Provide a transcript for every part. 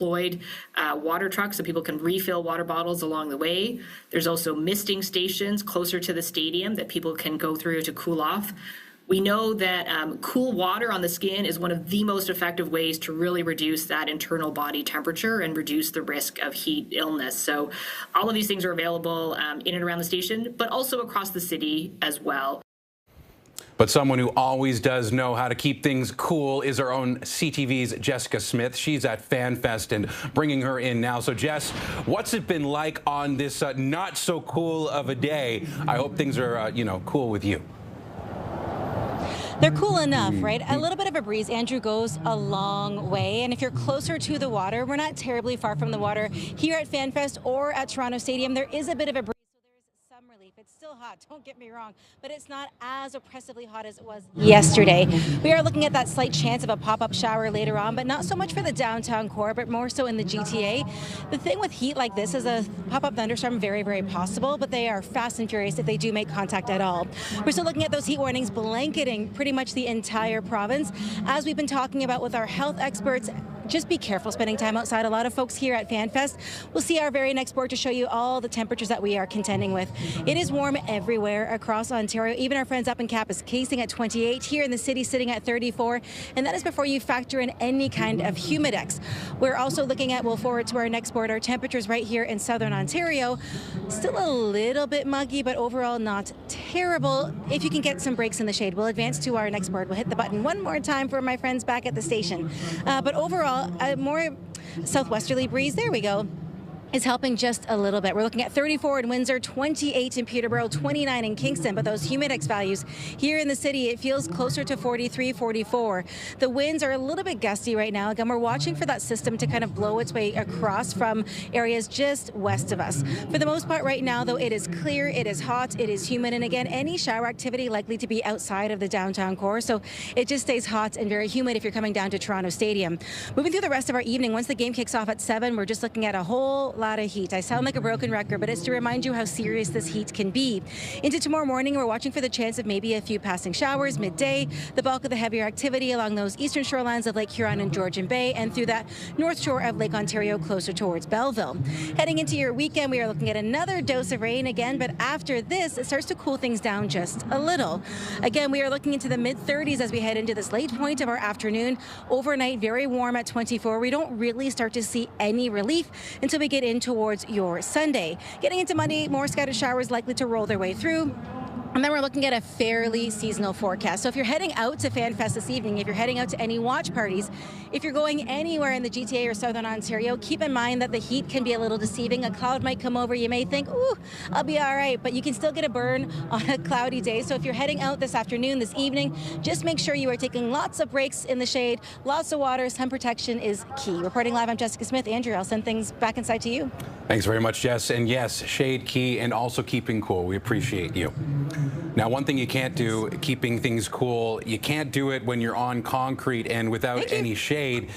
deployed water trucks so people can refill water bottles along the way. There's also misting stations closer to the stadium that people can go through to cool off. We know that cool water on the skin is one of the most effective ways to really reduce that internal body temperature and reduce the risk of heat illness. So all of these things are available in and around the station, but also across the city as well. But someone who always does know how to keep things cool is our own CTV's Jessica Smith. She's at FanFest and bringing her in now. So, Jess, what's it been like on this not so cool of a day? I hope things are, cool with you. They're cool enough, right? A little bit of a breeze, Andrew, goes a long way. And if you're closer to the water, we're not terribly far from the water. Here at FanFest or at Toronto Stadium, there is a bit of a breeze. Relief. It's still hot, don't get me wrong, but it's not as oppressively hot as it was yesterday. We are looking at that slight chance of a pop-up shower later on, but not so much for the downtown core, but more so in the GTA. The thing with heat like this is a pop-up thunderstorm very, very possible, but they are fast and furious if they do make contact at all. We're still looking at those heat warnings blanketing pretty much the entire province. As we've been talking about with our health experts, just be careful spending time outside. A lot of folks here at FanFest will see our very next board to show you all the temperatures that we are contending with. It is warm everywhere across Ontario. Even our friends up in Kapuskasing at 28, here in the city sitting at 34, and that is before you factor in any kind of humidex. We're also looking at, we'll forward to our next board, our temperatures right here in southern Ontario. Still a little bit muggy, but overall not terrible if you can get some breaks in the shade. We'll advance to our next board. We'll hit the button one more time for my friends back at the station. But overall, a more southwesterly breeze, there we go, is helping just a little bit. We're looking at 34 in Windsor, 28 in Peterborough, 29 in Kingston, but those humidex values here in the city, it feels closer to 43, 44. The winds are a little bit gusty right now. Again, we're watching for that system to kind of blow its way across from areas just west of us. For the most part right now, though, it is clear, it is hot, it is humid, and again, any shower activity likely to be outside of the downtown core, so it just stays hot and very humid if you're coming down to Toronto Stadium. Moving through the rest of our evening, once the game kicks off at 7, we're just looking at a whole lot of heat. I sound like a broken record, but it's to remind you how serious this heat can be. Into tomorrow morning, we're watching for the chance of maybe a few passing showers midday, the bulk of the heavier activity along those eastern shorelines of Lake Huron and Georgian Bay, and through that north shore of Lake Ontario closer towards Belleville. Heading into your weekend, we are looking at another dose of rain again, but after this, it starts to cool things down just a little. Again, we are looking into the mid-30s as we head into this late point of our afternoon. Overnight, very warm at 24. We don't really start to see any relief until we get in towards your Sunday. Getting into Monday, more scattered showers likely to roll their way through. And then we're looking at a fairly seasonal forecast. So if you're heading out to FanFest this evening, if you're heading out to any watch parties, if you're going anywhere in the GTA or Southern Ontario, keep in mind that the heat can be a little deceiving. A cloud might come over. You may think, ooh, I'll be all right. But you can still get a burn on a cloudy day. So if you're heading out this afternoon, this evening, just make sure you are taking lots of breaks in the shade, lots of water. Sun protection is key. Reporting live, I'm Jessica Smith. Andrew, I'll send things back inside to you. Thanks very much, Jess. And yes, shade key and also keeping cool. We appreciate you. Now, one thing you can't do, keeping things cool, you can't do it when you're on concrete and without any shade.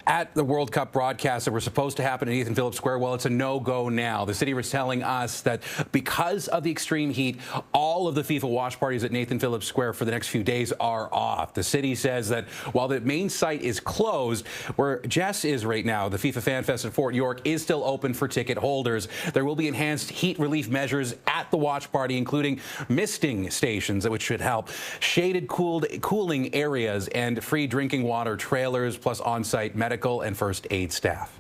At the World Cup broadcast that were supposed to happen at Nathan Phillips Square, well, it's a no-go now. The city was telling us that because of the extreme heat, all of the FIFA watch parties at Nathan Phillips Square for the next few days are off. The city says that while the main site is closed, where Jess is right now, the FIFA Fan Fest at Fort York is still open for ticket holders. There will be enhanced heat relief measures at the watch party, including misting stations, which should help, shaded cooling areas, and free drinking water trailers, plus on-site medical and first aid staff.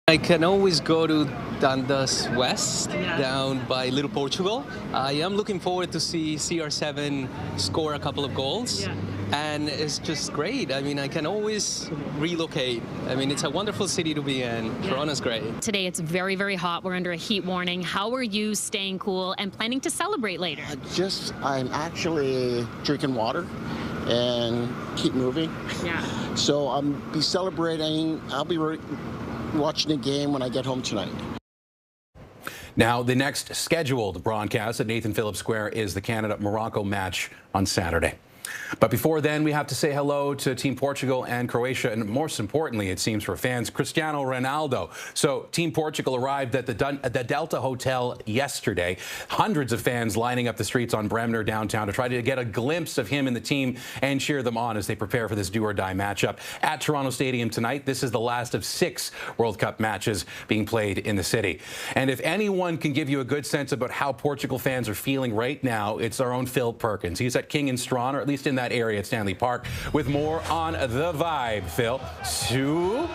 I can always go to Dundas West, down by Little Portugal. I am looking forward to see CR7 score a couple of goals. And it's just great. I mean, I can always relocate. I mean, it's a wonderful city to be in. Toronto's great. Today it's very, very hot. We're under a heat warning. How are you staying cool and planning to celebrate later? I'm actually drinking water and keep moving. So I'll be celebrating. I'll be watching the game when I get home tonight. Now, the next scheduled broadcast at Nathan Phillips Square is the Canada-Morocco match on Saturday. But before then, we have to say hello to Team Portugal and Croatia, and most importantly, it seems for fans, Cristiano Ronaldo. So Team Portugal arrived at the Delta Hotel yesterday. Hundreds of fans lining up the streets on Bremner downtown to try to get a glimpse of him and the team and cheer them on as they prepare for this do-or-die matchup at Toronto Stadium tonight. This is the last of 6 World Cup matches being played in the city. And if anyone can give you a good sense about how Portugal fans are feeling right now, it's our own Phil Perkins. He's at King and Strawn, or at least in that area at Stanley Park, with more on the vibe. Phil, Sue?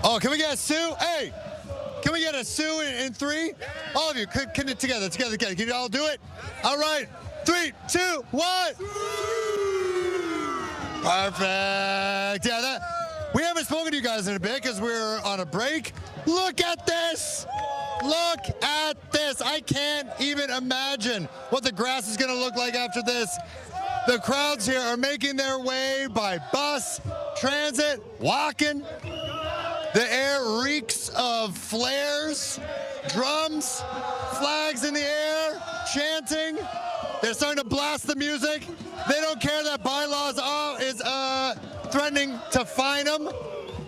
Oh, can we get a Sue? Hey, can we get a Sue in 3? All of you, can it together. Can you all do it? All right, 3, 2, 1. Perfect. Yeah, we haven't spoken to you guys in a bit because we're on a break. Look at this. Look at this. I can't even imagine what the grass is going to look like after this. The crowds here are making their way by bus, transit, walking. The air reeks of flares, drums, flags in the air, chanting. They're starting to blast the music. They don't care that bylaws is threatening to fine them.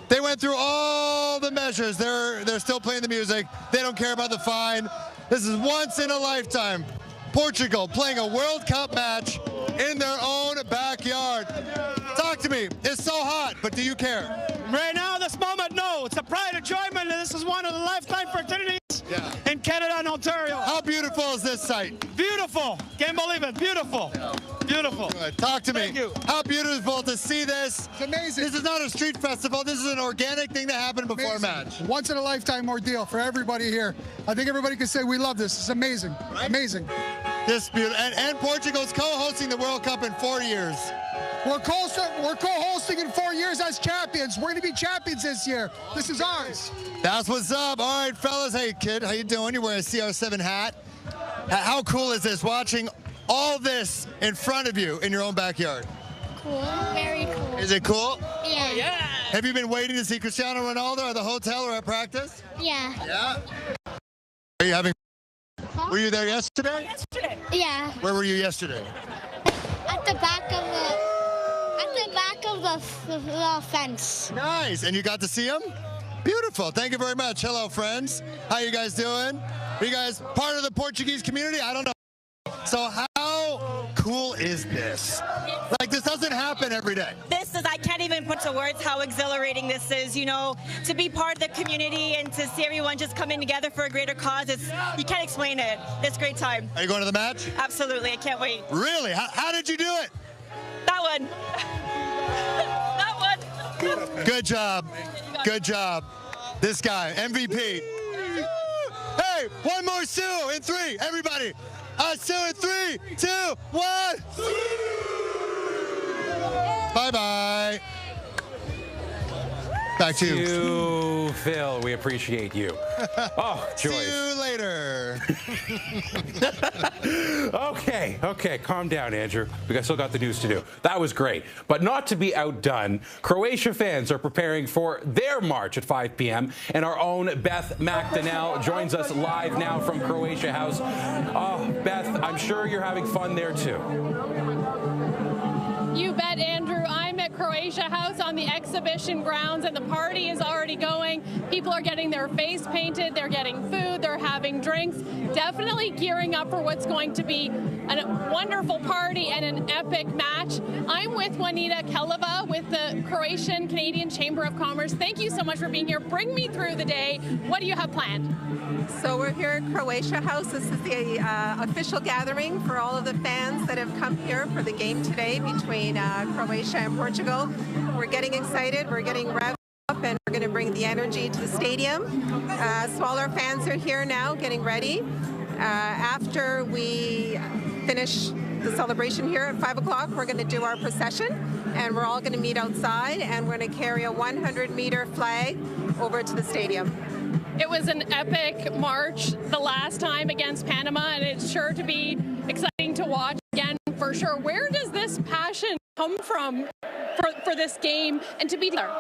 They went through all the measures. They're still playing the music. They don't care about the fine. This is once in a lifetime. Portugal playing a World Cup match in their own backyard. Talk to me. It's so hot, but do you care? Right now, this moment, no. It's a pride enjoyment, and this is one of the lifetime opportunities in Canada and Ontario. How beautiful is this site? Beautiful. Can't believe it. Beautiful. Beautiful. Good. Talk to me. Thank you. How beautiful to see this. It's amazing. This is not a street festival. This is an organic thing that happened before a match. Once in a lifetime ordeal for everybody here. I think everybody can say we love this. It's amazing. Right? Amazing. This beautiful. And Portugal's co-hosting the World Cup in 4 years. We're co-hosting in 4 years as champions. We're going to be champions this year. This is ours. That's what's up. All right, fellas. Hey, kid. How you doing? You're wearing a CR7 hat. How cool is this, watching all this in front of you in your own backyard? Cool. Very cool. Is it cool? Yeah. Yeah. Have you been waiting to see Cristiano Ronaldo at the hotel or at practice? Yeah. Yeah. Are you having? Were you there yesterday? Yesterday. Yeah. Where were you yesterday? At the back of the fence. Nice. And you got to see him? Beautiful. Thank you very much. Hello, friends. How you guys doing? Are you guys part of the Portuguese community? I don't know. So how cool is this? Like, this doesn't happen every day. I can't even put to words how exhilarating this is, you know, to be part of the community and to see everyone just coming together for a greater cause. You can't explain it. It's a great time. Are you going to the match? Absolutely. I can't wait. Really? How did you do it? That one. That one. Good job. Good job. This guy, MVP. Hey, one more Sue in 3. Everybody. Sue in 3, 2, 1. Bye-bye. Back to you, Phil. We appreciate you. Oh, joy. See you later. Okay, calm down, Andrew. We still got the news to do. That was great. But not to be outdone, Croatia fans are preparing for their march at 5 p.m. And our own Beth McDonnell joins us live now from Croatia House. Oh, Beth, I'm sure you're having fun there too. You bet, Andrew. I'm at Croatia House on the exhibition grounds, and the party is already going. People are getting their face painted, they're getting food, they're having drinks, definitely gearing up for what's going to be a wonderful party and an epic match. I'm with Juanita Keleva with the Croatian-Canadian Chamber of Commerce. Thank you so much for being here. Bring me through the day. What do you have planned? So we're here at Croatia House. This is the official gathering for all of the fans that have come here for the game today between Croatia and Portugal. We're getting excited. We're getting revved up, and we're going to bring the energy to the stadium. So all our fans are here now getting ready. After we finish the celebration here at 5 o'clock, we're going to do our procession, and we're all going to meet outside, and we're going to carry a 100-meter flag over to the stadium. It was an epic march the last time against Panama, and it's sure to be exciting to watch again for sure. Where does this passion come from for this game and to be there?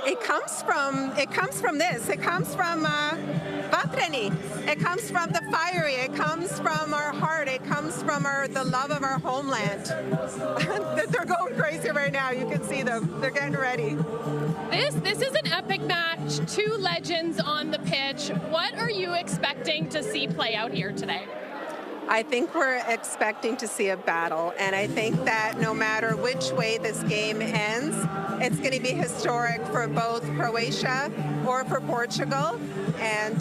It comes from this. It comes from Vatreni. It comes from the fiery. It comes from our heart. It comes from the love of our homeland. They're going crazy right now. You can see them. They're getting ready. This is an epic match. Two legends on the pitch. What are you expecting to see play out here today? I think we're expecting to see a battle, and I think that no matter which way this game ends, it's going to be historic for both Croatia or for Portugal. And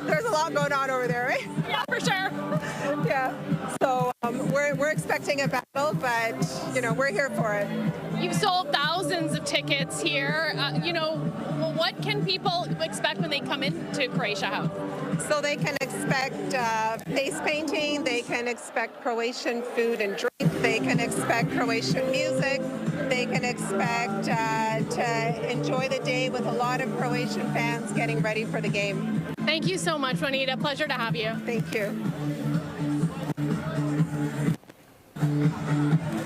there's a lot going on over there, right? Yeah, for sure. Yeah. So we're expecting a battle, but you know, we're here for it. You've sold thousands of tickets here. You know, what can people expect when they come into Croatia House? So they can expect face painting, they can expect Croatian food and drink, they can expect Croatian music, they can expect to enjoy the day with a lot of Croatian fans getting ready for the game. Thank you so much, Juanita. Pleasure to have you. Thank you.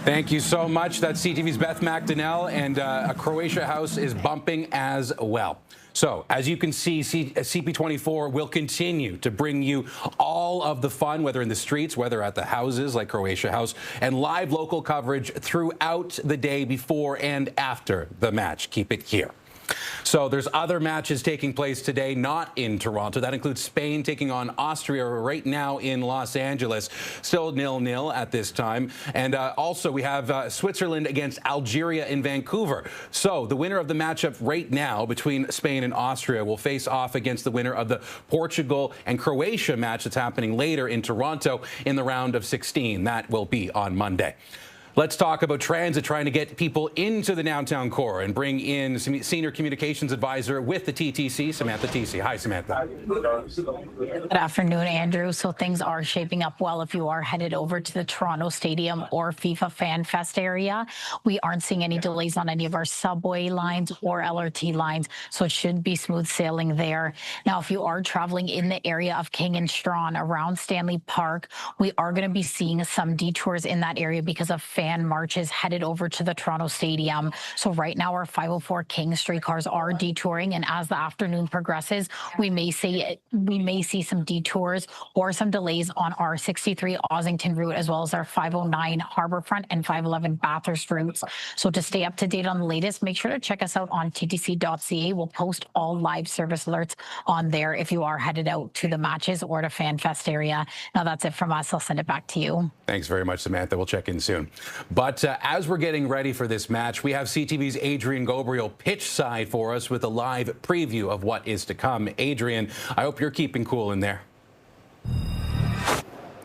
Thank you so much. That's CTV's Beth McDonnell, and a Croatia House is bumping as well. So, as you can see, CP24 will continue to bring you all of the fun, whether in the streets, whether at the houses like Croatia House, and live local coverage throughout the day before and after the match. Keep it here. So there's other matches taking place today, not in Toronto. That includes Spain taking on Austria right now in Los Angeles. Still 0-0 at this time. And also we have Switzerland against Algeria in Vancouver. So the winner of the matchup right now between Spain and Austria will face off against the winner of the Portugal and Croatia match that's happening later in Toronto in the round of 16. That will be on Monday. Let's talk about transit, trying to get people into the downtown core and bring in Senior Communications Advisor with the TTC, Samantha Tisi. Hi, Samantha. Good afternoon, Andrew. So things are shaping up well if you are headed over to the Toronto Stadium or FIFA Fan Fest area. We aren't seeing any delays on any of our subway lines or LRT lines, so it should be smooth sailing there. Now, if you are traveling in the area of King and Strawn around Stanley Park, we are going to be seeing some detours in that area because of fan marches headed over to the Toronto Stadium. So right now our 504 King streetcars are detouring, and as the afternoon progresses, we may see some detours or some delays on our 63 Ossington route, as well as our 509 Harbourfront and 511 Bathurst routes. So to stay up to date on the latest, make sure to check us out on ttc.ca. We'll post all live service alerts on there if you are headed out to the matches or to Fan Fest area. Now that's it from us. I'll send it back to you. Thanks very much, Samantha. We'll check in soon. But as we're getting ready for this match, we have CTV's Adrian Gobriel pitch side for us with a live preview of what is to come. Adrian, I hope you're keeping cool in there.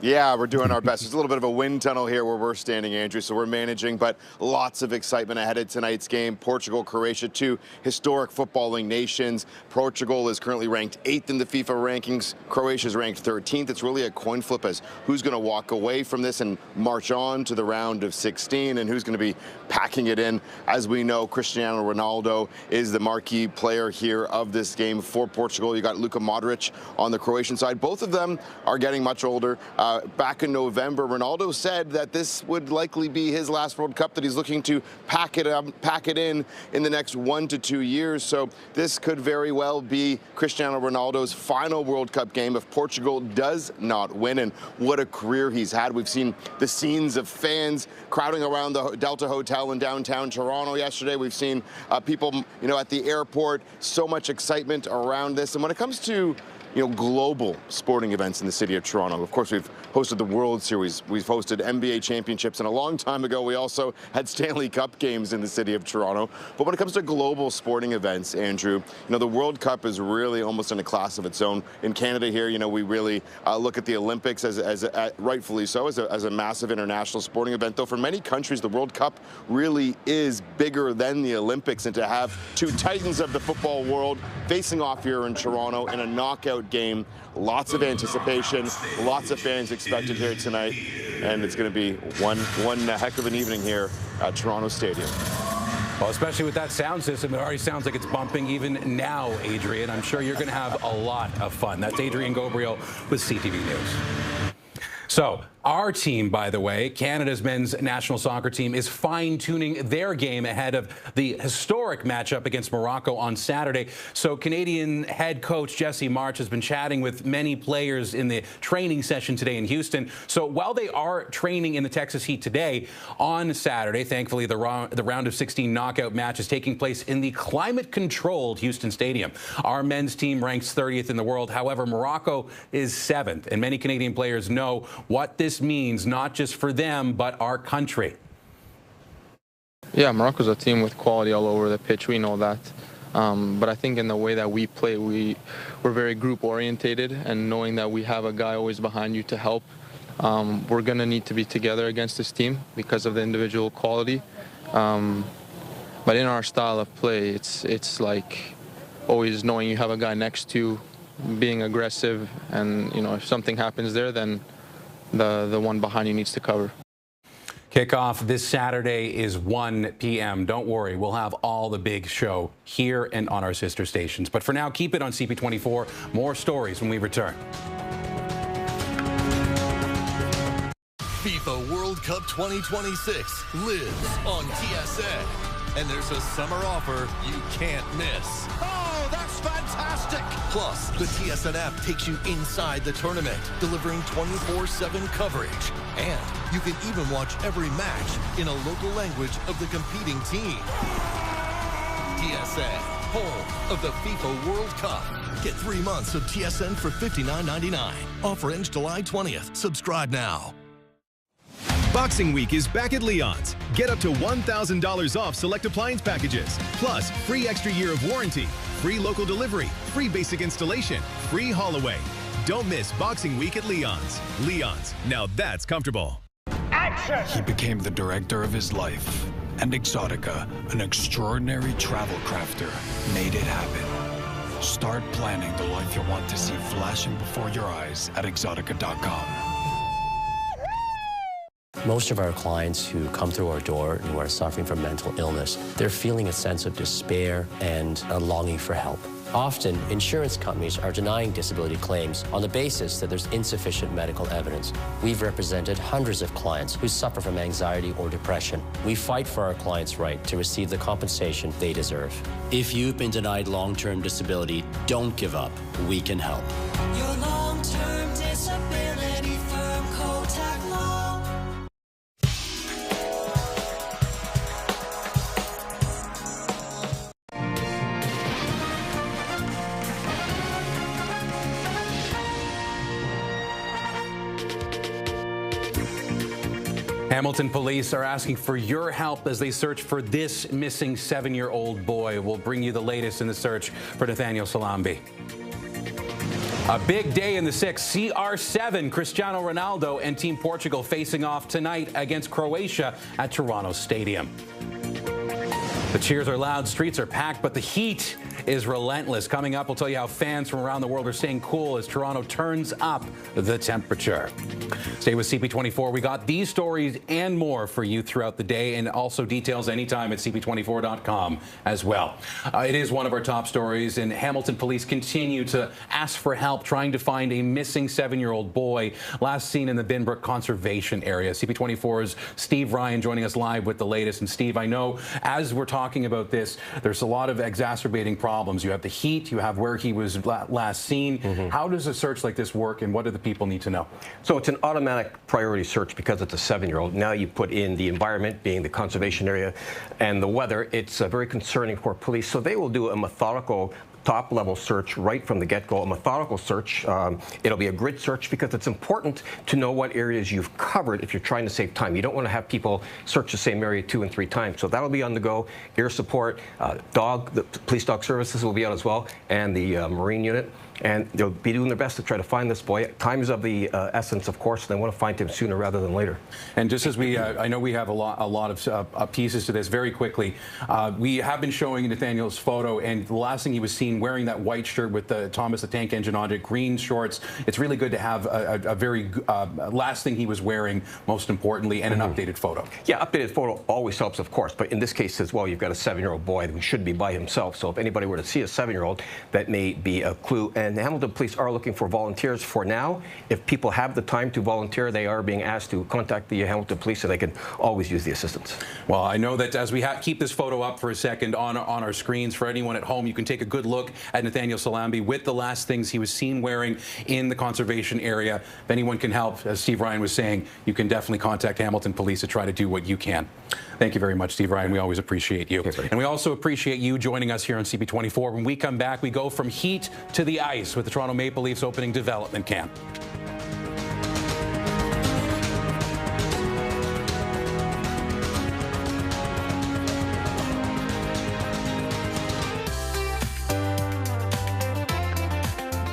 Yeah, we're doing our best. There's a little bit of a wind tunnel here where we're standing, Andrew, so we're managing, but lots of excitement ahead of tonight's game. Portugal, Croatia, two historic footballing nations. Portugal is currently ranked 8th in the FIFA rankings. Croatia is ranked 13th. It's really a coin flip as who's going to walk away from this and march on to the round of 16 and who's going to be packing it in. As we know, Cristiano Ronaldo is the marquee player here of this game for Portugal. You got Luka Modrić on the Croatian side. Both of them are getting much older. Back in November, Ronaldo said that this would likely be his last World Cup, that he's looking to pack it in the next 1 to 2 years. So this could very well be Cristiano Ronaldo's final World Cup game if Portugal does not win. And what a career he's had. We've seen the scenes of fans crowding around the Delta Hotel in downtown Toronto yesterday. We've seen people, at the airport. So much excitement around this. And when it comes to global sporting events in the city of Toronto. Of course, we've hosted the World Series. We've hosted NBA championships. And a long time ago, we also had Stanley Cup games in the city of Toronto. But when it comes to global sporting events, Andrew, the World Cup is really almost in a class of its own. In Canada here, we really look at the Olympics as rightfully so, as a massive international sporting event. Though for many countries, the World Cup really is bigger than the Olympics. And to have two titans of the football world facing off here in Toronto in a knockout game, lots of anticipation, lots of fans expected here tonight, and it's going to be one heck of an evening here at Toronto Stadium. Well, especially with that sound system, it already sounds like it's bumping even now, Adrian. I'm sure you're going to have a lot of fun. That's Adrian Gobriel with CTV News. So our team, by the way, Canada's men's national soccer team, is fine-tuning their game ahead of the historic matchup against Morocco on Saturday. So Canadian head coach Jesse March has been chatting with many players in the training session today in Houston. So while they are training in the Texas heat today, on Saturday, thankfully, the round of 16 knockout match is taking place in the climate-controlled Houston Stadium. Our men's team ranks 30th in the world. However, Morocco is 7th, and many Canadian players know what this means, not just for them, but our country. Yeah, Morocco's a team with quality all over the pitch. We know that. But I think in the way that we play, we're very group-orientated, and knowing that we have a guy always behind you to help, we're going to need to be together against this team because of the individual quality. But in our style of play, it's like always knowing you have a guy next to you, being aggressive, and if something happens there, then the one behind you needs to cover. Kickoff this Saturday is 1 p.m. Don't worry, we'll have all the big show here and on our sister stations. But for now, keep it on CP24. More stories when we return. FIFA World Cup 2026 lives on TSN. And there's a summer offer you can't miss. Oh, that's fantastic! Plus, the TSN app takes you inside the tournament, delivering 24/7 coverage. And you can even watch every match in a local language of the competing team. TSN, home of the FIFA World Cup. Get 3 months of TSN for $59.99. Offer ends July 20th. Subscribe now. Boxing Week is back at Leon's. Get up to $1,000 off select appliance packages, plus free extra year of warranty, free local delivery, free basic installation, free haul away. Don't miss Boxing Week at Leon's. Leon's, now that's comfortable. Action! He became the director of his life, and Exotica, an extraordinary travel crafter, made it happen. Start planning the life you want to see flashing before your eyes at exotica.com. Most of our clients who come through our door who are suffering from mental illness, they're feeling a sense of despair and a longing for help. Often, insurance companies are denying disability claims on the basis that there's insufficient medical evidence. We've represented hundreds of clients who suffer from anxiety or depression. We fight for our clients' right to receive the compensation they deserve. If you've been denied long-term disability, don't give up. We can help. Your long-term disability firm, Kotak Law. Hamilton police are asking for your help as they search for this missing 7-year-old boy. We'll bring you the latest in the search for Nathaniel Salambi. A big day in the six. CR7, Cristiano Ronaldo and Team Portugal facing off tonight against Croatia at Toronto Stadium. The cheers are loud, streets are packed, but the heat is relentless. Coming up, we'll tell you how fans from around the world are staying cool as Toronto turns up the temperature. Stay with CP24. We got these stories and more for you throughout the day, and also details anytime at CP24.com as well. It is one of our top stories, and Hamilton police continue to ask for help trying to find a missing 7-year-old boy last seen in the Binbrook Conservation Area. CP24's Steve Ryan joining us live with the latest. And Steve, I know as we're talking about this, there's a lot of exacerbating problems. You have the heat, you have where he was last seen. How does a search like this work, and what do the people need to know? So it's an automatic priority search because it's a 7-year-old. Now you put in the environment, being the conservation area, and the weather. It's very concerning for police. So they will do a methodical top-level search right from the get-go, a methodical search. It'll be a grid search because it's important to know what areas you've covered if you're trying to save time. You don't want to have people search the same area 2 and 3 times. So that'll be on the go. Air support, the police dog services will be on as well, and the Marine unit. And they'll be doing their best to try to find this boy. Time is of the essence, of course. They want to find him sooner rather than later. And just as we, I know we have a lot of pieces to this. Very quickly, we have been showing Nathaniel's photo, and the last thing he was seen wearing that white shirt with the Thomas the Tank Engine on it, green shorts. It's really good to have a very last thing he was wearing, most importantly, and an updated photo. Yeah, updated photo always helps, of course. But in this case as well, you've got a 7-year-old boy who should be by himself. So if anybody were to see a 7-year-old, that may be a clue. And And the Hamilton Police are looking for volunteers for now. If people have the time to volunteer, they are being asked to contact the Hamilton Police so they can always use the assistance. Well, I know that as we keep this photo up for a second on our screens, for anyone at home, you can take a good look at Nathaniel Salambi with the last things he was seen wearing in the conservation area. If anyone can help, as Steve Ryan was saying, you can definitely contact Hamilton Police to try to do what you can. Thank you very much, Steve Ryan. We always appreciate you. And we also appreciate you joining us here on CP24. When we come back, we go from heat to the ice with the Toronto Maple Leafs opening development camp.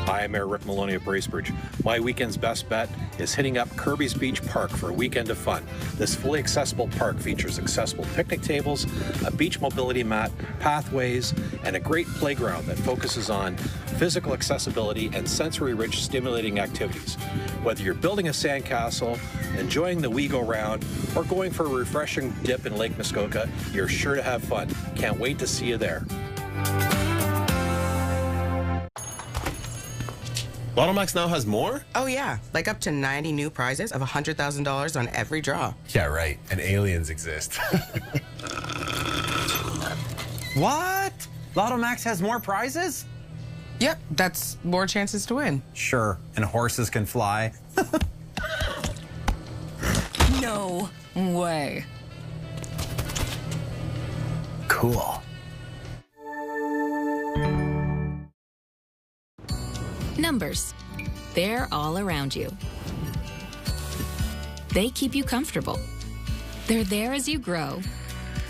Hi, I'm Mayor Rick Maloney of Bracebridge. My weekend's best bet is hitting up Kirby's Beach Park for a weekend of fun. This fully accessible park features accessible picnic tables, a beach mobility mat, pathways, and a great playground that focuses on physical accessibility and sensory-rich stimulating activities. Whether you're building a sandcastle, enjoying the we-go-round, or going for a refreshing dip in Lake Muskoka, you're sure to have fun. Can't wait to see you there. Lotto Max now has more? Oh, yeah. Like up to 90 new prizes of $100,000 on every draw. Yeah, right. And aliens exist. What? Lotto Max has more prizes? Yep, that's more chances to win. Sure, and horses can fly. No way. Cool. Numbers. They're all around you. They keep you comfortable. They're there as you grow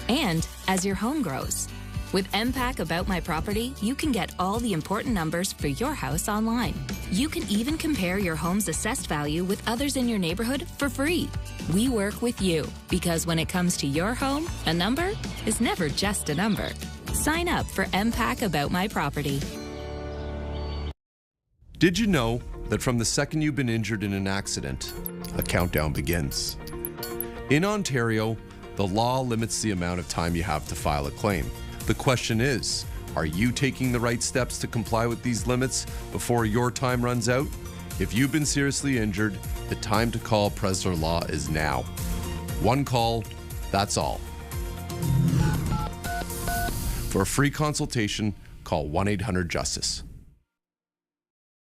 and as your home grows. With MPAC About My Property, you can get all the important numbers for your house online. You can even compare your home's assessed value with others in your neighborhood for free. We work with you because when it comes to your home, a number is never just a number. Sign up for MPAC About My Property. Did you know that from the second you've been injured in an accident, a countdown begins? In Ontario, the law limits the amount of time you have to file a claim. The question is, are you taking the right steps to comply with these limits before your time runs out? If you've been seriously injured, the time to call Presler Law is now. One call, that's all. For a free consultation, call 1-800-JUSTICE.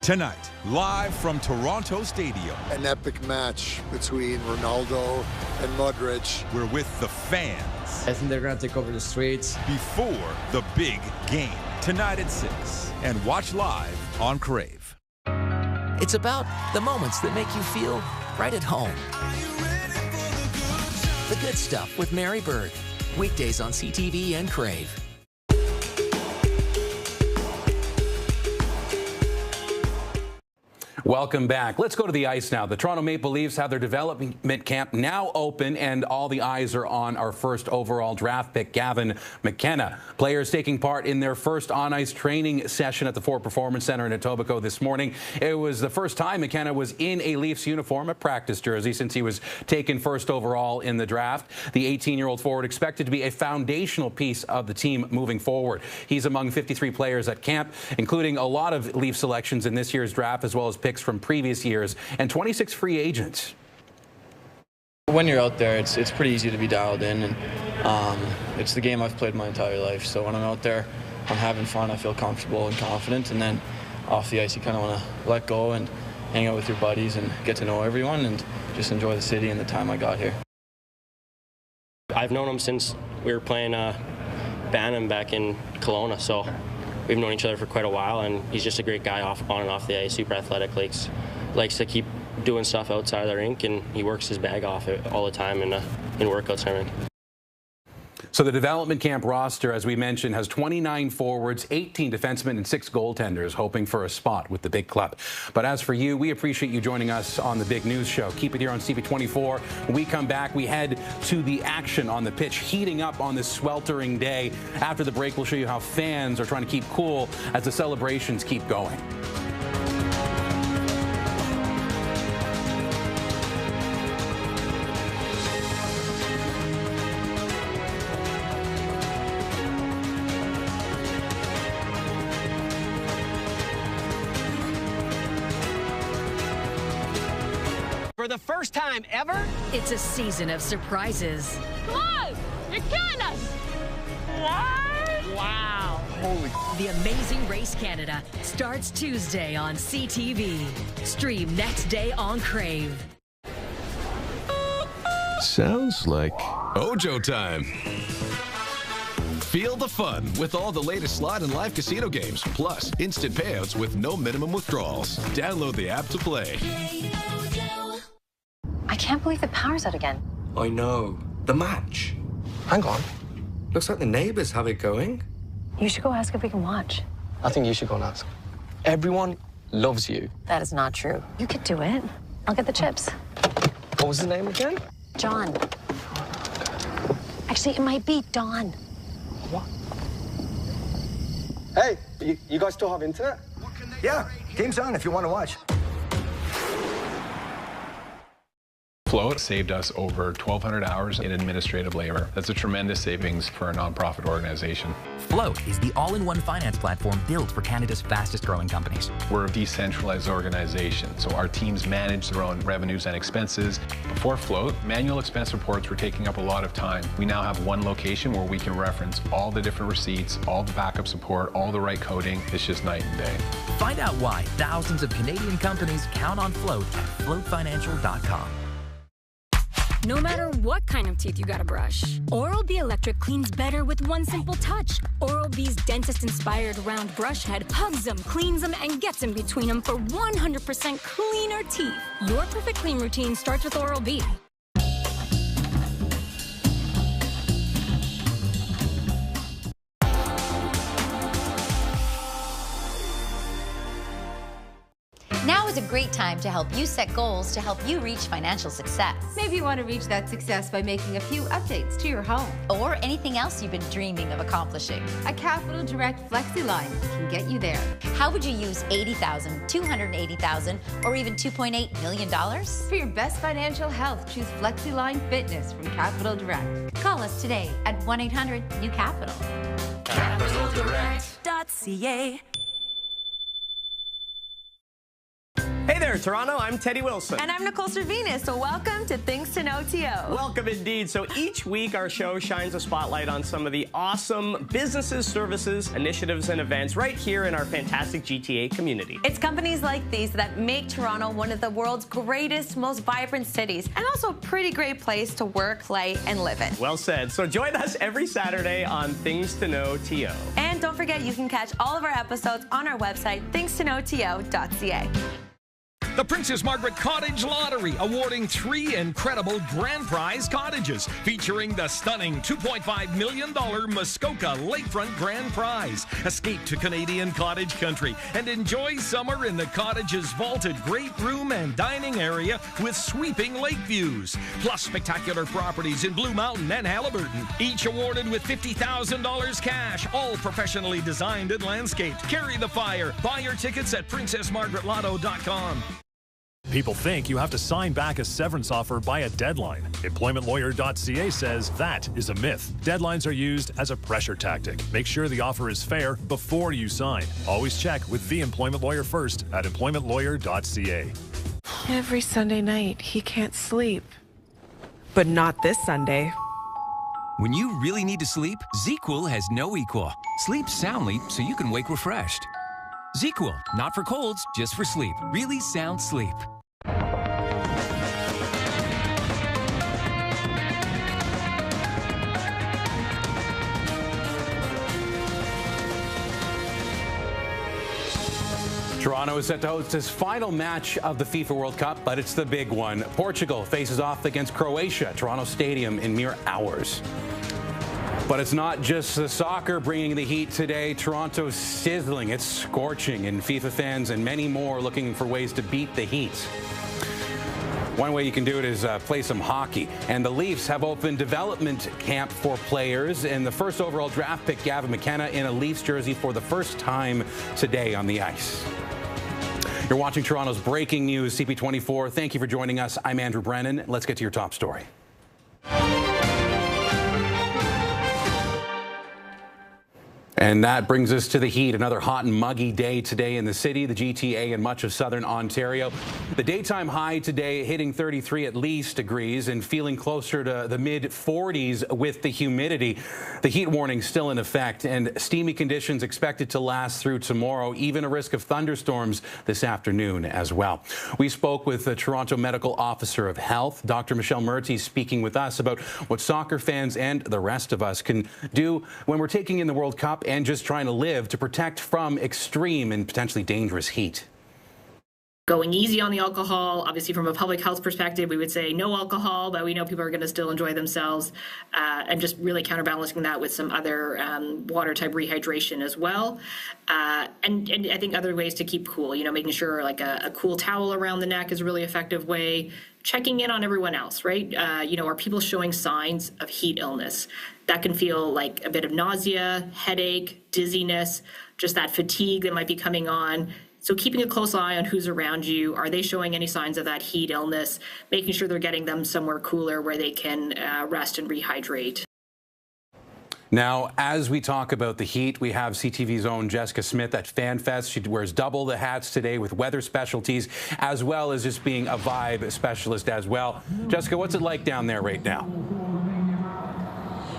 Tonight, live from Toronto Stadium. An epic match between Ronaldo and Modrić. We're with the fans. I think they're going to take over the streets. Before the big game. Tonight at 6. And watch live on Crave. It's about the moments that make you feel right at home. The Good Stuff with Mary Berg. Weekdays on CTV and Crave. Welcome back. Let's go to the ice now. The Toronto Maple Leafs have their development camp now open, and all the eyes are on our first overall draft pick, Gavin McKenna. Players taking part in their first on-ice training session at the Ford Performance Center in Etobicoke this morning. It was the first time McKenna was in a Leafs uniform, a practice jersey, since he was taken first overall in the draft. The 18-year-old forward expected to be a foundational piece of the team moving forward. He's among 53 players at camp, including a lot of Leaf selections in this year's draft, as well as picks from previous years, and 26 free agents. When you're out there, it's pretty easy to be dialed in, and it's the game I've played my entire life. So when I'm out there, I'm having fun, I feel comfortable and confident, and then off the ice you kind of want to let go and hang out with your buddies and get to know everyone and just enjoy the city and the time I got here. I've known him since we were playing Bantam back in Kelowna, so we've known each other for quite a while, and he's just a great guy on and off the ice, super athletic, likes to keep doing stuff outside of the rink, and he works his bag off all the time in workouts and everything. So the development camp roster, as we mentioned, has 29 forwards, 18 defensemen, and 6 goaltenders hoping for a spot with the big club. But as for you, we appreciate you joining us on the Big News Show. Keep it here on CP24. When we come back, we head to the action on the pitch, heating up on this sweltering day. After the break, we'll show you how fans are trying to keep cool as the celebrations keep going. for the first time ever. It's a season of surprises. Come on! You're killing us! What? Wow. Holy. The Amazing Race Canada starts Tuesday on CTV. Stream next day on Crave. Sounds like Ojo time. Feel the fun with all the latest slot and live casino games, plus instant payouts with no minimum withdrawals. Download the app to play. I can't believe the power's out again. I know. The match. Hang on. Looks like the neighbors have it going. You should go ask if we can watch. I think you should go and ask. Everyone loves you. That is not true. You could do it. I'll get the chips. What was the name again? John. Actually, it might be Dawn. What? Hey, you guys still have internet? Yeah, game's on if you want to watch. Float saved us over 1,200 hours in administrative labor. That's a tremendous savings for a nonprofit organization. Float is the all-in-one finance platform built for Canada's fastest-growing companies. We're a decentralized organization, so our teams manage their own revenues and expenses. Before Float, manual expense reports were taking up a lot of time. We now have one location where we can reference all the different receipts, all the backup support, all the right coding. It's just night and day. Find out why thousands of Canadian companies count on Float at floatfinancial.com. No matter what kind of teeth you gotta brush, Oral-B Electric cleans better with one simple touch. Oral-B's dentist-inspired round brush head hugs them, cleans them, and gets in between them for 100% cleaner teeth. Your perfect clean routine starts with Oral-B. Now is a great time to help you set goals to help you reach financial success. Maybe you want to reach that success by making a few updates to your home. Or anything else you've been dreaming of accomplishing. A Capital Direct FlexiLine can get you there. How would you use $80,000, $280,000, or even $2.8 million? For your best financial health, choose FlexiLine Fitness from Capital Direct. Call us today at 1-800-NEW-CAPITAL. CapitalDirect.ca. Hey there, Toronto. I'm Teddy Wilson. And I'm Nicole Servinas, so welcome to Things to Know TO. Welcome indeed. So each week our show shines a spotlight on some of the awesome businesses, services, initiatives, and events right here in our fantastic GTA community. It's companies like these that make Toronto one of the world's greatest, most vibrant cities, and also a pretty great place to work, play, and live in. Well said. So join us every Saturday on Things to Know TO. And don't forget, you can catch all of our episodes on our website, thingstoknow.ca. The Princess Margaret Cottage Lottery, awarding 3 incredible grand prize cottages, featuring the stunning $2.5 million Muskoka Lakefront Grand Prize. Escape to Canadian cottage country and enjoy summer in the cottage's vaulted great room and dining area with sweeping lake views. Plus spectacular properties in Blue Mountain and Halliburton, each awarded with $50,000 cash, all professionally designed and landscaped. Carry the fire. Buy your tickets at princessmargaretlotto.com. People think you have to sign back a severance offer by a deadline. EmploymentLawyer.ca says that is a myth. Deadlines are used as a pressure tactic. Make sure the offer is fair before you sign. Always check with the employment lawyer first at EmploymentLawyer.ca. Every Sunday night, he can't sleep. But not this Sunday. When you really need to sleep, ZQL has no equal. Sleep soundly so you can wake refreshed. ZQL, not for colds, just for sleep. Really sound sleep. Toronto is set to host its final match of the FIFA World Cup, but it's the big one. Portugal faces off against Croatia at Toronto Stadium in mere hours. But it's not just the soccer bringing the heat today. Toronto's sizzling, it's scorching, and FIFA fans and many more looking for ways to beat the heat. One way you can do it is play some hockey. And the Leafs have opened development camp for players. And the first overall draft pick, Gavin McKenna, in a Leafs jersey for the first time today on the ice. You're watching Toronto's breaking news, CP24. Thank you for joining us. I'm Andrew Brennan. Let's get to your top story. And that brings us to the heat. Another hot and muggy day today in the city, the GTA, and much of southern Ontario. The daytime high today hitting 33 at least degrees and feeling closer to the mid-40s with the humidity. The heat warning still in effect and steamy conditions expected to last through tomorrow, even a risk of thunderstorms this afternoon as well. We spoke with the Toronto Medical Officer of Health, Dr. Michelle Murty, speaking with us about what soccer fans and the rest of us can do when we're taking in the World Cup and just trying to live to protect from extreme and potentially dangerous heat. Going easy on the alcohol. Obviously, from a public health perspective, we would say no alcohol, but we know people are going to still enjoy themselves, and just really counterbalancing that with some other water type rehydration as well. And I think other ways to keep cool, making sure like a cool towel around the neck is a really effective way. Checking in on everyone else, right? Are people showing signs of heat illness? That can feel like a bit of nausea, headache, dizziness, just that fatigue that might be coming on. So keeping a close eye on who's around you. Are they showing any signs of that heat illness? Making sure they're getting them somewhere cooler where they can rest and rehydrate. Now, as we talk about the heat, we have CTV's own Jessica Smith at FanFest. She wears double the hats today with weather specialties, as well as just being a vibe specialist as well. Jessica, what's it like down there right now?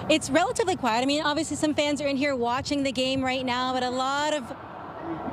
It's relatively quiet. I mean, obviously some fans are in here watching the game right now, but a lot of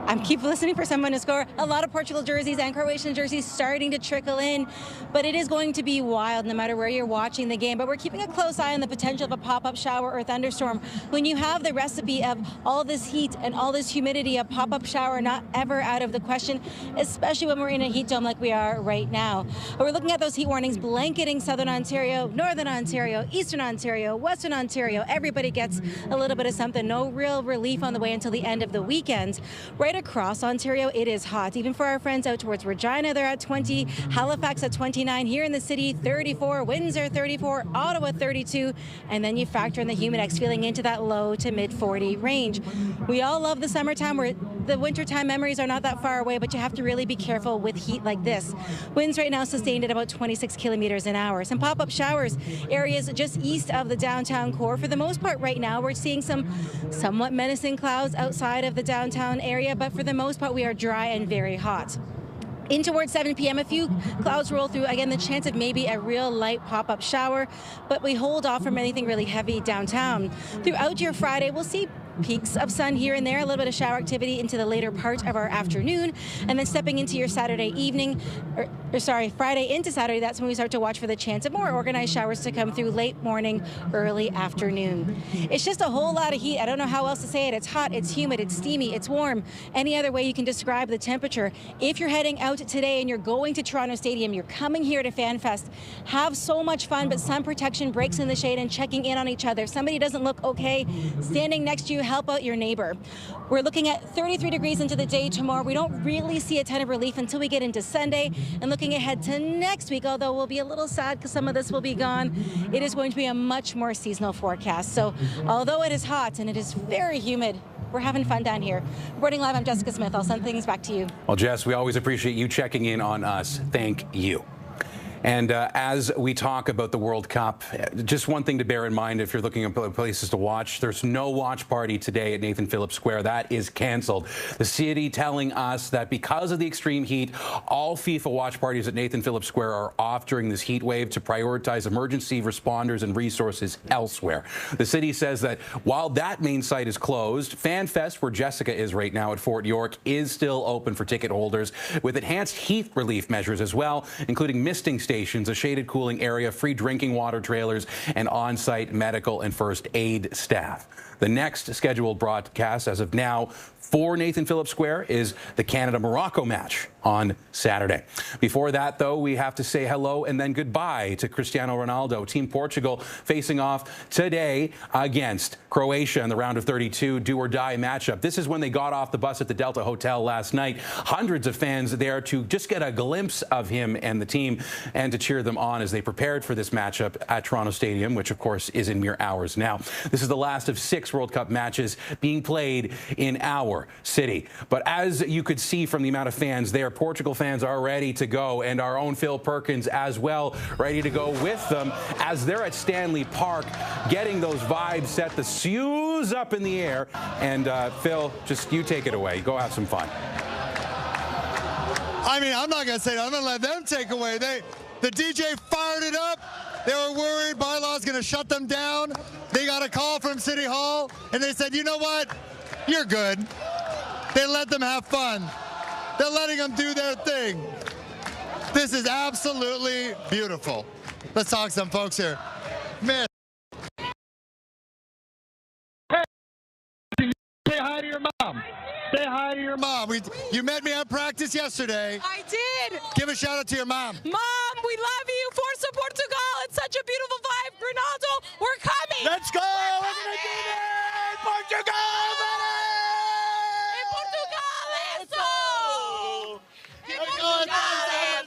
I keep listening for someone to score. A lot of Portugal jerseys and Croatian jerseys starting to trickle in, but it is going to be wild no matter where you're watching the game. But we're keeping a close eye on the potential of a pop-up shower or thunderstorm. When you have the recipe of all this heat and all this humidity, a pop-up shower not ever out of the question, especially when we're in a heat dome like we are right now. But we're looking at those heat warnings blanketing southern Ontario, northern Ontario, eastern Ontario, western Ontario. Everybody gets a little bit of something. No real relief on the way until the end of the weekend. Right across Ontario, it is hot. Even for our friends out towards Regina, they're at 20, Halifax at 29, here in the city, 34, Windsor 34, Ottawa 32, and then you factor in the Humidex feeling into that low to mid 40 range. We all love the summertime, where the wintertime memories are not that far away, but you have to really be careful with heat like this. Winds right now sustained at about 26 kilometers an hour. Some pop-up showers, areas just east of the downtown core. For the most part right now, we're seeing some somewhat menacing clouds outside of the downtown area, but for the most part, we are dry and very hot. In towards 7 p.m., a few clouds roll through. Again, the chance of maybe a real light pop-up shower, but we hold off from anything really heavy downtown. Throughout your Friday, we'll see peaks of sun here and there, a little bit of shower activity into the later part of our afternoon, and then stepping into your Saturday evening, Friday into Saturday, that's when we start to watch for the chance of more organized showers to come through late morning, early afternoon. It's just a whole lot of heat. I don't know how else to say it. It's hot, it's humid, it's steamy, it's warm. Any other way you can describe the temperature. If you're heading out today and you're going to Toronto Stadium, you're coming here to FanFest, have so much fun, but sun protection, breaks in the shade, and checking in on each other. If somebody doesn't look okay, standing next to you, help out your neighbor. We're looking at 33 degrees into the day tomorrow. We don't really see a ton of relief until we get into Sunday, and looking ahead to next week, although we'll be a little sad because some of this will be gone, it is going to be a much more seasonal forecast. So although it is hot and it is very humid, we're having fun down here. Reporting live, I'm Jessica Smith. I'll send things back to you. Well, Jess, we always appreciate you checking in on us. Thank you. And as we talk about the World Cup, just one thing to bear in mind if you're looking at places to watch, there's no watch party today at Nathan Phillips Square. That is canceled. The city telling us that because of the extreme heat, all FIFA watch parties at Nathan Phillips Square are off during this heat wave to prioritize emergency responders and resources elsewhere. The city says that while that main site is closed, FanFest, where Jessica is right now at Fort York, is still open for ticket holders with enhanced heat relief measures as well, including misting stations, a shaded cooling area, free drinking water trailers, and on-site medical and first aid staff. The next scheduled broadcast as of now for Nathan Phillips Square is the Canada-Morocco match on Saturday. Before that, though, we have to say hello and then goodbye to Cristiano Ronaldo. Team Portugal facing off today against Croatia in the round of 32 do-or-die matchup. This is when they got off the bus at the Delta Hotel last night. Hundreds of fans there to just get a glimpse of him and the team and to cheer them on as they prepared for this matchup at Toronto Stadium, which, of course, is in mere hours now. This is the last of 6 World Cup matches being played in our your city. But as you could see from the amount of fans there, Portugal fans are ready to go, and our own Phil Perkins as well, ready to go with them as they're at Stanley Park, getting those vibes set, the shoes up in the air. And Phil, just you take it away. Go have some fun. I mean, I'm not going to say that. I'm going to let them take away. The DJ fired it up. They were worried Barlow's going to shut them down. They got a call from City Hall, and they said, you know what? You're good. They let them have fun. They're letting them do their thing. This is absolutely beautiful. Let's talk some folks here. Man. Hey, say hi to your mom. Say hi to your mom. You met me at practice yesterday. I did. Give a shout out to your mom. Mom, we love you. Forza Portugal. It's such a beautiful vibe. Ronaldo, we're coming. Let's go. We're going to do this. Portugal.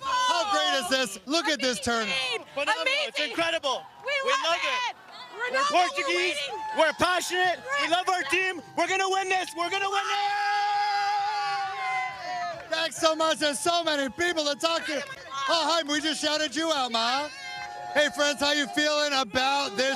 How great is this? Look at this turn. Amazing. It's incredible. We love it. Ronaldo, we're Portuguese. We're passionate. We love our team. We're going to win this. We're going to win this. Thanks so much. There's so many people to talk to. Oh, hi. We just shouted you out, Ma. Hey, friends, how you feeling about this?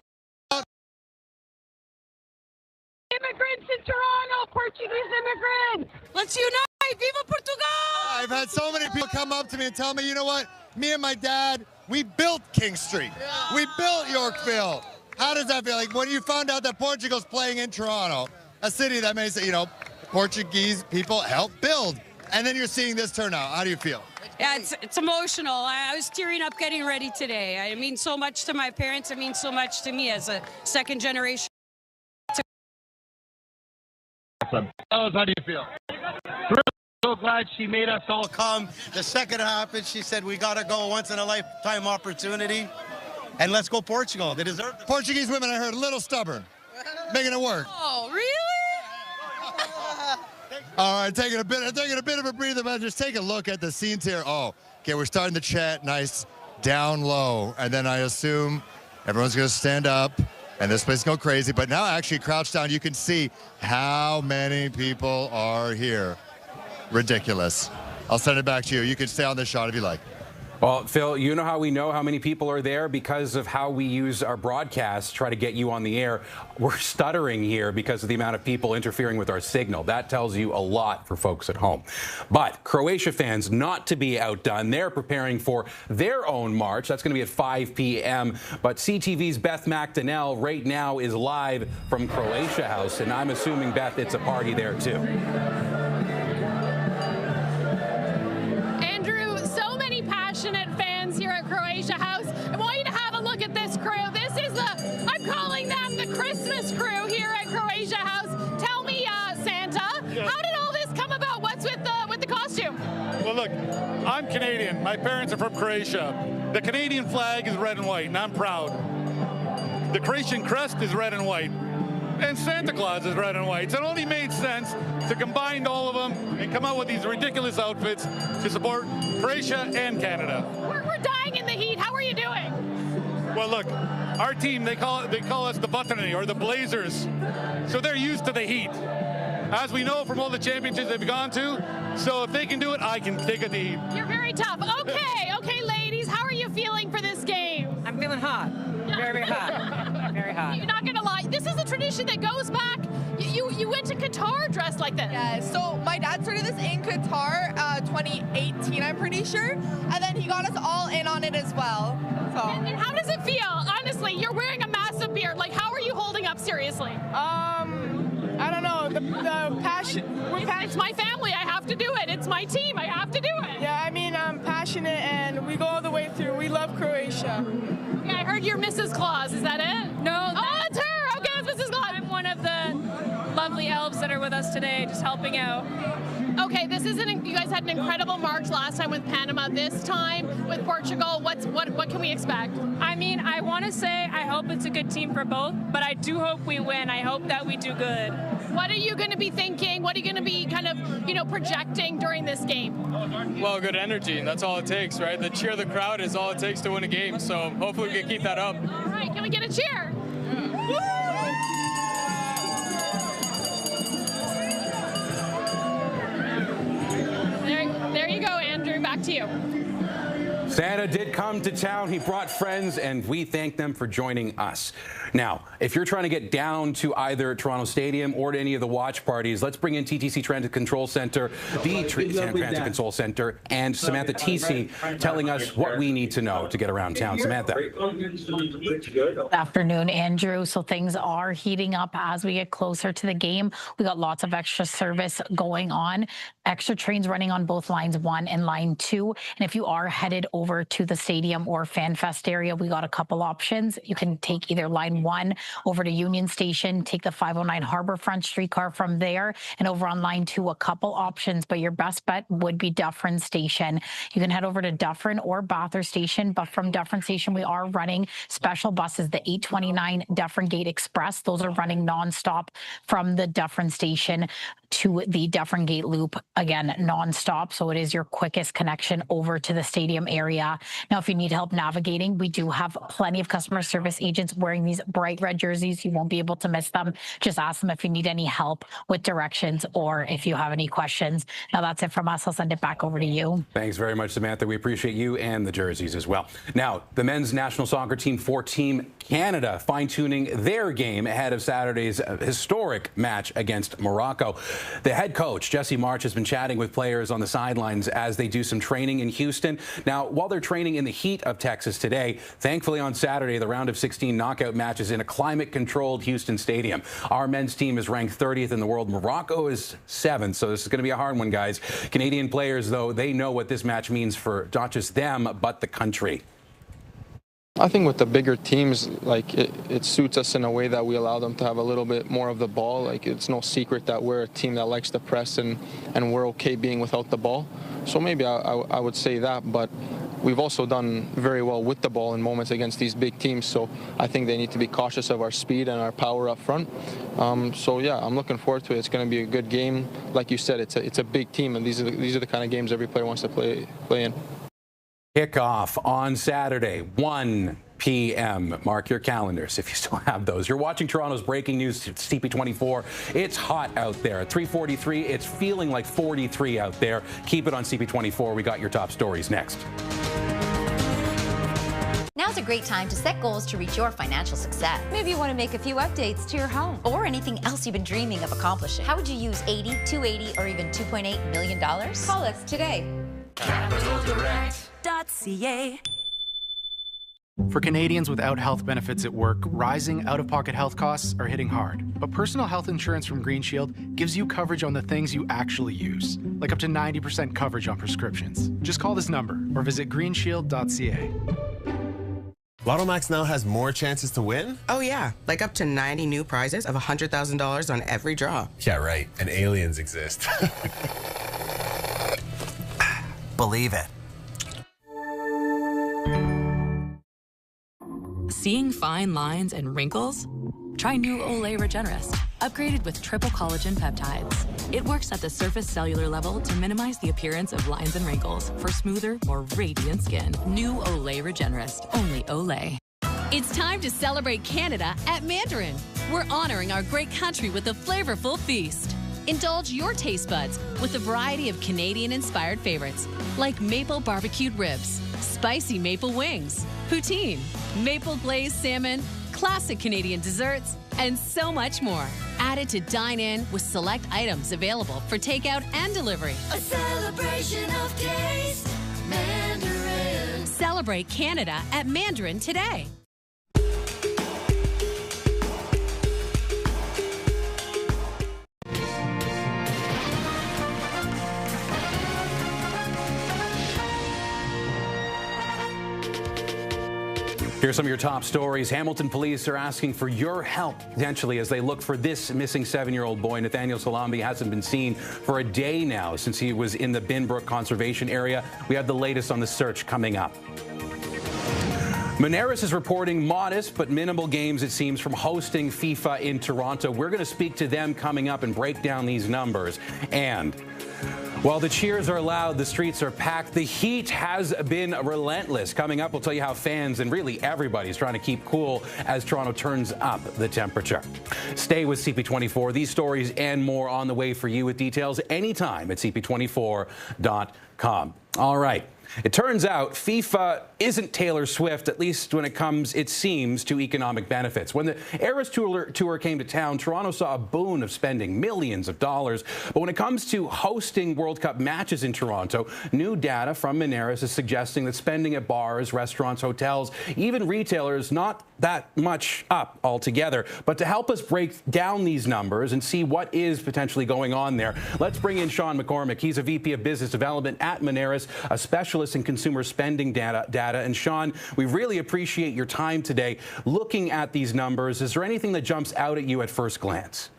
Immigrants in Toronto, Portuguese immigrants. Let's unite. Viva Portugal. I've had so many people come up to me and tell me, you know what? Me and my dad, we built King Street. Yeah. We built Yorkville. How does that feel? Like when you found out that Portugal's playing in Toronto, a city that may say, you know, Portuguese people helped build. And then you're seeing this turnout. How do you feel? Yeah, it's emotional. I was tearing up getting ready today. It means so much to my parents. It means so much to me as a second generation. How do you feel? So glad she made us all come. The second happened, she said, we got to go, once in a lifetime opportunity. And let's go Portugal. They deserve it. Portuguese women, I heard, a little stubborn. Making it work. Oh, really? All right, taking a bit of a breather, but just take a look at the scenes here. Oh, okay, we're starting to chat nice down low. And then I assume everyone's going to stand up. And this place go crazy. But now actually crouched down, you can see how many people are here. Ridiculous. I'll send it back to you. You can stay on this shot if you like. Well, Phil, you know how we know how many people are there? Because of how we use our broadcast, try to get you on the air. We're stuttering here because of the amount of people interfering with our signal. That tells you a lot for folks at home. But Croatia fans, not to be outdone, they're preparing for their own march. That's going to be at 5 p.m. But CTV's Beth McDonnell right now is live from Croatia House. And I'm assuming, Beth, it's a party there, too. Passionate fans here at Croatia House. I want you to have a look at this crew. This is I'm calling them the Christmas crew here at Croatia House. Tell me, Santa, how did all this come about? What's with the costume? Well, look, I'm Canadian. My parents are from Croatia. The Canadian flag is red and white, and I'm proud. The Croatian crest is red and white. And Santa Claus is red and white. So it only made sense to combine all of them and come out with these ridiculous outfits to support Croatia and Canada. We're dying in the heat. How are you doing? Well, look, our team, they call us the Butterny or the Blazers. So they're used to the heat. As we know from all the championships they've gone to, so if they can do it, I can take it the heat. You're very tough. Okay, ladies, how are you feeling for this game? I'm feeling hot. Very, very hot. Very hot. You're not gonna lie. This is a tradition that goes back. You went to Qatar dressed like this. Yeah. So my dad started this in Qatar, 2018, I'm pretty sure, and then he got us all in on it as well. So. And how does it feel? Honestly, you're wearing a massive beard. Like, how are you holding up? Seriously. I don't know. The passion. It's my family. I have to do it. It's my team. I have to do it. Yeah. I mean, I'm passionate, and we go all the way through. We love Croatia. Yeah, I heard you're Mrs. Claus. Is that it? No. Oh, it's her. Okay, it's Mrs. Claus. I'm one of the lovely elves that are with us today, just helping out. Okay, you guys had an incredible march last time with Panama. This time with Portugal, what can we expect? I mean, I want to say I hope it's a good team for both, but I do hope we win. I hope that we do good. What are you going to be thinking? What are you going to be kind of, projecting during this game? Well, good energy. That's all it takes, right? The cheer of the crowd is all it takes to win a game. So hopefully we can keep that up. All right, can we get a cheer? Woo! to you. Santa did come to town. He brought friends, and we thank them for joining us. Now, if you're trying to get down to either Toronto Stadium or to any of the watch parties, let's bring in TTC Transit Control Center, the Transit Control Center, and Samantha TC telling us what we need to know to get around town. Samantha. Good afternoon, Andrew. So things are heating up as we get closer to the game. We got lots of extra service going on, extra trains running on both lines 1 and line 2. And if you are headed over to the stadium or FanFest area, we got a couple options. You can take either line 1 over to Union Station, take the 509 Harbourfront streetcar from there, and over on line 2, a couple options, but your best bet would be Dufferin Station. You can head over to Dufferin or Bathurst Station, but from Dufferin Station, we are running special buses, the 829 Dufferin Gate Express. Those are running nonstop from the Dufferin Station to the Dufferin Gate Loop, again, nonstop. So it is your quickest connection over to the stadium area. Now, if you need help navigating, we do have plenty of customer service agents wearing these bright red jerseys. You won't be able to miss them. Just ask them if you need any help with directions or if you have any questions. Now, that's it from us. I'll send it back over to you. Thanks very much, Samantha. We appreciate you and the jerseys as well. Now, the men's national soccer team for Team Canada fine-tuning their game ahead of Saturday's historic match against Morocco. The head coach, Jesse March, has been chatting with players on the sidelines as they do some training in Houston. Now, while they're training in the heat of Texas today, thankfully on Saturday, the round of 16 knockout matches in a climate-controlled Houston stadium. Our men's team is ranked 30th in the world. Morocco is 7th, so this is going to be a hard one, guys. Canadian players, though, they know what this match means for not just them, but the country. I think with the bigger teams, like it suits us in a way that we allow them to have a little bit more of the ball. Like it's no secret that we're a team that likes to press and we're okay being without the ball. So maybe I would say that, but we've also done very well with the ball in moments against these big teams. So I think they need to be cautious of our speed and our power up front. So yeah, I'm looking forward to it. It's going to be a good game. Like you said, it's a big team, and these are the kind of games every player wants to play in. Kickoff on Saturday, 1 p.m. Mark your calendars if you still have those. You're watching Toronto's breaking news, CP24. It's hot out there. At 3:43, it's feeling like 43 out there. Keep it on CP24. We got your top stories next. Now's a great time to set goals to reach your financial success. Maybe you want to make a few updates to your home. Or anything else you've been dreaming of accomplishing. How would you use $80, $280, or even $2.8 million? Call us today. CapitalDirect.ca. For Canadians without health benefits at work, rising out-of-pocket health costs are hitting hard. But personal health insurance from Green Shield gives you coverage on the things you actually use, like up to 90% coverage on prescriptions. Just call this number or visit greenshield.ca. Lotto Max now has more chances to win? Oh yeah, like up to 90 new prizes of $100,000 on every draw. Yeah, right. And aliens exist. Believe it. Seeing fine lines and wrinkles? Try new Olay Regenerist, upgraded with triple collagen peptides. It works at the surface cellular level to minimize the appearance of lines and wrinkles for smoother, more radiant skin. New Olay Regenerist, only Olay. It's time to celebrate Canada at Mandarin. We're honoring our great country with a flavorful feast. Indulge your taste buds with a variety of Canadian-inspired favorites, like maple barbecued ribs, spicy maple wings, poutine, maple glazed salmon, classic Canadian desserts, and so much more. Added to dine in with select items available for takeout and delivery. A celebration of taste, Mandarin. Celebrate Canada at Mandarin today. Here's some of your top stories. Hamilton police are asking for your help, potentially, as they look for this missing 7-year-old boy. Nathaniel Salambi hasn't been seen for a day now since he was in the Binbrook Conservation Area. We have the latest on the search coming up. Moneris is reporting modest but minimal games, it seems, from hosting FIFA in Toronto. We're going to speak to them coming up and break down these numbers. And while the cheers are loud, the streets are packed. The heat has been relentless. Coming up, we'll tell you how fans and really everybody's trying to keep cool as Toronto turns up the temperature. Stay with CP24. These stories and more on the way for you with details anytime at CP24.com. FIFA.com. All right. It turns out FIFA isn't Taylor Swift, at least when it comes, it seems, to economic benefits. When the Eras Tour came to town, Toronto saw a boon of spending millions of dollars. But when it comes to hosting World Cup matches in Toronto, new data from Moneris is suggesting that spending at bars, restaurants, hotels, even retailers, not that much up altogether. But to help us break down these numbers and see what is potentially going on there, let's bring in Sean McCormick. He's a VP of Business Development at Moneris, a specialist in consumer spending data. And Sean, we really appreciate your time today. Looking at these numbers, is there anything that jumps out at you at first glance?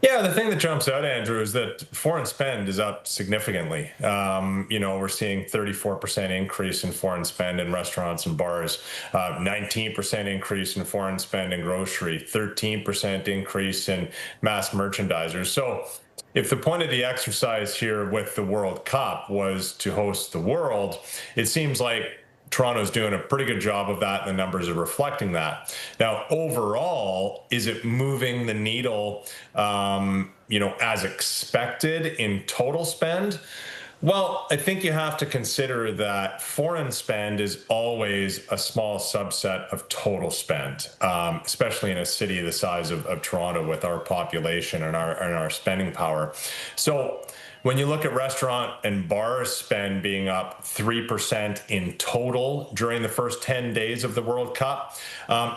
Yeah, the thing that jumps out, Andrew, is that foreign spend is up significantly. We're seeing 34% increase in foreign spend in restaurants and bars, 19% increase in foreign spend in grocery, 13% increase in mass merchandisers. So if the point of the exercise here with the World Cup was to host the world, it seems like Toronto's doing a pretty good job of that, and the numbers are reflecting that. Now, overall, is it moving the needle, as expected in total spend? Well, I think you have to consider that foreign spend is always a small subset of total spend, especially in a city the size of Toronto with our population and our spending power. So when you look at restaurant and bar spend being up 3% in total during the first 10 days of the World Cup,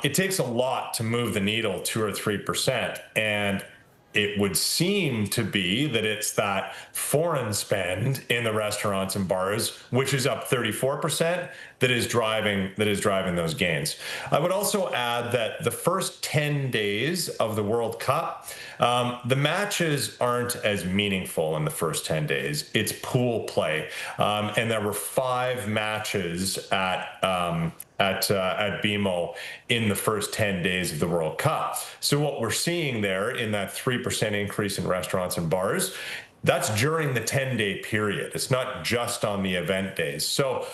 it takes a lot to move the needle 2 or 3%. And it would seem to be that it's that foreign spend in the restaurants and bars, which is up 34%, that is driving those gains. I would also add that the first 10 days of the World Cup, the matches aren't as meaningful in the first 10 days. It's pool play, and there were 5 matches at BMO in the first 10 days of the World Cup. So what we're seeing there in that 3% increase in restaurants and bars, that's during the 10-day period. It's not just on the event days. So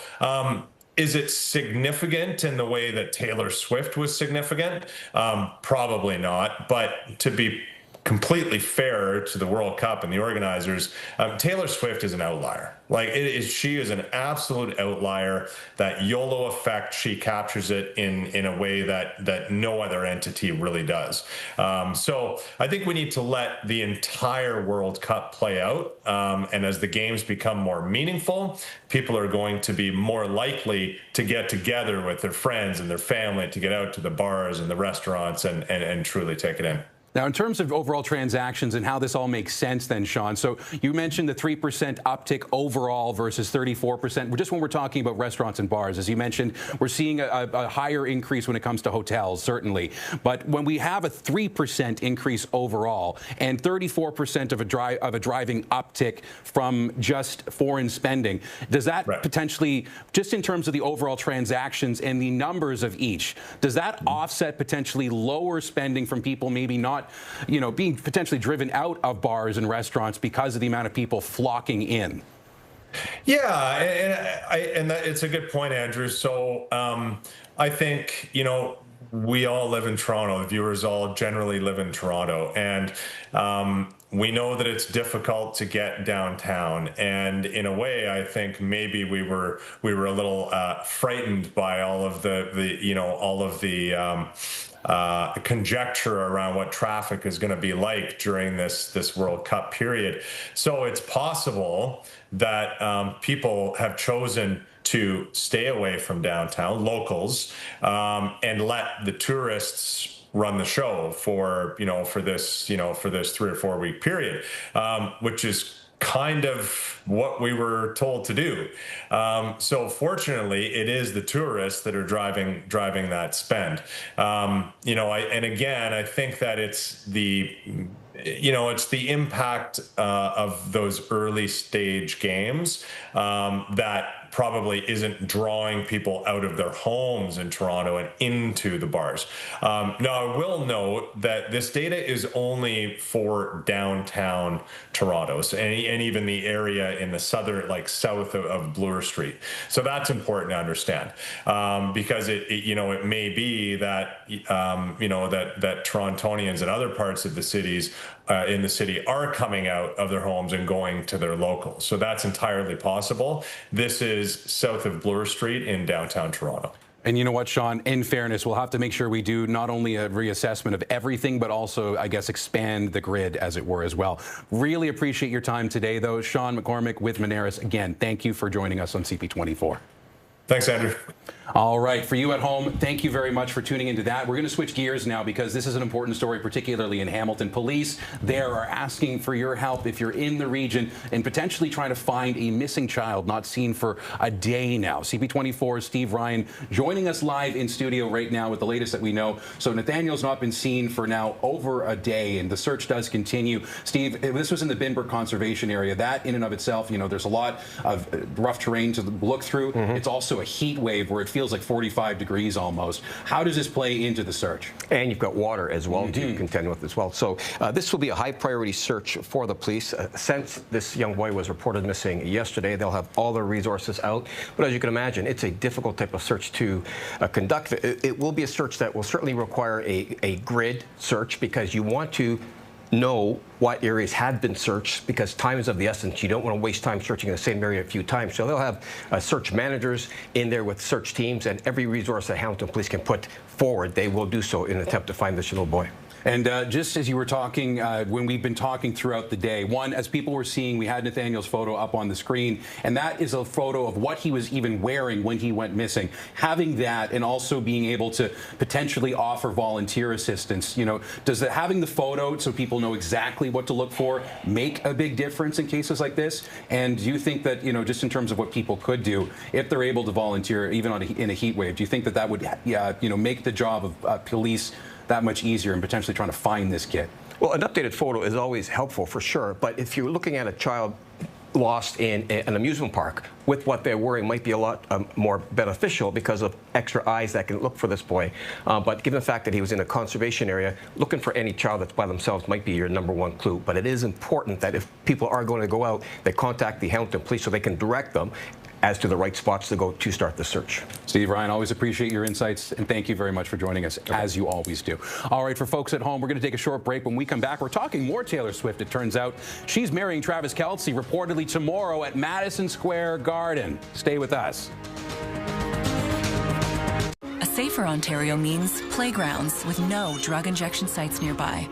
is it significant in the way that Taylor Swift was significant? Probably not. But to be completely fair to the World Cup and the organizers, Taylor Swift is an outlier. She is an absolute outlier. That YOLO effect, she captures it in a way that no other entity really does. So I think we need to let the entire World Cup play out. And as the games become more meaningful, people are going to be more likely to get together with their friends and their family, to get out to the bars and the restaurants and truly take it in. Now, in terms of overall transactions and how this all makes sense then, Sean, so you mentioned the 3% uptick overall versus 34%. Just when we're talking about restaurants and bars, as you mentioned, we're seeing a higher increase when it comes to hotels, certainly. But when we have a 3% increase overall and 34% of a driving uptick from just foreign spending, does that potentially, just in terms of the overall transactions and the numbers of each, does that offset potentially lower spending from people maybe not being potentially driven out of bars and restaurants because of the amount of people flocking in? Yeah, and it's a good point, Andrew. So I think, we all live in Toronto. The viewers all generally live in Toronto. And we know that it's difficult to get downtown. And in a way, I think maybe we were a little frightened by all of the conjecture around what traffic is going to be like during this World Cup period. So it's possible that people have chosen to stay away from downtown, locals, and let the tourists run the show for this 3 or 4 week period, which is kind of what we were told to do. So fortunately, it is the tourists that are driving that spend. I think that it's the impact of those early stage games that probably isn't drawing people out of their homes in Toronto and into the bars. Now, I will note that this data is only for downtown Toronto, and even the area in the southern, south of Bloor Street. So that's important to understand, because it may be that that Torontonians in other parts of the cities in the city are coming out of their homes and going to their locals. So that's entirely possible. This is south of Bloor Street in downtown Toronto. And you know what, Sean, in fairness, we'll have to make sure we do not only a reassessment of everything, but also, I guess, expand the grid, as it were, as well. Really appreciate your time today, though. Sean McCormick with Moneris. Again, thank you for joining us on CP24. Thanks, Andrew. All right, for you at home, thank you very much for tuning into that. We're going to switch gears now because this is an important story, particularly in Hamilton. Police there are asking for your help if you're in the region and potentially trying to find a missing child not seen for a day now. CP24's Steve Ryan joining us live in studio right now with the latest that we know. So Nathaniel's not been seen for now over a day, and the search does continue. Steve, this was in the Binbrook Conservation Area. That in and of itself, you know, there's a lot of rough terrain to look through. It's also a heat wave where it feels like 45 degrees almost. How does this play into the search? And you've got water as well to contend with as well. So this will be a high priority search for the police. Since this young boy was reported missing yesterday, they'll have all their resources out. But as you can imagine, it's a difficult type of search to conduct. It will be a search that will certainly require a grid search because you want to know what areas have been searched because time is of the essence. You don't want to waste time searching in the same area a few times. So they'll have search managers in there with search teams, and every resource that Hamilton Police can put forward, they will do so in an attempt to find this little boy. And just as you were talking, when we've been talking throughout the day, one, as people were seeing, we had Nathaniel's photo up on the screen, and that is a photo of what he was even wearing when he went missing. Having that and also being able to potentially offer volunteer assistance, you know, does having the photo so people know exactly what to look for make a big difference in cases like this? And do you think that, you know, just in terms of what people could do, if they're able to volunteer even in a heat wave, do you think that that would, you know, make the job of police that much easier in potentially trying to find this kid? Well, an updated photo is always helpful for sure, but if you're looking at a child lost in an amusement park, with what they're wearing might be a lot more beneficial because of extra eyes that can look for this boy. But given the fact that he was in a conservation area, looking for any child that's by themselves might be your #1 clue. But it is important that if people are going to go out, they contact the Hamilton Police so they can direct them as to the right spots to go to start the search. Steve Ryan, always appreciate your insights, and thank you very much for joining us, as you always do. All right, for folks at home, we're going to take a short break. When we come back, we're talking more Taylor Swift. It turns out she's marrying Travis Kelce reportedly tomorrow at Madison Square Garden. Stay with us. A safer Ontario means playgrounds with no drug injection sites nearby.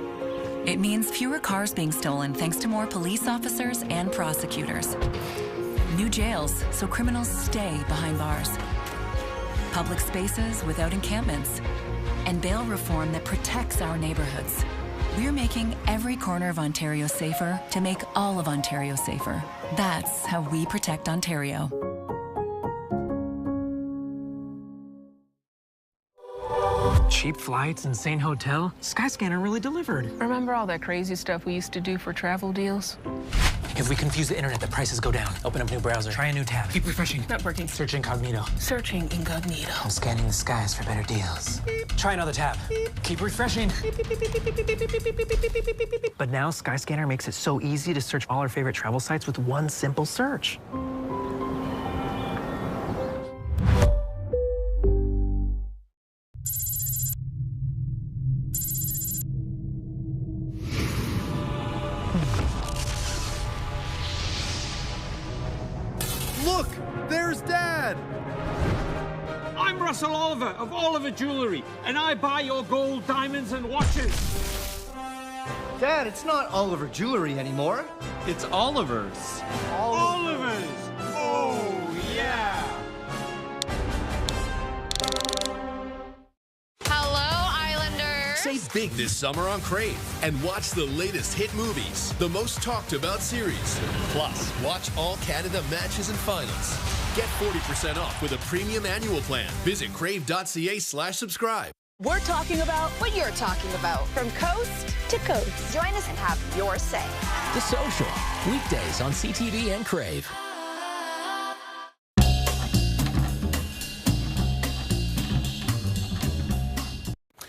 It means fewer cars being stolen thanks to more police officers and prosecutors. New jails so criminals stay behind bars. Public spaces without encampments. And bail reform that protects our neighborhoods. We're making every corner of Ontario safer to make all of Ontario safer. That's how we protect Ontario. Cheap flights, insane hotel. Skyscanner really delivered. Remember all that crazy stuff we used to do for travel deals? If we confuse the internet, the prices go down. Open up new browser. Try a new tab. Keep refreshing. Not working. Search incognito. Searching incognito. I'm scanning the skies for better deals. Try another tab. Keep refreshing. But now Skyscanner makes it so easy to search all our favorite travel sites with one simple search. Look, there's Dad. I'm Russell Oliver of Oliver Jewelry, and I buy your gold, diamonds, and watches. Dad, it's not Oliver Jewelry anymore. It's Oliver's. Oliver's. Oh, yeah. Save big this summer on Crave and watch the latest hit movies, the most talked about series. Plus, watch all Canada matches and finals. Get 40% off with a premium annual plan. Visit crave.ca/subscribe. We're talking about what you're talking about. From coast to coast. Join us and have your say. The Social, weekdays on CTV and Crave.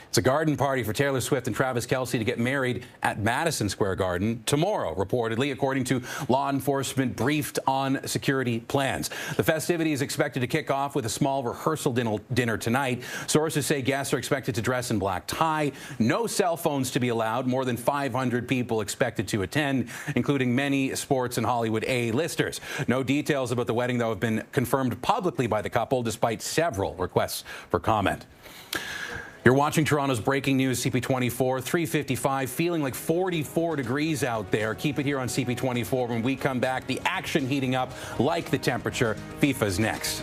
It's It's a garden party for Taylor Swift and Travis Kelce to get married at Madison Square Garden tomorrow, reportedly, according to law enforcement briefed on security plans. The festivity is expected to kick off with a small rehearsal dinner tonight. Sources say guests are expected to dress in black tie, no cell phones to be allowed, more than 500 people expected to attend, including many sports and Hollywood A-listers. No details about the wedding, though, have been confirmed publicly by the couple, despite several requests for comment. You're watching Toronto's breaking news, CP24, 3:55, feeling like 44 degrees out there. Keep it here on CP24. When we come back, the action heating up like the temperature. FIFA's next.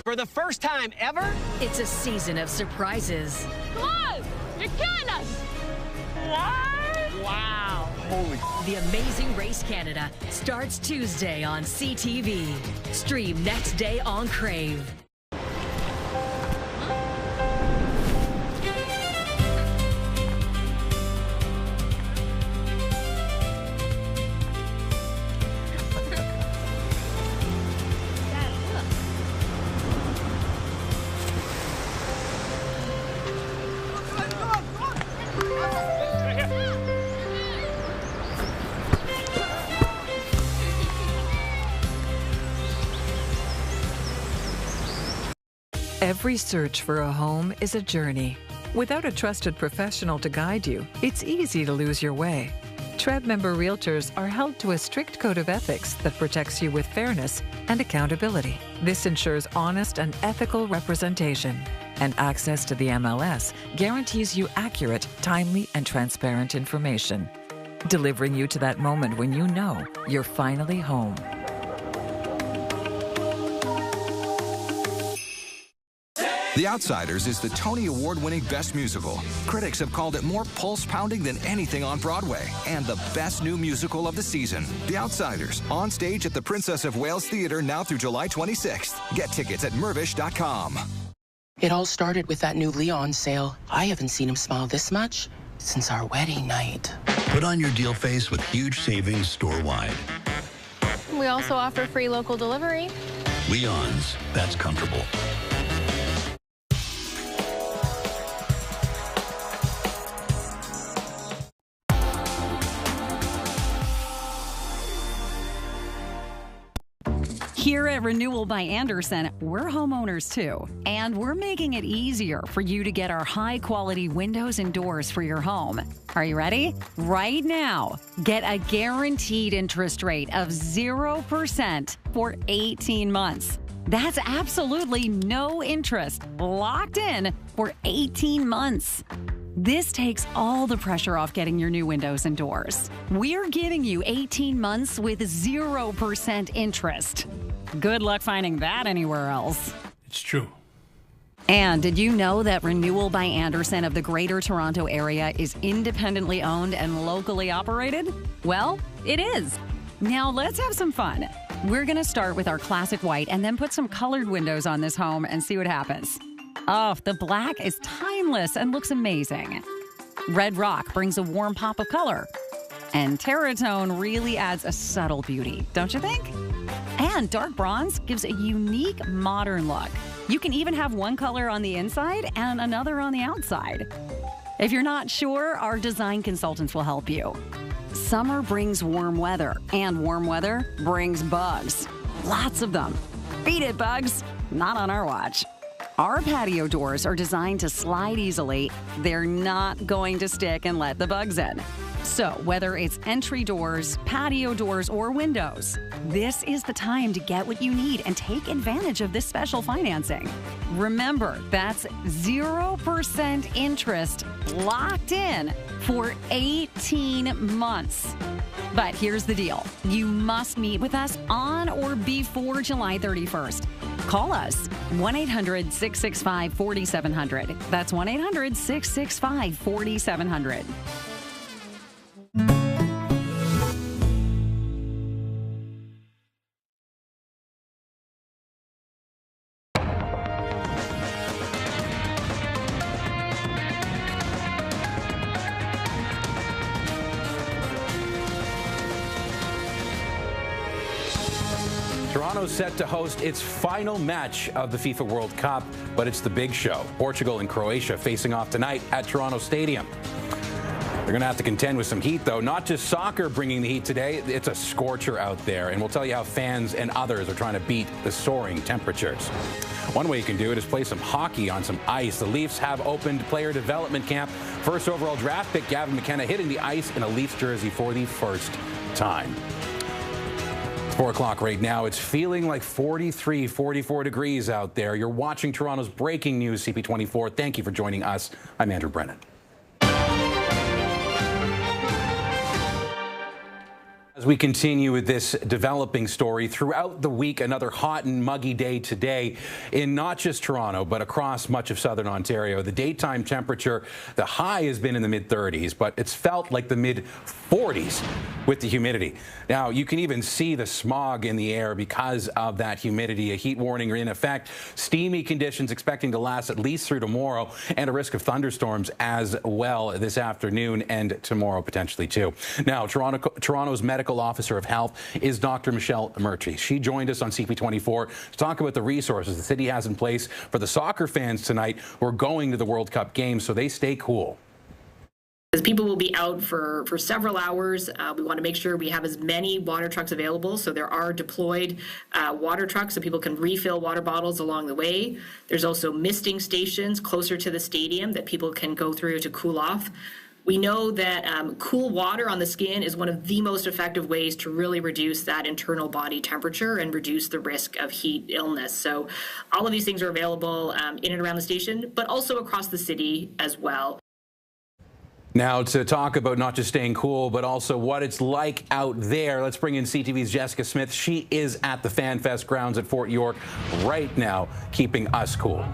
For the first time ever, it's a season of surprises. Come on! You're killing us! What? Wow. Holy. The Amazing Race Canada starts Tuesday on CTV. Stream next day on Crave. Every search for a home is a journey. Without a trusted professional to guide you, it's easy to lose your way. TREB member realtors are held to a strict code of ethics that protects you with fairness and accountability. This ensures honest and ethical representation. And access to the MLS guarantees you accurate, timely, and transparent information, delivering you to that moment when you know you're finally home. The Outsiders is the Tony Award-winning Best Musical. Critics have called it more pulse-pounding than anything on Broadway, and the best new musical of the season. The Outsiders, on stage at the Princess of Wales Theatre now through July 26th. Get tickets at mervish.com. It all started with that new Leon sale. I haven't seen him smile this much since our wedding night. Put on your deal face with huge savings store-wide. We also offer free local delivery. Leon's, that's comfortable. Here at Renewal by Andersen, we're homeowners too, and we're making it easier for you to get our high-quality windows and doors for your home. Are you ready? Right now, get a guaranteed interest rate of 0% for 18 months. That's absolutely no interest, locked in for 18 months. This takes all the pressure off getting your new windows and doors. We're giving you 18 months with 0% interest. Good luck finding that anywhere else. It's true. And did you know that Renewal by Andersen of the Greater Toronto Area is independently owned and locally operated? Well, it is. Now let's have some fun. We're going to start with our classic white and then put some colored windows on this home and see what happens. Oh, the black is timeless and looks amazing. Red rock brings a warm pop of color. And Terratone really adds a subtle beauty, don't you think? And dark bronze gives a unique modern look. You can even have one color on the inside and another on the outside. If you're not sure, our design consultants will help you. Summer brings warm weather, and warm weather brings bugs. Lots of them. Beat it, bugs. Not on our watch. Our patio doors are designed to slide easily. They're not going to stick and let the bugs in. So whether it's entry doors, patio doors, or windows, this is the time to get what you need and take advantage of this special financing. Remember, that's 0% interest locked in for 18 months. But here's the deal. You must meet with us on or before July 31st. Call us 1-800-665-4700. That's 1-800-665-4700. Toronto's set to host its final match of the FIFA World Cup, but it's the big show. Portugal and Croatia facing off tonight at Toronto Stadium. They're going to have to contend with some heat, though. Not just soccer bringing the heat today. It's a scorcher out there, and we'll tell you how fans and others are trying to beat the soaring temperatures. One way you can do it is play some hockey on some ice. The Leafs have opened player development camp. First overall draft pick Gavin McKenna hitting the ice in a Leafs jersey for the first time. It's 4 o'clock right now. It's feeling like 43, 44 degrees out there. You're watching Toronto's breaking news, CP24. Thank you for joining us. I'm Andrew Brennan. As we continue with this developing story, throughout the week, another hot and muggy day today in not just Toronto, but across much of southern Ontario. The daytime temperature, the high has been in the mid-30s, but it's felt like the mid-40s with the humidity. Now, you can even see the smog in the air because of that humidity. A heat warning in effect. Steamy conditions expecting to last at least through tomorrow, and a risk of thunderstorms as well this afternoon and tomorrow potentially too. Now, Toronto's medical officer of health is Dr. Michelle Murtry. She joined us on CP24 to talk about the resources the city has in place for the soccer fans tonight who are going to the World Cup games so they stay cool. Because people will be out for several hours. We want to make sure we have as many water trucks available. So there are deployed water trucks so people can refill water bottles along the way. There's also misting stations closer to the stadium that people can go through to cool off. We know that cool water on the skin is one of the most effective ways to really reduce that internal body temperature and reduce the risk of heat illness. So all of these things are available in and around the station, but also across the city as well. Now, to talk about not just staying cool, but also what it's like out there, let's bring in CTV's Jessica Smith. She is at the FanFest grounds at Fort York right now, keeping us cool.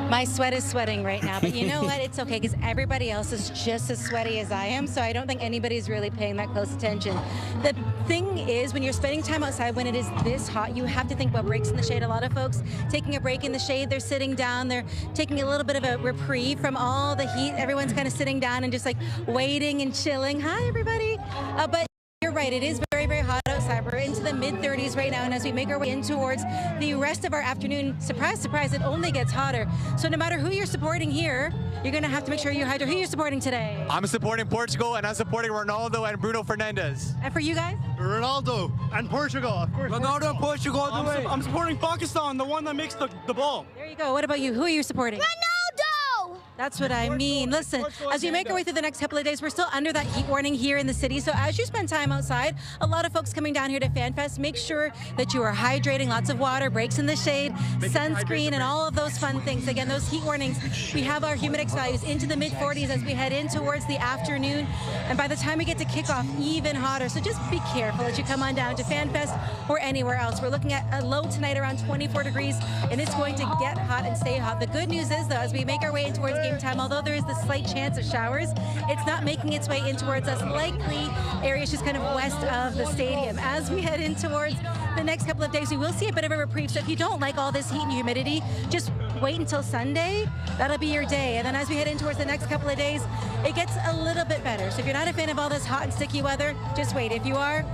My sweat is sweating right now, but you know what? It's okay because everybody else is just as sweaty as I am, so I don't think anybody's really paying that close attention. The thing is, when you're spending time outside, when it is this hot, you have to think about breaks in the shade. A lot of folks taking a break in the shade, they're sitting down, they're taking a little bit of a reprieve from all the heat. Everyone's kind of sitting down and just like waiting and chilling. Hi, everybody. But you're right, it is very, very hot outside. We're into the mid-30s right now, and as we make our way in towards the rest of our afternoon, surprise, surprise, it only gets hotter. So no matter who you're supporting here, you're going to have to make sure you hydrate. Who are you supporting today? I'm supporting Portugal, and I'm supporting Ronaldo and Bruno Fernandes. And for you guys? Ronaldo and Portugal, of course. Ronaldo and Portugal all the way. I'm supporting Pakistan, the one that makes the ball. There you go. What about you? Who are you supporting? Ronaldo! That's what I mean. Listen, as we make our way through the next couple of days, we're still under that heat warning here in the city. So as you spend time outside, a lot of folks coming down here to FanFest, make sure that you are hydrating, lots of water, breaks in the shade, sunscreen, and all of those fun things. Again, those heat warnings, we have our humidex values into the mid-40s as we head in towards the afternoon. And by the time we get to kickoff, even hotter. So just be careful as you come on down to FanFest or anywhere else. We're looking at a low tonight around 24 degrees, and it's going to get hot and stay hot. The good news is, though, as we make our way in towards game time, although there is the slight chance of showers, it's not making its way in towards us. Likely areas just kind of west of the stadium. As we head in towards the next couple of days, we will see a bit of a reprieve. So if you don't like all this heat and humidity, just wait until Sunday. That'll be your day. And then as we head in towards the next couple of days, it gets a little bit better. So if you're not a fan of all this hot and sticky weather, just wait. If you are,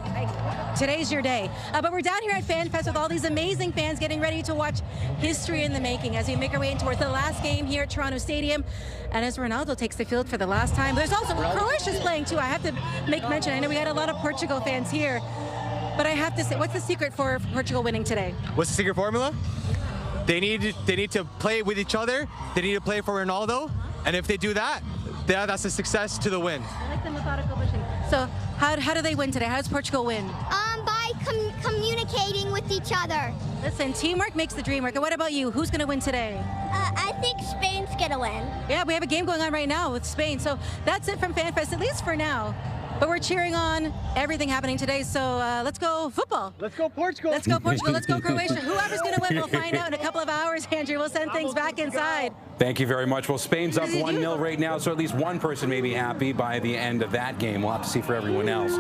today's your day. But we're down here at FanFest with all these amazing fans getting ready to watch history in the making as we make our way in towards the last game here at Toronto Stadium. And as Ronaldo takes the field for the last time, there's also Croatia's playing too. I have to make mention. I know we had a lot of Portugal fans here, but I have to say, what's the secret for Portugal winning today? What's the secret formula? They need to play with each other. They need to play for Ronaldo, and if they do that, that's a success to the win. I like the methodical vision. So how do they win today? How does Portugal win? By communicating with each other. Listen, teamwork makes the dream work. And what about you? Who's going to win today? I think Spain's going to win. Yeah, we have a game going on right now with Spain. So that's it from FanFest, at least for now. But we're cheering on everything happening today, so let's go football. Let's go Portugal. Let's go Portugal. Let's go Croatia. Whoever's going to win, we'll find out in a couple of hours, Andrew. We'll send things back inside. Thank you very much. Well, Spain's up 1-0 right now, so at least one person may be happy by the end of that game. We'll have to see for everyone else.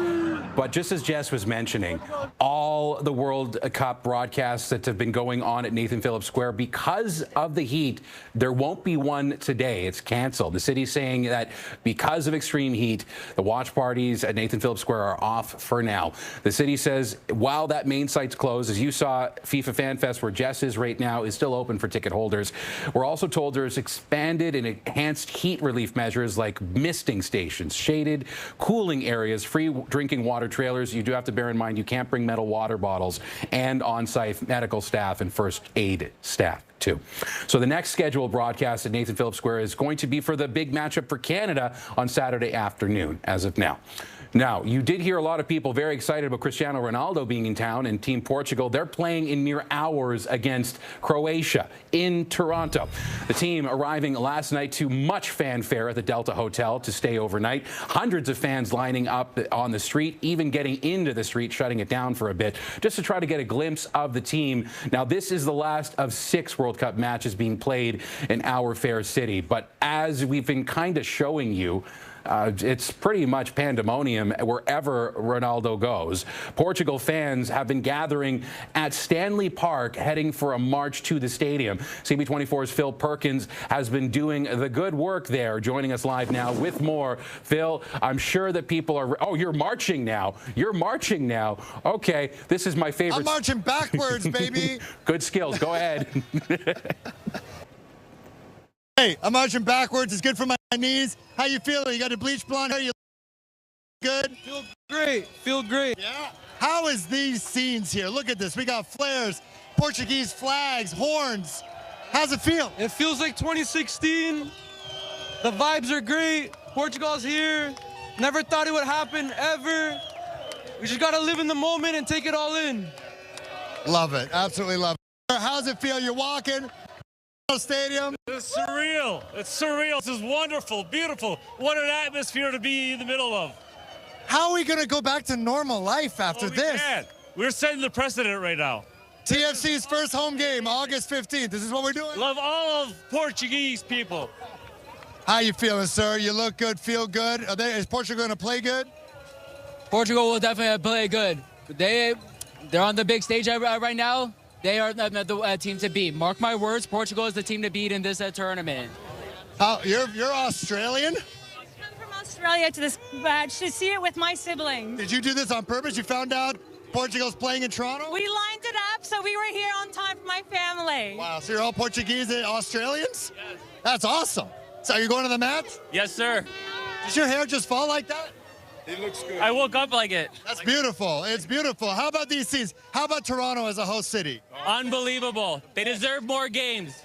But But just as Jess was mentioning, all the World Cup broadcasts that have been going on at Nathan Phillips Square, because of the heat, there won't be one today. It's canceled. The city's saying that because of extreme heat, the watch parties at Nathan Phillips Square are off for now. The city says while that main site's closed, as you saw, FIFA Fan Fest, where Jess is right now, is still open for ticket holders. We're also told there's expanded and enhanced heat relief measures like misting stations, shaded cooling areas, free drinking water trailers. You do have to bear in mind you can't bring metal water bottles, and on-site medical staff and first aid staff too. So the next scheduled broadcast at Nathan Phillips Square is going to be for the big matchup for Canada on Saturday afternoon as of now. Now, you did hear a lot of people very excited about Cristiano Ronaldo being in town, and Team Portugal. They're playing in mere hours against Croatia in Toronto. The team arriving last night to much fanfare at the Delta Hotel to stay overnight. Hundreds of fans lining up on the street, even getting into the street, shutting it down for a bit, just to try to get a glimpse of the team. Now, this is the last of 6 World Cup matches being played in our fair city. But as we've been kind of showing you, it's pretty much pandemonium wherever Ronaldo goes. Portugal fans have been gathering at Stanley Park, heading for a march to the stadium. CP24's Phil Perkins has been doing the good work there, joining us live now with more. Phil, I'm sure that people are... Oh, you're marching now. You're marching now. Okay, this is my favorite... I'm marching backwards, baby. Good skills. Go ahead. Hey, I'm marching backwards. It's good for my knees. How you feeling? You got a bleach blonde hair? You good? Feel great. Feel great. Yeah. How is these scenes here? Look at this. We got flares, Portuguese flags, horns. How's it feel? It feels like 2016. The vibes are great. Portugal's here. Never thought it would happen, ever. We just got to live in the moment and take it all in. Love it. Absolutely love it. How's it feel? You're walking stadium. It's surreal. It's surreal. This is wonderful, beautiful. What an atmosphere to be in the middle of. How are we going to go back to normal life after this? Can. We're setting the precedent right now. TFC's first home game, August 15th. This is what we're doing? Love all of Portuguese people. How you feeling, sir? You look good, feel good. Is Portugal going to play good? Portugal will definitely play good. They're on the big stage right now. They are the team to beat. Mark my words, Portugal is the team to beat in this tournament. You're Australian? I come from Australia to this match to see it with my siblings. Did you do this on purpose? You found out Portugal's playing in Toronto? We lined it up, so we were here on time for my family. Wow, so you're all Portuguese and Australians? Yes. That's awesome. So are you going to the match? Yes, sir. Does your hair just fall like that? It looks good. I woke up like it. That's beautiful. It's beautiful. How about these scenes? How about Toronto as a host city? Unbelievable. They deserve more games.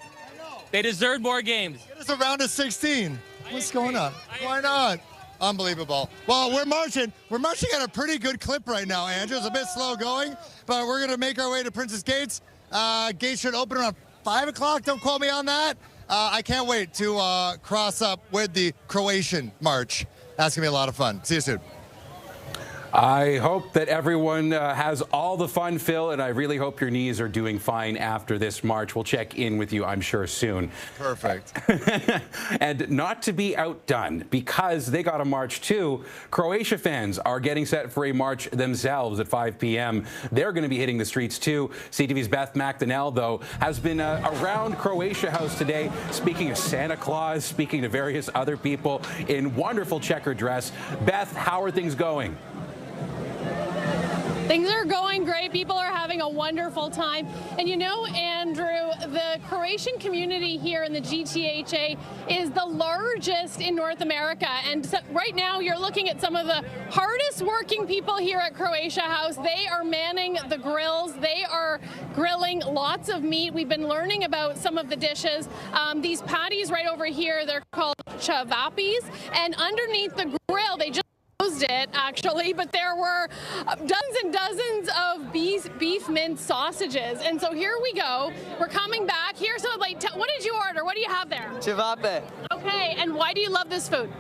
They deserve more games. Get us a round of 16. What's going on? Why not? Unbelievable. Well, we're marching. We're marching at a pretty good clip right now, Andrew. It's a bit slow going, but we're going to make our way to Princess Gates. Gates should open around 5 o'clock. Don't quote me on that. I can't wait to cross up with the Croatian march. That's going to be a lot of fun. See you soon. I hope that everyone has all the fun, Phil, and I really hope your knees are doing fine after this march. We'll check in with you, I'm sure, soon. Perfect. And not to be outdone, because they got a march too, Croatia fans are getting set for a march themselves at 5 p.m. They're going to be hitting the streets too. CTV's Beth McDonnell, though, has been around Croatia House today, speaking of Santa Claus, speaking to various other people in wonderful checker dress. Beth, how are things going? Things are going great. People are having a wonderful time. And you know, Andrew, the Croatian community here in the GTHA is the largest in North America. And so right now you're looking at some of the hardest working people here at Croatia House. They are manning the grills. They are grilling lots of meat. We've been learning about some of the dishes. These patties right over here, they're called cevapis. And underneath the grill, they just closed it actually, but there were dozens and dozens of beef mince sausages. And so here we go. We're coming back. Here's so like, what did you order? What do you have there? Cevape. Okay, and why do you love this food?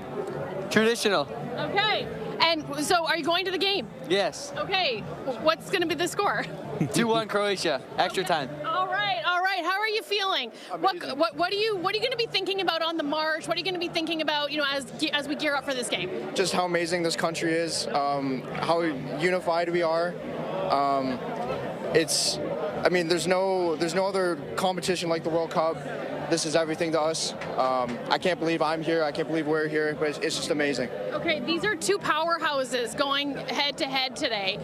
Traditional. Okay, and so are you going to the game? Yes. Okay, what's going to be the score? 2-1 Croatia. Extra time. All right. right, how are you feeling? What are you going to be thinking about on the march? What are you going to be thinking about, as we gear up for this game? Just how amazing this country is, how unified we are. There's no other competition like the World Cup. This is everything to us. I can't believe I'm here. I can't believe we're here, but it's just amazing. Okay, these are two powerhouses going head to head today.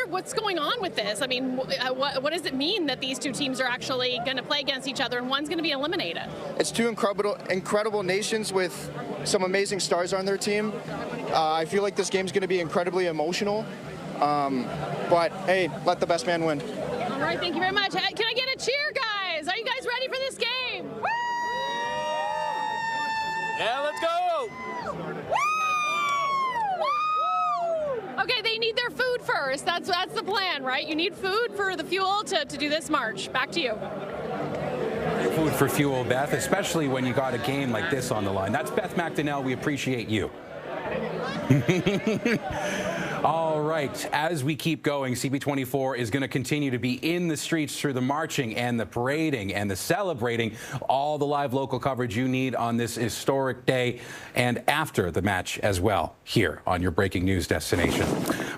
What's going on with this? I mean, what does it mean that these two teams are actually going to play against each other and one's going to be eliminated? It's two incredible nations with some amazing stars on their team. I feel like this game's going to be incredibly emotional. But hey, let the best man win. All right, thank you very much. Can I get a cheer, guys? Are you guys ready for this game? Woo! Yeah, let's go! Woo! Okay, they need their food first. That's the plan, right? You need food for the fuel to do this march. Back to you. Food for fuel, Beth, especially when you got a game like this on the line. That's Beth McDonnell. We appreciate you. All right, as we keep going, CP24 is going to continue to be in the streets through the marching and the parading and the celebrating, all the live local coverage you need on this historic day and after the match as well, here on your breaking news destination.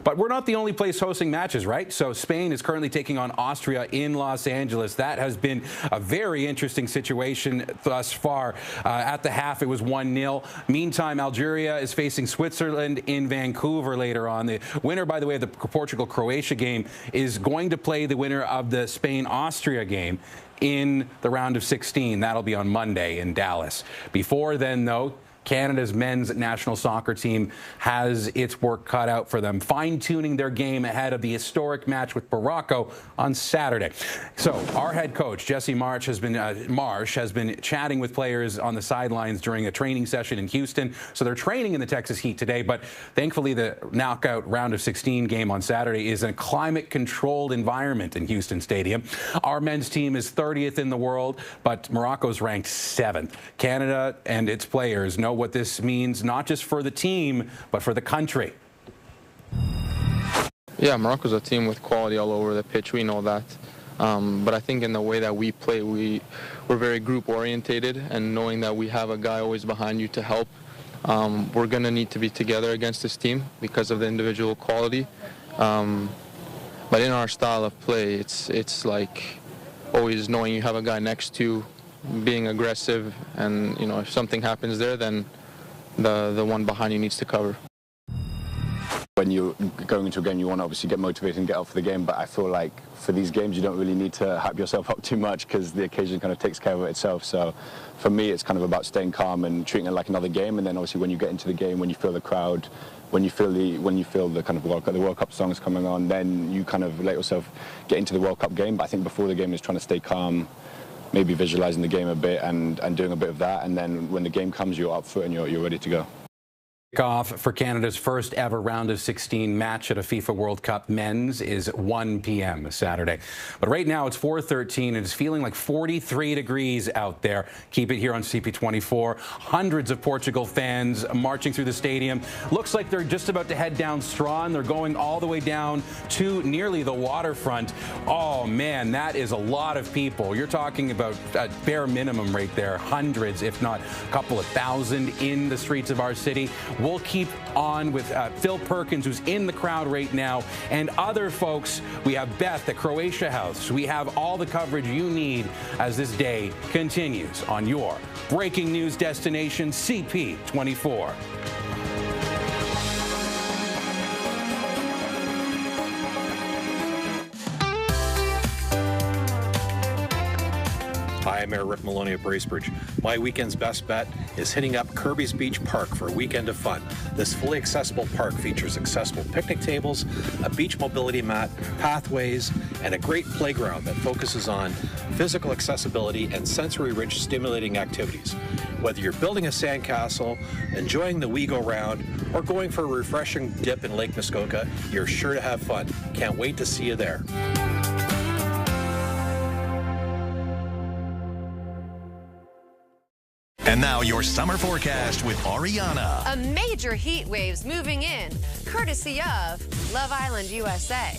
But we're not the only place hosting matches, right? So Spain is currently taking on Austria in Los Angeles. That has been a very interesting situation thus far. At the half, it was 1-0. Meantime, Algeria is facing Switzerland in Vancouver later on. The winner, by the way, of the Portugal-Croatia game is going to play the winner of the Spain-Austria game in the round of 16. That'll be on Monday in Dallas. Before then, though, Canada's men's national soccer team has its work cut out for them, fine-tuning their game ahead of the historic match with Morocco on Saturday. So our head coach, Jesse Marsh, has been chatting with players on the sidelines during a training session in Houston. So they're training in the Texas heat today, but thankfully the knockout round of 16 game on Saturday is in a climate-controlled environment in Houston Stadium. Our men's team is 30th in the world, but Morocco's ranked 7th. Canada and its players know what this means, not just for the team, but for the country. Yeah, Morocco's a team with quality all over the pitch. We know that. But I think in the way that we play, we're very group-orientated, and knowing that we have a guy always behind you to help, we're going to need to be together against this team because of the individual quality. But in our style of play, it's like always knowing you have a guy next to, being aggressive, and if something happens there, then the one behind you needs to cover. When you're going into a game, you want to obviously get motivated and get out for the game, but I feel like for these games you don't really need to hype yourself up too much because the occasion kind of takes care of itself. So for me, it's kind of about staying calm and treating it like another game, and then obviously when you get into the game, when you feel the crowd, when you feel the kind of the World Cup songs coming on, then you kind of let yourself get into the World Cup game. But I think before the game is trying to stay calm, maybe visualizing the game a bit and doing a bit of that, and then when the game comes, you're up for it and you're ready to go. Kickoff for Canada's first ever round of 16 match at a FIFA World Cup men's is 1 p.m. Saturday. But right now it's 4:13 and it's feeling like 43 degrees out there. Keep it here on CP24. Hundreds of Portugal fans marching through the stadium. Looks like they're just about to head down Strawn. They're going all the way down to nearly the waterfront. Oh man, that is a lot of people. You're talking about a bare minimum right there. Hundreds, if not a couple of thousand in the streets of our city. We'll keep on with Phil Perkins, who's in the crowd right now, and other folks. We have Beth at Croatia House. We have all the coverage you need as this day continues on your breaking news destination, CP24. Hi, I'm Mayor Rick Maloney of Bracebridge. My weekend's best bet is hitting up Kirby's Beach Park for a weekend of fun. This fully accessible park features accessible picnic tables, a beach mobility mat, pathways, and a great playground that focuses on physical accessibility and sensory-rich stimulating activities. Whether you're building a sandcastle, enjoying the We Go Round, or going for a refreshing dip in Lake Muskoka, you're sure to have fun. Can't wait to see you there. And now your summer forecast with Ariana. A major heat wave's moving in, courtesy of Love Island, USA.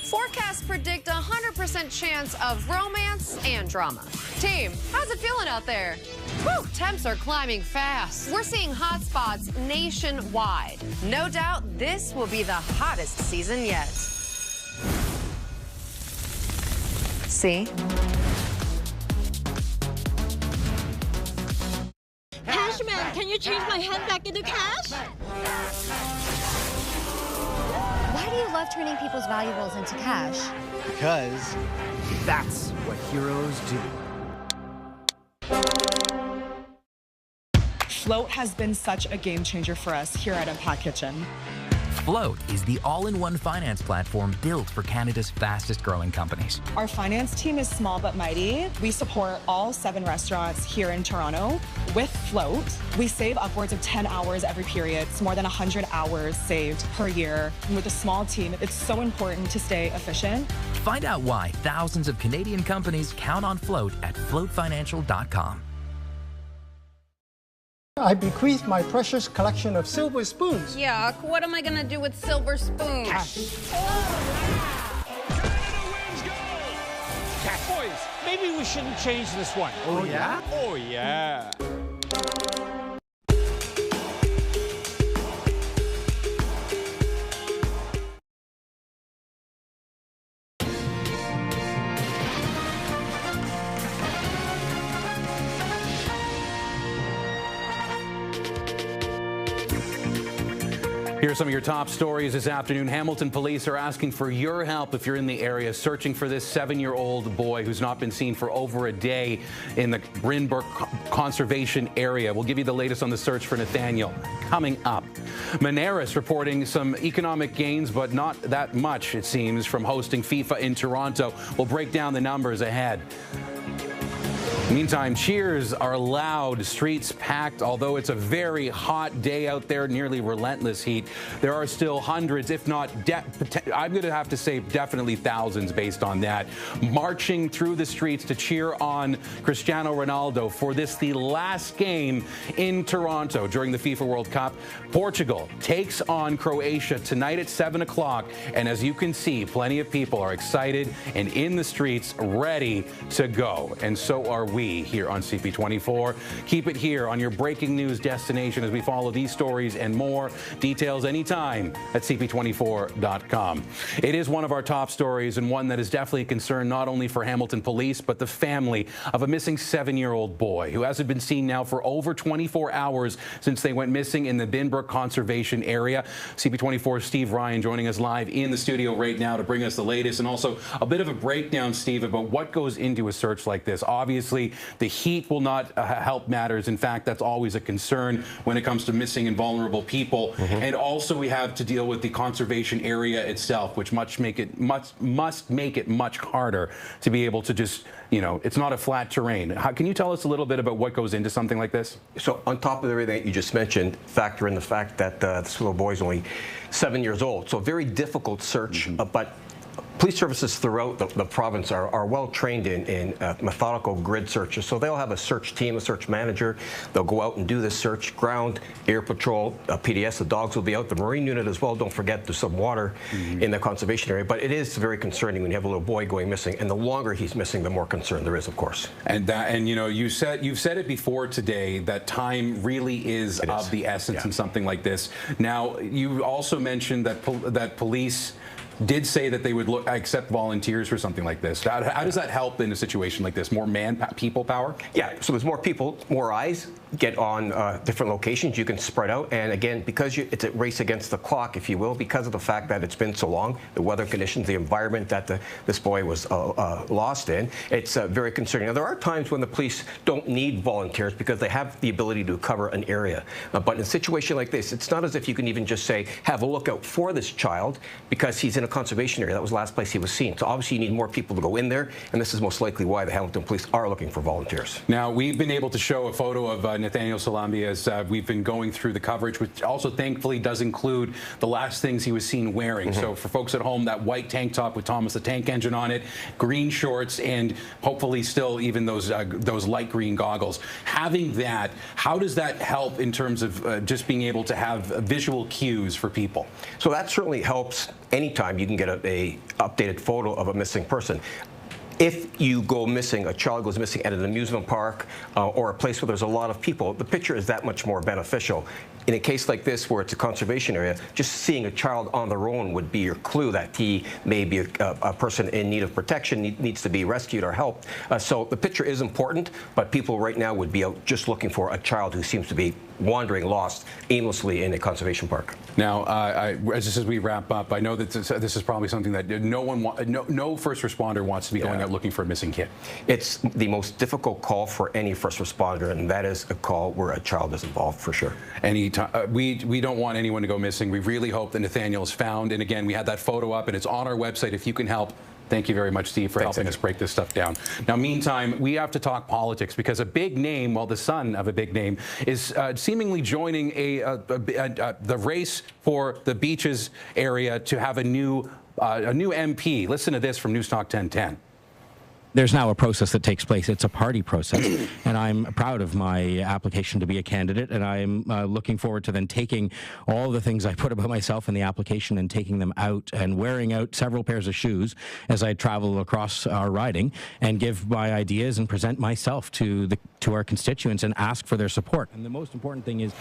Forecasts predict a 100% chance of romance and drama. Team, how's it feeling out there? Whew, temps are climbing fast. We're seeing hot spots nationwide. No doubt this will be the hottest season yet. See? Cashman, can you change my hand back into cash? Why do you love turning people's valuables into cash? Because that's what heroes do. Float has been such a game changer for us here at Impact Kitchen. Float is the all-in-one finance platform built for Canada's fastest growing companies. Our finance team is small but mighty. We support all 7 restaurants here in Toronto. With Float, we save upwards of 10 hours every period. It's more than 100 hours saved per year. And with a small team, it's so important to stay efficient. Find out why thousands of Canadian companies count on Float at floatfinancial.com. I bequeath my precious collection of silver spoons. Yuck, what am I gonna do with silver spoons? Boys, maybe we shouldn't change this one. Oh, yeah? Oh, yeah. Here are some of your top stories this afternoon. Hamilton police are asking for your help if you're in the area searching for this 7-year-old boy who's not been seen for over a day in the Grinberg Conservation Area. We'll give you the latest on the search for Nathaniel coming up. Moneris reporting some economic gains, but not that much, it seems, from hosting FIFA in Toronto. We'll break down the numbers ahead. Meantime, cheers are loud, streets packed. Although it's a very hot day out there, nearly relentless heat, there are still hundreds, if not, I'm going to have to say definitely thousands based on that, marching through the streets to cheer on Cristiano Ronaldo for this, the last game in Toronto during the FIFA World Cup. Portugal takes on Croatia tonight at 7 o'clock. And as you can see, plenty of people are excited and in the streets ready to go. And so are we here on CP24. Keep it here on your breaking news destination as we follow these stories and more. Details anytime at CP24.com. It is one of our top stories and one that is definitely a concern not only for Hamilton police, but the family of a missing 7-year-old boy who hasn't been seen now for over 24 hours since they went missing in the Binbrook Conservation Area. CP24's Steve Ryan joining us live in the studio right now to bring us the latest and also a bit of a breakdown, Steve, about what goes into a search like this. Obviously, the heat will not help matters. In fact, that's always a concern when it comes to missing and vulnerable people. And also we have to deal with the conservation area itself, which must make it much harder to be able to just, you know, it's not a flat terrain. Can you tell us a little bit about what goes into something like this? So on top of everything you just mentioned, factor in the fact that this little boy is only 7 years old. So a very difficult search, but police services throughout the province are well trained in methodical grid searches. So they'll have a search team, a search manager. They'll go out and do this search. Ground, air patrol, PDS, the dogs will be out. The marine unit as well. Don't forget there's some water in the conservation area. But it is very concerning when you have a little boy going missing. And the longer he's missing, the more concern there is, of course. And you know, you've said it before today that time really is of the essence in something like this. Now, you also mentioned that police did say that they would accept volunteers for something like this. How does that help in a situation like this? More people power? Yeah, so there's more people, more eyes get on different locations. You can spread out. And again, because it's a race against the clock, if you will, because of the fact that it's been so long, the weather conditions, the environment that this boy was lost in, it's very concerning. Now, there are times when the police don't need volunteers because they have the ability to cover an area. But in a situation like this, it's not as if you can even just say, have a lookout for this child because he's in a conservation area. That was the last place he was seen. So obviously you need more people to go in there, and this is most likely why the Hamilton police are looking for volunteers. Now, we've been able to show a photo of Nathaniel Salambi, as we've been going through the coverage, which also thankfully does include the last things he was seen wearing. So for folks at home, that white tank top with Thomas the Tank Engine on it, green shorts, and hopefully still even those light green goggles. Having that, how does that help in terms of just being able to have visual cues for people? So that certainly helps anytime you can get a updated photo of a missing person. If you go missing, a child goes missing at an amusement park or a place where there's a lot of people, the picture is that much more beneficial. In a case like this, where it's a conservation area, just seeing a child on their own would be your clue that he may be a person in need of protection, needs to be rescued or helped. So the picture is important, but people right now would be out just looking for a child who seems to be wandering, lost aimlessly in a conservation park. Now, as we wrap up, I know that this is probably something that no first responder wants to be going out looking for a missing kid. It's the most difficult call for any first responder, and that is a call where a child is involved for sure. We don't want anyone to go missing. We really hope that Nathaniel is found. And again, we had that photo up, and it's on our website if you can help. Thank you very much, Steve, for helping us break this stuff down. Now, meantime, we have to talk politics because a big name, well, the son of a big name, is seemingly joining the race for the beaches area to have a new MP. Listen to this from Newstalk 1010. There's now a process that takes place. It's a party process, and I'm proud of my application to be a candidate, and I'm looking forward to then taking all the things I put about myself in the application and taking them out and wearing out several pairs of shoes as I travel across our riding and give my ideas and present myself to our constituents and ask for their support. And the most important thing is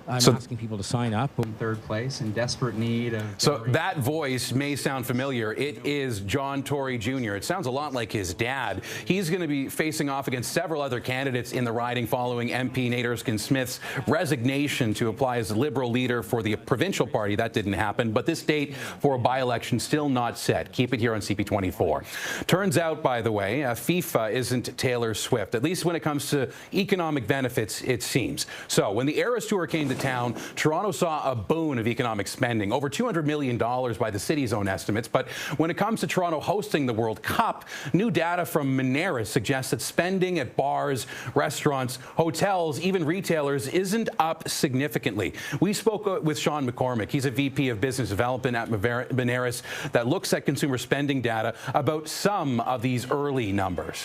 I'm asking people to sign up. In third place, in desperate need of... So that voice may sound familiar. It is John Tory Jr. It sounds a lot like his dad. He's going to be facing off against several other candidates in the riding following MP Nate Erskine-Smith's resignation to apply as the Liberal leader for the provincial party. That didn't happen, but this date for a by-election still not set. Keep it here on CP24. Turns out, by the way, FIFA isn't Taylor Swift, at least when it comes to economic benefits, it seems. So when the Eras Tour came to town, Toronto saw a boon of economic spending, over $200 million by the city's own estimates. But when it comes to Toronto hosting the World Cup, new data from Moneris suggests that spending at bars, restaurants, hotels, even retailers isn't up significantly. We spoke with Sean McCormick. He's a VP of Business Development at Moneris that looks at consumer spending data about some of these early numbers.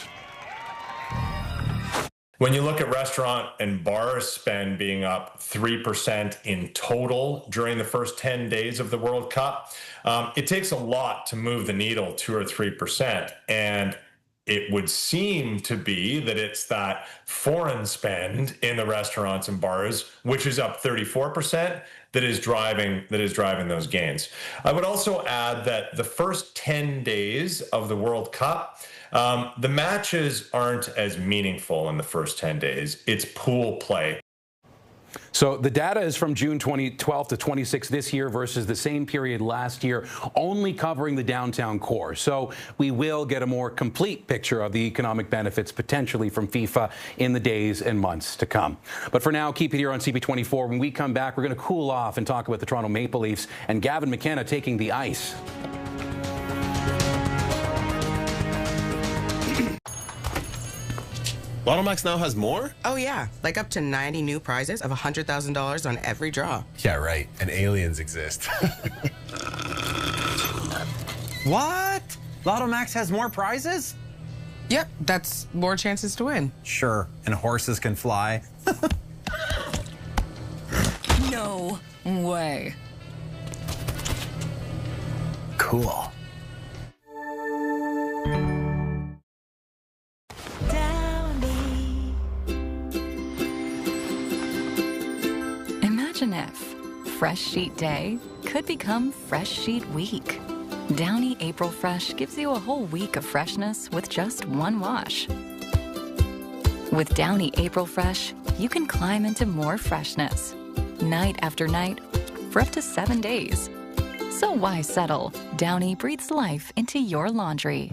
When you look at restaurant and bar spend being up 3% in total during the first 10 days of the World Cup, it takes a lot to move the needle 2 or 3%. And it would seem to be that it's that foreign spend in the restaurants and bars, which is up 34%, that is driving those gains. I would also add that the first 10 days of the World Cup, the matches aren't as meaningful in the first 10 days. It's pool play. So the data is from June 2012 to 26 this year versus the same period last year, only covering the downtown core. So we will get a more complete picture of the economic benefits potentially from FIFA in the days and months to come. But for now, keep it here on CP24. When we come back, we're going to cool off and talk about the Toronto Maple Leafs and Gavin McKenna taking the ice. Lotto Max now has more? Oh, yeah. Like up to 90 new prizes of $100,000 on every draw. Yeah, right. And aliens exist. What? Lotto Max has more prizes? Yep, that's more chances to win. Sure. And horses can fly. No way. Cool. Imagine if Fresh Sheet Day could become Fresh Sheet Week. Downy April Fresh gives you a whole week of freshness with just one wash. With Downy April Fresh, you can climb into more freshness, night after night, for up to 7 days. So why settle? Downy breathes life into your laundry.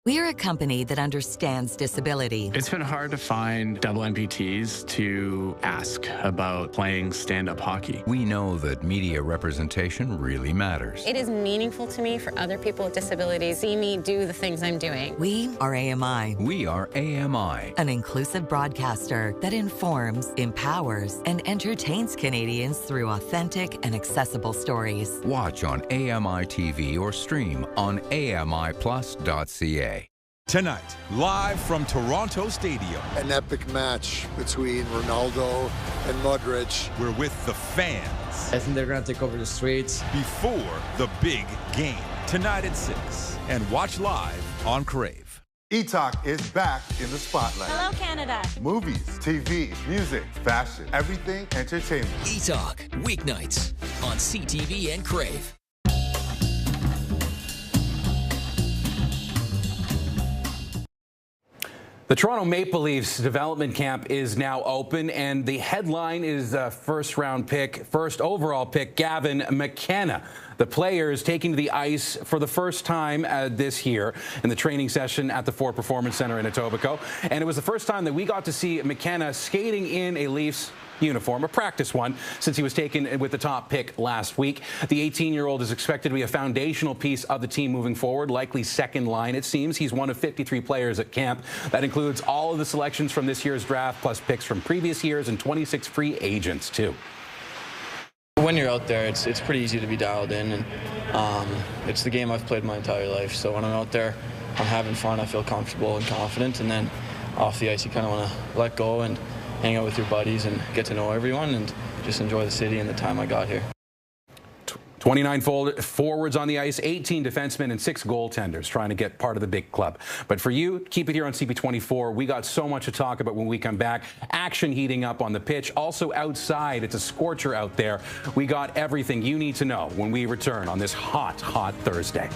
We're a company that understands disability. It's been hard to find double amputees to ask about playing stand-up hockey. We know that media representation really matters. It is meaningful to me for other people with disabilities see me do the things I'm doing. We are AMI. We are AMI. An inclusive broadcaster that informs, empowers, and entertains Canadians through authentic and accessible stories. Watch on AMI TV or stream on AMIplus.ca. Tonight, live from Toronto Stadium. An epic match between Ronaldo and Modrić. We're with the fans. I think they're going to take over the streets. Before the big game. Tonight at 6. And watch live on Crave. E-Talk is back in the spotlight. Hello, Canada. Movies, TV, music, fashion, everything entertainment. E-Talk, weeknights on CTV and Crave. The Toronto Maple Leafs development camp is now open, and the headline is first overall pick, Gavin McKenna. The players taking to the ice for the first time this year in the training session at the Ford Performance Center in Etobicoke. And it was the first time that we got to see McKenna skating in a Leafs uniform, a practice one, since he was taken with the top pick last week. The 18-year-old is expected to be a foundational piece of the team moving forward, likely second line, it seems. He's one of 53 players at camp. That includes all of the selections from this year's draft, plus picks from previous years and 26 free agents, too. When you're out there, it's pretty easy to be dialed in, and it's the game I've played my entire life. So when I'm out there, I'm having fun, I feel comfortable and confident, and then off the ice, you kind of want to let go and hang out with your buddies and get to know everyone and just enjoy the city and the time I got here. 29 forwards on the ice, 18 defensemen, and 6 goaltenders trying to get part of the big club. But for you, keep it here on CP24. We got so much to talk about when we come back. Action heating up on the pitch. Also outside, it's a scorcher out there. We got everything you need to know when we return on this hot, hot Thursday.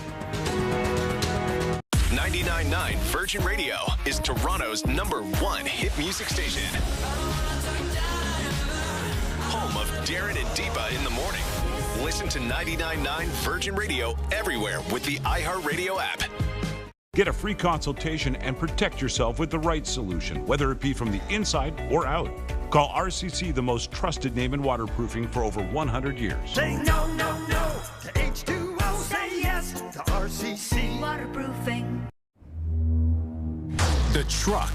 99.9 Virgin Radio is Toronto's #1 hit music station. Home of Darren and Deepa in the morning. Listen to 99.9 Virgin Radio everywhere with the iHeartRadio app. Get a free consultation and protect yourself with the right solution, whether it be from the inside or out. Call RCC, the most trusted name in waterproofing for over 100 years. Say no, no, no to H2O. Say yes to RCC Waterproofing. The truck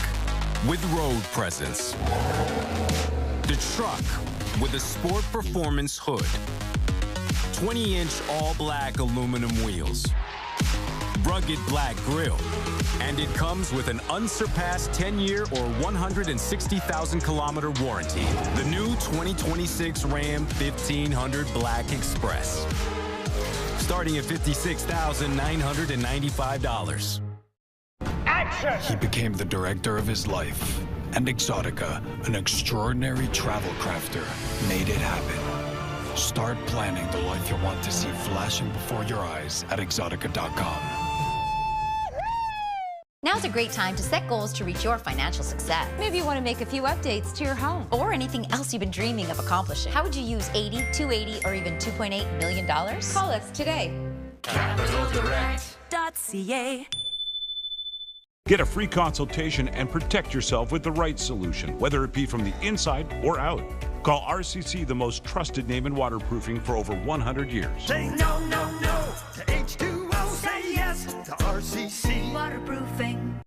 with road presence. The truck with a sport performance hood. 20-inch all-black aluminum wheels. Rugged black grille. And it comes with an unsurpassed 10-year or 160,000-kilometer warranty. The new 2026 Ram 1500 Black Express. Starting at $56,995. He became the director of his life, and Exotica, an extraordinary travel crafter, made it happen. Start planning the life you want to see flashing before your eyes at exotica.com. Now's a great time to set goals to reach your financial success. Maybe you want to make a few updates to your home or anything else you've been dreaming of accomplishing. How would you use $80, $280, or even $2.8 million? Call us today. CapitalDirect.ca. Get a free consultation and protect yourself with the right solution, whether it be from the inside or out. Call RCC, the most trusted name in waterproofing for over 100 years. Say no, no, no to H2O. Say yes to RCC Waterproofing.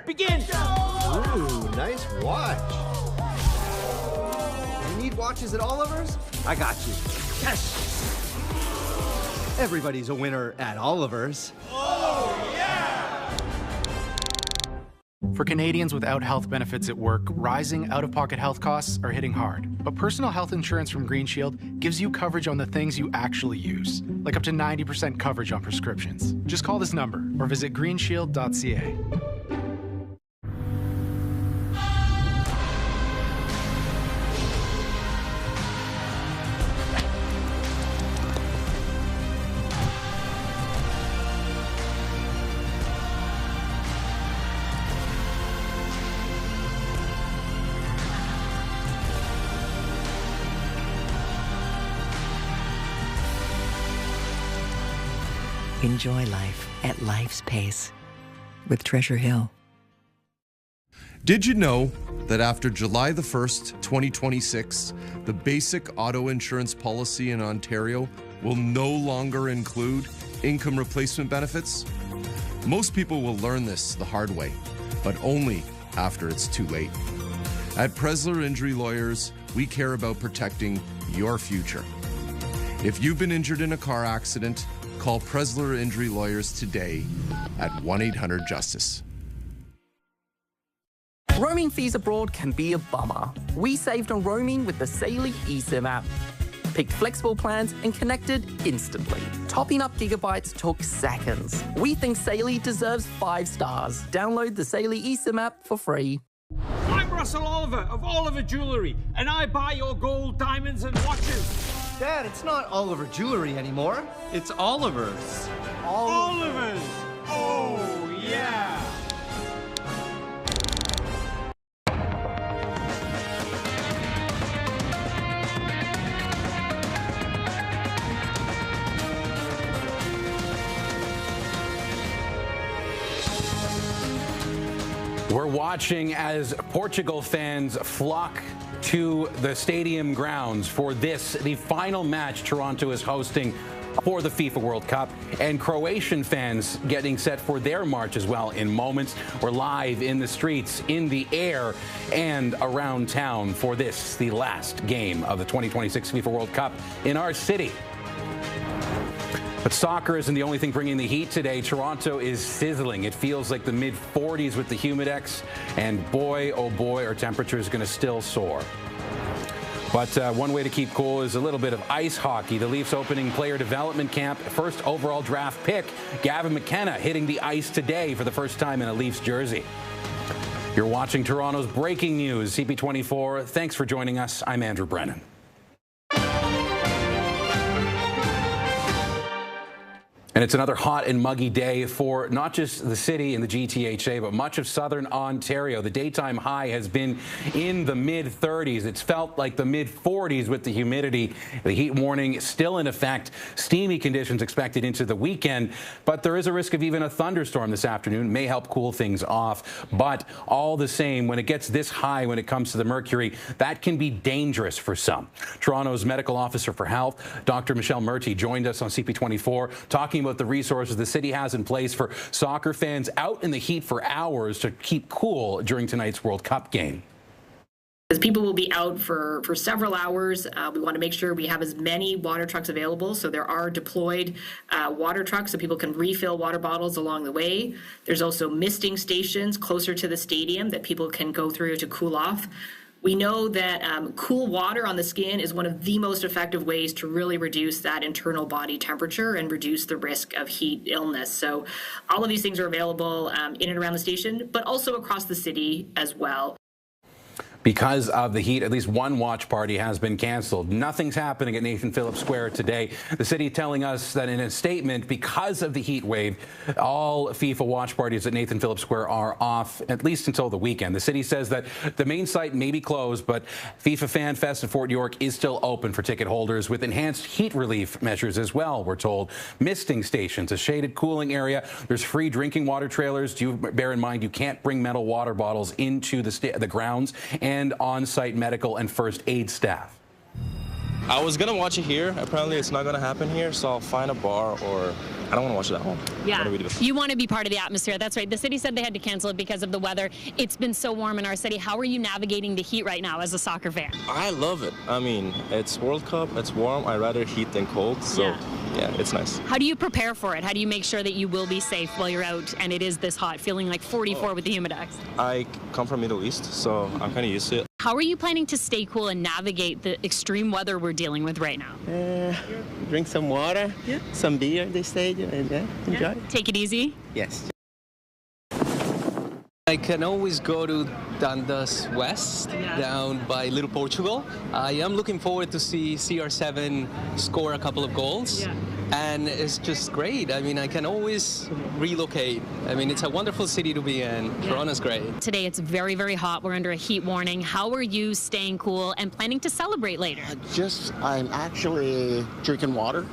Begin! Ooh, nice watch. You need watches at Oliver's? I got you. Yes! Everybody's a winner at Oliver's. Oh, yeah! For Canadians without health benefits at work, rising out-of-pocket health costs are hitting hard. But personal health insurance from Green Shield gives you coverage on the things you actually use, like up to 90% coverage on prescriptions. Just call this number or visit greenshield.ca. Enjoy life at life's pace with Treasure Hill. Did you know that after July the 1st, 2026, the basic auto insurance policy in Ontario will no longer include income replacement benefits? Most people will learn this the hard way, but only after it's too late. At Presler Injury Lawyers, we care about protecting your future. If you've been injured in a car accident, call Presler Injury Lawyers today at 1-800-JUSTICE. Roaming fees abroad can be a bummer. We saved on roaming with the Saily eSIM app. Picked flexible plans and connected instantly. Topping up gigabytes took seconds. We think Saily deserves 5 stars. Download the Saily eSIM app for free. I'm Russell Oliver of Oliver Jewelry, and I buy your gold, diamonds, and watches. Dad, it's not Oliver Jewelry anymore. It's Oliver's. Oliver's. Oh, yeah. We're watching as Portugal fans flock to the stadium grounds for this, the final match Toronto is hosting for the FIFA World Cup, and Croatian fans getting set for their march as well in moments. We're live in the streets, in the air, and around town for this, the last game of the 2026 FIFA World Cup in our city. But soccer isn't the only thing bringing the heat today. Toronto is sizzling. It feels like the mid-40s with the Humidex, and boy, oh boy, our temperature is going to still soar. But one way to keep cool is a little bit of ice hockey. The Leafs opening player development camp, first overall draft pick, Gavin McKenna, hitting the ice today for the first time in a Leafs jersey. You're watching Toronto's breaking news, CP24. Thanks for joining us. I'm Andrew Brennan. And it's another hot and muggy day for not just the city and the GTHA, but much of southern Ontario. The daytime high has been in the mid-30s. It's felt like the mid-40s with the humidity. The heat warning still in effect. Steamy conditions expected into the weekend, but there is a risk of even a thunderstorm this afternoon. May help cool things off, but all the same, when it gets this high when it comes to the mercury, that can be dangerous for some. Toronto's medical officer for health, Dr. Michelle Murty, joined us on CP24 talking about the resources the city has in place for soccer fans out in the heat for hours to keep cool during tonight's World Cup game. As people will be out for several hours, we want to make sure we have as many water trucks available. So there are deployed water trucks so people can refill water bottles along the way. There's also misting stations closer to the stadium that people can go through to cool off. We know that cool water on the skin is one of the most effective ways to really reduce that internal body temperature and reduce the risk of heat illness. So all of these things are available in and around the station, but also across the city as well. Because of the heat, at least one watch party has been canceled. Nothing's happening at Nathan Phillips Square today. The city telling us that in a statement, because of the heat wave, all FIFA watch parties at Nathan Phillips Square are off, at least until the weekend. The city says that the main site may be closed, but FIFA Fan Fest in Fort York is still open for ticket holders with enhanced heat relief measures as well, we're told. Misting stations, a shaded cooling area. There's free drinking water trailers. Do bear in mind you can't bring metal water bottles into the grounds, and on-site medical and first aid staff. I was gonna watch it here. Apparently it's not gonna happen here, so I'll find a bar, or I don't want to watch it at home. Yeah, you want to be part of the atmosphere. That's right. The city said they had to cancel it because of the weather. It's been so warm in our city. How are you navigating the heat right now as a soccer fan? I love it. I mean, it's World Cup, it's warm. I'd rather heat than cold, so yeah, it's nice. How do you prepare for it? How do you make sure that you will be safe while you're out and it is this hot, feeling like 44 with the Humidex? I come from Middle East, so I'm kind of used to it. How are you planning to stay cool and navigate the extreme weather we're dealing with right now? Drink some water, some beer at the stadium, and enjoy. Take it easy? Yes. I can always go to Dundas West, down by Little Portugal. I am looking forward to see CR7 score a couple of goals. And it's just great. I mean, I can always relocate. I mean, it's a wonderful city to be in. Toronto's great. Today it's very, very hot. We're under a heat warning. How are you staying cool and planning to celebrate later? I'm actually drinking water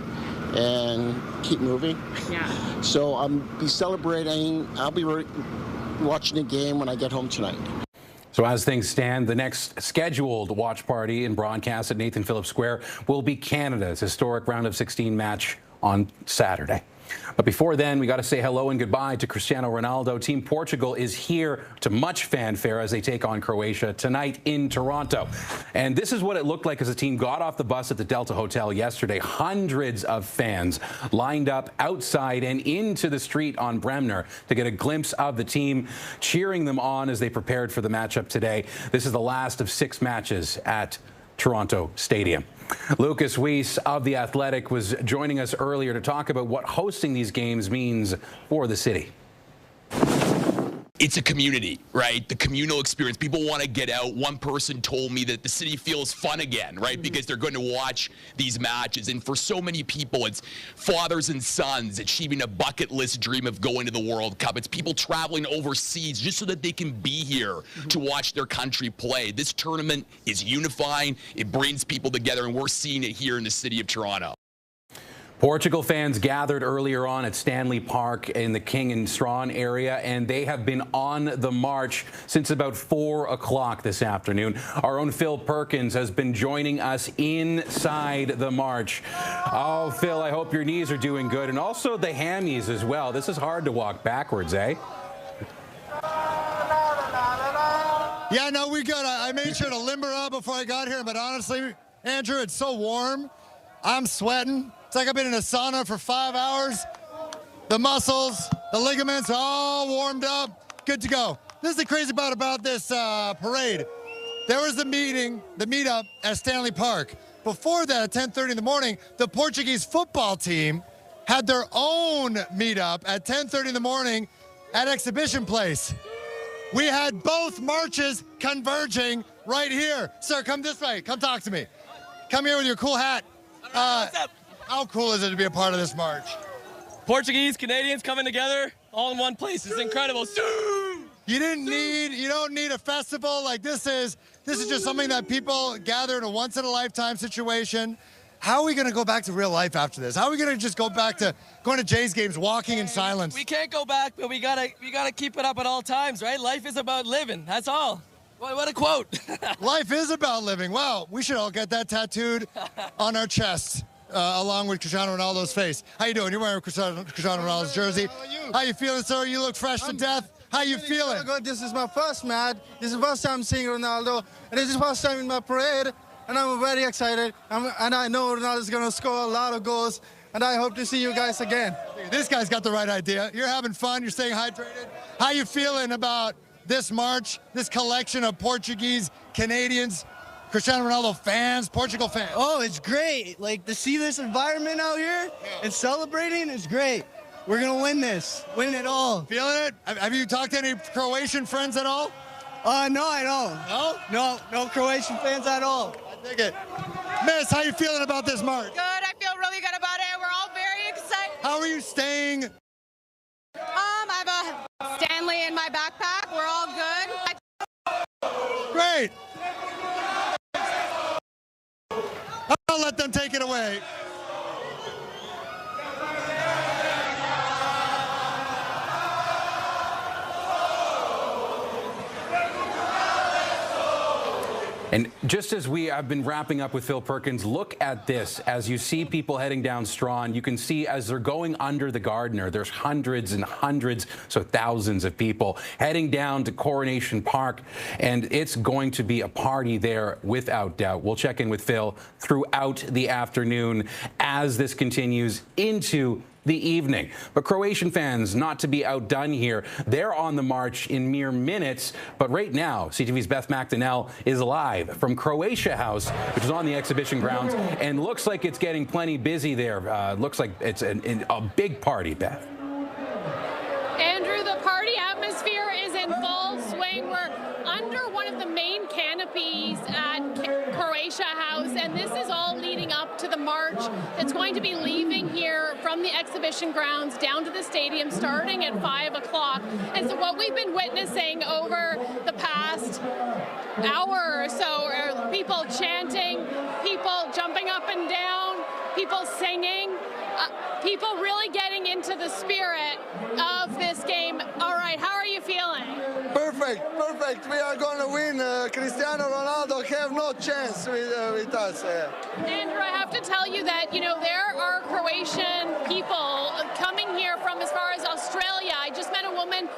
and keep moving. Yeah. So I'll be celebrating. I'll be watching the game when I get home tonight. So as things stand, the next scheduled watch party and broadcast at Nathan Phillips Square will be Canada's historic round of 16 match on Saturday. But before then, we got to say hello and goodbye to Cristiano Ronaldo. Team Portugal is here to much fanfare as they take on Croatia tonight in Toronto. And this is what it looked like as the team got off the bus at the Delta Hotel yesterday. Hundreds of fans lined up outside and into the street on Bremner to get a glimpse of the team, cheering them on as they prepared for the matchup today. This is the last of 6 matches at Toronto Stadium. Lucas Weiss of The Athletic was joining us earlier to talk about what hosting these games means for the city. It's a community, right? The communal experience. People want to get out. One person told me that the city feels fun again, right? Because they're going to watch these matches. And for so many people, it's fathers and sons achieving a bucket list dream of going to the World Cup. It's people traveling overseas just so that they can be here to watch their country play. This tournament is unifying. It brings people together, and we're seeing it here in the city of Toronto. Portugal fans gathered earlier on at Stanley Park in the King and Strawn area, and they have been on the march since about 4 o'clock this afternoon. Our own Phil Perkins has been joining us inside the march. Oh, Phil, I hope your knees are doing good, and also the hammies as well. This is hard to walk backwards, eh? Yeah, no, we good. I made sure to limber up before I got here, but honestly, Andrew, it's so warm. I'm sweating. It's like I've been in a sauna for 5 hours. The muscles, the ligaments are all warmed up. Good to go. This is the crazy part about this parade. There was the meetup at Stanley Park. Before that, at 10:30 in the morning, the Portuguese football team had their own meetup at 10:30 in the morning at Exhibition Place. We had both marches converging right here. Sir, come this way. Come talk to me. Come here with your cool hat. What's up? How cool is it to be a part of this march? Portuguese, Canadians coming together all in one place. It's incredible. You don't need a festival like this is just something that people gather in a once in a lifetime situation. How are we going to go back to real life after this? How are we going to just go back to going to Jays games, walking in silence? We can't go back, but we gotta keep it up at all times, right? Life is about living. That's all. What a quote. Life is about living. Wow, we should all get that tattooed on our chests. Along with Cristiano Ronaldo's face. How you doing? You're wearing Cristiano Ronaldo's jersey. How you feeling, sir? You look fresh to death. How you feeling? Good. This is my first match. This is the first time seeing Ronaldo. And this is the first time in my parade. And I'm very excited. And I know Ronaldo's going to score a lot of goals. And I hope to see you guys again. This guy's got the right idea. You're having fun. You're staying hydrated. How you feeling about this march, this collection of Portuguese, Canadians, Cristiano Ronaldo fans, Portugal fans? Oh, it's great. Like, to see this environment out here and celebrating is great. We're going to win this. Win it all. Feeling it? Have you talked to any Croatian friends at all? No, I don't. No Croatian fans at all. I dig it. Miss, how you feeling about this march? Good. I feel really good about it. We're all very excited. How are you staying? I have a Stanley in my backpack. We're all good. Great. I'll let them take it away. And just as we have been wrapping up with Phil Perkins, look at this. As you see people heading down Strawn, you can see as they're going under the Gardiner, there's hundreds and hundreds, so thousands of people heading down to Coronation Park. And it's going to be a party there without doubt. We'll check in with Phil throughout the afternoon as this continues into the evening. But Croatian fans, not to be outdone here, they're on the march in mere minutes. But right now, CTV's Beth McDonnell is live from Croatia House, which is on the exhibition grounds, and looks like it's getting plenty busy there. Looks like it's a big party, Beth. Andrew, the party atmosphere is in full swing. We're under one of the main canopies at Croatia House, and this is all leading up to the march that's going to be leaving here from the exhibition grounds down to the stadium starting at 5 o'clock. And so what we've been witnessing over the past hour or so are people chanting, people jumping up and down, people singing. people really getting into the spirit of this game. All right, how are you feeling? Perfect, perfect. We are going to win. Cristiano Ronaldo have no chance with us. Andrew, I have to tell you that, you know, there are Croatian people coming here from as far as Australia. I just met a woman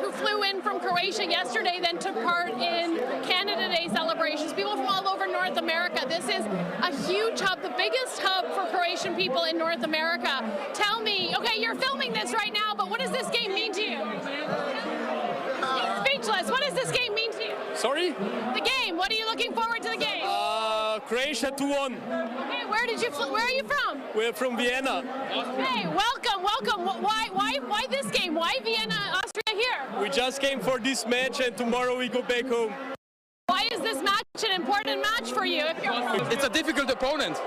who flew in from Croatia yesterday, then took part in Canada Day celebrations. People from all over North America. This is a huge hub, the biggest hub for Croatian people in North America. Tell me, okay, you're filming this right now, but what does this game mean to you? Speechless. What does this game mean to you? Sorry? The game. What are you looking forward to the game? Croatia 2-1. Okay, where are you from? We're from Vienna. Hey, welcome, welcome. Why this game? Why Vienna, Austria here? We just came for this match and tomorrow we go back home. Why is this match an important match for you? It's a difficult opponent.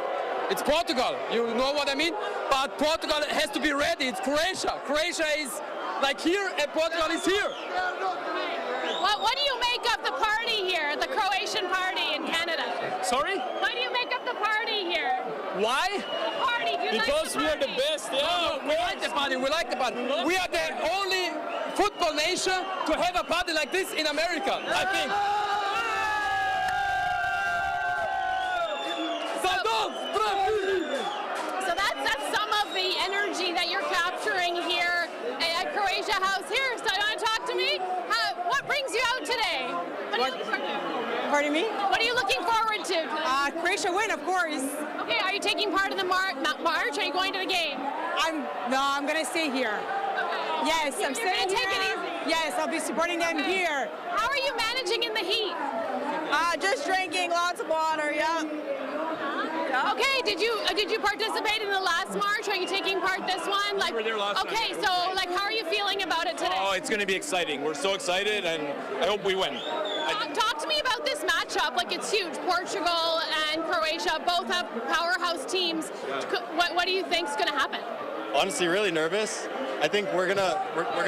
It's Portugal, you know what I mean? But Portugal has to be ready. It's Croatia. Croatia is like here and Portugal is here. What do you make of the party here, the Croatian party in Canada? Sorry? Why do you make up the party here? Why? The party, do you because like the party? we are the best, yeah. We like the party, we like the party. We are the only football nation to have a party like this in America, I think. So that's some of the energy that you're capturing here at Croatia House. Here, so you want to talk to me? What brings you out today? What are you looking forward to? Pardon me? What are you looking forward to? Croatia win, of course. Okay, are you taking part in the march? Are you going to the game? I'm going to stay here. Okay. Yes, I'm You're staying gonna take here. it easy. Yes, I'll be supporting them here. How are you managing in the heat? Just drinking lots of water, yeah. Okay, did you participate in the last march? Are you taking part this one? We were there last okay, time. so how are you feeling about it today? Oh, it's going to be exciting. We're so excited and I hope we win. Talk to me about this matchup. Like, it's huge. Portugal and Croatia both have powerhouse teams. Yeah. What do you think is going to happen? Honestly, really nervous. I think we're gonna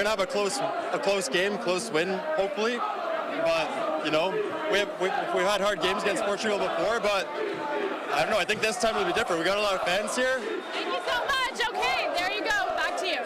have a close game, close win, hopefully. But you know, we've had hard games against Portugal before, but I don't know. I think this time will be different. We got a lot of fans here. Thank you so much. Okay, there you go. Back to you.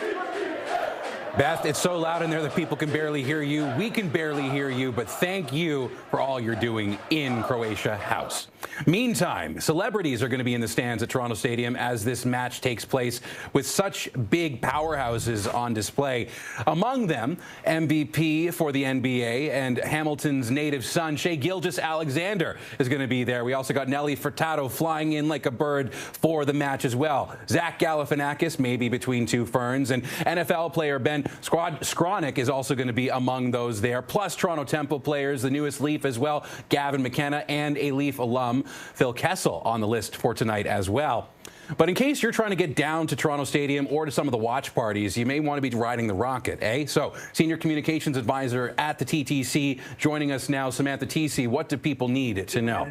Beth, it's so loud in there that people can barely hear you. We can barely hear you, but thank you for all you're doing in Croatia House. Meantime, celebrities are going to be in the stands at Toronto Stadium as this match takes place with such big powerhouses on display. Among them, MVP for the NBA and Hamilton's native son, Shai Gilgeous-Alexander, is going to be there. We also got Nelly Furtado flying in like a bird for the match as well. Zach Galifianakis, maybe between two ferns, and NFL player Ben Skronik is also going to be among those there, plus Toronto Temple players, the newest Leaf as well, Gavin McKenna, and a Leaf alum, Phil Kessel, on the list for tonight as well. But in case you're trying to get down to Toronto Stadium or to some of the watch parties, you may want to be riding the Rocket, eh? So, Senior Communications Advisor at the TTC joining us now, Samantha TC. What do people need to know?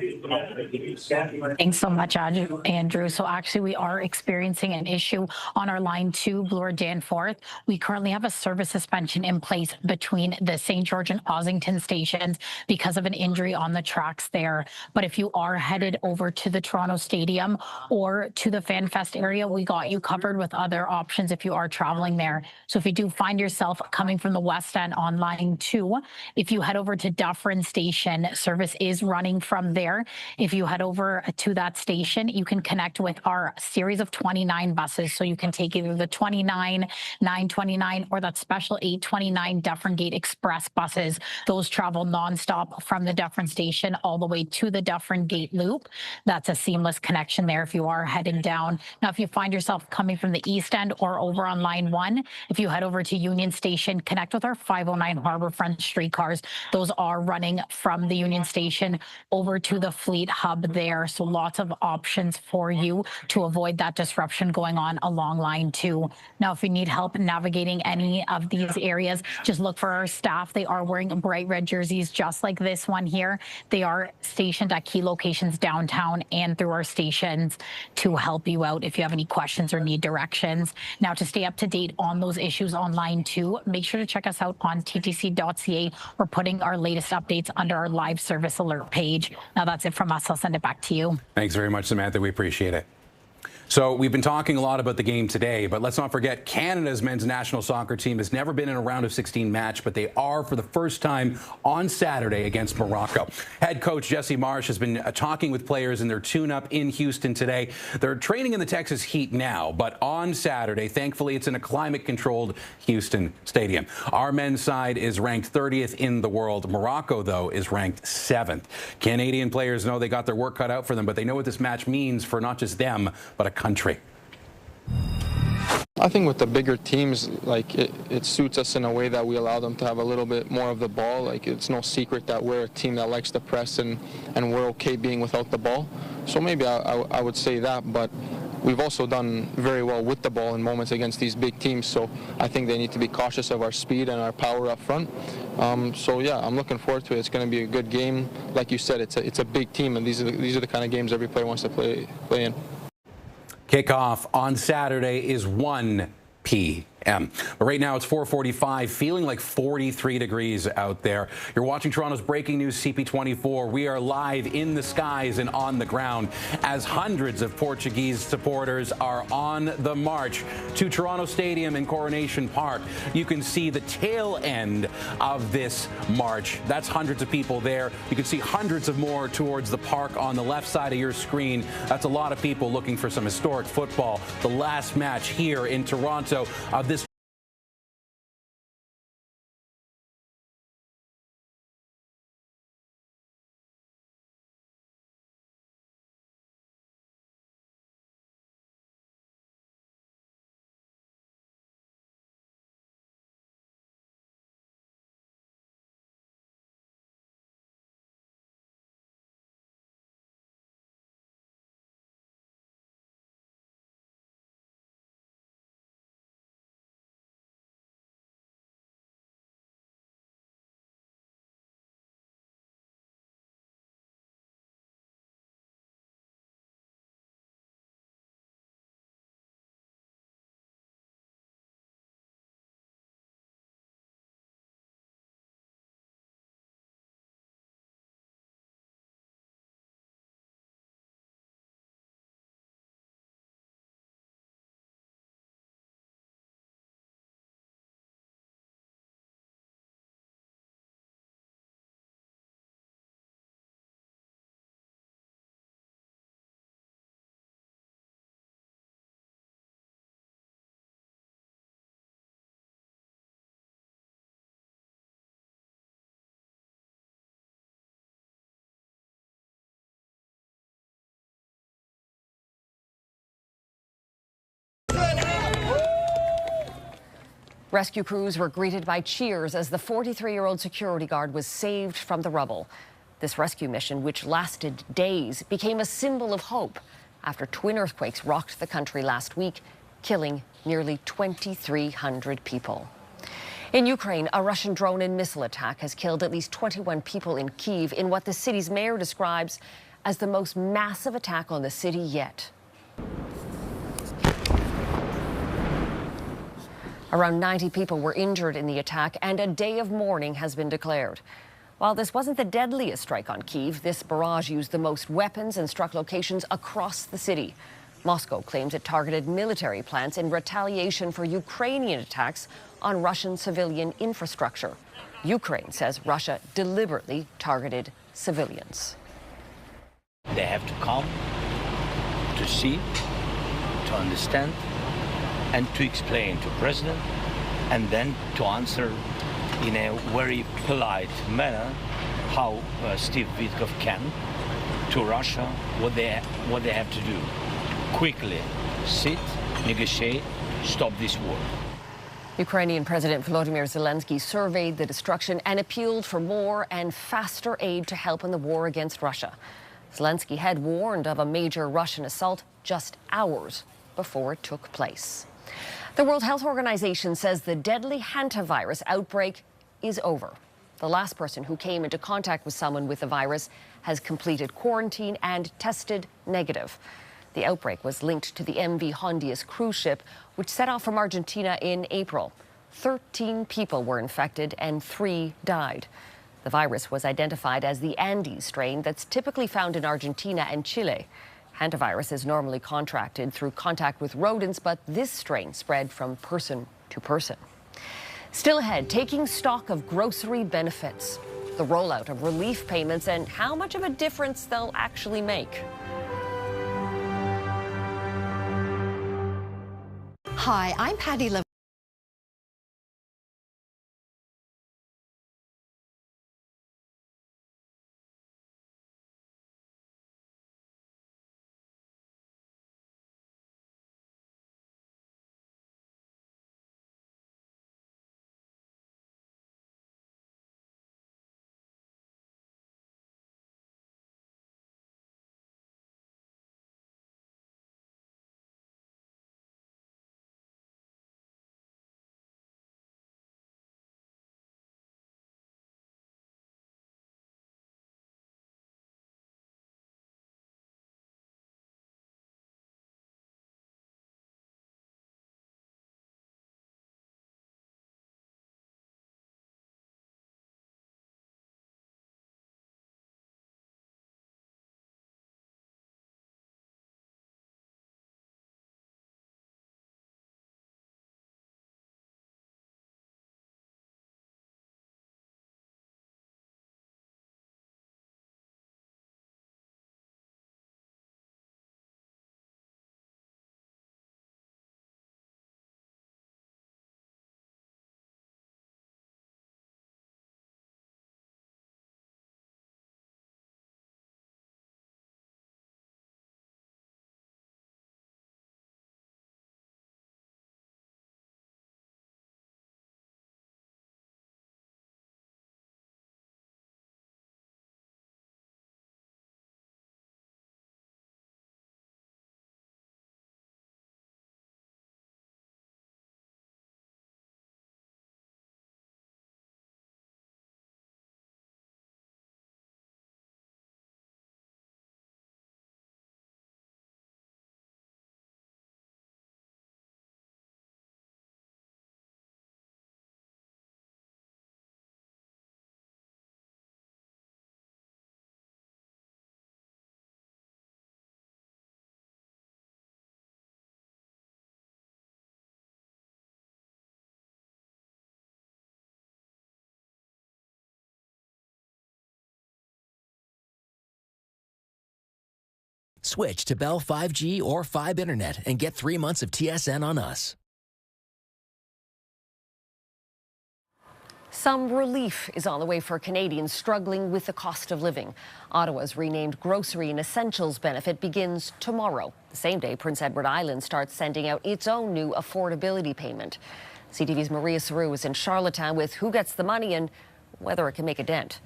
Thanks so much, Andrew. So actually, we are experiencing an issue on our line 2, Bloor Danforth. We currently have a service suspension in place between the St. George and Ossington stations because of an injury on the tracks there. But if you are headed over to the Toronto Stadium or to the FanFest area, we got you covered with other options if you are traveling there. So if you do find yourself coming from the West End on line 2, if you head over to Dufferin Station, service is running from there. If you head over to that station, you can connect with our series of 29 buses. So you can take either the 29, 929, or that special 829 Dufferin Gate Express buses. Those travel nonstop from the Dufferin Station all the way to the Dufferin Gate Loop. That's a seamless connection there if you are heading down. Now, if you find yourself coming from the East End or over on line 1, if you head over to Union Station, connect with our 509 Harbourfront streetcars. Those are running from the Union Station over to the Fleet Hub there. So lots of options for you to avoid that disruption going on along line 2. Now, if you need help navigating any of these areas, just look for our staff. They are wearing bright red jerseys just like this one here. They are stationed at key locations downtown and through our stations to help you out if you have any questions or need directions. Now, to stay up to date on those issues on line 2, make sure to check us out on ttc.ca. We're putting our latest updates under our live service alert page. Now, that's it from us. I'll send it back to you. Thanks very much, Samantha. We appreciate it. So we've been talking a lot about the game today, but let's not forget Canada's men's national soccer team has never been in a round of 16 match, but they are for the first time on Saturday against Morocco. Head coach Jesse Marsh has been talking with players in their tune-up in Houston today. They're training in the Texas heat now, but on Saturday, thankfully, it's in a climate-controlled Houston stadium. Our men's side is ranked 30th in the world. Morocco, though, is ranked 7th. Canadian players know they got their work cut out for them, but they know what this match means for not just them, but a country. I think with the bigger teams, like it suits us in a way that we allow them to have a little bit more of the ball. Like it's no secret that we're a team that likes to press and we're okay being without the ball. So maybe I would say that, but we've also done very well with the ball in moments against these big teams. So I think they need to be cautious of our speed and our power up front. So yeah, I'm looking forward to it. It's going to be a good game. Like you said, it's a big team, and these are the kind of games every player wants to play in. Kickoff on Saturday is 1 p.m. But right now it's 4:45, feeling like 43 degrees out there. You're watching Toronto's breaking news CP24. We are live in the skies and on the ground as hundreds of Portuguese supporters are on the march to Toronto Stadium and Coronation Park. You can see the tail end of this march. That's hundreds of people there. You can see hundreds of more towards the park on the left side of your screen. That's a lot of people looking for some historic football. The last match here in Toronto of this Rescue crews were greeted by cheers as the 43-year-old security guard was saved from the rubble. This rescue mission, which lasted days, became a symbol of hope after twin earthquakes rocked the country last week, killing nearly 2,300 people. In Ukraine, a Russian drone and missile attack has killed at least 21 people in Kyiv in what the city's mayor describes as the most massive attack on the city yet. Around 90 people were injured in the attack, and a day of mourning has been declared. While this wasn't the deadliest strike on Kyiv, this barrage used the most weapons and struck locations across the city. Moscow claims it targeted military plants in retaliation for Ukrainian attacks on Russian civilian infrastructure. Ukraine says Russia deliberately targeted civilians. They have to come to see, to understand, and to explain to President, and then to answer in a very polite manner how Steve Witkoff can to Russia what they have to do. Quickly sit, negotiate, stop this war. Ukrainian President Volodymyr Zelensky surveyed the destruction and appealed for more and faster aid to help in the war against Russia. Zelensky had warned of a major Russian assault just hours before it took place. The World Health Organization says the deadly hantavirus outbreak is over. The last person who came into contact with someone with the virus has completed quarantine and tested negative. The outbreak was linked to the MV Hondius cruise ship, which set off from Argentina in April. 13 people were infected and 3 died. The virus was identified as the Andes strain that's typically found in Argentina and Chile. Hantavirus is normally contracted through contact with rodents, but this strain spread from person to person. Still ahead, taking stock of grocery benefits, the rollout of relief payments, and how much of a difference they'll actually make. Hi, I'm Patty Levine. Switch to Bell 5G or 5 Internet and get 3 months of TSN on us. Some relief is on the way for Canadians struggling with the cost of living. Ottawa's renamed Grocery and Essentials benefit begins tomorrow, the same day Prince Edward Island starts sending out its own new affordability payment. CTV's Maria Saru is in Charlottetown with who gets the money and whether it can make a dent.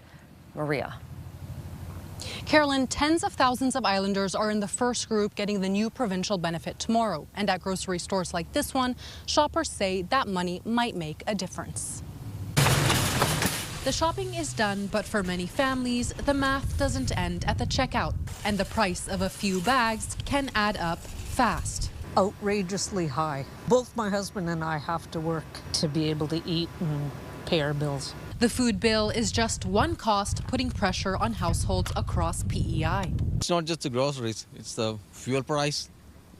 Maria. Carolyn, tens of thousands of islanders are in the first group getting the new provincial benefit tomorrow. And at grocery stores like this one, shoppers say that money might make a difference. The shopping is done, but for many families, the math doesn't end at the checkout. And the price of a few bags can add up fast. Outrageously high. Both my husband and I have to work to be able to eat and pay our bills. The food bill is just one cost putting pressure on households across PEI. It's not just the groceries, it's the fuel price,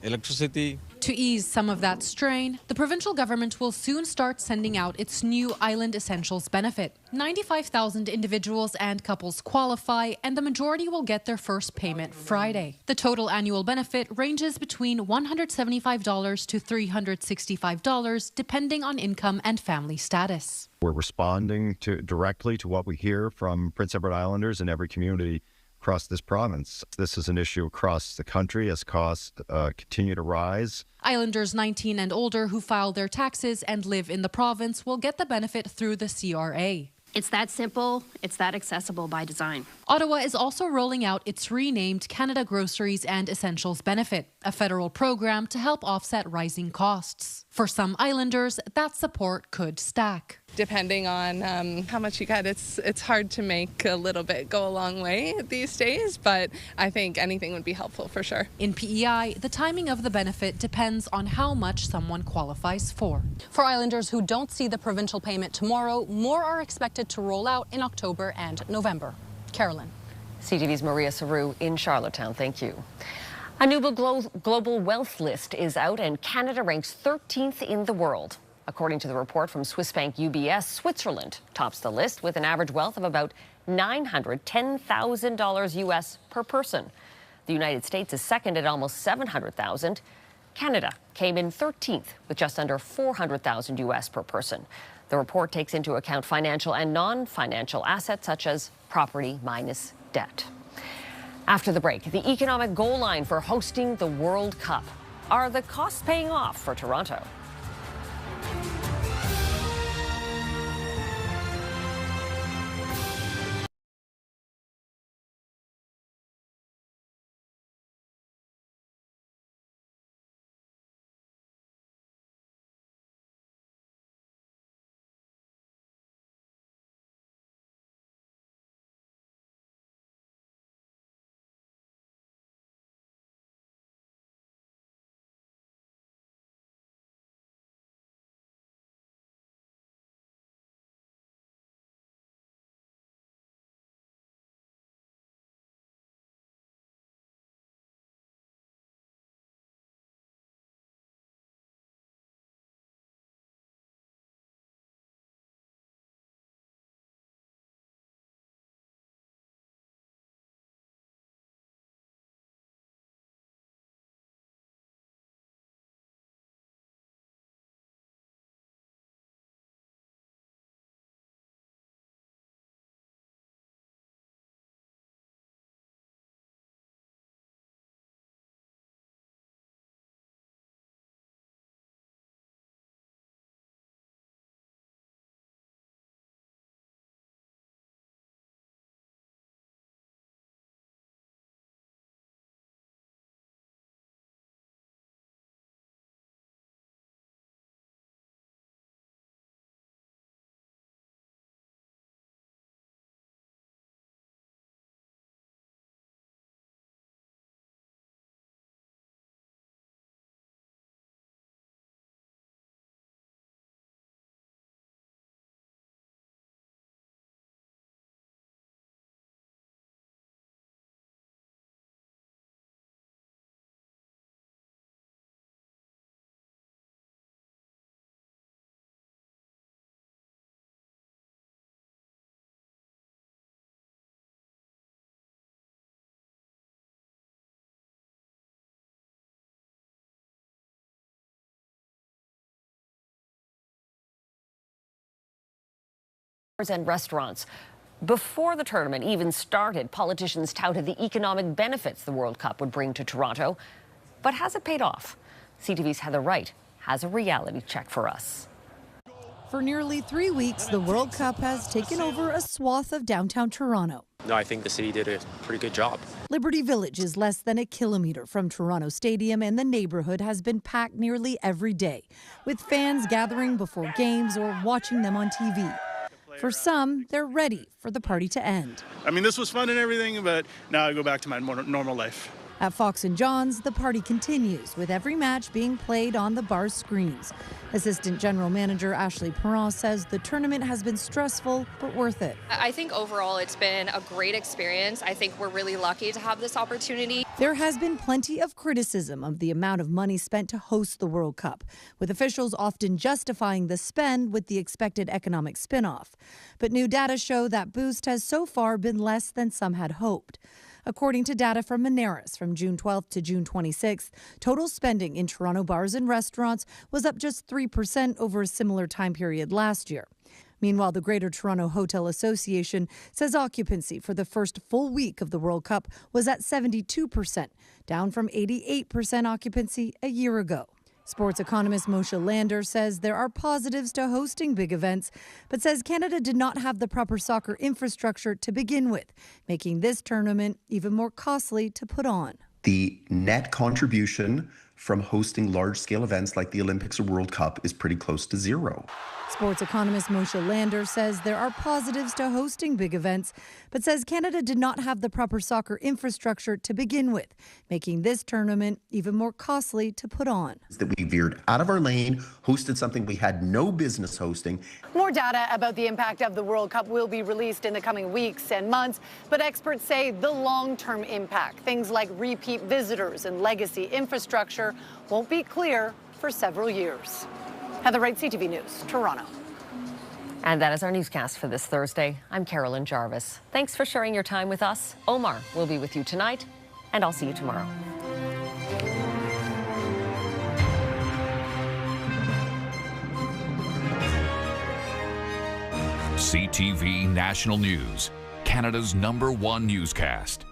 electricity. To ease some of that strain, the provincial government will soon start sending out its new Island Essentials benefit. 95,000 individuals and couples qualify, and the majority will get their first payment Friday. The total annual benefit ranges between $175 to $365, depending on income and family status. We're responding directly to what we hear from Prince Edward Islanders in every community across this province. This is an issue across the country as costs continue to rise. Islanders 19 and older who file their taxes and live in the province will get the benefit through the CRA. It's that simple, it's that accessible by design. Ottawa is also rolling out its renamed Canada Groceries and Essentials benefit, a federal program to help offset rising costs. For some islanders, that support could stack. Depending on how much you get, it's hard to make a little bit go a long way these days, but I think anything would be helpful for sure. In PEI, the timing of the benefit depends on how much someone qualifies for. For islanders who don't see the provincial payment tomorrow, more are expected to roll out in October and November. Carolyn. CTV's Maria Saru in Charlottetown. Thank you. A new global wealth list is out, and Canada ranks 13th in the world. According to the report from Swiss bank UBS, Switzerland tops the list with an average wealth of about $910,000 US per person. The United States is second at almost $700,000. Canada came in 13th with just under $400,000 US per person. The report takes into account financial and non-financial assets such as property minus debt. After the break, the economic goal line for hosting the World Cup. Are the costs paying off for Toronto? And restaurants. Before the tournament even started, politicians touted the economic benefits the World Cup would bring to Toronto. But has it paid off? CTV's Heather Wright has a reality check for us. For nearly 3 weeks, the World Cup has taken over a swath of downtown Toronto. No, I think the city did a pretty good job. Liberty Village is less than a kilometer from Toronto Stadium, and the neighborhood has been packed nearly every day, with fans gathering before games or watching them on TV. For some, they're ready for the party to end. I mean, this was fun and everything, but now I go back to my more normal life. At Fox & John's, the party continues, with every match being played on the bar's screens. Assistant General Manager Ashley Perron says the tournament has been stressful, but worth it. I think overall it's been a great experience. I think we're really lucky to have this opportunity. There has been plenty of criticism of the amount of money spent to host the World Cup, with officials often justifying the spend with the expected economic spin-off. But new data show that boost has so far been less than some had hoped. According to data from Moneris from June 12th to June 26th, total spending in Toronto bars and restaurants was up just 3% over a similar time period last year. Meanwhile, the Greater Toronto Hotel Association says occupancy for the first full week of the World Cup was at 72%, down from 88% occupancy a year ago. Sports economist Moshe Lander says there are positives to hosting big events, but says Canada did not have the proper soccer infrastructure to begin with, making this tournament even more costly to put on. The net contribution from hosting large-scale events like the Olympics or World Cup is pretty close to zero. Sports economist Moshe Lander says there are positives to hosting big events, but says Canada did not have the proper soccer infrastructure to begin with, making this tournament even more costly to put on. That we veered out of our lane, hosted something we had no business hosting. More data about the impact of the World Cup will be released in the coming weeks and months, but experts say the long-term impact, things like repeat visitors and legacy infrastructure, won't be clear for several years. Heather Wright, CTV News, Toronto. And that is our newscast for this Thursday. I'm Carolyn Jarvis. Thanks for sharing your time with us. Omar will be with you tonight, and I'll see you tomorrow. CTV National News, Canada's #1 newscast.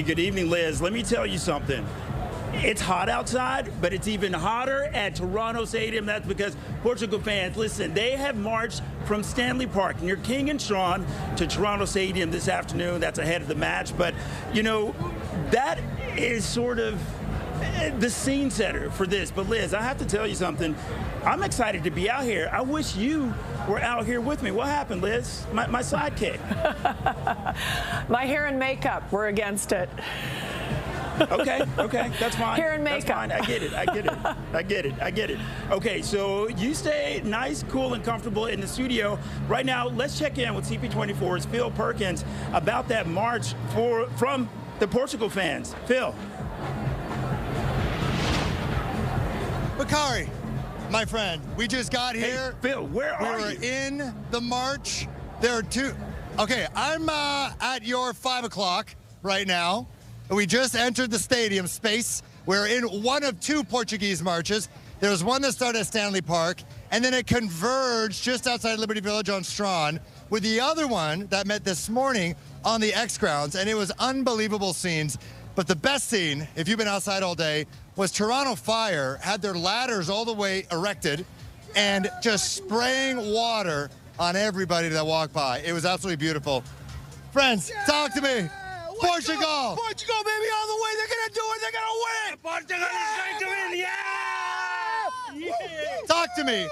Good evening, Liz. Let me tell you something. It's hot outside, but it's even hotter at Toronto Stadium. That's because Portugal fans, listen, they have marched from Stanley Park near King and Strachan to Toronto Stadium this afternoon. That's ahead of the match. But, you know, that is sort of the scene setter for this. But, Liz, I have to tell you something. I'm excited to be out here. I wish you were out here with me. What happened, Liz? My sidekick. My hair and makeup were against it. Okay, that's fine. Hair and makeup. That's fine. I get it. Okay, so you stay nice, cool, and comfortable in the studio. Right now, let's check in with CP24's Phil Perkins about that march from the Portugal fans. Phil. Bakari, my friend, we just got here. Hey, Phil, where are you? We were in the march. There are two. Okay, I'm at your 5 o'clock right now. We just entered the stadium space. We're in one of two Portuguese marches. There was one that started at Stanley Park, and then it converged just outside Liberty Village on Strachan with the other one that met this morning on the X grounds, and it was unbelievable scenes. But the best scene, if you've been outside all day, was Toronto Fire had their ladders all the way erected and just spraying water on everybody that walked by. It was absolutely beautiful. Friends, talk to me. Portugal! Portugal, baby, all the way. They're going to do it. They're going to win. Portugal is going to win. Yeah! Talk to me.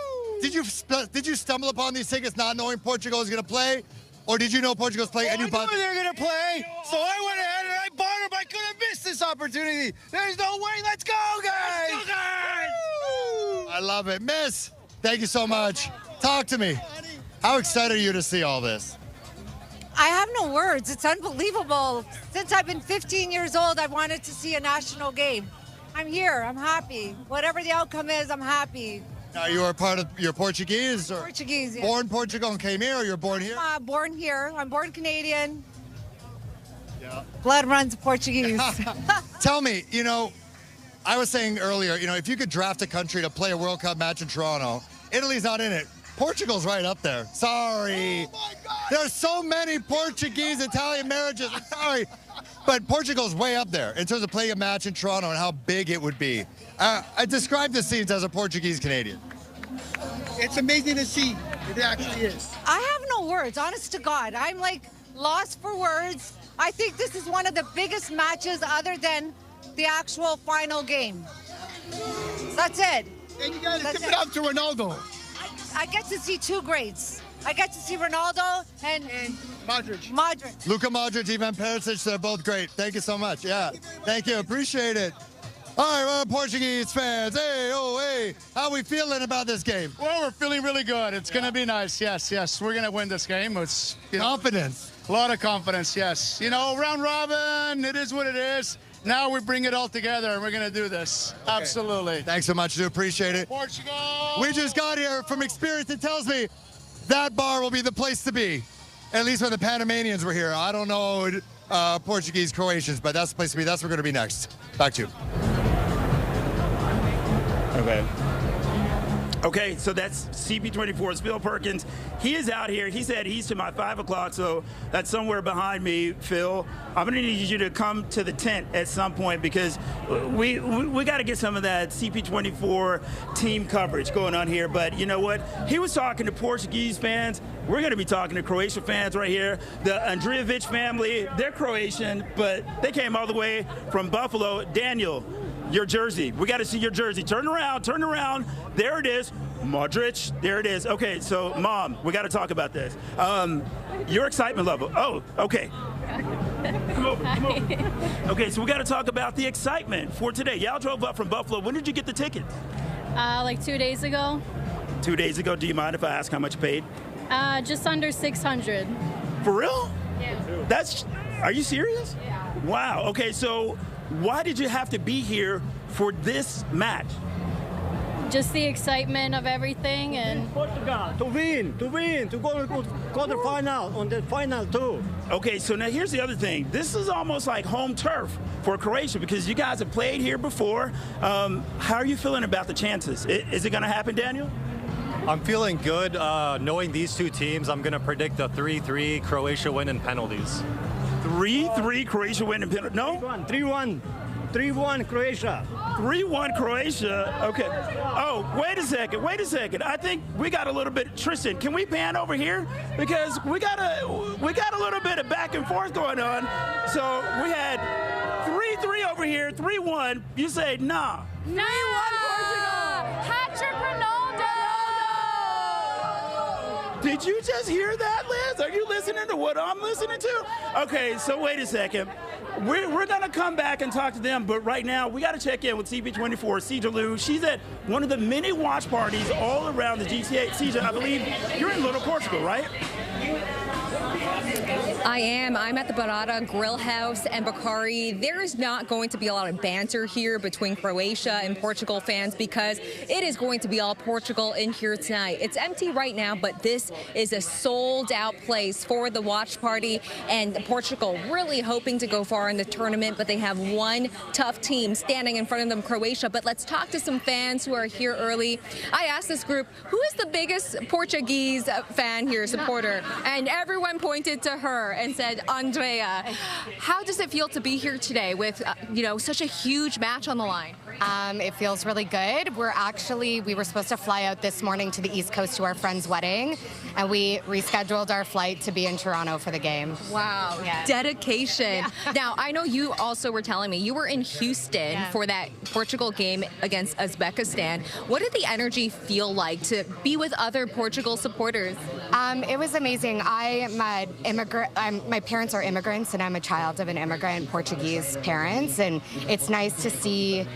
Did you stumble upon these tickets not knowing Portugal was going to play? Or did you know Portugal's playing and you bought them? I knew they were going to play, so I went ahead and I bought them. I could have missed this opportunity. There's no way. Let's go, guys. Let's go, guys. I love it. Miss, thank you so much. Talk to me. How excited are you to see all this? I have no words. It's unbelievable. Since I've been 15 years old, I've wanted to see a national game. I'm here. I'm happy. Whatever the outcome is, I'm happy. Now, you are part of, you're Portuguese? Or Portuguese, yeah. Born in Portugal and came here, or you're born here? Born here. I'm born Canadian. Yeah. Blood runs Portuguese. Tell me, you know, I was saying earlier, if you could draft a country to play a World Cup match in Toronto, Italy's not in it. Portugal's right up there. Sorry. Oh there's so many Portuguese-Italian marriages. I'm sorry. But Portugal's way up there in terms of playing a match in Toronto and how big it would be. I describe the scenes as a Portuguese-Canadian. It's amazing to see. It actually is. I have no words, honest to God. I'm like lost for words. I think this is one of the biggest matches other than the actual final game. That's it. And you got to tip it up to Ronaldo. I get to see two greats. I get to see Ronaldo and Modrić. Luka Modrić, Ivan Perisic, they're both great. Thank you so much. Yeah, thank you. Appreciate it. All right, we're Portuguese fans. Hey, oh, hey. How are we feeling about this game? Well, we're feeling really good. It's going to be nice. Yes. We're going to win this game. It's confidence. A lot of confidence, yes. Round robin, it is what it is. Now we bring it all together, and we're going to do this. Okay. Absolutely. Thanks so much. Do appreciate it. Portugal! We just got here. From experience, it tells me that bar will be the place to be. At least when the Panamanians were here. I don't know Portuguese, Croatians, but that's the place to be. That's where we're going to be next. Back to you. Okay, so that's CP24's Phil Perkins. He is out here. He said he's to my 5 o'clock, so that's somewhere behind me, Phil. I'm going to need you to come to the tent at some point because we got to get some of that CP24 team coverage going on here. But you know what? He was talking to Portuguese fans. We're going to be talking to Croatian fans right here. The Andrijevic family, they're Croatian, but they came all the way from Buffalo. Daniel, your jersey. We got to see your jersey. Turn around. There it is. Modrić. There it is. Okay, so, Mom, we got to talk about this. Your excitement level. Oh, okay. Come over. Okay, so we got to talk about the excitement for today. Y'all drove up from Buffalo. When did you get the tickets? Like 2 days ago. 2 days ago. Do you mind if I ask how much you paid? Just under 600. For real? Yeah. Are you serious? Yeah. Wow. Okay, so why did you have to be here for this match? Just the excitement of everything and Portugal to win, to go to quarter final, on the final too. Okay, so now here's the other thing. This is almost like home turf for Croatia because you guys have played here before. How are you feeling about the chances? Is it going to happen, Daniel? I'm feeling good. Knowing these two teams, I'm going to predict a 3-3 Croatia win in penalties. 3-3 Croatia win in penalties? No? 3-1. 3-1 Croatia. 3-1 Croatia. Okay. Oh, wait a second. I think we got a little bit. Tristan, can we pan over here? Because we got a little bit of back and forth going on. So we had 3-3 over here, 3-1. You say nah. 3-1 Portugal. Hat-trick Ronaldo. Did you just hear that, Liz? Are you listening to what I'm listening to? Okay, so wait a second. We're going to come back and talk to them, but right now we got to check in with CP24, Cija Lou. She's at one of the many watch parties all around the GTA. Cija, I believe you're in Little Portugal, right? I am. I'm at the Barada Grill House and Bakari. There is not going to be a lot of banter here between Croatia and Portugal fans because it is going to be all Portugal in here tonight. It's empty right now, but this is a sold-out place for the watch party, and Portugal really hoping to go far in the tournament, but they have one tough team standing in front of them, Croatia. But let's talk to some fans who are here early. I asked this group, who is the biggest Portuguese fan here, supporter? And everyone pointed to her and said, Andrea. How does it feel to be here today with, such a huge match on the line? It feels really good. We were supposed to fly out this morning to the East Coast to our friend's wedding, and we rescheduled our flight to be in Toronto for the game. Wow. Yeah. Dedication. Yeah. Now, I know you also were telling me you were in Houston for that Portugal game against Uzbekistan. What did the energy feel like to be with other Portugal supporters? It was amazing. My parents are immigrants, and I'm a child of an immigrant Portuguese parents, and it's nice to see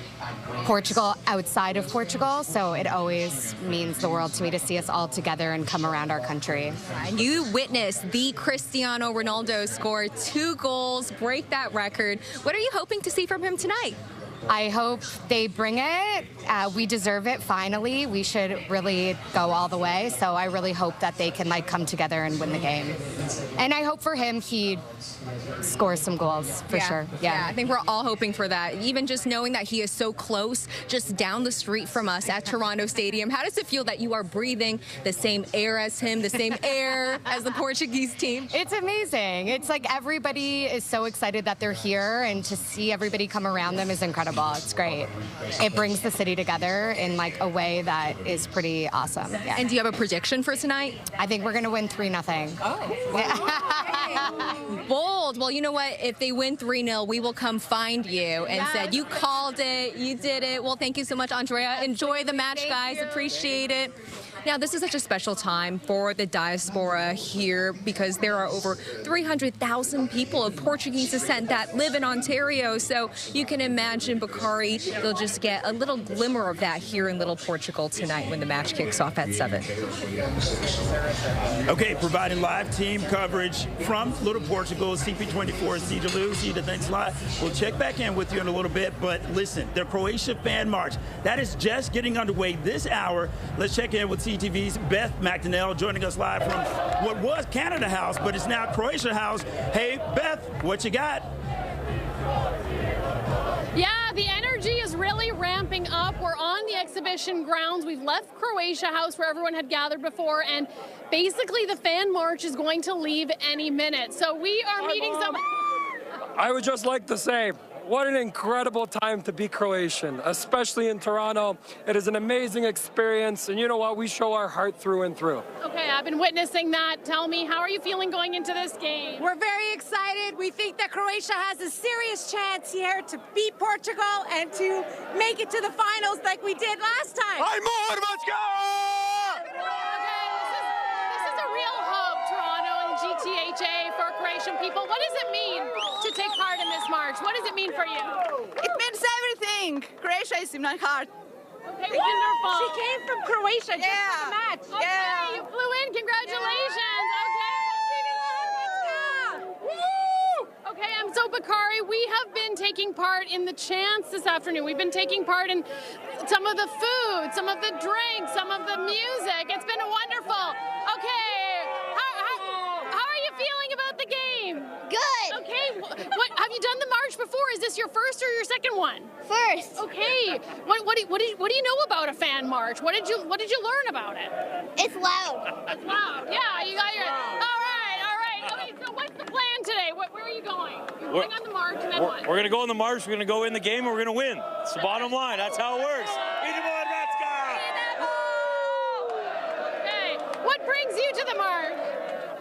Portugal outside of Portugal, so it always means the world to me to see us all together and come around our country. And you witnessed the Cristiano Ronaldo score 2 goals, break that record. What are you hoping to see from him tonight? I hope they bring it. We deserve it, finally. We should really go all the way. So I really hope that they can, like, come together and win the game. And I hope for him he scores some goals, for sure. Yeah, I think we're all hoping for that. Even just knowing that he is so close, just down the street from us at Toronto Stadium. How does it feel that you are breathing the same air as him, the same air as the Portuguese team? It's amazing. It's like everybody is so excited that they're here, and to see everybody come around them is incredible. It's great. It brings the city together in like a way that is pretty awesome. Yeah. And do you have a prediction for tonight? I think we're going to win 3-0. Oh. Bold. Well, you know what? If they win 3-0, we will come find you and said, you called it, you did it. Well, thank you so much, Andrea. Enjoy the match, guys. Appreciate it. Now, this is such a special time for the diaspora here because there are over 300,000 people of Portuguese descent that live in Ontario. So you can imagine, Bakari, they'll just get a little glimmer of that here in Little Portugal tonight when the match kicks off at 7. Okay, providing live team coverage from Little Portugal, CP24, Cita, thanks a lot. We'll check back in with you in a little bit, but listen, the Croatia Fan March, that is just getting underway this hour. Let's check in with CTV's Beth McDonnell joining us live from what was Canada House, but it's now Croatia House. Hey, Beth, what you got? Yeah, the energy is really ramping up. We're on the exhibition grounds. We've left Croatia House where everyone had gathered before, and basically the fan march is going to leave any minute. So we are meeting some... I would just like to say, what an incredible time to be Croatian, especially in Toronto. It is an amazing experience, and you know what? We show our heart through and through. Okay, I've been witnessing that. Tell me, how are you feeling going into this game? We're very excited. We think that Croatia has a serious chance here to beat Portugal and to make it to the finals like we did last time. I'm on, let's go! This is a real hub, Toronto and GTHA for Croatian people. What does it mean to take part in this march? What does it mean for you? It means everything. Croatia is in my heart. Okay, wonderful. She came from Croatia just for the match. Okay, you flew in. Congratulations. Okay, I'm so Bakari. We have been taking part in the chants this afternoon. We've been taking part in some of the food, some of the drinks, some of the music. It's been wonderful. Okay, how are you feeling about the game? Good. Okay, what have you done the march before? Is this your first or your second one? First. Okay. What do you know about a fan march? What did you learn about it? It's loud. It's loud. Yeah, you got your. All right. Okay, so what's the plan today? Where are you going? You're going on the march and then what? We're going to go on the march. We're going to go in the game, and we're going to win. It's the bottom line. That's how it works. Okay. What brings you to the march?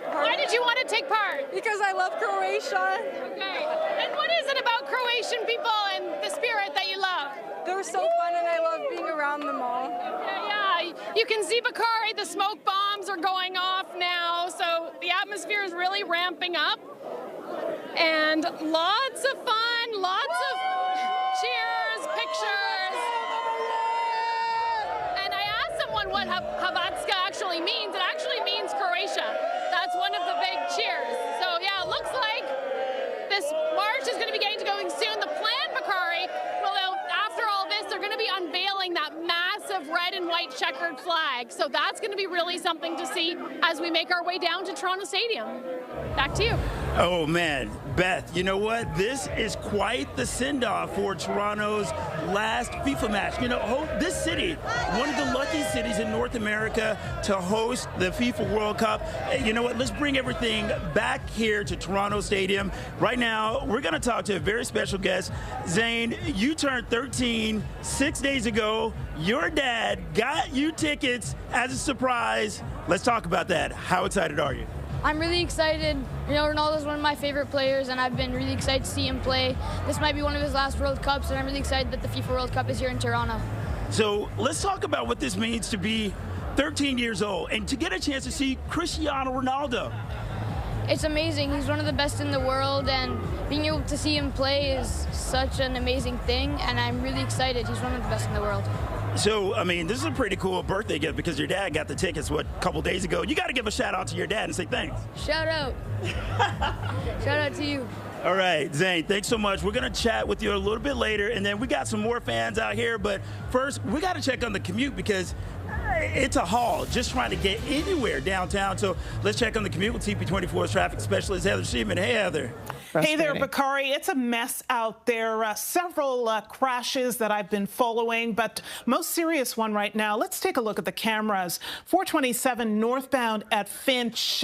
Why did you want to take part? Because I love Croatia. Okay. And what is it about Croatian people and the spirit that you love? They're so fun, and I love being around them all. Okay, yeah. You can see Bakari, the smoke bombs are going off now, so the atmosphere is really ramping up. And lots of fun, lots of cheers, pictures. And I asked someone what Hrvatska actually means. It actually means Croatia. That's one of the big cheers. So yeah, it looks like this march is going to be getting going soon. The plan, Bakari, well, after all this, they're going to be unveiling that massive red and white checkered flag. So that's going to be really something to see as we make our way down to Toronto Stadium. Back to you. Oh, man. Beth, you know what? This is quite the send-off for Toronto's last FIFA match. You know, this city, one of the lucky cities in North America to host the FIFA World Cup. You know what? Let's bring everything back here to Toronto Stadium. Right now, we're going to talk to a very special guest. Zane, you turned 13 6 days ago. Your dad got you tickets as a surprise. Let's talk about that. How excited are you? I'm really excited. You know, Ronaldo's one of my favorite players, and I've been really excited to see him play. This might be one of his last World Cups, and I'm really excited that the FIFA World Cup is here in Toronto. So let's talk about what this means to be 13 years old and to get a chance to see Cristiano Ronaldo. It's amazing. He's one of the best in the world, and being able to see him play is such an amazing thing, and I'm really excited. He's one of the best in the world. So, I mean, this is a pretty cool birthday gift because your dad got the tickets, a couple days ago. You got to give a shout out to your dad and say thanks. Shout out. Shout out to you. All right, Zane, thanks so much. We're going to chat with you a little bit later, and then we got some more fans out here. But first, we got to check on the commute because it's a haul just trying to get anywhere downtown. So let's check on the commute with CP24's traffic specialist, Heather Sheeman. Hey, Heather. Hey there, Bakari. It's a mess out there. Several crashes that I've been following, but most serious one right now. Let's take a look at the cameras. 427 northbound at Finch.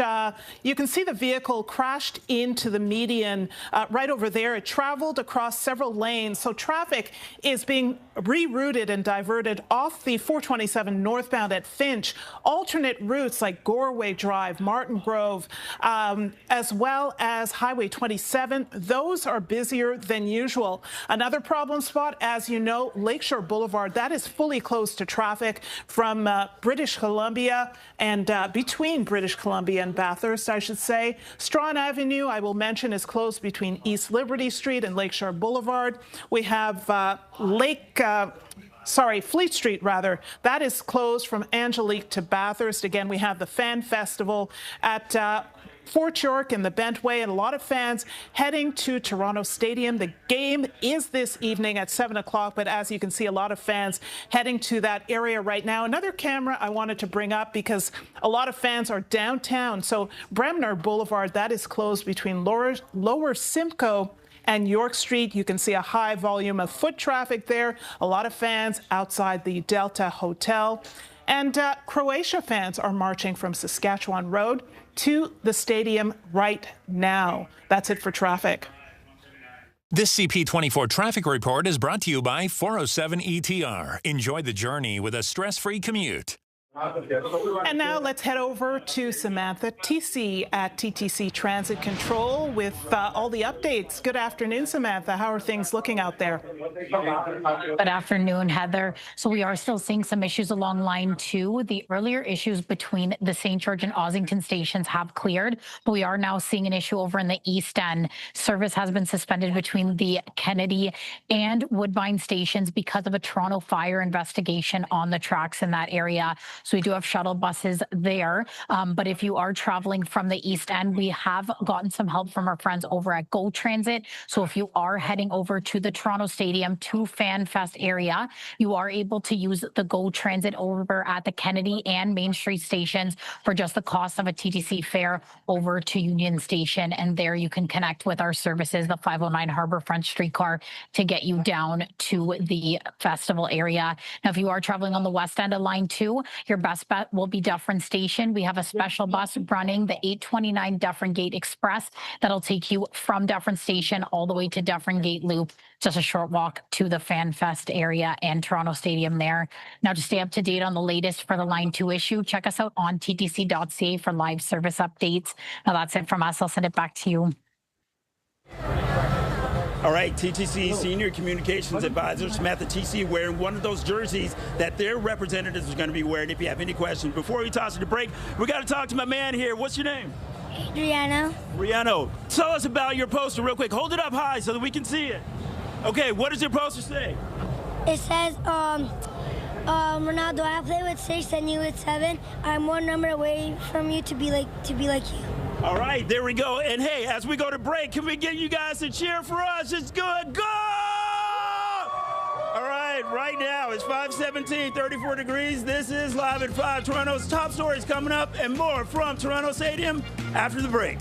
You can see the vehicle crashed into the median right over there. It traveled across several lanes, so traffic is being rerouted and diverted off the 427 northbound at Finch. Alternate routes like Goreway Drive, Martin Grove, as well as Highway 27. Those are busier than usual. Another problem spot, as you know, Lakeshore Boulevard, that is fully closed to traffic from British Columbia and between British Columbia and Bathurst, I should say. Strawn Avenue, I will mention, is closed between East Liberty Street and Lakeshore Boulevard. We have Fleet Street, rather. That is closed from Angelique to Bathurst. Again, we have the Fan Festival at Fort York and the Bentway, and a lot of fans heading to Toronto Stadium. The game is this evening at 7 o'clock, but as you can see, a lot of fans heading to that area right now. Another camera I wanted to bring up because a lot of fans are downtown. So Bremner Boulevard, that is closed between Lower Simcoe and York Street. You can see a high volume of foot traffic there. A lot of fans outside the Delta Hotel. And Croatia fans are marching from Saskatchewan Road to the stadium right now. That's it for traffic. This CP24 traffic report is brought to you by 407 ETR. Enjoy the journey with a stress-free commute. And now let's head over to Samantha TC at TTC Transit Control with all the updates. Good afternoon, Samantha. How are things looking out there? Good afternoon, Heather. So we are still seeing some issues along line 2. The earlier issues between the St. George and Ossington stations have cleared, but we are now seeing an issue over in the East End. Service has been suspended between the Kennedy and Woodbine stations because of a Toronto fire investigation on the tracks in that area. So we do have shuttle buses there. But if you are traveling from the East End, we have gotten some help from our friends over at Go Transit. So if you are heading over to the Toronto Stadium to Fan Fest area, you are able to use the Go Transit over at the Kennedy and Main Street stations for just the cost of a TTC fare over to Union Station. And there you can connect with our services, the 509 Harbourfront streetcar, to get you down to the festival area. Now, if you are traveling on the West End of Line 2, your best bet will be Dufferin Station. We have a special bus running the 829 Dufferin Gate Express that'll take you from Dufferin Station all the way to Dufferin Gate Loop. Just a short walk to the Fan Fest area and Toronto Stadium there. Now, to stay up to date on the latest for the Line 2 issue, check us out on ttc.ca for live service updates. Now, that's it from us. I'll send it back to you. All right, TTC Senior Communications Advisor Samantha TC wearing one of those jerseys that their representatives are going to be wearing. If you have any questions, before we toss it to break, we got to talk to my man here. What's your name? Rihanna. Tell us about your poster real quick. Hold it up high so that we can see it. Okay, what does your poster say? It says, Ronaldo, I play with 6 and you with 7. I'm 1 number away from you to be like you. All right, there we go. And hey, as we go to break, can we get you guys to cheer for us? It's good. Go! All right, right now it's 5:17, 34 degrees. This is Live at 5. Toronto's top stories coming up and more from Toronto Stadium after the break.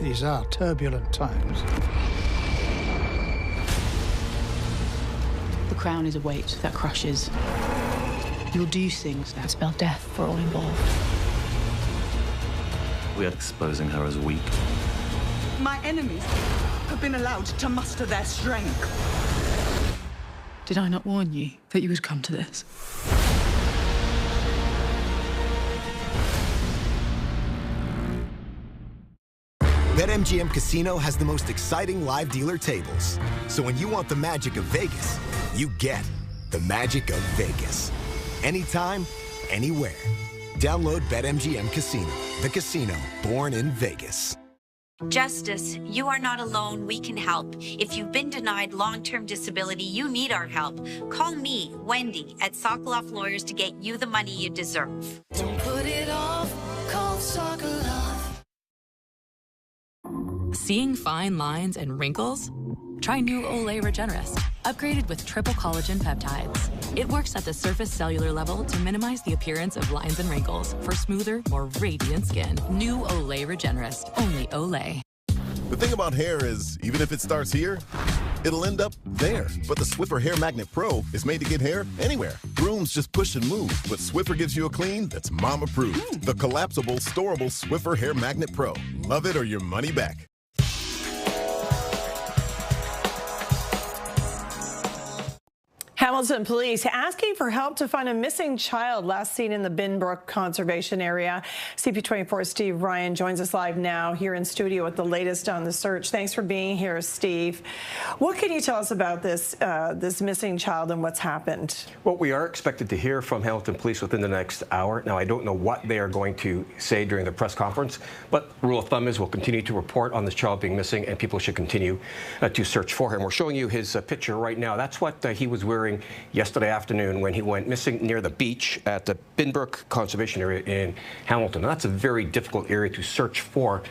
These are turbulent times. The crown is a weight that crushes. You'll do things that spell death for all involved. We are exposing her as weak. My enemies have been allowed to muster their strength. Did I not warn you that you would come to this? BetMGM Casino has the most exciting live dealer tables. So when you want the magic of Vegas, you get the magic of Vegas. Anytime, anywhere. Download BetMGM Casino, the casino born in Vegas. Justice, you are not alone. We can help. If you've been denied long-term disability, you need our help. Call me, Wendy, at Sokoloff Lawyers to get you the money you deserve. Don't put it off. Call Sokoloff. Seeing fine lines and wrinkles? Try new Olay Regenerist, upgraded with triple collagen peptides. It works at the surface cellular level to minimize the appearance of lines and wrinkles for smoother, more radiant skin. New Olay Regenerist, only Olay. The thing about hair is, even if it starts here, it'll end up there. But the Swiffer Hair Magnet Pro is made to get hair anywhere. Brooms just push and move, but Swiffer gives you a clean that's mom-approved. The collapsible, storable Swiffer Hair Magnet Pro. Love it or your money back. Hamilton police asking for help to find a missing child last seen in the Binbrook Conservation Area. CP24 Steve Ryan joins us live now here in studio with the latest on the search. Thanks for being here, Steve. What can you tell us about this this missing child and what's happened? Well, we are expected to hear from Hamilton police within the next hour. Now, I don't know what they are going to say during the press conference, but rule of thumb is we'll continue to report on this child being missing, and people should continue to search for him. We're showing you his picture right now. That's what he was wearing yesterday afternoon when he went missing near the beach at the Binbrook Conservation Area in Hamilton. And that's a very difficult area to search for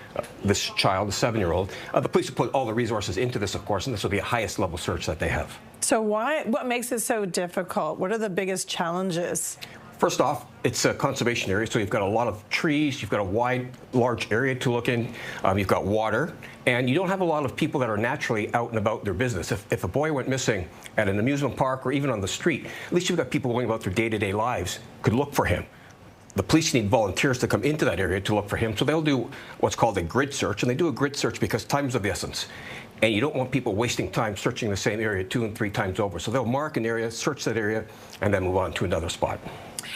this child, the 7-year-old. The police have put all the resources into this, of course, and this will be a highest level search that they have. So what makes it so difficult? What are the biggest challenges? First off, it's a conservation area, so you've got a lot of trees, you've got a large area to look in, you've got water, and you don't have a lot of people that are naturally out and about their business. If a boy went missing at an amusement park or even on the street, at least you've got people going about their day-to-day lives could look for him. The police need volunteers to come into that area to look for him, so they'll do what's called a grid search, and they do a grid search because time's of the essence. And you don't want people wasting time searching the same area 2 and 3 times over. So they'll mark an area, search that area, and then move on to another spot.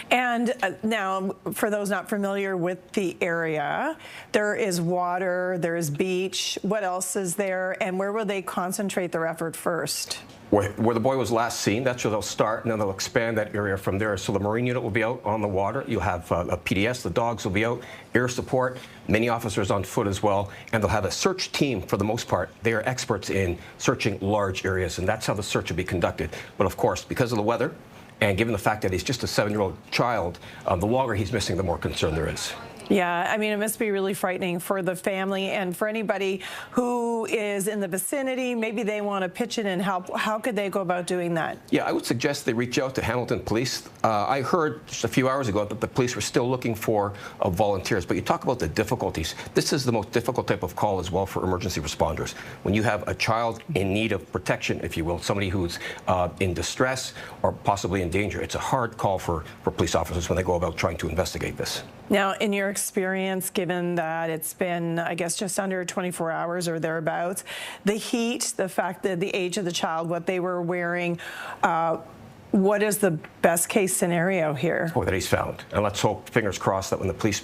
And now, for those not familiar with the area, there is water, there is beach. What else is there, and where will they concentrate their effort first? Where the boy was last seen, that's where they'll start, and then they'll expand that area from there. So the Marine unit will be out on the water. You'll have a PDS, the dogs will be out, air support, many officers on foot as well, and they'll have a search team for the most part. They are experts in searching large areas, and that's how the search will be conducted. But of course, because of the weather, and given the fact that he's just a 7-year-old child, the longer he's missing, the more concern there is. Yeah, I mean, it must be really frightening for the family and for anybody who is in the vicinity. Maybe they want to pitch in and help. How could they go about doing that? Yeah, I would suggest they reach out to Hamilton Police. I heard just a few hours ago that the police were still looking for volunteers, but you talk about the difficulties. This is the most difficult type of call as well for emergency responders. When you have a child in need of protection, if you will, somebody who's in distress or possibly in danger, it's a hard call for police officers when they go about trying to investigate this. Now, in your experience, given that it's been, I guess, just under 24 hours or thereabouts, the heat, the fact that the age of the child, what they were wearing, what is the best case scenario here? Oh, that he's found. And let's hope, fingers crossed, that when the police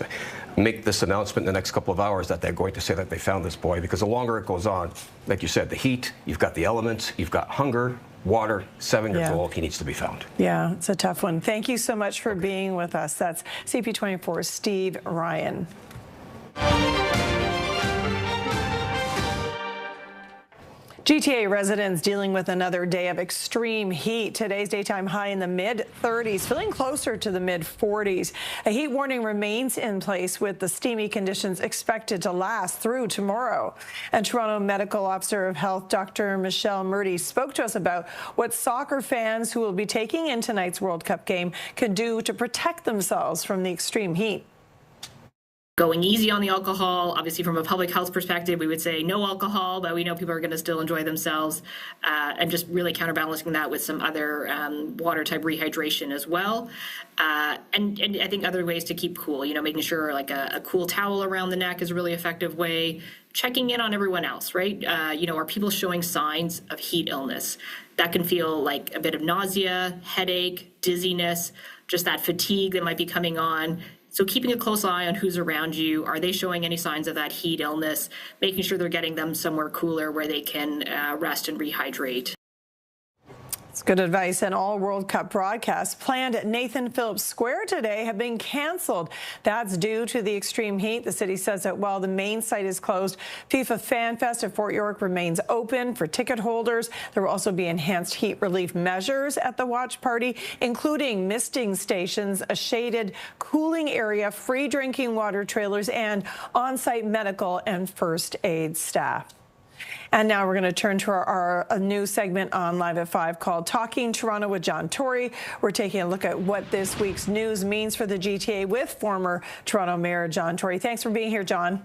make this announcement in the next couple of hours that they're going to say that they found this boy, because the longer it goes on, like you said, the heat, you've got the elements, you've got hunger, water, 7 years old, he needs to be found. Yeah, it's a tough one. Thank you so much for being with us. That's CP24 Steve Ryan. GTA residents dealing with another day of extreme heat. Today's daytime high in the mid-30s, feeling closer to the mid-40s. A heat warning remains in place with the steamy conditions expected to last through tomorrow. And Toronto Medical Officer of Health, Dr. Michelle Murdy, spoke to us about what soccer fans who will be taking in tonight's World Cup game can do to protect themselves from the extreme heat. Going easy on the alcohol. Obviously, from a public health perspective, we would say no alcohol, but we know people are going to still enjoy themselves, and just really counterbalancing that with some other water type rehydration as well. And I think other ways to keep cool, you know, making sure like a cool towel around the neck is a really effective way. Checking in on everyone else, right? You know, are people showing signs of heat illness? That can feel like a bit of nausea, headache, dizziness, just that fatigue that might be coming on. So keeping a close eye on who's around you. Are they showing any signs of that heat illness? Making sure they're getting them somewhere cooler where they can rest and rehydrate. Good advice. And all World Cup broadcasts planned at Nathan Phillips Square today have been canceled. That's due to the extreme heat. The city says that while the main site is closed, FIFA Fan Fest at Fort York remains open for ticket holders. There will also be enhanced heat relief measures at the watch party, including misting stations, a shaded cooling area, free drinking water trailers, and on-site medical and first aid staff. And now we're going to turn to our new segment on Live at 5 called Talking Toronto with John Tory. We're taking a look at what this week's news means for the GTA with former Toronto Mayor John Tory. Thanks for being here, John.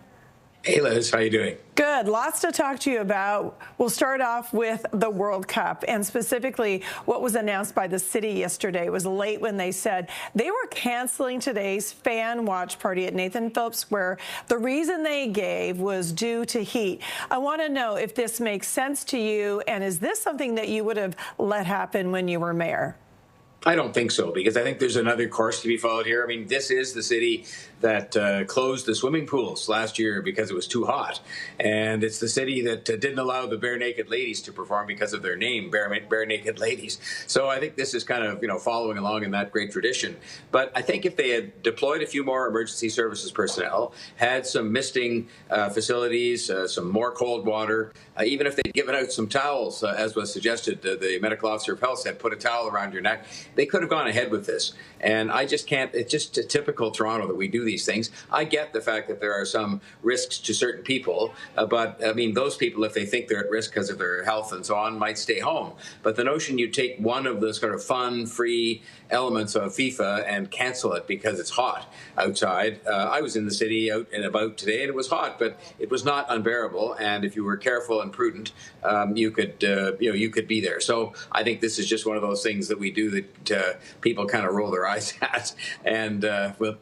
Hey, Liz. How you doing? Good. Lots to talk to you about. We'll start off with the World Cup and specifically what was announced by the city yesterday. It was late when they said they were canceling today's fan watch party at Nathan Phillips Square. The reason they gave was due to heat. I want to know if this makes sense to you, and is this something that you would have let happen when you were mayor? I don't think so, because I think there's another course to be followed here. I mean, this is the city that closed the swimming pools last year because it was too hot. And it's the city that didn't allow the Bare Naked Ladies to perform because of their name, Bare Naked Ladies. So I think this is kind of, following along in that great tradition. But I think if they had deployed a few more emergency services personnel, had some misting facilities, some more cold water, even if they'd given out some towels, as was suggested, the medical officer of health said, put a towel around your neck, they could have gone ahead with this. And I just can't, it's just typical Toronto that we do these things. I get the fact that there are some risks to certain people, but I mean, those people, if they think they're at risk because of their health and so on, might stay home. But the notion you take one of the sort of fun, free elements of FIFA and cancel it because it's hot outside. I was in the city out and about today, and it was hot, but it was not unbearable. And if you were careful and prudent, you could be there. So I think this is just one of those things that we do that people kind of roll their eyes at, and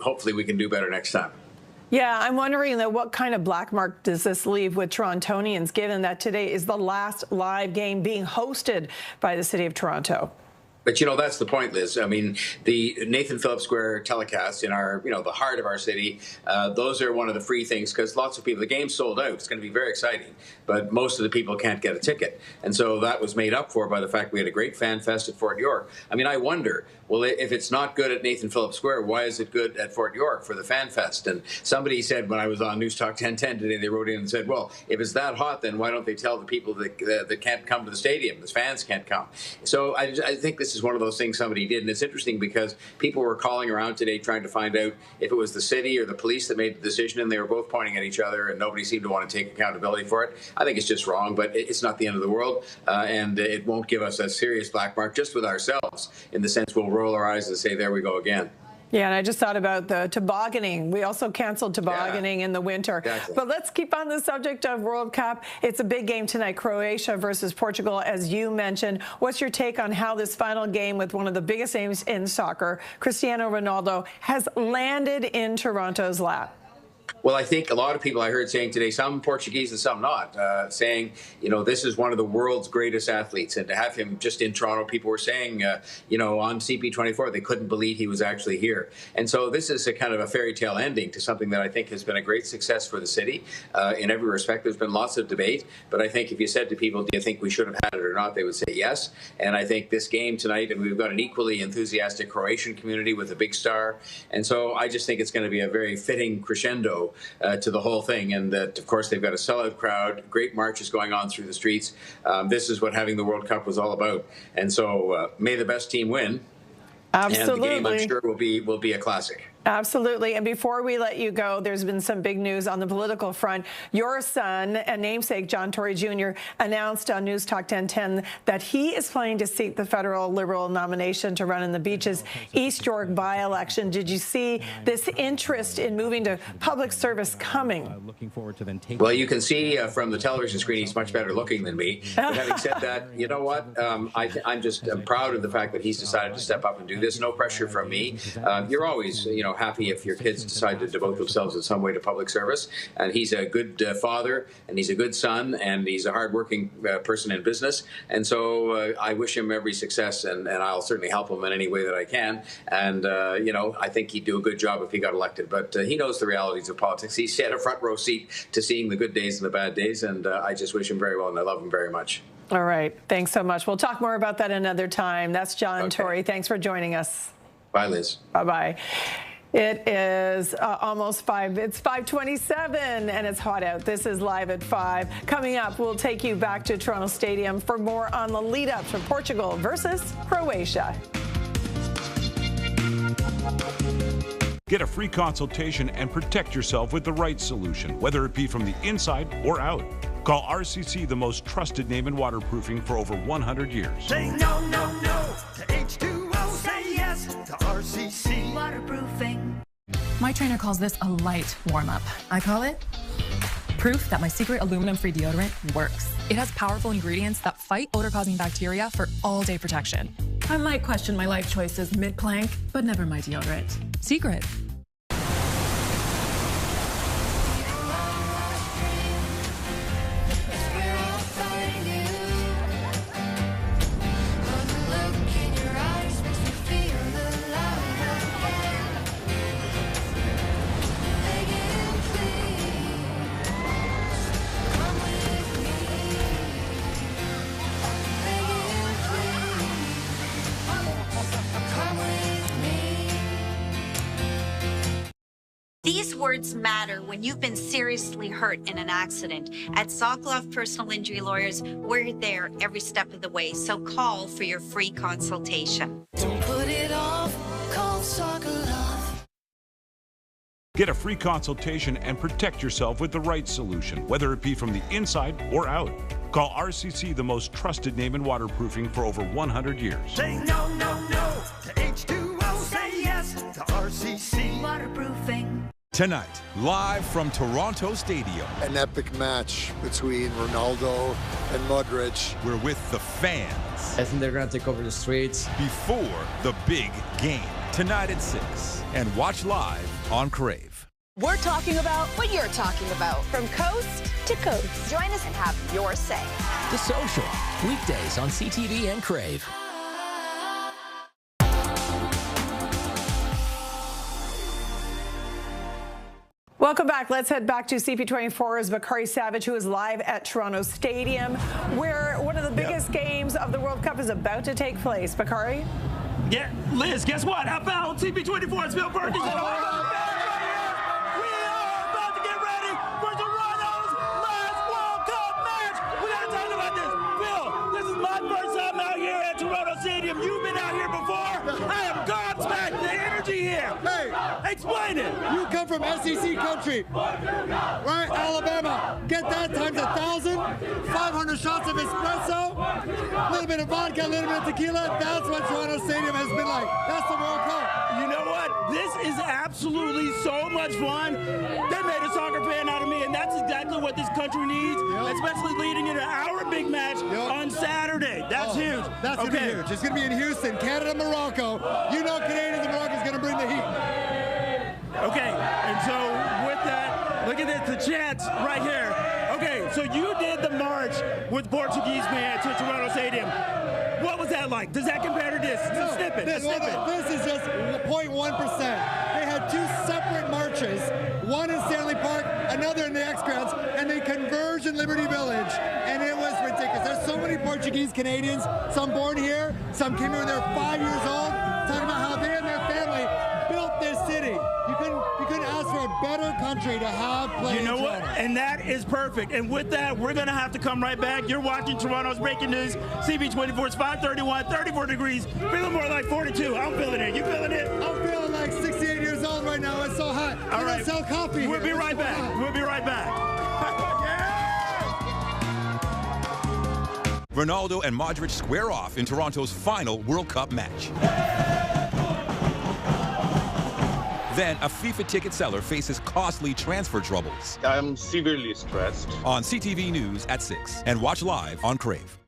hopefully we can do better next time. Yeah, I'm wondering that what kind of black mark does this leave with Torontonians, given that today is the last live game being hosted by the City of Toronto? But, that's the point, Liz. I mean, the Nathan Phillips Square telecasts in our, the heart of our city, those are one of the free things because lots of people, the game's sold out. It's going to be very exciting, but most of the people can't get a ticket. And so that was made up for by the fact we had a great fan fest at Fort York. I mean, I wonder, well, if it's not good at Nathan Phillips Square, why is it good at Fort York for the fan fest? And somebody said when I was on News Talk 1010 today, they wrote in and said, well, if it's that hot, then why don't they tell the people that can't come to the stadium, the fans can't come? So I think this is one of those things somebody did. And it's interesting because people were calling around today trying to find out if it was the city or the police that made the decision, and they were both pointing at each other and nobody seemed to want to take accountability for it. I think it's just wrong, but it's not the end of the world. And it won't give us a serious black mark just with ourselves, in the sense we'll roll our eyes and say, there we go again. Yeah, and I just thought about the tobogganing. We also canceled tobogganing in the winter. Exactly. But let's keep on the subject of World Cup. It's a big game tonight, Croatia versus Portugal, as you mentioned. What's your take on how this final game with one of the biggest names in soccer, Cristiano Ronaldo, has landed in Toronto's lap? Well, I think a lot of people I heard saying today, some Portuguese and some not, saying, this is one of the world's greatest athletes. And to have him just in Toronto, people were saying, on CP24, they couldn't believe he was actually here. And so this is a kind of a fairy tale ending to something that I think has been a great success for the city. In every respect, there's been lots of debate. But I think if you said to people, do you think we should have had it or not, they would say yes. And I think this game tonight, and we've got an equally enthusiastic Croatian community with a big star. And so I just think it's going to be a very fitting crescendo to the whole thing, and that, of course, they've got a sellout crowd, great marches going on through the streets. This is what having the World Cup was all about, and so may the best team win. Absolutely. And the game, I'm sure, will be a classic. Absolutely. And before we let you go, there's been some big news on the political front. Your son and namesake, John Tory Jr., announced on News Talk 1010 that he is planning to seek the federal Liberal nomination to run in the Beaches East York by-election. Did you see this interest in moving to public service coming? Looking forward to then taking. Well, you can see from the television screen he's much better looking than me. But having said that, you know what? I'm proud of the fact that he's decided to step up and do this. No pressure from me. You're always, happy if your kids decide to devote themselves in some way to public service. And he's a good father, and he's a good son, and he's a hardworking person in business. And so I wish him every success, and I'll certainly help him in any way that I can. And, I think he'd do a good job if he got elected. But he knows the realities of politics. He's had a front row seat to seeing the good days and the bad days, and I just wish him very well, and I love him very much. All right. Thanks so much. We'll talk more about that another time. That's John Tory. Thanks for joining us. Bye, Liz. Bye-bye. It is almost 5. It's 5:27, and it's hot out. This is Live at 5. Coming up, we'll take you back to Toronto Stadium for more on the lead-up to Portugal versus Croatia. Get a free consultation and protect yourself with the right solution, whether it be from the inside or out. Call RCC, the most trusted name in waterproofing for over 100 years. Say no, no, no to H2O. Say yes to RCC Waterproofing. My trainer calls this a light warm-up. I call it proof that my secret aluminum-free deodorant works. It has powerful ingredients that fight odor-causing bacteria for all-day protection. I might question my life choices mid-plank, but never my deodorant. Secret. These words matter when you've been seriously hurt in an accident. At Sokoloff Personal Injury Lawyers, we're there every step of the way, so call for your free consultation. Don't put it off, call Sokoloff. Get a free consultation and protect yourself with the right solution, whether it be from the inside or out. Call RCC, the most trusted name in waterproofing for over 100 years. Say no, no, no to H2O. Say yes to RCC Waterproofing. Tonight, live from Toronto Stadium. An epic match between Ronaldo and Modrić. We're with the fans. I think they're going to take over the streets. Before the big game. Tonight at 6. And watch live on Crave. We're talking about what you're talking about. From coast to coast. Join us and have your say. The Social. Weekdays on CTV and Crave. Welcome back. Let's head back to CP24's Bakari Savage, who is live at Toronto Stadium, where one of the biggest games of the World Cup is about to take place. Bakari? Yeah, Liz, guess what? I found CP24's Phil Perkins. We are about to get ready for Toronto's last World Cup match. We got to talk about this. Phil, this is my first time out here at Toronto Stadium. You've been out here before. I am gobsmacked. The energy here. Hey, explain it. You come from SEC country, right? Alabama. Get that times 1,000. 500 shots of espresso, a little bit of vodka, a little bit of tequila. That's what Toronto Stadium has been like. That's the World Cup. You know what? This is absolutely so much fun. They made a soccer fan out of me, and that's exactly what this country needs, especially leading into our big match on Saturday. That's huge. That's going to be huge. It's going to be in Houston, Canada, Morocco. You know Canadians and Morocco is going to bring the heat. Okay, and so with that, look at this, the chants right here. Okay, so you did the march with Portuguese man to Toronto Stadium. What was that like? Does that compare to this? It's a snippet. This is just 0.1%. They had two separate marches, one in Stanley Park, another in the X-Grounds, and they converged in Liberty Village, and it was ridiculous. There's so many Portuguese Canadians, some born here, some came here when they were 5 years old, talking about how they and their family built this city. You couldn't ask for a better country to have played. You know what? And that is perfect. And with that, we're going to have to come right back. You're watching Toronto's Breaking News. CP24's 531, 34 degrees, feeling more like 42. I'm feeling it. You feeling it? I'm feeling like 68 years old right now. It's so hot. All right. Sell coffee. We'll be right back. We'll be right back. Ronaldo and Modrić square off in Toronto's final World Cup match. Then a FIFA ticket seller faces costly transfer troubles. I'm severely stressed. On CTV News at 6 and watch live on Crave.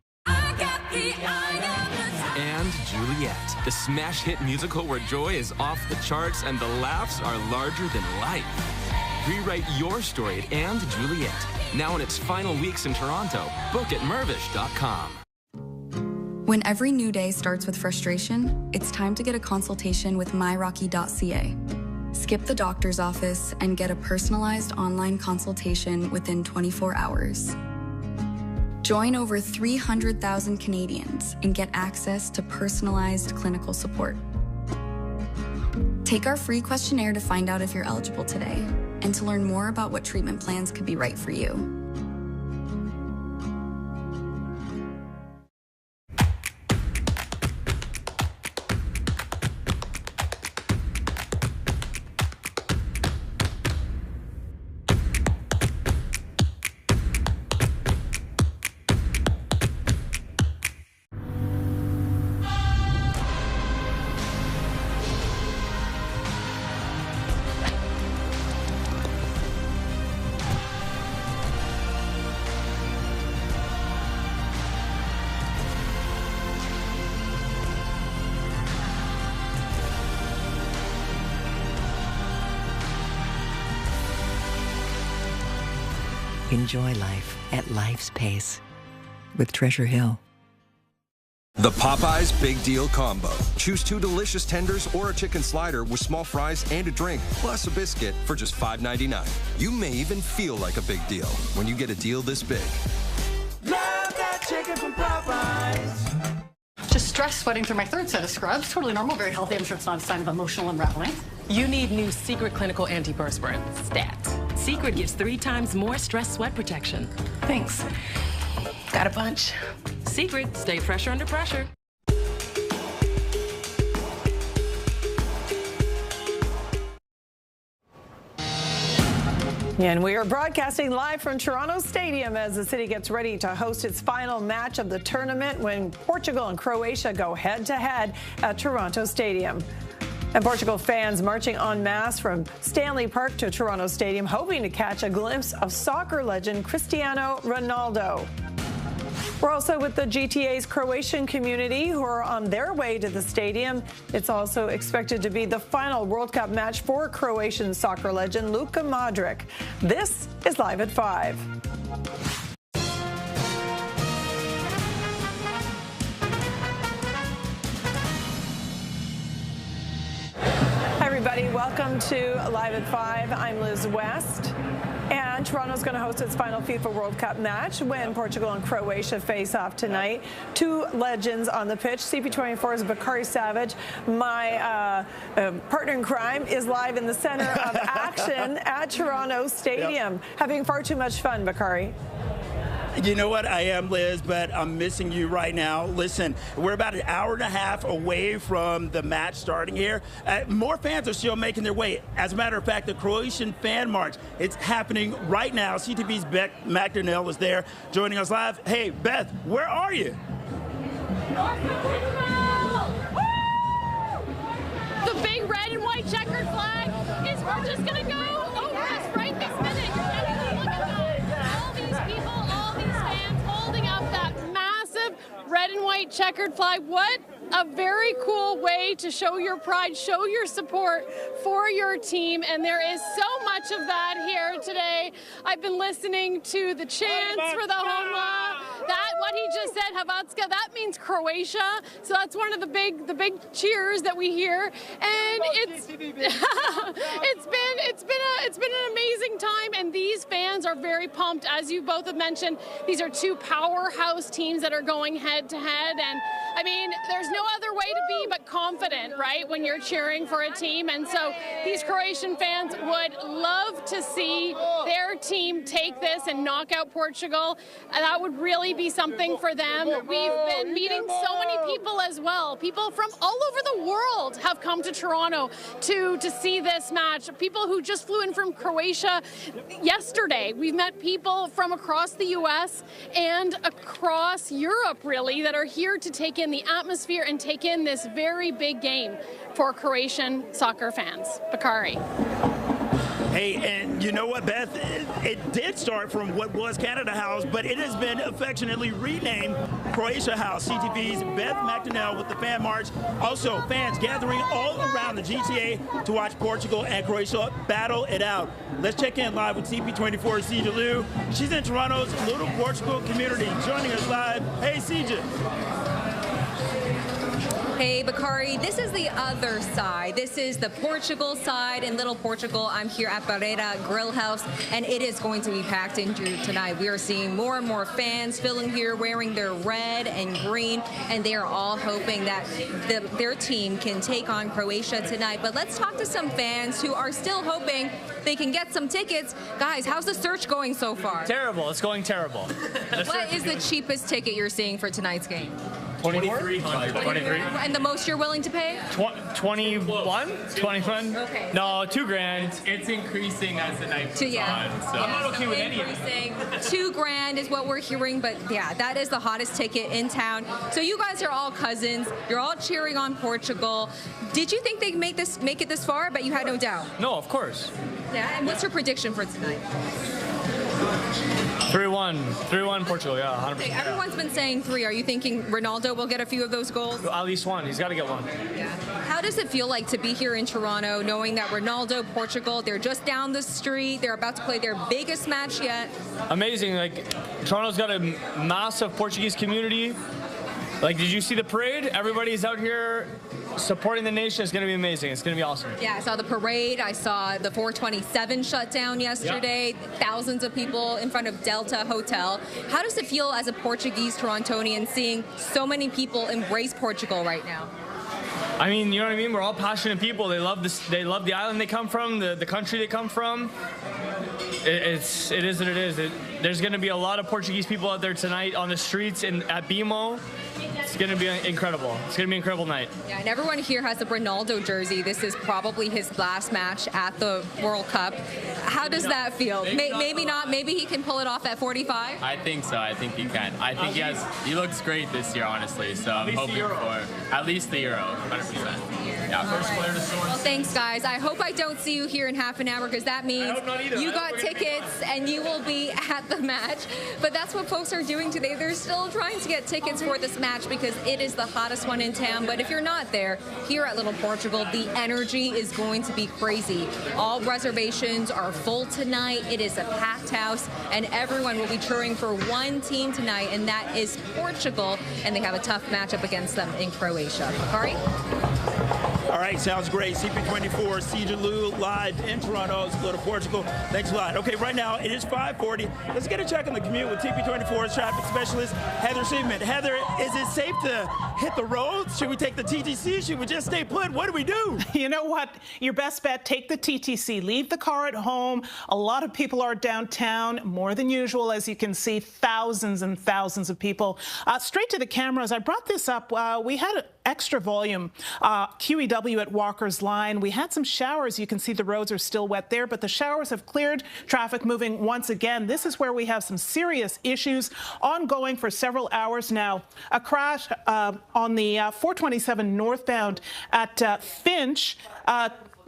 And Juliet, the smash hit musical where joy is off the charts and the laughs are larger than life. Rewrite your story at And Juliet, now in its final weeks in Toronto. Book at mervish.com. When every new day starts with frustration, it's time to get a consultation with myrocky.ca. Skip the doctor's office and get a personalized online consultation within 24 hours. Join over 300,000 Canadians and get access to personalized clinical support. Take our free questionnaire to find out if you're eligible today and to learn more about what treatment plans could be right for you. Enjoy life at life's pace with Treasure Hill. The Popeyes Big Deal Combo. Choose 2 delicious tenders or a chicken slider with small fries and a drink, plus a biscuit for just $5.99. You may even feel like a big deal when you get a deal this big. Love that chicken from Popeyes. Just stress sweating through my third set of scrubs. Totally normal, very healthy. I'm sure it's not a sign of emotional unraveling. You need new Secret Clinical Antiperspirant, STAT. Secret gives 3 times more stress sweat protection. Thanks. Got a bunch. Secret, stay fresher under pressure. And we are broadcasting live from Toronto Stadium as the city gets ready to host its final match of the tournament when Portugal and Croatia go head-to-head at Toronto Stadium. And Portugal fans marching en masse from Stanley Park to Toronto Stadium, hoping to catch a glimpse of soccer legend Cristiano Ronaldo. We're also with the GTA's Croatian community who are on their way to the stadium. It's also expected to be the final World Cup match for Croatian soccer legend Luka Modrić. This is Live at 5. Hi, everybody. Welcome to Live at 5. I'm Liz West. And Toronto's going to host its final FIFA World Cup match when Portugal and Croatia face off tonight. 2 legends on the pitch. CP24's Bakary Savage. My partner in crime is live in the center of action at Toronto Stadium. Yep. Having far too much fun, Bakary. You know what? I am, Liz, but I'm missing you right now. Listen, we're about an hour and a half away from the match starting here. More fans are still making their way. As a matter of fact, the Croatian fan march, it's happening right now. CTV's Beth McDonnell is there joining us live. Hey, Beth, where are you? The big red and white checkered flag is we're just going to go over us right this minute. You're getting to look at that. All these people, all these fans holding up that massive red and white checkered flag. What a very cool way to show your pride, show your support for your team, and there is so much of that here today. I've been listening to the chants for the Homla. That, what he just said, Hrvatska, that means Croatia. So that's one of the big cheers that we hear, and it's been an amazing time, and these fans are very pumped. As you both have mentioned, these are 2 powerhouse teams that are going head to head, and I mean, there's no other way to be but confident, right, when you're cheering for a team. And so these Croatian fans would love to see their team take this and knock out Portugal. And that would really be something for them. We've been meeting so many people as well. People from all over the world have come to Toronto to see this match. People who just flew in from Croatia yesterday. We've met people from across the U.S. and across Europe, really, that are here to take in the atmosphere and take in this very big game for Croatian soccer fans. Bakary. Hey, and you know what, Beth? It did start from what was Canada House, but it has been affectionately renamed Croatia House. CTV's Beth McDonnell with the fan march. Also, fans gathering all around the GTA to watch Portugal and Croatia battle it out. Let's check in live with CP24 CJ Liu. She's in Toronto's Little Portugal community, joining us live. Hey, CJ. Hey, Bakari, this is the other side. This is the Portugal side. In Little Portugal, I'm here at Barreira Grill House, and it is going to be packed in tonight. We are seeing more and more fans filling here wearing their red and green, and they are all hoping that their team can take on Croatia tonight. But let's talk to some fans who are still hoping they can get some tickets. Guys, how's the search going so far? Terrible. It's going terrible. What is the cheapest ticket you're seeing for tonight's game? 2300. 23. And the most you're willing to pay? 21? 21? Okay. No, $2,000. It's increasing as the night goes on. So. I'm not okay with any of it. $2,000 is what we're hearing, but yeah, that is the hottest ticket in town. So you guys are all cousins. You're all cheering on Portugal. Did you think they'd make it this far? But you had no doubt. No, of course. Yeah. And what's your prediction for tonight? 3-1 Portugal, yeah, 100%. Okay, everyone's been saying 3. Are you thinking Ronaldo will get a few of those goals? At least one. He's got to get one. Yeah. How does it feel like to be here in Toronto, knowing that Ronaldo, Portugal, they're just down the street, they're about to play their biggest match yet? Amazing. Like, Toronto's got a massive Portuguese community. Like, did you see the parade? Everybody's out here supporting the nation. It's going to be amazing. It's going to be awesome. Yeah, I saw the parade. I saw the 427 shut down yesterday. Yeah. Thousands of people in front of Delta Hotel. How does it feel as a Portuguese Torontonian seeing so many people embrace Portugal right now? I mean, you know what I mean? We're all passionate people. They love this. They love the island they come from, the country they come from. It is what it is. There's going to be a lot of Portuguese people out there tonight on the streets and at BMO. It's going to be incredible. It's going to be an incredible night. Yeah, and everyone here has a Ronaldo jersey. This is probably his last match at the World Cup. How does that feel? Maybe not. Maybe he can pull it off at 45? I think so. I think he can. I think he looks great this year, honestly. So I'm hoping for at least the Euro, 100%. Yeah, first player to score. Well, thanks, guys. I hope I don't see you here in half an hour because that means you got tickets and you will be at the match. But that's what folks are doing today. They're still trying to get tickets for this match because it is the hottest one in town. But if you're not there, here at Little Portugal, the energy is going to be crazy. All reservations are full tonight. It is a packed house, and everyone will be cheering for one team tonight, and that is Portugal. And they have a tough matchup against them in Croatia. Bakari? All right, sounds great. CP24, CJ Lou, live in Toronto. Let's go to Portugal. Thanks a lot. Okay, right now it is 5:40. Let's get a check on the commute with CP24's traffic specialist, Heather Seaman. Heather, is it safe to hit the roads? Should we take the TTC? Should we just stay put? What do we do? You know what? Your best bet, take the TTC. Leave the car at home. A lot of people are downtown, more than usual, as you can see, thousands and thousands of people. Straight to the cameras. I brought this up. We had extra volume. QEW at Walker's Line. We had some showers. You can see the roads are still wet there, but the showers have cleared. Traffic moving once again. This is where we have some serious issues ongoing for several hours now. A crash on the 427 northbound at Finch.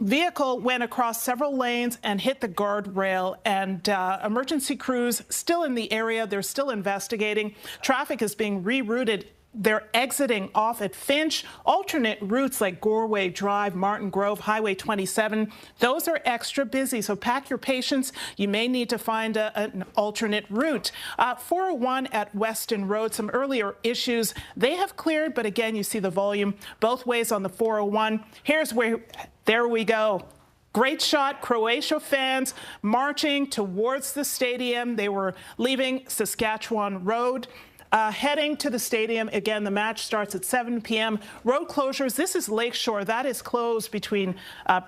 Vehicle went across several lanes and hit the guardrail, and emergency crews still in the area. They're still investigating. Traffic is being rerouted. They're exiting off at Finch. Alternate routes like Goreway Drive, Martin Grove, Highway 27, those are extra busy, so pack your patience. You may need to find an alternate route. 401 at Weston Road, some earlier issues. They have cleared, but again, you see the volume both ways on the 401. Here's where, there we go. Great shot. Croatia fans marching towards the stadium. They were leaving Saskatchewan Road. Heading to the stadium. Again, the match starts at 7 p.m. Road closures. This is Lakeshore. That is closed between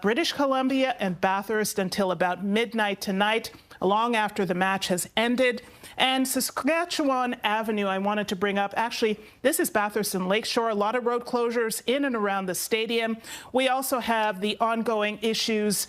British Columbia and Bathurst until about midnight tonight, long after the match has ended. And Saskatchewan Avenue, I wanted to bring up. Actually, this is Bathurst and Lakeshore. A lot of road closures in and around the stadium. We also have the ongoing issues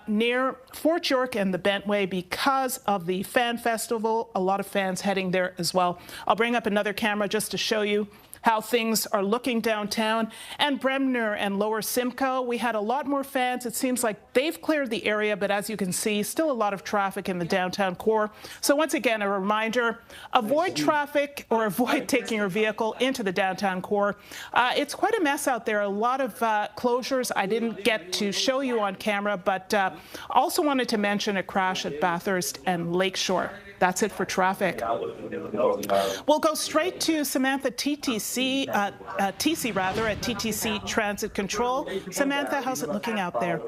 near Fort York and the Bentway because of the fan festival. A lot of fans heading there as well. I'll bring up another camera just to show you how things are looking downtown. And Bremner and Lower Simcoe, we had a lot more fans. It seems like they've cleared the area, but as you can see, still a lot of traffic in the downtown core. So once again, a reminder, avoid traffic or avoid taking your vehicle into the downtown core. It's quite a mess out there. A lot of closures I didn't get to show you on camera, but also wanted to mention a crash at Bathurst and Lakeshore. That's it for traffic. We'll go straight to Samantha TC at TTC Transit Control. Samantha, how's it looking out there?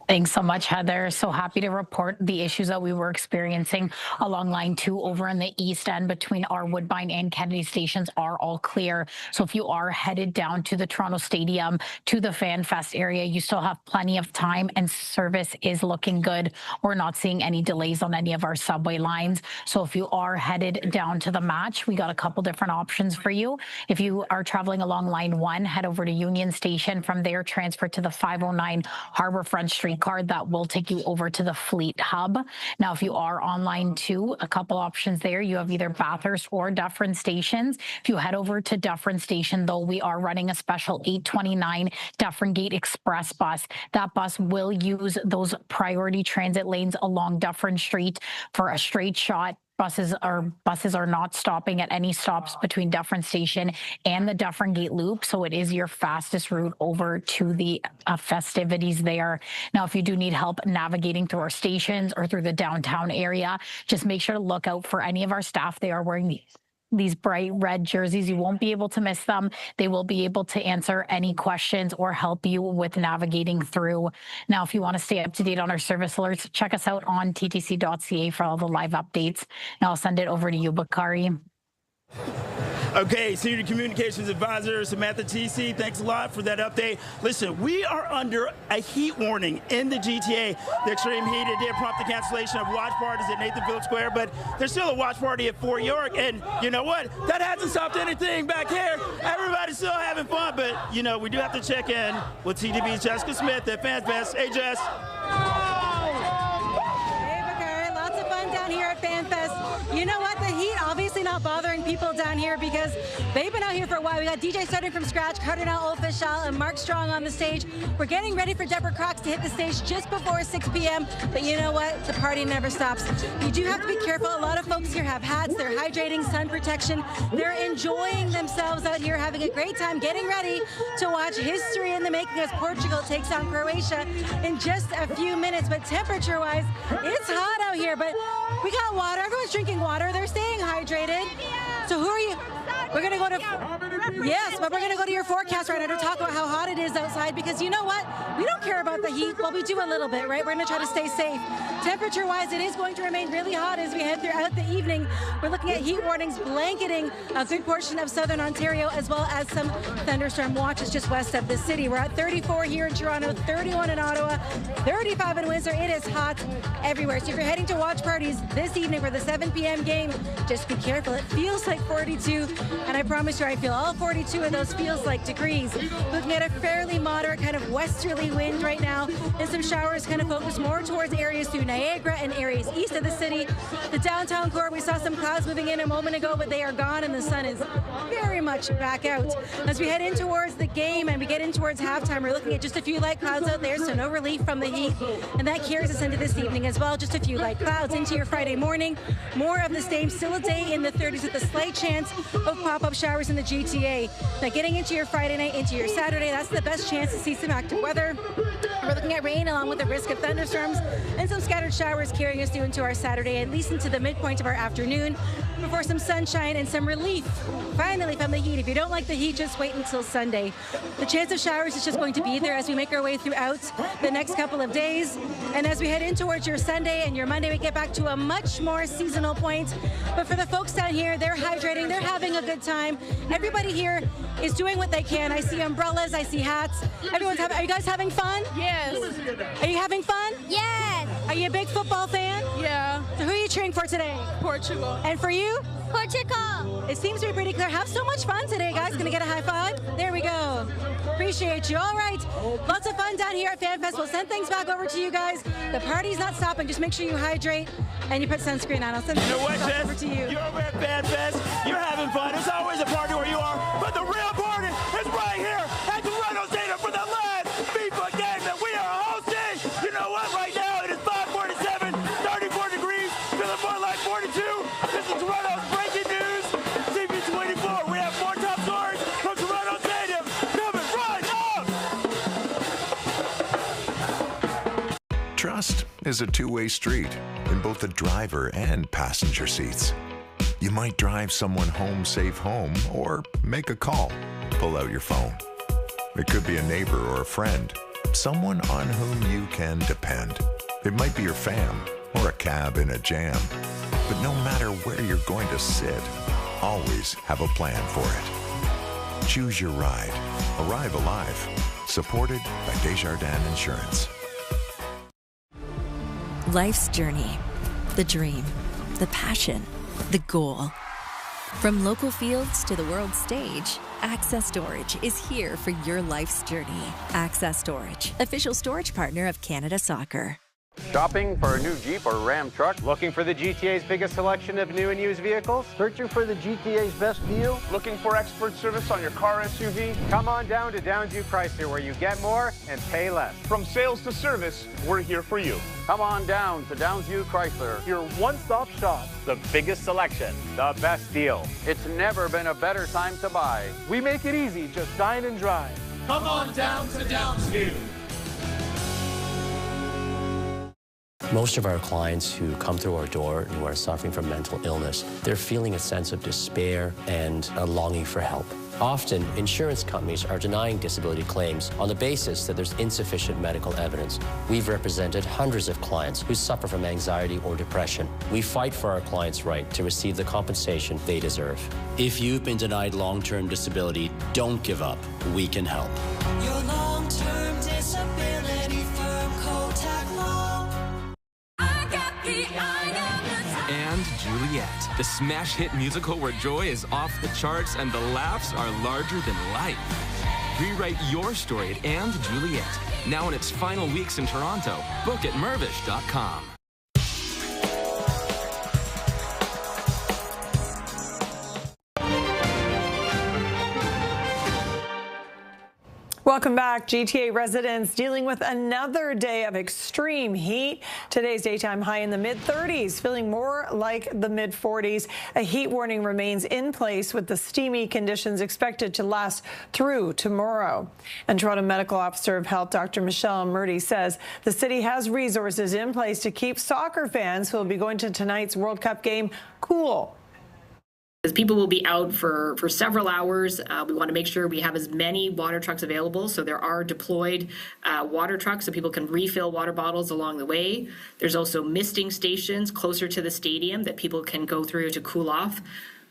Thanks so much, Heather. So happy to report the issues that we were experiencing along line 2 over in the east end between our Woodbine and Kennedy stations are all clear. So if you are headed down to the Toronto Stadium, to the Fan Fest area, you still have plenty of time and service is looking good. We're not seeing any delays on any of our subway lines. So if you are headed down to the match, we got a couple different options for you. If you are traveling along line 1, head over to Union Station. From there, transfer to the 509 Harbourfront Street card that will take you over to the Fleet Hub. Now, if you are on line 2, a couple options there. You have either Bathurst or Dufferin stations. If you head over to Dufferin Station, though, we are running a special 829 Dufferin Gate Express bus. That bus will use those priority transit lanes along Dufferin Street for a straight shot. Buses are not stopping at any stops between Dufferin Station and the Dufferin Gate Loop, so it is your fastest route over to the festivities there. Now, if you do need help navigating through our stations or through the downtown area, just make sure to look out for any of our staff. They are wearing these bright red jerseys. You won't be able to miss them. They will be able to answer any questions or help you with navigating through. Now, if you want to stay up to date on our service alerts, check us out on ttc.ca for all the live updates. Now I'll send it over to you, Bakari. Okay, Senior Communications Advisor Samantha TC, thanks a lot for that update. Listen, we are under a heat warning in the GTA. The extreme heat, it did prompt the cancellation of watch parties at Nathan Phillips Square, but there's still a watch party at Fort York, and you know what? That hasn't stopped anything back here. Everybody's still having fun, but you know, we do have to check in with TDV's Jessica Smith at Fans Fest. Hey, Jess. Hey, Bakari, lots of fun down here at Fan Fest. You know what? The heat obviously not bothering people down here because they've been out here for a while. We got DJ starting from scratch, Cardinal Official, and Mark Strong on the stage. We're getting ready for Deborah Crocs to hit the stage just before 6 p.m. But you know what? The party never stops. You do have to be careful. A lot of folks here have hats. They're hydrating, sun protection. They're enjoying themselves out here, having a great time, getting ready to watch history in the making as Portugal takes on Croatia in just a few minutes. But temperature-wise, it's hot out here. But we got water. Everyone's drinking water. They're staying hydrated. So who are you? We're going to go to, yes, but we're going to go to your forecast right now to talk about how hot it is outside because you know what? We don't care about the heat. Well, we do a little bit, right? We're going to try to stay safe. Temperature-wise, it is going to remain really hot as we head throughout the evening. We're looking at heat warnings blanketing a good portion of southern Ontario as well as some thunderstorm watches just west of the city. We're at 34 here in Toronto, 31 in Ottawa, 35 in Windsor. It is hot everywhere. So if you're heading to watch parties this evening for the 7 p.m. game, just be careful. It feels like 42. And I promise you, I feel all 42 of those feels like degrees. Looking at a fairly moderate kind of westerly wind right now, and some showers kind of focus more towards areas through Niagara and areas east of the city. The downtown core, we saw some clouds moving in a moment ago, but they are gone, and the sun is very much back out. As we head in towards the game and we get in towards halftime, we're looking at just a few light clouds out there, so no relief from the heat. And that carries us into this evening as well. Just a few light clouds into your Friday morning. More of the same, still a day in the 30s with a slight chance of pop-up showers in the GTA. Now getting into your Friday night, into your Saturday, that's the best chance to see some active weather. We're looking at rain along with the risk of thunderstorms and some scattered showers carrying us through into our Saturday, at least into the midpoint of our afternoon, before some sunshine and some relief, finally, from the heat. If you don't like the heat, just wait until Sunday. The chance of showers is just going to be there as we make our way throughout the next couple of days. And as we head in towards your Sunday and your Monday, we get back to a much more seasonal point. But for the folks down here, they're hydrating, they're having a good time. Everybody here is doing what they can. I see umbrellas, I see hats. Everyone's having, are you guys having fun? Yes. Are you having fun? Yes. Are you a big football fan? Yeah. So who are you cheering for today? Portugal. And for you? Portugal. It seems to be pretty clear. Have so much fun today, guys. Gonna get a high five? There we go. Appreciate you. All right. Lots of fun down here at Fan Fest. We'll send things back over to you guys. The party's not stopping. Just make sure you hydrate and you put sunscreen on. I'll send things back over to you. You're over at Fan Fest. You're having fun. It's always a party where you are. But the real party is right here at Toronto Stadium for the last FIFA game that we are hosting. You know what? Right now it is 5:47, 34 degrees, feeling more like 42. This is Toronto's breaking news. CP24. We have more top stories from Toronto Stadium coming right up. Trust is a two-way street in both the driver and passenger seats. You might drive someone home safe home or make a call. Pull out your phone. It could be a neighbor or a friend, someone on whom you can depend. It might be your fam or a cab in a jam. But no matter where you're going to sit, always have a plan for it. Choose your ride. Arrive alive. Supported by Desjardins Insurance. Life's journey, the dream, the passion, the goal. From local fields to the world stage, Access Storage is here for your life's journey. Access Storage, official storage partner of Canada Soccer. Shopping for a new Jeep or Ram truck? Looking for the GTA's biggest selection of new and used vehicles? Searching for the GTA's best deal? Looking for expert service on your car SUV? Come on down to Downsview Chrysler, where you get more and pay less. From sales to service, we're here for you. Come on down to Downsview Chrysler, your one-stop shop. The biggest selection, the best deal. It's never been a better time to buy. We make it easy, just dine and drive. Come on down to Downsview. Most of our clients who come through our door and who are suffering from mental illness, they're feeling a sense of despair and a longing for help. Often, insurance companies are denying disability claims on the basis that there's insufficient medical evidence. We've represented hundreds of clients who suffer from anxiety or depression. We fight for our clients' right to receive the compensation they deserve. If you've been denied long-term disability, don't give up. We can help. Your long-term disability firm, Kotak Law. And Juliet, the smash hit musical where joy is off the charts and the laughs are larger than life. Rewrite your story at And Juliet, now in its final weeks in Toronto. Book at mervish.com. Welcome back. GTA residents dealing with another day of extreme heat. Today's daytime high in the mid-30s, feeling more like the mid-40s. A heat warning remains in place with the steamy conditions expected to last through tomorrow. And Toronto Medical Officer of Health, Dr. Michelle Murdy, says the city has resources in place to keep soccer fans who will be going to tonight's World Cup game cool. People will be out for several hours. We want to make sure we have as many water trucks available. So there are deployed water trucks so people can refill water bottles along the way. There's also misting stations closer to the stadium that people can go through to cool off.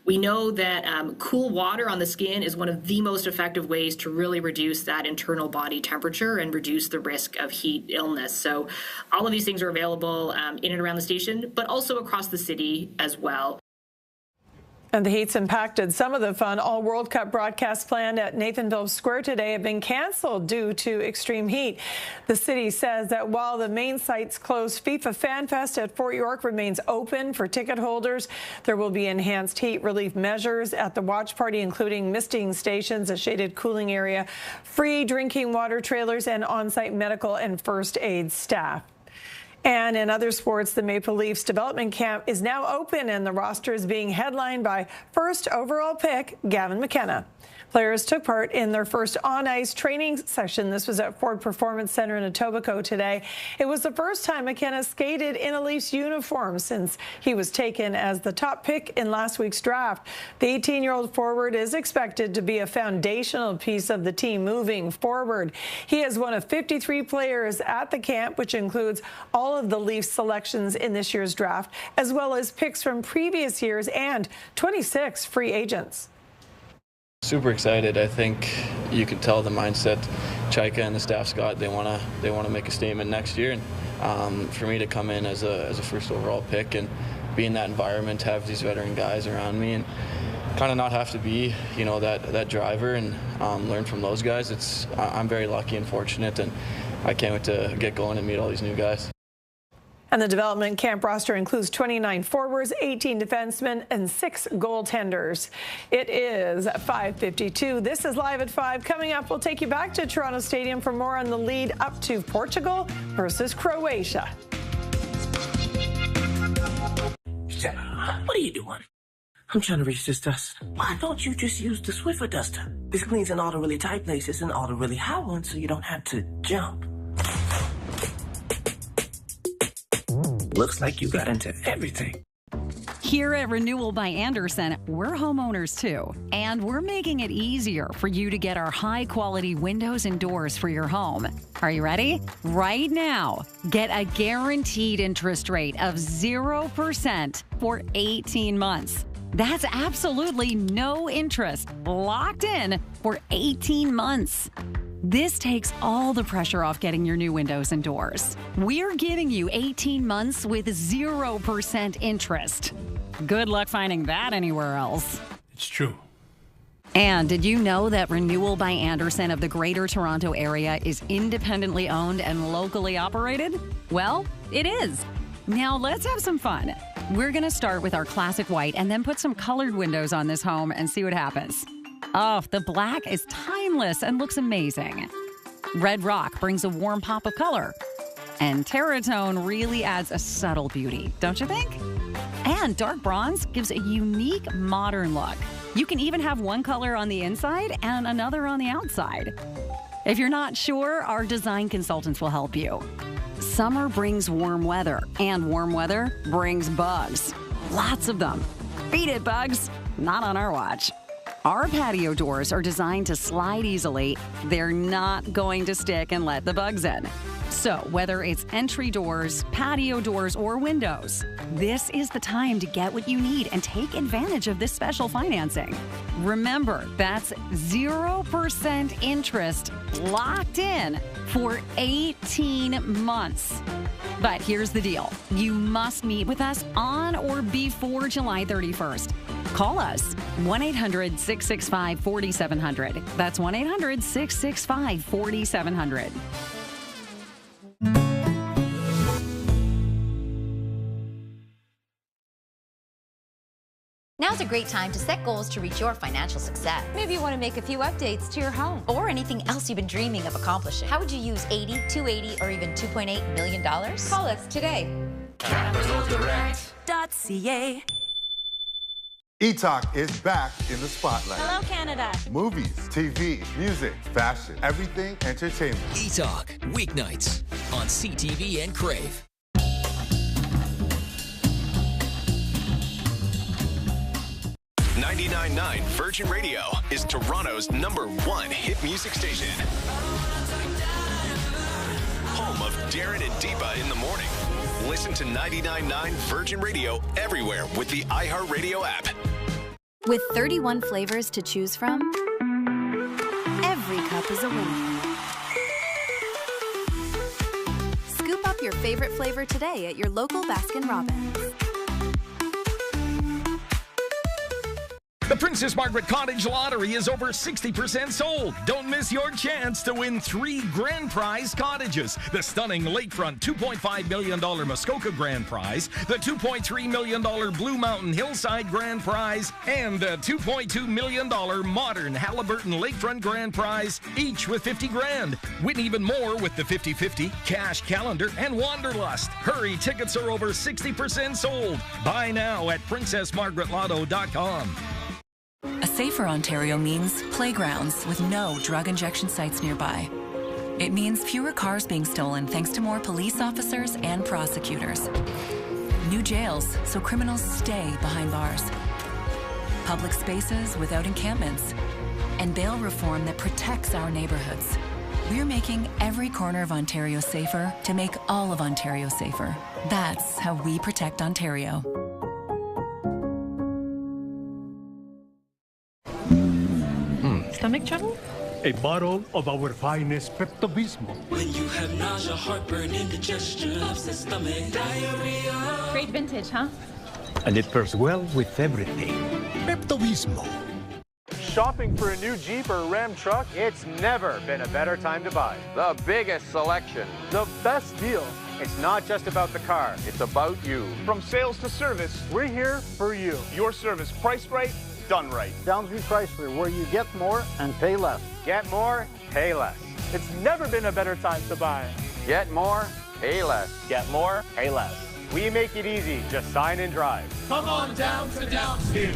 We know that cool water on the skin is one of the most effective ways to really reduce that internal body temperature and reduce the risk of heat illness. So all of these things are available in and around the station, but also across the city as well. And the heat's impacted some of the fun. All World Cup broadcasts planned at Nathan Phillips Square today have been canceled due to extreme heat. The city says that while the main site's closed, FIFA Fan Fest at Fort York remains open for ticket holders. There will be enhanced heat relief measures at the watch party, including misting stations, a shaded cooling area, free drinking water trailers, and on-site medical and first aid staff. And in other sports, the Maple Leafs development camp is now open, and the roster is being headlined by first overall pick Gavin McKenna. Players took part in their first on-ice training session. This was at Ford Performance Center in Etobicoke today. It was the first time McKenna skated in a Leafs uniform since he was taken as the top pick in last week's draft. The 18-year-old forward is expected to be a foundational piece of the team moving forward. He is one of 53 players at the camp, which includes all of the Leafs selections in this year's draft, as well as picks from previous years and 26 free agents. Super excited. I think you can tell the mindset Chaika and the staff's got. They want to make a statement next year, and for me to come in as a first overall pick and be in that environment, have these veteran guys around me, and kind of not have to be, that driver and learn from those guys. I'm very lucky and fortunate, and I can't wait to get going and meet all these new guys. And the development camp roster includes 29 forwards, 18 defensemen, and 6 goaltenders. It is 5:52. This is Live at 5. Coming up, we'll take you back to Toronto Stadium for more on the lead up to Portugal versus Croatia. What are you doing? I'm trying to reach this dust. Why don't you just use the Swiffer duster? This cleans in all the really tight places and all the really hot ones so you don't have to jump. Looks like you got into everything. Here at Renewal by Andersen, we're homeowners too, and we're making it easier for you to get our high-quality windows and doors for your home. Are you ready? Right now, get a guaranteed interest rate of 0% for 18 months. That's absolutely no interest, locked in for 18 months. This takes all the pressure off getting your new windows and doors. We're giving you 18 months with 0% interest. Good luck finding that anywhere else. It's true. And did you know that Renewal by Andersen of the Greater Toronto Area is independently owned and locally operated? Well, it is. Now let's have some fun. We're going to start with our classic white and then put some colored windows on this home and see what happens. Oh, the black is timeless and looks amazing. Red rock brings a warm pop of color. And Terratone really adds a subtle beauty, don't you think? And dark bronze gives a unique modern look. You can even have one color on the inside and another on the outside. If you're not sure, our design consultants will help you. Summer brings warm weather, and warm weather brings bugs. Lots of them. Beat it, bugs. Not on our watch. Our patio doors are designed to slide easily. They're not going to stick and let the bugs in. So whether it's entry doors, patio doors, or windows, this is the time to get what you need and take advantage of this special financing. Remember, that's 0% interest locked in for 18 months. But here's the deal. You must meet with us on or before July 31st. Call us, 1-800-665-4700. That's 1-800-665-4700. Now's a great time to set goals to reach your financial success. Maybe you want to make a few updates to your home. Or anything else you've been dreaming of accomplishing. How would you use $80, $280, or even $2.8 million? Call us today. CapitalDirect.ca. eTalk is back in the spotlight. Hello, Canada. Movies, TV, music, fashion, everything entertainment. eTalk, weeknights on CTV and Crave. 99.9 Virgin Radio is Toronto's #1 hit music station. Home of Darren and Deepa in the morning. Listen to 99.9 Virgin Radio everywhere with the iHeartRadio app. With 31 flavors to choose from, every cup is a winner. Scoop up your favorite flavor today at your local Baskin-Robbins. The Princess Margaret Cottage Lottery is over 60% sold. Don't miss your chance to win 3 grand prize cottages. The stunning lakefront $2.5 million Muskoka grand prize, the $2.3 million Blue Mountain Hillside grand prize, and the $2.2 million modern Halliburton lakefront grand prize, each with 50 grand. Win even more with the 50-50, cash calendar, and Wanderlust. Hurry, tickets are over 60% sold. Buy now at princessmargaretlotto.com. A safer Ontario means playgrounds with no drug injection sites nearby. It means fewer cars being stolen thanks to more police officers and prosecutors. New jails so criminals stay behind bars. Public spaces without encampments. And bail reform that protects our neighborhoods. We're making every corner of Ontario safer to make all of Ontario safer. That's how we protect Ontario. Stomach trouble? A bottle of our finest Pepto-Bismol. When you have nausea, heartburn, indigestion, upset stomach, diarrhea. Great vintage, huh? And it pairs well with everything. Pepto-Bismol. Shopping for a new Jeep or Ram truck? It's never been a better time to buy. The biggest selection. The best deal. It's not just about the car, it's about you. From sales to service, we're here for you. Your service priced right, done right. Downsview Chrysler, where you get more and pay less. Get more, pay less. It's never been a better time to buy. Get more, pay less. Get more, pay less. We make it easy. Just sign and drive. Come on down to Downsview.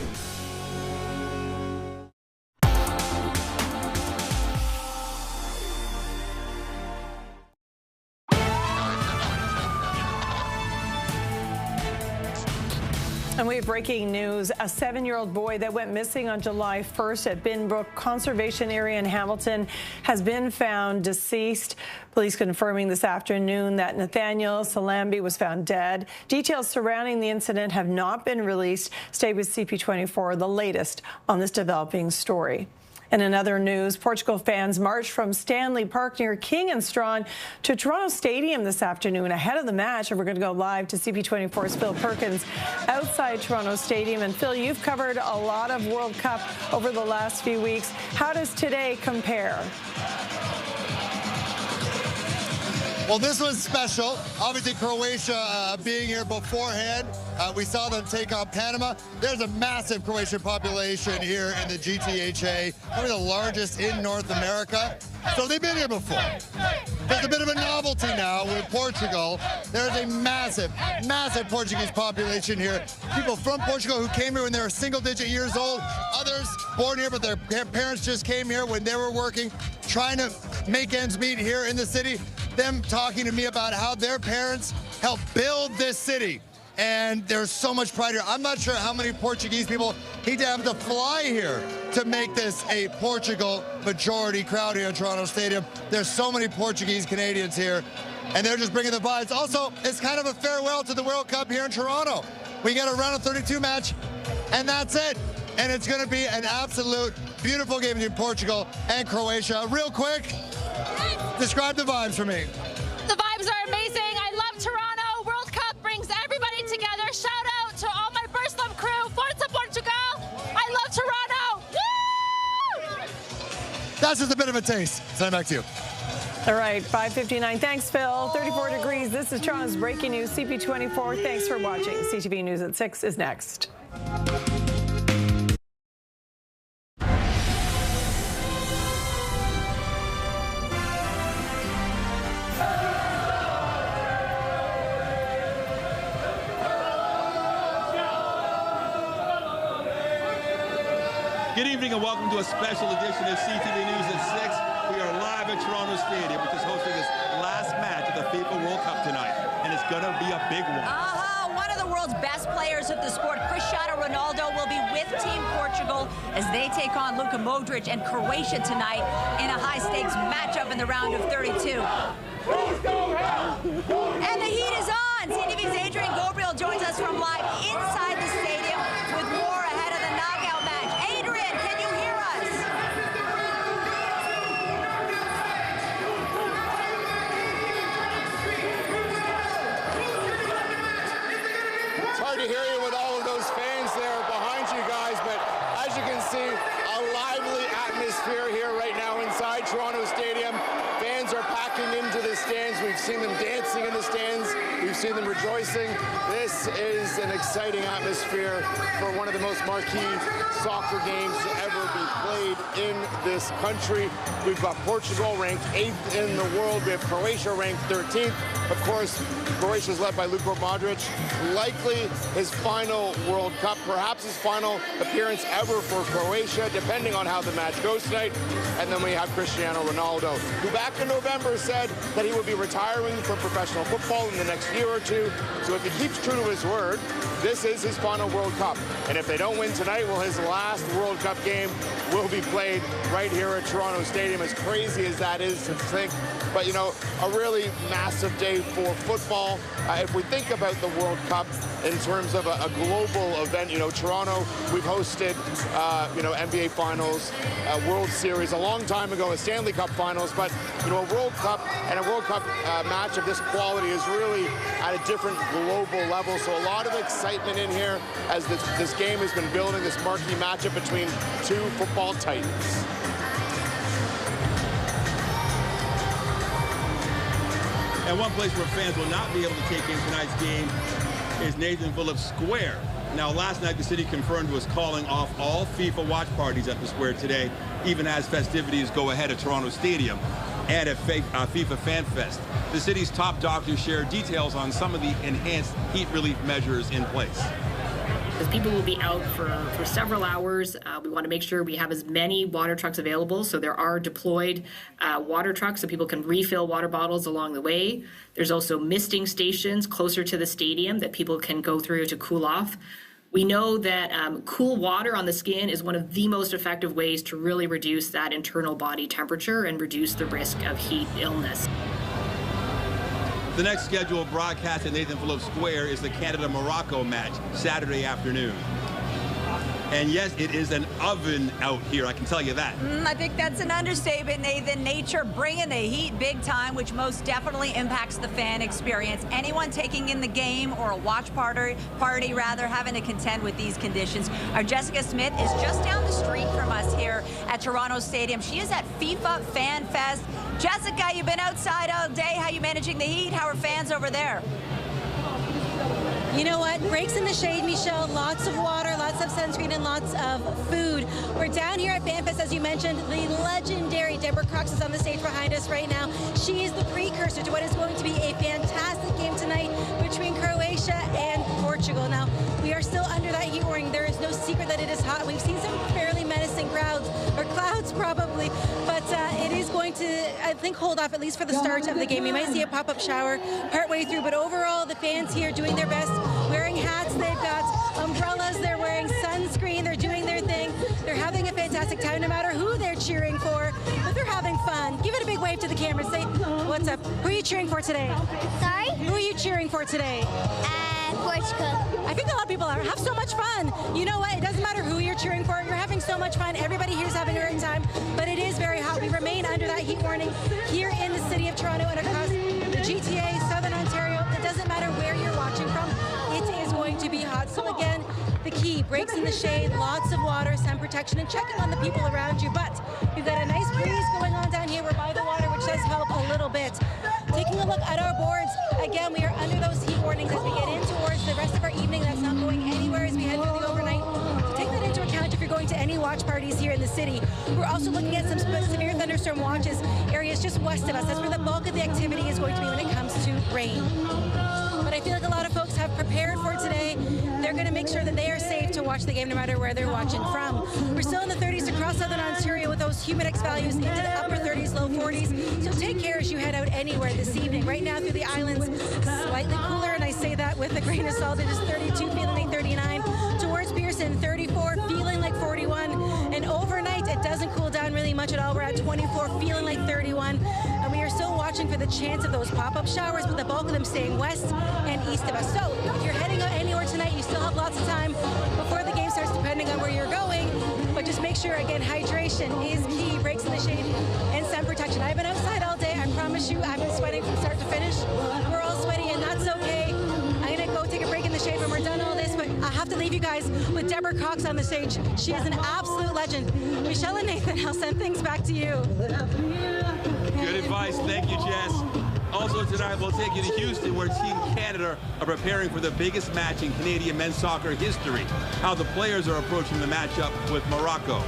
And we have breaking news. A 7-year-old boy that went missing on July 1st at Binbrook Conservation Area in Hamilton has been found deceased. Police confirming this afternoon that Nathaniel Salambi was found dead. Details surrounding the incident have not been released. Stay with CP24, the latest on this developing story. And in other news, Portugal fans marched from Stanley Park near King and Strawn to Toronto Stadium this afternoon ahead of the match. And we're going to go live to CP24's Phil Perkins outside Toronto Stadium. And Phil, you've covered a lot of World Cup over the last few weeks. How does today compare? Well, this was special. Obviously, Croatia being here beforehand. We saw them take on Panama. There's a massive Croatian population here in the GTHA, probably the largest in North America. So they've been here before. There's a bit of a novelty now with Portugal. There's a massive, massive Portuguese population here. People from Portugal who came here when they were single-digit years old. Others born here, but their parents just came here when they were working, trying to make ends meet here in the city. Them talking to me about how their parents helped build this city. And there's so much pride here. I'm not sure how many Portuguese people he'd have to fly here to make this a Portugal majority crowd here at Toronto Stadium. There's so many Portuguese Canadians here, and they're just bringing the vibes. Also, it's kind of a farewell to the World Cup here in Toronto. We get a round of 32 match, and that's it. And it's going to be an absolute beautiful game between Portugal and Croatia. Real quick, describe the vibes for me. The vibes are amazing. I love Toronto. World Cup brings everybody together. Shout out to all my Burslem crew. Forza Portugal. I love Toronto. Woo! That's just a bit of a taste. Send it back to you. All right, 5:59. Thanks, Phil. 34 degrees. This is Toronto's breaking news. CP24. Thanks for watching. CTV News at 6 is next. Good evening and welcome to a special edition of CTV News at 6. We are live at Toronto Stadium, which is hosting its last match of the FIFA World Cup tonight, and it's going to be a big one. One of the world's best players of the sport, Cristiano Ronaldo, will be with Team Portugal as they take on Luka Modrić and Croatia tonight in a high-stakes matchup in the round of 32. And the heat is on. CTV's Adrian Gabriel joins us from live inside the stadium with more ahead of the knockout match. Adrian, can you hear us? It's hard to hear you with all of those fans there behind you guys, but as you can see, a lively atmosphere here right now inside Toronto Stadium. Fans are packing into the stands. We've seen them dancing in the stands. We've seen them rejoicing. This is an exciting atmosphere for one of the most marquee soccer games to ever be played in this country. We've got Portugal ranked 8th in the world. We have Croatia ranked 13th. Of course, Croatia is led by Luka Modrić. Likely his final World Cup, perhaps his final appearance ever for Croatia, depending on how the match goes tonight. And then we have Cristiano Ronaldo, who back in November said that he would be retiring from professional football in the next year or two. So if he keeps true to his word, this is his final World Cup. And if they don't win tonight, well, his last World Cup game will be played right here at Toronto Stadium, as crazy as that is to think. But, you know, a really massive day for football. If we think about the World Cup in terms of a global event, you know, Toronto, we've hosted, you know, NBA Finals, World Series a long time ago, a Stanley Cup Finals. But, you know, a World Cup and a World Cup match of this quality is really at a different global level. So a lot of excitement in here as this game has been building, this marquee matchup between two football titans. And one place where fans will not be able to take in tonight's game is Nathan Phillips Square. Now, last night, the city confirmed was calling off all FIFA watch parties at the square today, even as festivities go ahead at Toronto Stadium and at FIFA Fan Fest. The city's top doctors share details on some of the enhanced heat relief measures in place. Because people will be out for several hours. We want to make sure we have as many water trucks available. So there are deployed water trucks so people can refill water bottles along the way. There's also misting stations closer to the stadium that people can go through to cool off. We know that cool water on the skin is one of the most effective ways to really reduce that internal body temperature and reduce the risk of heat illness. The next scheduled broadcast at Nathan Phillips Square is the Canada-Morocco match, Saturday afternoon. And yes, it is an oven out here, I can tell you that. I think that's an understatement, Nathan. Nature bringing the heat big time, which most definitely impacts the fan experience. Anyone taking in the game or a watch party rather, having to contend with these conditions. Our Jessica Smith is just down the street from us here at Toronto Stadium. She is at FIFA Fan Fest. Jessica, you've been outside all day. How are you managing the heat? How are fans over there? You know what? Breaks in the shade, Michelle. Lots of water, lots of sunscreen, and lots of food. We're down here at FanFest, as you mentioned. The legendary Deborah Cox is on the stage behind us right now. She is the precursor to what is going to be a fantastic game tonight between Croatia and Portugal. Now, we are still under that heat warning. There is no secret that it is hot. We've seen some fairly menacing crowds, or clouds probably, but it is going to, I think, hold off at least for the start of the game. You might see a pop-up shower partway through, but overall, the fans here doing their best, wearing hats, they've got umbrellas, they're wearing sunscreen, they're doing their thing. They're having a fantastic time no matter who they're cheering for, but they're having fun. Give it a big wave to the camera. Say, what's up? Who are you cheering for today? Sorry? Who are you cheering for today? Portugal. I think a lot of people have so much fun. You know what? It doesn't matter who you're cheering for. You're having so much fun. Everybody here's having a great time, but it is very hot. We remain under that heat warning here in the city of Toronto and across the GTA, Southern Ontario. It doesn't matter where you're watching from. It is going to be hot. So again, the key, breaks in the shade, lots of water, sun protection, and checking on the people around you. But we've got a nice breeze going on down here. We're by the water, which does help a little bit. Taking a look at our boards, again, we are under those heat warnings as we get in towards the rest of our evening. That's not going anywhere as we head through the overnight. So take that into account if you're going to any watch parties here in the city. We're also looking at some severe thunderstorm watches areas just west of us. That's where the bulk of the activity is going to be when it comes to rain. But I feel like a lot of folks have prepared for today. They're going to make sure that they are safe to watch the game no matter where they're watching from. We're still in the 30s across Southern Ontario with those humidex values into the upper 30s, low 40s. So take care as you head out anywhere this evening. Right now through the islands, slightly cooler, and I say that with a grain of salt. It is 32, feeling like 39. Towards Pearson, 34, feeling like 41. And overnight, it doesn't cool down really much at all. We're at 24, feeling like 31. And we are still watching for the chance of those pop-up showers, with the bulk of them staying west and east of us. So if you're heading out anywhere tonight, you still have lots of time before the game starts, depending on where you're going. But just make sure, again, hydration is key. Breaks in the shade and sun protection. I've been outside all day. I promise you, I've been sweating from start to finish. We're all sweaty, and that's okay. I'm going to go take a break in the shade when we're done all this, but I have to leave you guys with Deborah Cox on the stage. She is an absolute legend. Michelle and Nathan, I'll send things back to you. Good advice. Thank you, Jess. Also tonight, we'll take you to Houston, where Team Canada are preparing for the biggest match in Canadian men's soccer history. How the players are approaching the matchup with Morocco.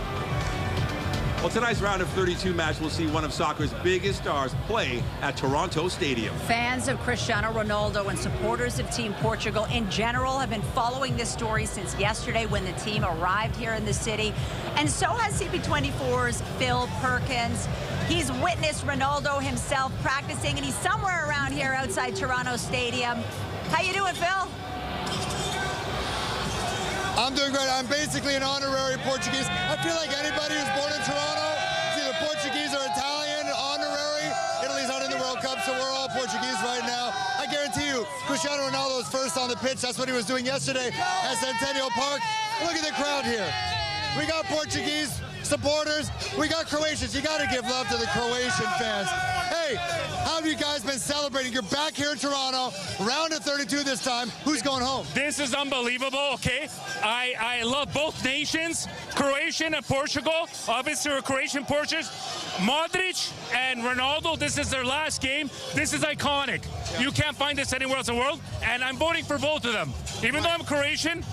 Well, tonight's round of 32 match will see one of soccer's biggest stars play at Toronto Stadium. Fans of Cristiano Ronaldo and supporters of Team Portugal in general have been following this story since yesterday when the team arrived here in the city. And so has CP24's Phil Perkins. He's witnessed Ronaldo himself practicing, and he's somewhere around here outside Toronto Stadium. How you doing, Phil? I'm doing great. I'm basically an honorary Portuguese. I feel like anybody who's born in Toronto is either Portuguese or Italian, honorary. Italy's not in the World Cup, so we're all Portuguese right now. I guarantee you, Cristiano Ronaldo is first on the pitch. That's what he was doing yesterday at Centennial Park. Look at the crowd here. We got Portuguese supporters. We got Croatians. You got to give love to the Croatian fans. Hey, how have you guys been celebrating? You're back here in Toronto, round of 32 this time. Who's going home? This is unbelievable, okay? I love both nations, Croatian and Portugal. Obviously, we're Croatian Portuguese. Modrić and Ronaldo, this is their last game. This is iconic. Yeah. You can't find this anywhere else in the world, and I'm voting for both of them. Even though I'm Croatian,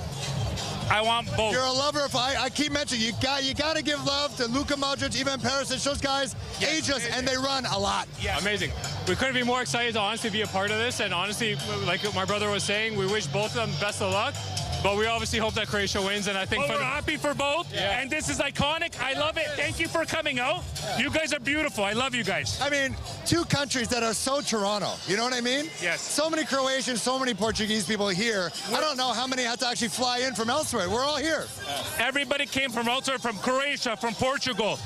I want both. You're a lover of, I keep mentioning, you got to give love to Luka, Modrić, even Perisic. Those guys ageless, and they run a lot. Yes. Amazing. We couldn't be more excited to honestly be a part of this, and honestly, like my brother was saying, we wish both of them best of luck. but we obviously hope that Croatia wins, and I think we're happy for both, Yeah. and this is iconic. I love it. Thank you for coming out. You guys are beautiful. I love you guys. I mean, two countries that are so Toronto. You know what I mean? Yes. So many Croatians, so many Portuguese people here. I don't know how many had to actually fly in from elsewhere. We're all here. Everybody came from elsewhere, from Croatia, from Portugal.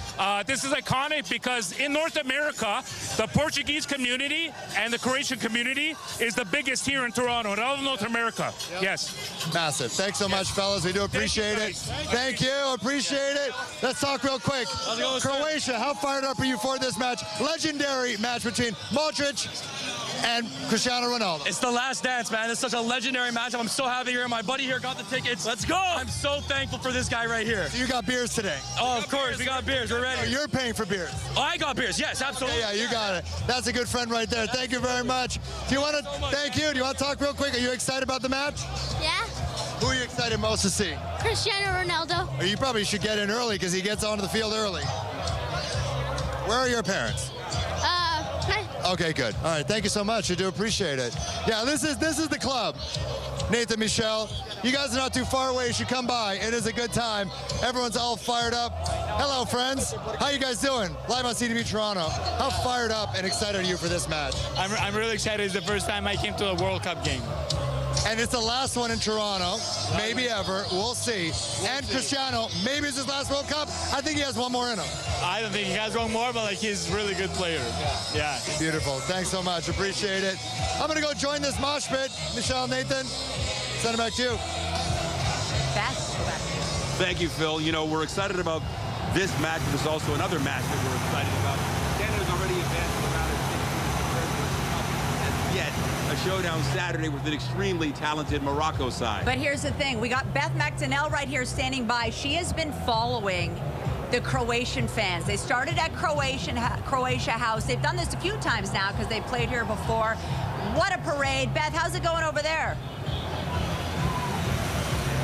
This is iconic because in North America, the Portuguese community and the Croatian community is the biggest here in Toronto, in all of North America. Yep. Yes. Massive. Thanks so much, fellas. We do appreciate it. Thank you. Appreciate it. Let's talk real quick. Croatia, how fired up are you for this match? Legendary match between Modrić and Cristiano Ronaldo. It's the last dance, man. It's such a legendary match. I'm so happy here. My buddy here got the tickets. Let's go. I'm so thankful for this guy right here. So you got beers today? Oh, of course. We got beers. We're ready. Oh, you're paying for beers? Oh, I got beers. Yes, absolutely. Yeah, you got it. That's a good friend right there. Thank you very much. Do you want to? Thank you. Do you want to talk real quick? Are you excited about the match? Yeah. Who are you excited most to see? Cristiano Ronaldo. Or you probably should get in early because he gets onto the field early. Where are your parents? Okay, good. All right, thank you so much. I do appreciate it. Yeah, this is the club. Nathan, Michelle, you guys are not too far away. You should come by. It is a good time. Everyone's all fired up. Hello, friends. How you guys doing? Live on CTV Toronto. How fired up and excited are you for this match? I'm really excited. It's the first time I came to a World Cup game. And it's the last one in Toronto, maybe ever. We'll see. And Cristiano, maybe it's his last World Cup. I think he has one more in him. I don't think he has one more, but like he's a really good player. Yeah. Beautiful. Thanks so much. Appreciate it. I'm going to go join this mosh pit. Michelle, Nathan, send it back to you. Thank you, Phil. You know, we're excited about this match, but there's also another match that we're excited about. Canada's already advanced to the round of 16, and yet a showdown Saturday with an extremely talented Morocco side. But here's the thing. We got Beth McDonnell right here standing by. She has been following the Croatian fans. They started at Croatia House. They've done this a few times now because they played here before. What a parade. Beth, how's it going over there?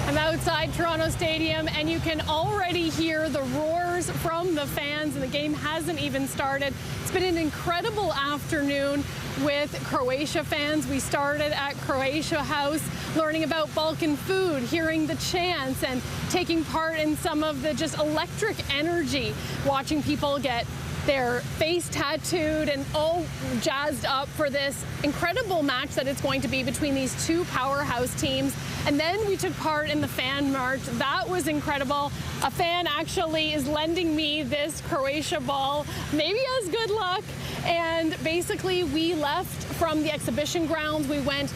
I'm outside Toronto Stadium, and you can already hear the roars from the fans, and the game hasn't even started. It's been an incredible afternoon with Croatia fans. We started at Croatia House, learning about Balkan food, hearing the chants, and taking part in some of the just electric energy, watching people get their face tattooed and all jazzed up for this incredible match that it's going to be between these two powerhouse teams. And then we took part in the fan march. That was incredible. A fan actually is lending me this Croatia ball. Maybe has good luck. And basically we left from the exhibition grounds. We went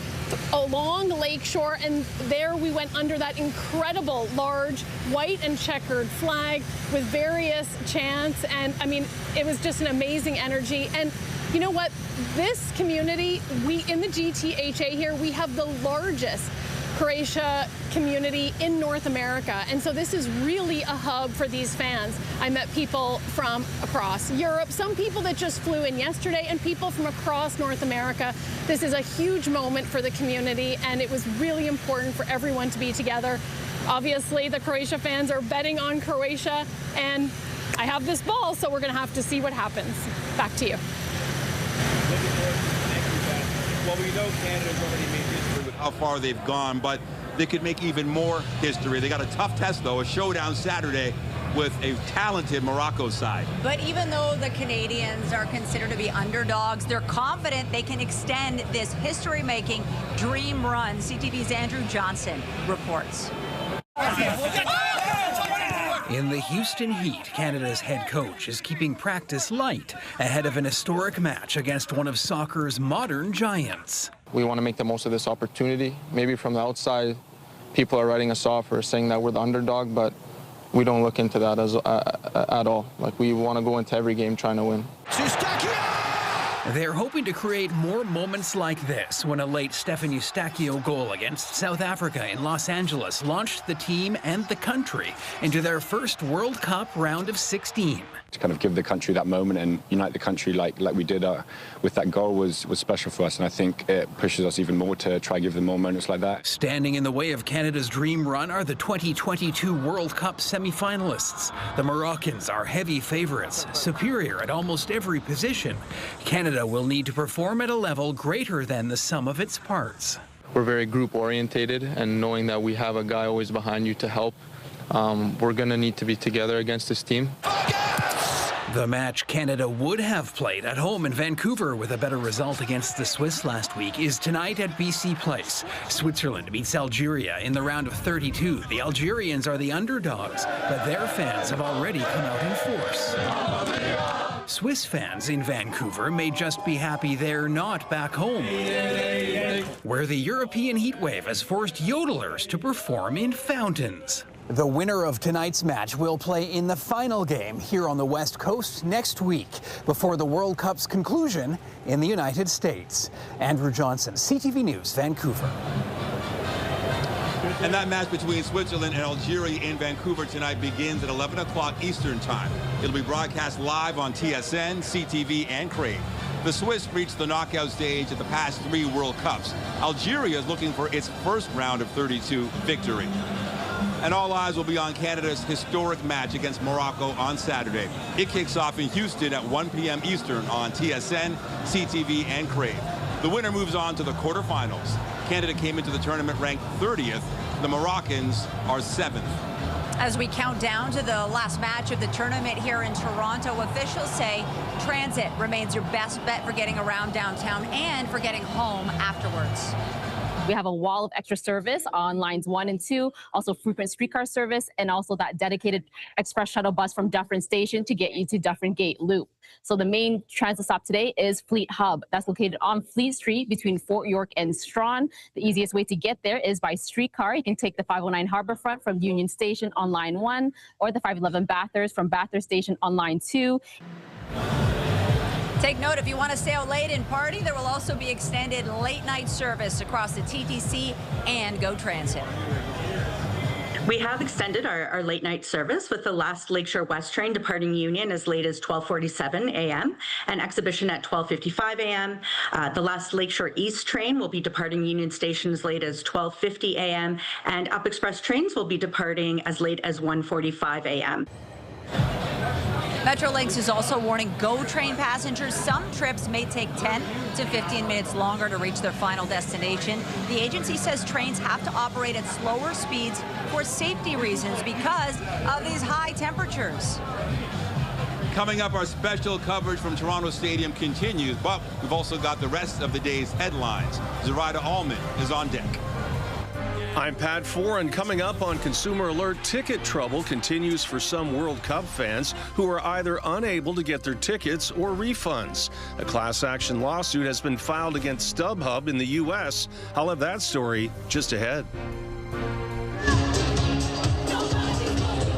along the lakeshore, and there we went under that incredible large white and checkered flag with various chants. And I mean, it was just an amazing energy. And you know what? This community, we in the GTHA here, we have the largest Croatia community in North America. And so this is really a hub for these fans. I met people from across Europe, some people that just flew in yesterday, and people from across North America. This is a huge moment for the community, and it was really important for everyone to be together. Obviously, the Croatia fans are betting on Croatia, and I have this ball, so we're going to have to see what happens. Back to you. Well, we know Canada's already made history with how far they've gone, but they could make even more history. They got a tough test, though, a showdown Saturday with a talented Morocco side. But even though the Canadians are considered to be underdogs, they're confident they can extend this history-making dream run. CTV's Andrew Johnson reports. In the Houston Heat, Canada's head coach is keeping practice light ahead of an historic match against one of soccer's modern giants. We want to make the most of this opportunity. Maybe from the outside, people are writing us off or saying that we're the underdog, but we don't look into that at all. Like, we want to go into every game trying to win. They're hoping to create more moments like this when a late Stephen Eustachio goal against South Africa in Los Angeles launched the team and the country into their first World Cup round of 16. To kind of give the country that moment and unite the country like we did with that goal was special for us, and I think it pushes us even more to try to give them more moments like that. Standing in the way of Canada's dream run are the 2022 World Cup semi-finalists. The Moroccans are heavy favorites, superior at almost every position. Canada will need to perform at a level greater than the sum of its parts. we're very group orientated, and knowing that we have a guy always behind you to help, we're going to need to be together against this team. The match Canada would have played at home in Vancouver with a better result against the Swiss last week is tonight at BC Place. Switzerland beats Algeria in the round of 32. The Algerians are the underdogs, but their fans have already come out in force. Swiss fans in Vancouver may just be happy they're not back home, where the European heatwave has forced yodelers to perform in fountains. The winner of tonight's match will play in the final game here on the West Coast next week before the World Cup's conclusion in the United States. Andrew Johnson, CTV News, Vancouver. And that match between Switzerland and Algeria in Vancouver tonight begins at 11 o'clock Eastern Time. It'll be broadcast live on TSN, CTV, and Crave. The Swiss reached the knockout stage at the past 3 World Cups. Algeria is looking for its first round of 32 victory. And all eyes will be on Canada's historic match against Morocco on Saturday. It kicks off in Houston at 1 p.m. Eastern on TSN, CTV, and Crave. The winner moves on to the quarterfinals. Canada came into the tournament ranked 30th. The Moroccans are 7th. As we count down to the last match of the tournament here in Toronto, officials say transit remains your best bet for getting around downtown and for getting home afterwards. We have a wall of extra service on lines 1 and 2, also frequent streetcar service, and also that dedicated express shuttle bus from Dufferin Station to get you to Dufferin Gate Loop. So the main transit stop today is Fleet Hub. That's located on Fleet Street between Fort York and Strawn. The easiest way to get there is by streetcar. You can take the 509 Harbourfront from Union Station on line 1 or the 511 Bathurst from Bathurst Station on line 2. Take note, if you want to stay out late and party, there will also be extended late-night service across the TTC and GO Transit. We have extended our late-night service with the last Lakeshore West train departing Union as late as 12:47 a.m. and exhibition at 12:55 a.m. The last Lakeshore East train will be departing Union Station as late as 12:50 a.m. and Up Express trains will be departing as late as 1:45 a.m. Metrolinx is also warning GO train passengers some trips may take 10 to 15 minutes longer to reach their final destination. The agency says trains have to operate at slower speeds for safety reasons because of these high temperatures. Coming up, our special coverage from Toronto Stadium continues, but we've also got the rest of the day's headlines. Zoraida Allman is on deck. I'm Pat Foran. Coming up on Consumer Alert, ticket trouble continues for some World Cup fans who are either unable to get their tickets or refunds. A class action lawsuit has been filed against StubHub in the U.S. I'll have that story just ahead.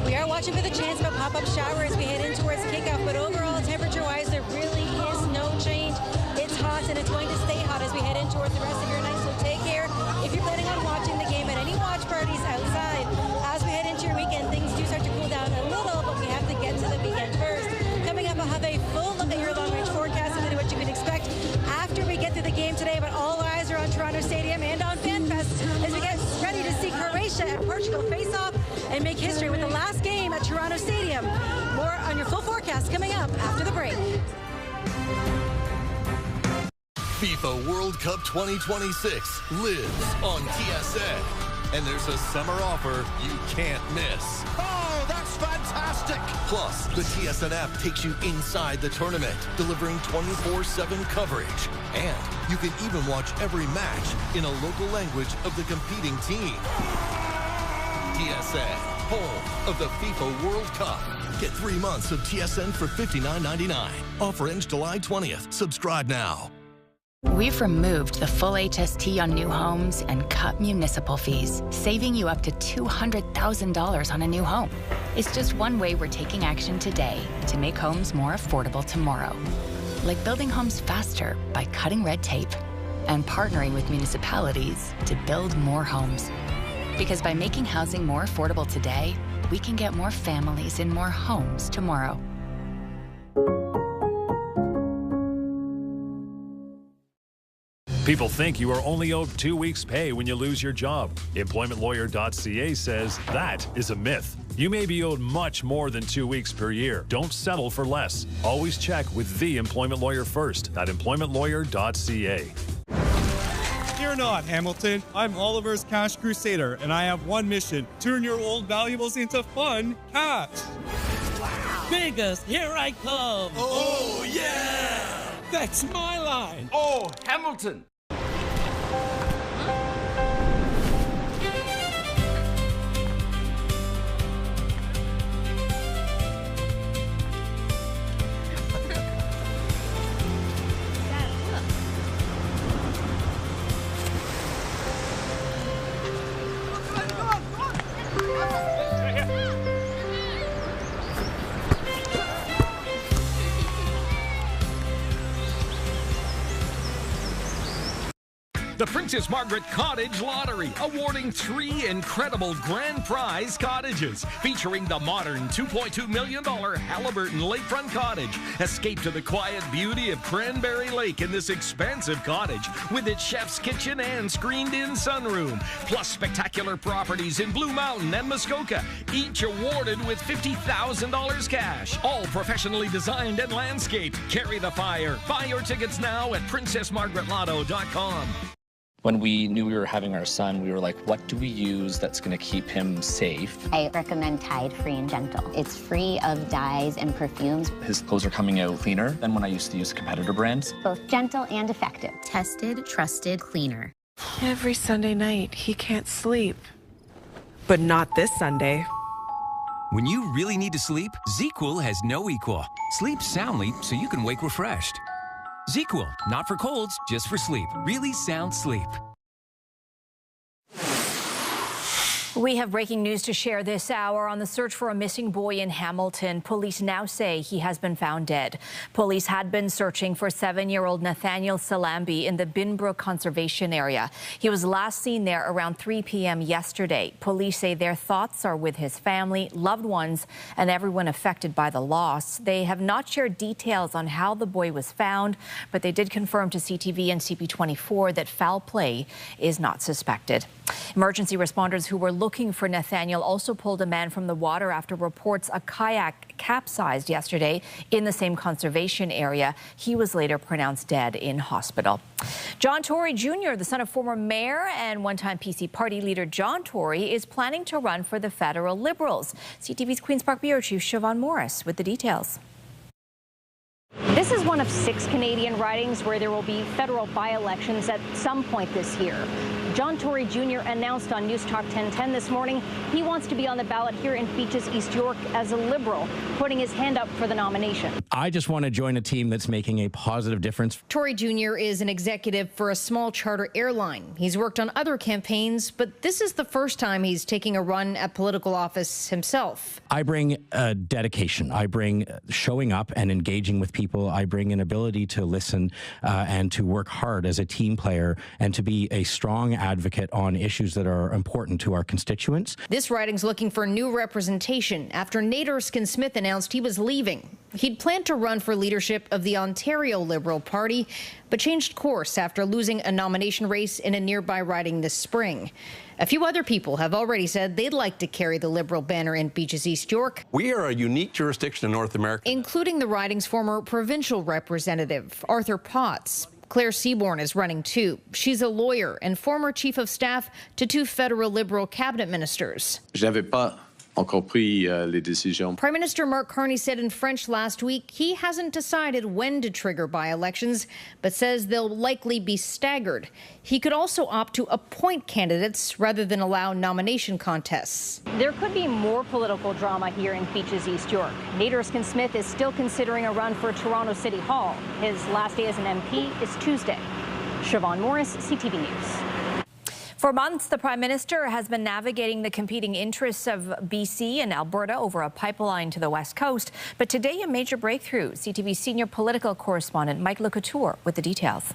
We are watching for the chance of a pop-up shower as we head in towards kickoff, but overall, temperature-wise, there really is no change. It's hot, and it's going to stay hot as we head in towards the rest of your night, so take care. If you're planning on watching the game at any watch parties outside, as we head into your weekend, things do start to cool down a little, but we have to get to the weekend first. Coming up, I'll have a full look at your long-range forecast and what you can expect after we get to the game today, but all eyes are on Toronto Stadium and on FanFest as we get ready to see Croatia and Portugal face off and make history with the last game at Toronto Stadium. More on your full forecast coming up after the break. FIFA World Cup 2026 lives on TSN, and there's a summer offer you can't miss. Oh, that's fantastic! Plus, the TSN app takes you inside the tournament, delivering 24/7 coverage. And you can even watch every match in a local language of the competing team. TSN, home of the FIFA World Cup. Get 3 months of TSN for $59.99. Offer ends July 20th. Subscribe now. We've removed the full HST on new homes and cut municipal fees, saving you up to $200,000 on a new home. It's just one way we're taking action today to make homes more affordable tomorrow. Like building homes faster by cutting red tape and partnering with municipalities to build more homes. Because by making housing more affordable today, we can get more families in more homes tomorrow. People think you are only owed 2 weeks' pay when you lose your job. EmploymentLawyer.ca says that is a myth. You may be owed much more than 2 weeks per year. Don't settle for less. Always check with the employment lawyer first at EmploymentLawyer.ca. Here Fear not, Hamilton. I'm Oliver's Cash Crusader, and I have one mission. Turn your old valuables into fun cash. Wow. Vegas, here I come. Oh, yeah. That's my line. Oh, Hamilton. The Princess Margaret Cottage Lottery, awarding 3 incredible grand prize cottages, featuring the modern $2.2 million Halliburton lakefront cottage. Escape to the quiet beauty of Cranberry Lake in this expansive cottage, with its chef's kitchen and screened-in sunroom, plus spectacular properties in Blue Mountain and Muskoka, each awarded with $50,000 cash. All professionally designed and landscaped. Carry the fire. Buy your tickets now at princessmargaretlotto.com. When we knew we were having our son, we were like, what do we use that's going to keep him safe? I recommend Tide Free and Gentle. It's free of dyes and perfumes. His clothes are coming out cleaner than when I used to use competitor brands. Both gentle and effective. Tested, trusted, cleaner. Every Sunday night, he can't sleep. But not this Sunday. When you really need to sleep, ZzzQuil has no equal. Sleep soundly so you can wake refreshed. ZzzQuil, not for colds, just for sleep. Really sound sleep. We have breaking news to share this hour on the search for a missing boy in Hamilton. Police now say he has been found dead. Police had been searching for 7-year-old Nathaniel Salambi in the Binbrook Conservation Area. He was last seen there around 3 p.m. yesterday. Police say their thoughts are with his family, loved ones, and everyone affected by the loss. They have not shared details on how the boy was found, but they did confirm to CTV and CP24 that foul play is not suspected. Emergency responders who were looking for Nathaniel also pulled a man from the water after reports a kayak capsized yesterday in the same conservation area. He was later pronounced dead in hospital. John Tory Jr., the son of former mayor and one-time PC party leader John Tory, is planning to run for the federal Liberals. CTV's Queen's Park Bureau Chief Siobhan Morris with the details. This is one of 6 Canadian ridings where there will be federal by-elections at some point this year. John Tory Jr. announced on News Talk 1010 this morning he wants to be on the ballot here in Beaches, East York as a Liberal, putting his hand up for the nomination. I just want to join a team that's making a positive difference. Tory Jr. is an executive for a small charter airline. He's worked on other campaigns, but this is the first time he's taking a run at political office himself. I bring dedication. I bring showing up and engaging with people. I bring an ability to listen and to work hard as a team player and to be a strong advocate on issues that are important to our constituents. This riding's looking for new representation after Nate Erskine-Smith announced he was leaving. He'd planned to run for leadership of the Ontario Liberal Party, but changed course after losing a nomination race in a nearby riding this spring. A few other people have already said they'd like to carry the Liberal banner in Beaches, East York. We are a unique jurisdiction in North America, including the riding's former provincial representative, Arthur Potts. Claire Seaborn is running too. She's a lawyer and former chief of staff to 2 federal Liberal cabinet ministers. J'avais pas encore pris les décisions. Prime Minister Mark Carney said in French last week he hasn't decided when to trigger by-elections, but says they'll likely be staggered. He could also opt to appoint candidates rather than allow nomination contests. There could be more political drama here in Beaches, East York. Nate Erskine-Smith is still considering a run for Toronto City Hall. His last day as an MP is Tuesday. Siobhan Morris, CTV News. For months, the Prime Minister has been navigating the competing interests of BC and Alberta over a pipeline to the West Coast. But today, a major breakthrough. CTV senior political correspondent Mike Lecouture with the details.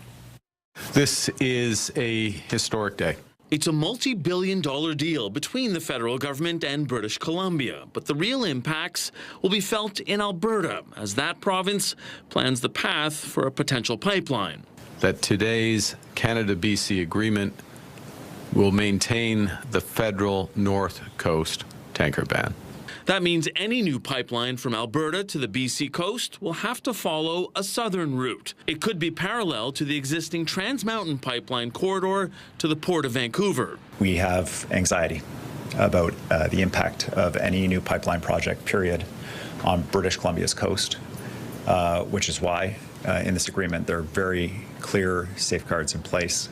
This is a historic day. It's a multi-billion-dollar deal between the federal government and British Columbia, but the real impacts will be felt in Alberta as that province plans the path for a potential pipeline. That today's Canada-BC agreement will maintain the federal North Coast tanker ban. That means any new pipeline from Alberta to the BC coast will have to follow a southern route. It could be parallel to the existing Trans Mountain pipeline corridor to the Port of Vancouver. We have anxiety about the impact of any new pipeline project, period, on British Columbia's coast, which is why in this agreement there are very clear safeguards in place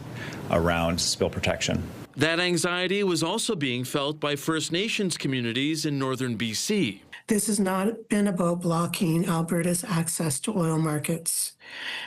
around spill protection. That anxiety was also being felt by First Nations communities in northern BC. This has not been about blocking Alberta's access to oil markets.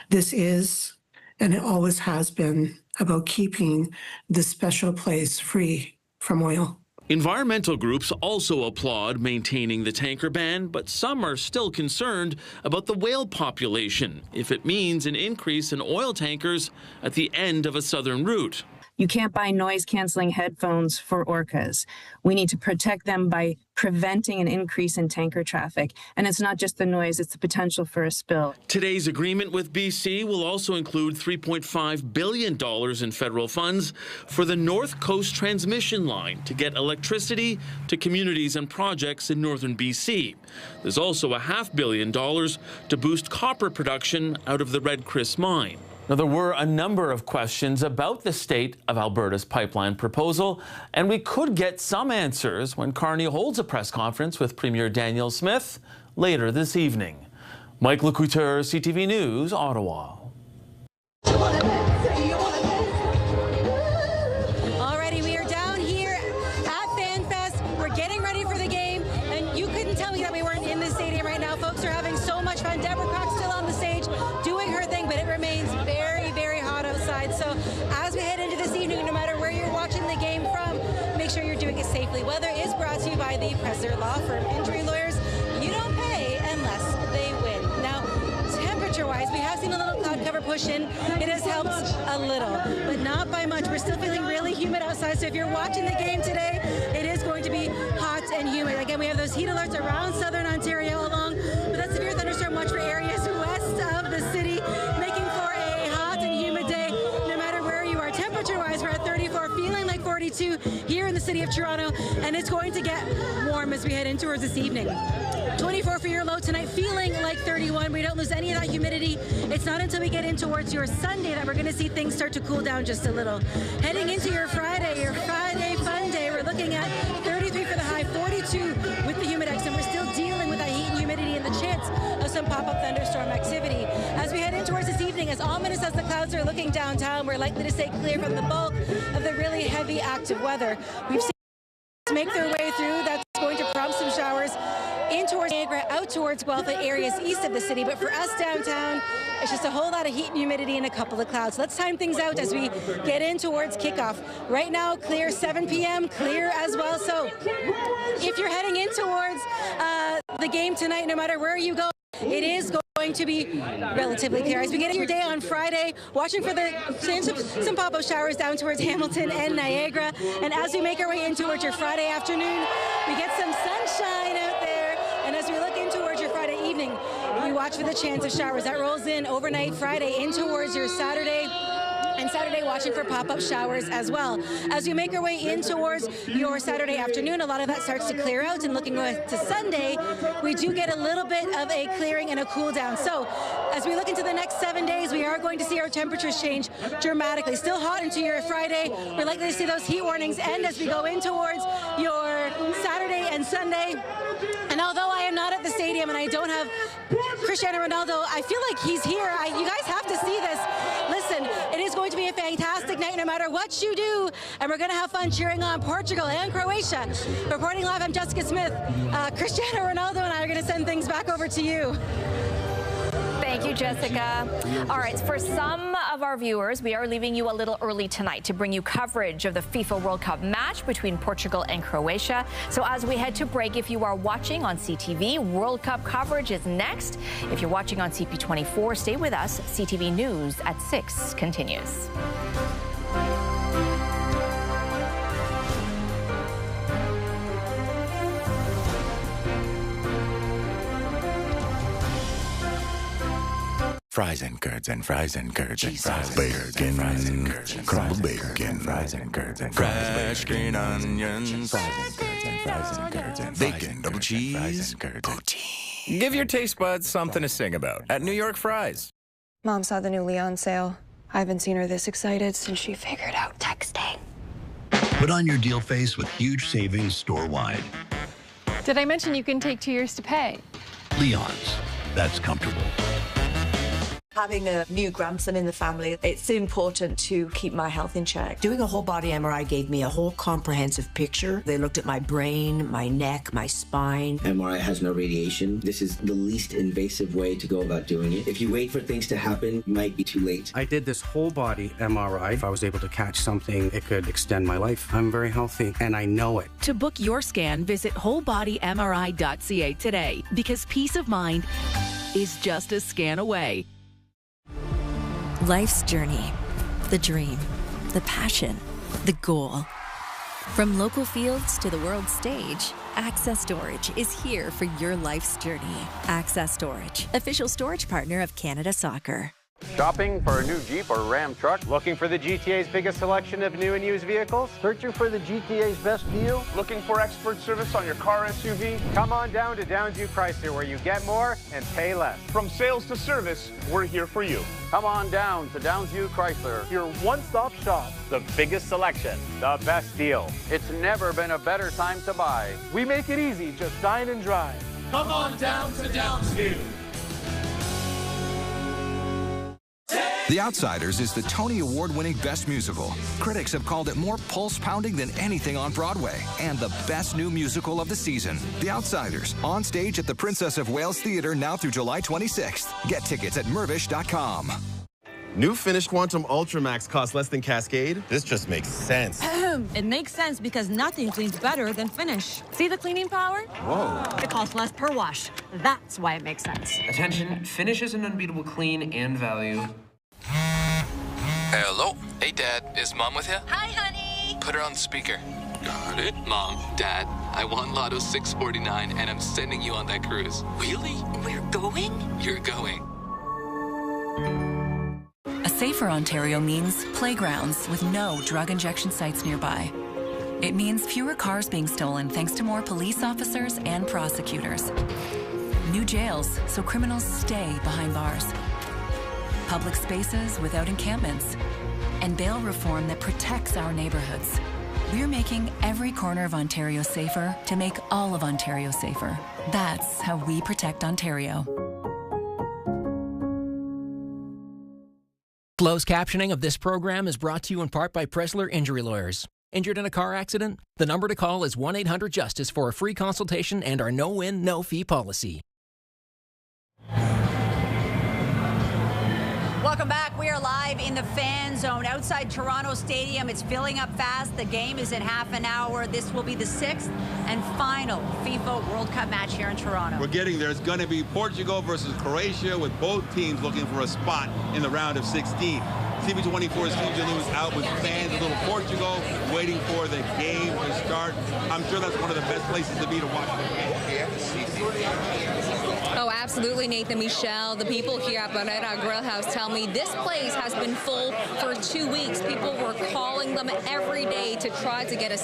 This is, and it always has been, about keeping this special place free from oil. Environmental groups also applaud maintaining the tanker ban, but some are still concerned about the whale population if it means an increase in oil tankers at the end of a southern route. You can't buy noise-canceling headphones for orcas. We need to protect them by preventing an increase in tanker traffic. And it's not just the noise, it's the potential for a spill. Today's agreement with BC will also include $3.5 billion in federal funds for the North Coast Transmission Line to get electricity to communities and projects in northern BC. There's also $500 million to boost copper production out of the Red Chris mine. Now, there were a number of questions about the state of Alberta's pipeline proposal, and we could get some answers when Carney holds a press conference with Premier Danielle Smith later this evening. Mike Lecouteur, CTV News, Ottawa. Alrighty, we are down here at FanFest. We're getting ready for the game, and you couldn't tell me that we weren't in the stadium right now. Folks are having so much fun. Deborah Crock's still on the stage doing her thing, but it remains very, very hot outside. So as we head into this evening, no matter where you're watching the game from, make sure you're doing it safely. Weather is brought to you by the Presser Law Firm. Injury lawyers, you don't pay unless they win. Now, temperature-wise, we have seen a little cloud cover push in. It has helped a little, but not by much. We're still feeling really humid outside, so if you're watching the game today, it is going to be hot and humid. Again, we have those heat alerts around southern Ontario along with that severe thunderstorm watch for areas west of the city, making for a hot and humid day no matter where you are. Temperature-wise, we're at 34, feeling like 42 here in the city of Toronto, and it's going to get warm as we head in towards this evening. 24 for your low tonight, feeling like 31. We don't lose any of that humidity. It's not until we get in towards your Sunday that we're going to see things start to cool down just a little. Heading into your Friday fun day, we're looking at 33 for the high, 42 with the humidex, and we're still dealing with that heat and humidity and the chance of some pop-up thunderstorm activity. As we head in towards this evening, as ominous as the clouds are looking downtown, we're likely to stay clear from the bulk of the really heavy active weather. We've seen make their way through. That's going to prompt some showers in towards Niagara, out towards Guelph, areas east of the city. But for us downtown, it's just a whole lot of heat and humidity and a couple of clouds. Let's time things out as we get in towards kickoff. Right now, clear 7 p.m., clear as well. So if you're heading in towards the game tonight, no matter where you go, it is going to be relatively clear. As we get in your day on Friday, watching for the chance of some pop-up showers down towards Hamilton and Niagara. And as we make our way in towards your Friday afternoon, we get some sunshine out there. And as we look in towards your Friday evening, we watch for the chance of showers. That rolls in overnight Friday in towards your Saturday. And Saturday, watching for pop-up showers as well. As we make our way in towards your Saturday afternoon, a lot of that starts to clear out. And looking to Sunday, we do get a little bit of a clearing and a cool down. So as we look into the next 7 days, we are going to see our temperatures change dramatically. Still hot into your Friday. We're likely to see those heat warnings end as we go in towards your Saturday and Sunday. And although I am not at the stadium and I don't have Cristiano Ronaldo, I feel like he's here. You guys have to see this. Listen, it is going to be a fantastic night no matter what you do, and we're going to have fun cheering on Portugal and Croatia. Reporting live, I'm Jessica Smith. Cristiano Ronaldo and I are going to send things back over to you. Thank you, Jessica. All right, for some of our viewers, we are leaving you a little early tonight to bring you coverage of the FIFA World Cup match between Portugal and Croatia. So as we head to break, if you are watching on CTV, World Cup coverage is next. If you're watching on CP24, stay with us. CTV News at 6 continues. Fries and curds and fries and curds and fries and fries and curds and crumbled bacon, fries and curds and fresh green onions, fries and curds and fries and curds and bacon, double cheese, poutine. Give your taste buds something to sing about at New York Fries. Mom saw the new Leon sale. I haven't seen her this excited since she figured out texting. Put on your deal face with huge savings store-wide. Did I mention you can take 2 years to pay? Leon's. That's comfortable. Having a new grandson in the family, it's important to keep my health in check. Doing a whole body MRI gave me a whole comprehensive picture. They looked at my brain, my neck, my spine. MRI has no radiation. This is the least invasive way to go about doing it. If you wait for things to happen, you might be too late. I did this whole body MRI. If I was able to catch something, it could extend my life. I'm very healthy, and I know it. To book your scan, visit wholebodymri.ca today, because peace of mind is just a scan away. Life's journey, the dream, the passion, the goal. From local fields to the world stage, Access Storage is here for your life's journey. Access Storage, official storage partner of Canada Soccer. Shopping for a new Jeep or Ram truck? Looking for the GTA's biggest selection of new and used vehicles? Searching for the GTA's best deal? Looking for expert service on your car SUV? Come on down to Downsview Chrysler, where you get more and pay less. From sales to service, we're here for you. Come on down to Downsview Chrysler, your one-stop shop. The biggest selection, the best deal. It's never been a better time to buy. We make it easy, just dine and drive. Come on down to Downsview. The Outsiders is the Tony Award-winning Best Musical. Critics have called it more pulse-pounding than anything on Broadway, and the best new musical of the season. The Outsiders, on stage at the Princess of Wales Theatre now through July 26th. Get tickets at mervish.com. New finished Quantum Ultra Max costs less than Cascade? This just makes sense. It makes sense because nothing cleans better than Finish. See the cleaning power? Whoa. It costs less per wash. That's why it makes sense. Attention, Finish is an unbeatable clean and value. Hello? Hey, Dad. Is Mom with you? Hi, honey. Put her on speaker. Got it. Mom, Dad, I won Lotto 649, and I'm sending you on that cruise. Really? We're going? You're going. A safer Ontario means playgrounds with no drug injection sites nearby. It means fewer cars being stolen thanks to more police officers and prosecutors. New jails so criminals stay behind bars. Public spaces without encampments. And bail reform that protects our neighborhoods. We're making every corner of Ontario safer to make all of Ontario safer. That's how we protect Ontario. Closed captioning of this program is brought to you in part by Pressler Injury Lawyers. Injured in a car accident? The number to call is 1-800-JUSTICE for a free consultation and our no-win, no-fee policy. Welcome back. We are live in the fan zone outside Toronto Stadium. It's filling up fast. The game is in half an hour. This will be the 6th and final FIFA World Cup match here in Toronto. We're getting there. It's going to be Portugal versus Croatia, with both teams looking for a spot in the round of 16. CP24's Steve Lewis out with fans of little Portugal, waiting for the game to start. I'm sure that's one of the best places to be to watch the game. Oh, absolutely, Nathan. Michelle, the people here at Barrera Grill House tell me this place has been full for 2 weeks. People were calling them every day to try to get a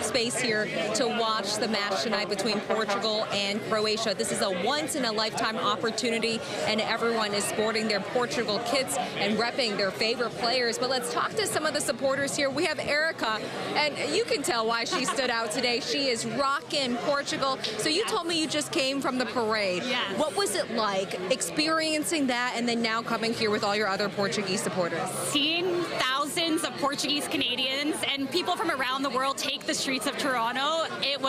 space here to watch the match tonight between Portugal and Croatia. This is a once-in-a-lifetime opportunity, and everyone is sporting their Portugal kits and repping their favorite players. But let's talk to some of the supporters here. We have Erica, and you can tell why she stood out today. She is rocking Portugal. So you told me you just came from the parade. Yes. What was it like experiencing that and then now coming here with all your other Portuguese supporters? Seeing thousands of Portuguese Canadians and people from around the world take the streets of Toronto, it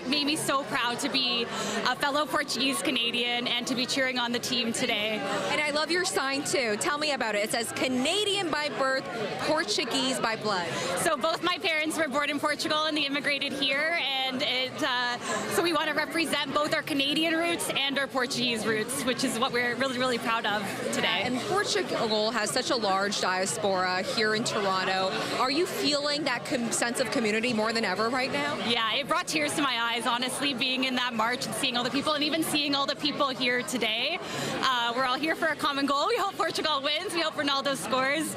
made me so proud to be a fellow Portuguese Canadian and to be cheering on the team today. And I love your sign too. Tell me about it. It says Canadian by birth, Portuguese by blood. So both my parents were born in Portugal and they immigrated here, and so we want to represent both our Canadian roots and our Portuguese roots, which is what we're really, really proud of today. And Portugal has such a large diaspora here in Toronto. Are you feeling that sense of community more than ever right now? Yeah, it brought tears to my eyes, honestly, being in that march and seeing all the people, and even seeing all the people here today. we're all here for a common goal. We hope Portugal wins. We hope Ronaldo scores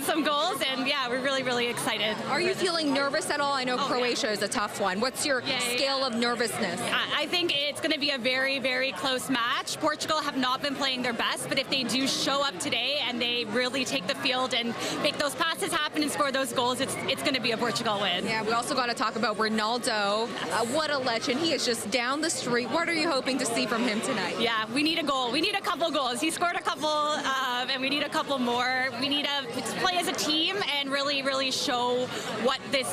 some goals. And yeah, we're really, really excited. Are you feeling nervous at all? I know Croatia is a tough one. What's your scale of nervousness? I think it's going to be a very, very close match. Portugal have not been playing their best, but if they do show up today and they really take the field and make those passes happen and score those goals, it's going to be a Portugal win. Yeah, we also got to talk about Ronaldo. What a legend. He is just down the street. What are you hoping to see from him tonight? Yeah, we need a goal. We need a couple goals. He scored a couple, and we need a couple more. We need to play as a team and really, really show what this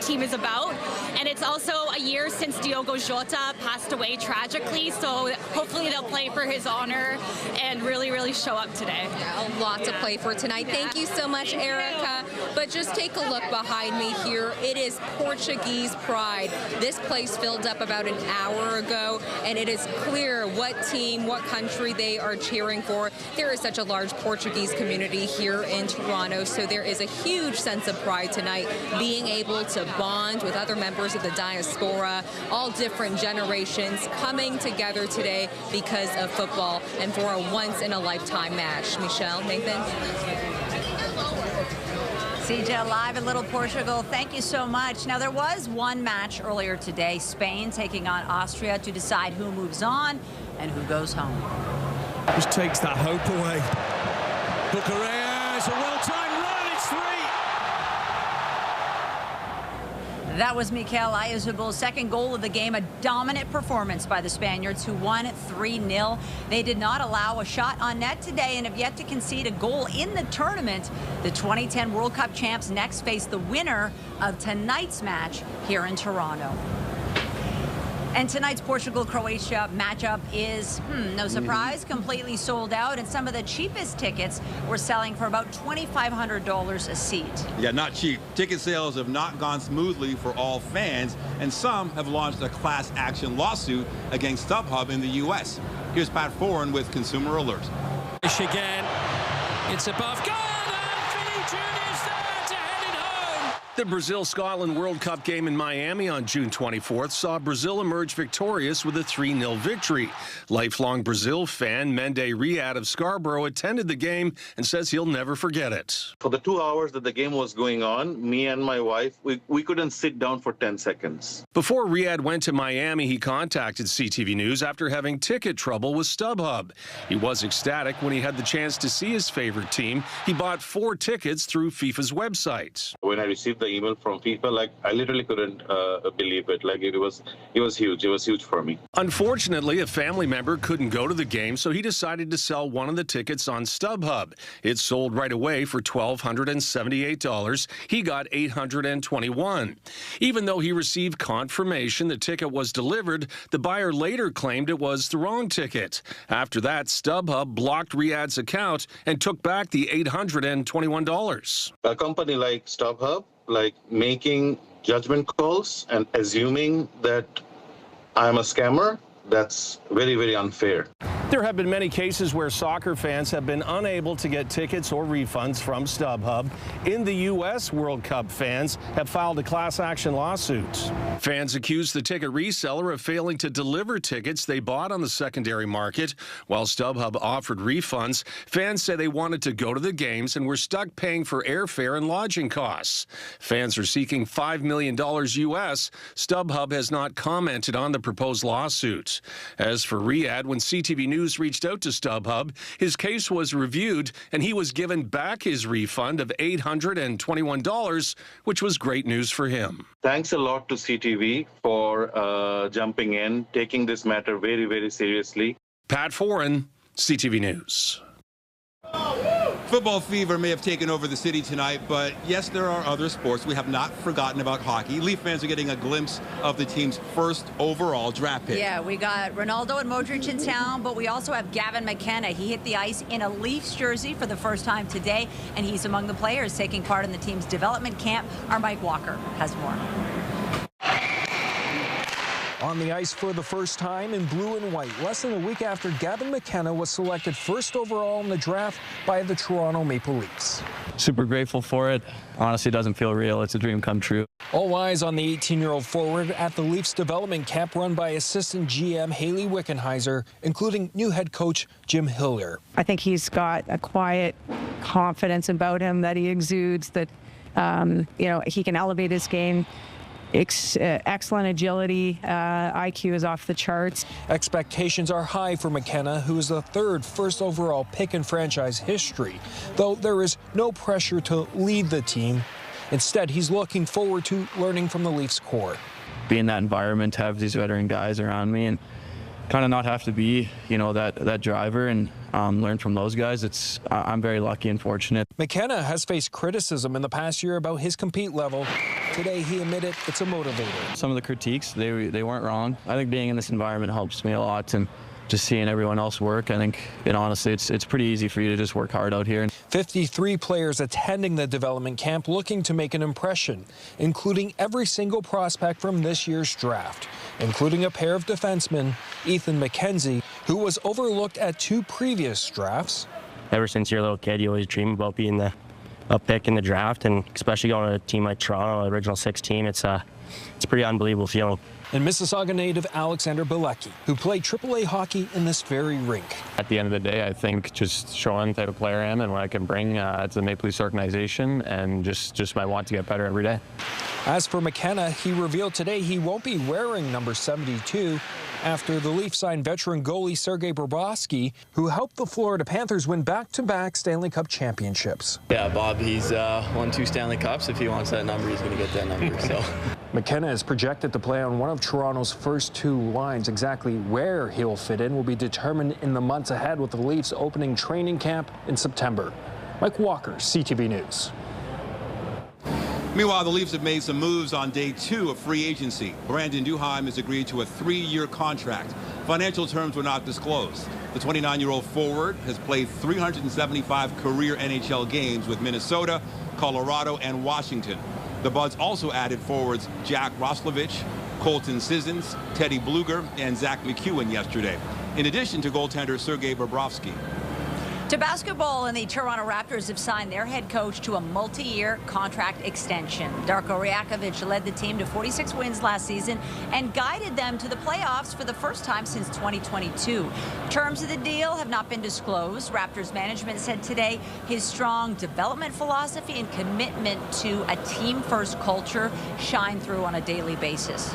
team is about. And it's also a year since Diogo Jota passed away tragically, so hopefully they'll play for his honor and really, really show up today. Yeah, a lot to play for tonight. Thank you so much, Erica. But just take a look behind me here. It is Portuguese pride. This place filled up about an hour ago, and it is clear what team, what country they are cheering for. There is such a large Portuguese community here in Toronto, so there is a huge sense of pride tonight, being able to bond with other members of the diaspora, all different generations coming together today because of football and for a once-in-a-lifetime match. Michelle, Nathan? CJ live in Little Portugal. Thank you so much. Now, there was one match earlier today, Spain taking on Austria to decide who moves on and who goes home. Just takes that hope away. Bucharest, a well-timed run, it's 3. That was Mikel Oyarzabal's second goal of the game, a dominant performance by the Spaniards, who won 3-0. They did not allow a shot on net today and have yet to concede a goal in the tournament. The 2010 World Cup champs next face the winner of tonight's match here in Toronto. And tonight's Portugal-Croatia matchup is, no surprise, completely sold out. And some of the cheapest tickets were selling for about $2,500 a seat. Yeah, not cheap. Ticket sales have not gone smoothly for all fans, and some have launched a class action lawsuit against StubHub in the U.S. Here's Pat Foran with Consumer Alert. Again, it's above goal, and Fiji is there to head it home. The Brazil-Scotland World Cup game in Miami on June 24th saw Brazil emerge victorious with a 3-0 victory. Lifelong Brazil fan Mende Riyad of Scarborough attended the game and says he'll never forget it. For the 2 hours that the game was going on, me and my wife, we couldn't sit down for 10 seconds. Before Riyad went to Miami, he contacted CTV News after having ticket trouble with StubHub. He was ecstatic when he had the chance to see his favorite team. He bought 4 tickets through FIFA's website. When I received the email from FIFA, I literally couldn't believe it. It was huge. It was huge for me. Unfortunately, a family member couldn't go to the game, so he decided to sell one of the tickets on StubHub. It sold right away for $1,278. He got $821. Even though he received confirmation the ticket was delivered, the buyer later claimed it was the wrong ticket. After that, StubHub blocked Riyad's account and took back the $821. A company like StubHub, making judgment calls and assuming that I'm a scammer, that's very, very unfair. There have been many cases where soccer fans have been unable to get tickets or refunds from StubHub. In the U.S., World Cup fans have filed a class action lawsuit. Fans accuse the ticket reseller of failing to deliver tickets they bought on the secondary market. While StubHub offered refunds, fans say they wanted to go to the games and were stuck paying for airfare and lodging costs. Fans are seeking $5 million U.S. StubHub has not commented on the proposed lawsuit. As for Riyad, when CTV News reached out to StubHub, his case was reviewed and he was given back his refund of $821, which was great news for him. Thanks a lot to CTV for jumping in, taking this matter very, very seriously. Pat Foran, CTV News. Football fever may have taken over the city tonight, but yes, there are other sports. We have not forgotten about hockey. Leaf fans are getting a glimpse of the team's first overall draft pick. Yeah, we got Ronaldo and Modrić in town, but we also have Gavin McKenna. He hit the ice in a Leafs jersey for the first time today, and he's among the players taking part in the team's development camp. Our Mike Walker has more. On the ice for the first time in blue and white, less than a week after Gavin McKenna was selected first overall in the draft by the Toronto Maple Leafs. Super grateful for it. Honestly, it doesn't feel real. It's a dream come true. All eyes on the 18-year-old forward at the Leafs development camp run by assistant GM Haley Wickenheiser, including new head coach Jim Hiller. I think he's got a quiet confidence about him that he exudes, that he can elevate his game. Excellent agility, IQ is off the charts. Expectations are high for McKenna, who is the third first overall pick in franchise history, though there is no pressure to lead the team. Instead, he's looking forward to learning from the Leafs core. Be in that environment, have these veteran guys around me, and kind of not have to be, that driver and learn from those guys. I'm very lucky and fortunate. McKenna has faced criticism in the past year about his compete level. Today, he admitted it's a motivator. Some of the critiques, they weren't wrong. I think being in this environment helps me a lot, and just seeing everyone else work, I think, honestly, it's pretty easy for you to just work hard out here. 53 players attending the development camp looking to make an impression, including every single prospect from this year's draft, including a pair of defensemen, Ethan McKenzie, who was overlooked at 2 previous drafts. Ever since you're a little kid, you always dream about being a pick in the draft, and especially going to a team like Toronto, original 6 team, it's a pretty unbelievable feeling. And Mississauga native Alexander Bilecki, who played AAA hockey in this very rink. At the end of the day, I think just showing the type of player I am and what I can bring to the Maple Leafs organization, and just my want to get better every day. As for McKenna, he revealed today he won't be wearing number 72 after the Leafs signed veteran goalie Sergei Bobrovsky, who helped the Florida Panthers win back-to-back Stanley Cup championships. Yeah, Bob, he's won 2 Stanley Cups. If he wants that number, he's going to get that number. So McKenna is projected to play on one of Toronto's first 2 lines. Exactly where he'll fit in will be determined in the months ahead, with the Leafs opening training camp in September. Mike Walker, CTV News. Meanwhile, the Leafs have made some moves on day 2 of free agency. Brandon Duheim has agreed to a 3-year contract. Financial terms were not disclosed. The 29-year-old forward has played 375 career NHL games with Minnesota, Colorado, and Washington. The Buds also added forwards Jack Roslovich, Colton Sissons, Teddy Bluger, and Zach McEwen yesterday, in addition to goaltender Sergei Bobrovsky. To basketball, and the Toronto Raptors have signed their head coach to a multi-year contract extension. Darko Rajakovic led the team to 46 wins last season and guided them to the playoffs for the first time since 2022. Terms of the deal have not been disclosed. Raptors management said today his strong development philosophy and commitment to a team-first culture shine through on a daily basis.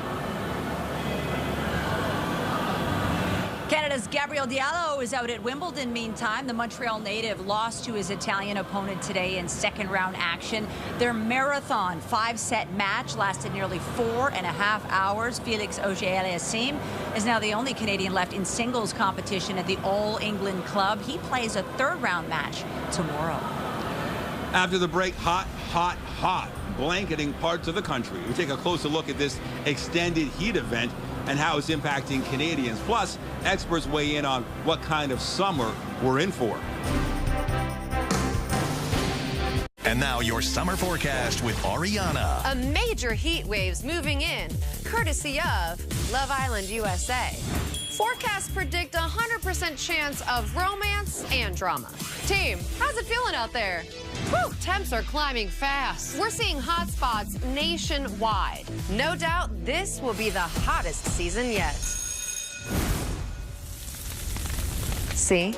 Canada's Gabriel Diallo is out at Wimbledon. Meantime, the Montreal native lost to his Italian opponent today in second-round action. Their marathon 5-set match lasted nearly 4.5 hours. Felix Auger-Aliassime is now the only Canadian left in singles competition at the All England Club. He plays a third-round match tomorrow. After the break, hot blanketing parts of the country. We take a closer look at this extended heat event and how it's impacting Canadians. Plus, experts weigh in on what kind of summer we're in for. And now your summer forecast with Ariana. A major heat wave's moving in, courtesy of Love Island, USA. Forecasts predict a 100% chance of romance and drama. Team, how's it feeling out there? Whew, temps are climbing fast. We're seeing hot spots nationwide. No doubt this will be the hottest season yet. See?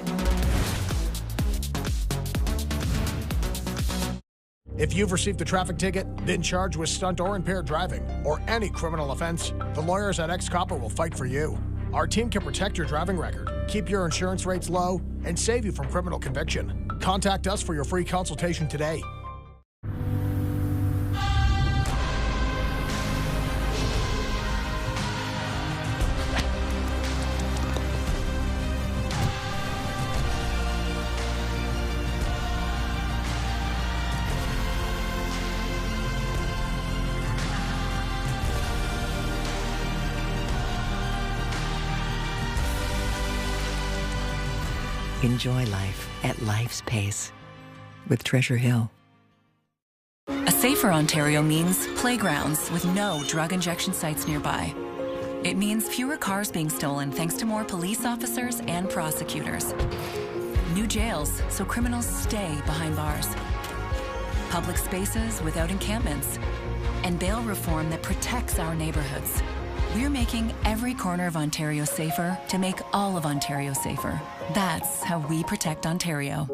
If you've received a traffic ticket, been charged with stunt or impaired driving, or any criminal offense, the lawyers at Ex-Copper will fight for you. Our team can protect your driving record, keep your insurance rates low, and save you from criminal conviction. Contact us for your free consultation today. Enjoy life at life's pace with Treasure Hill. A safer Ontario means playgrounds with no drug injection sites nearby. It means fewer cars being stolen thanks to more police officers and prosecutors. New jails so criminals stay behind bars. Public spaces without encampments. And bail reform that protects our neighborhoods. We're making every corner of Ontario safer to make all of Ontario safer. That's how we protect Ontario.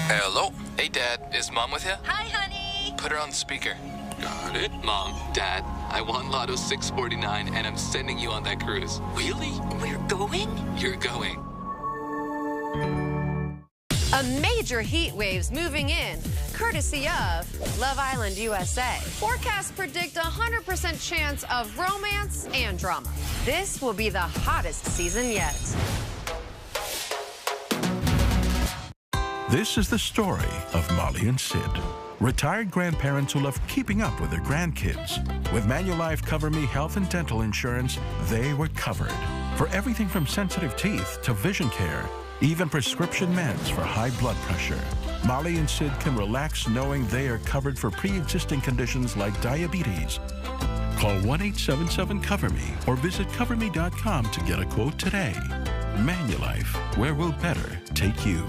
Hello? Hey, Dad. Is Mom with you? Hi, honey. Put her on speaker. Got it. Mom, Dad, I won Lotto 649 and I'm sending you on that cruise. Really? We're going? You're going. A major heat wave's moving in, courtesy of Love Island, USA. Forecasts predict 100% chance of romance and drama. This will be the hottest season yet. This is the story of Molly and Sid, retired grandparents who love keeping up with their grandkids. With Manulife Cover Me health and dental insurance, they were covered for everything from sensitive teeth to vision care, even prescription meds for high blood pressure. Molly and Sid can relax knowing they are covered for pre-existing conditions like diabetes. Call 1-877-COVER-ME or visit coverme.com to get a quote today. Manulife, where will better take you?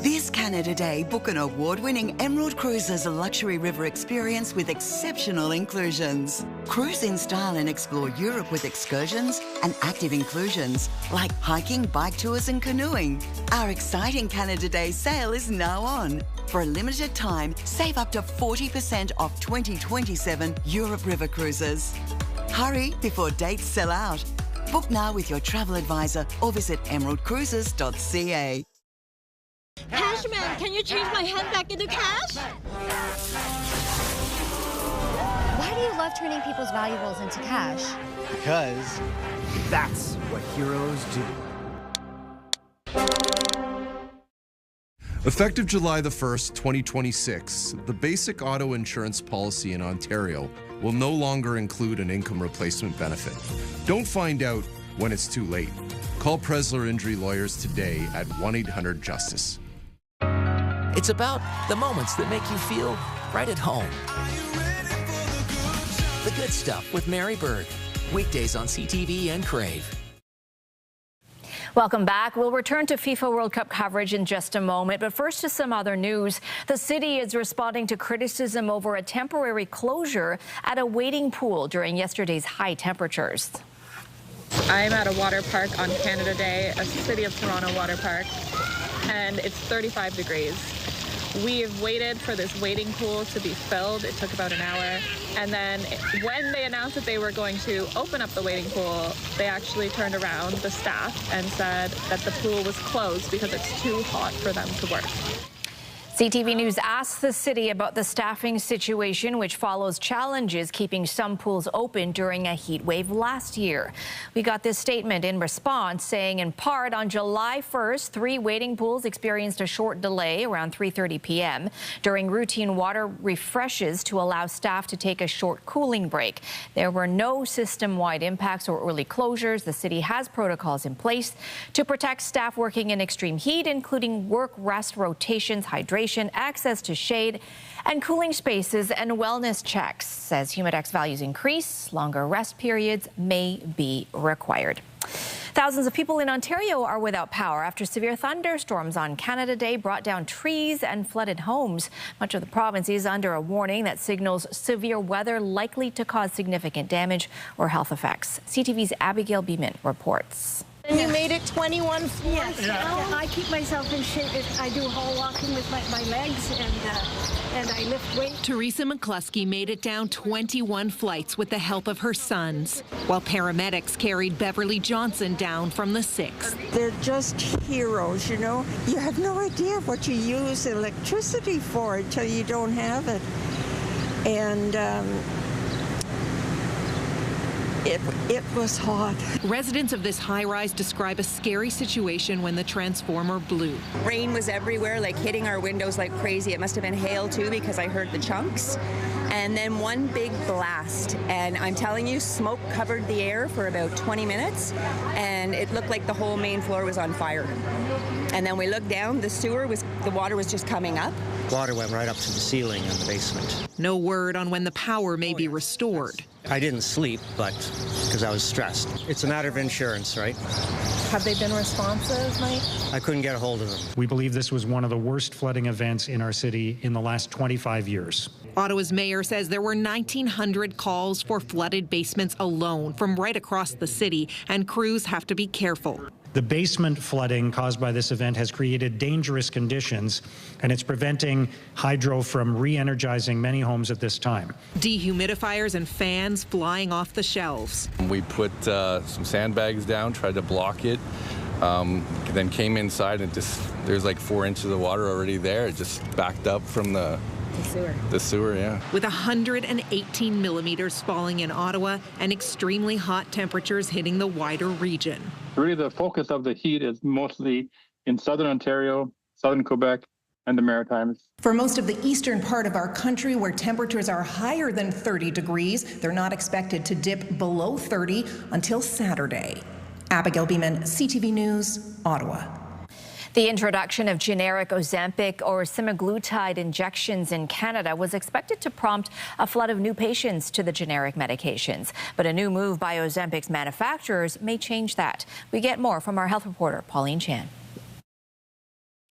This Canada Day, book an award-winning Emerald Cruise as a luxury river experience with exceptional inclusions. Cruise in style and explore Europe with excursions and active inclusions like hiking, bike tours and canoeing. Our exciting Canada Day sale is now on. For a limited time, save up to 40% off 2027 Europe River Cruises. Hurry before dates sell out. Book now with your travel advisor or visit emeraldcruises.ca. Cashman, can you change my hand back into cash? Why do you love turning people's valuables into cash? Because that's what heroes do. Effective July the 1st, 2026, the basic auto insurance policy in Ontario will no longer include an income replacement benefit. Don't find out when it's too late. Call Presler Injury Lawyers today at 1-800-JUSTICE. It's about the moments that make you feel right at home. The Good Stuff with Mary Berg. Weekdays on CTV and Crave. Welcome back. We'll return to FIFA World Cup coverage in just a moment, but first to some other news. The city is responding to criticism over a temporary closure at a wading pool during yesterday's high temperatures. I'm at a water park on Canada Day, a City of Toronto water park, and it's 35 degrees. We've waited for this wading pool to be filled. It took about an hour. And then when they announced that they were going to open up the wading pool, they actually turned around, the staff, and said that the pool was closed because it's too hot for them to work. CTV News asked the city about the staffing situation, which follows challenges keeping some pools open during a heat wave last year. We got this statement in response saying, in part, on July 1st, 3 wading pools experienced a short delay around 3:30 p.m. during routine water refreshes to allow staff to take a short cooling break. There were no system-wide impacts or early closures. The city has protocols in place to protect staff working in extreme heat, including work-rest rotations, hydration, access to shade and cooling spaces, and wellness checks. As humidex values increase, longer rest periods may be required. Thousands of people in Ontario are without power after severe thunderstorms on Canada Day brought down trees and flooded homes. Much of the province is under a warning that signals severe weather likely to cause significant damage or health effects. CTV's Abigail Beeman reports. And you made it 21 floors? Yes. Yeah. I keep myself in shape. I do hall walking with my legs, and I lift weights. Teresa McCluskey made it down 21 flights with the help of her sons, while paramedics carried Beverly Johnson down from the 6th. They're just heroes, you know. You have no idea what you use electricity for until you don't have it. And It was hot. Residents of this high-rise describe a scary situation when the transformer blew. Rain was everywhere, like hitting our windows like crazy. It must have been hail too, because I heard the chunks. And then one big blast. And I'm telling you, smoke covered the air for about 20 minutes, and it looked like the whole main floor was on fire. And then we looked down, the water was just coming up. Water went right up to the ceiling in the basement. No word on when the power may be restored. I didn't sleep, but because I was stressed. It's a matter of insurance, right? Have they been responsive, Mike? I couldn't get a hold of them. We believe this was one of the worst flooding events in our city in the last 25 years. Ottawa's mayor says there were 1,900 calls for flooded basements alone from right across the city, and crews have to be careful. The basement flooding caused by this event has created dangerous conditions, and it's preventing hydro from re-energizing many homes at this time. Dehumidifiers and fans flying off the shelves. We put some sandbags down, tried to block it, then came inside and there's like 4 inches of water already there. It just backed up from the sewer, yeah. With 118 millimeters falling in Ottawa and extremely hot temperatures hitting the wider region. Really, the focus of the heat is mostly in southern Ontario, southern Quebec, and the Maritimes. For most of the eastern part of our country, where temperatures are higher than 30 degrees, they're not expected to dip below 30 until Saturday. Abigail Beeman, CTV News, Ottawa. The introduction of generic Ozempic or semaglutide injections in Canada was expected to prompt a flood of new patients to the generic medications. But a new move by Ozempic's manufacturers may change that. We get more from our health reporter, Pauline Chan.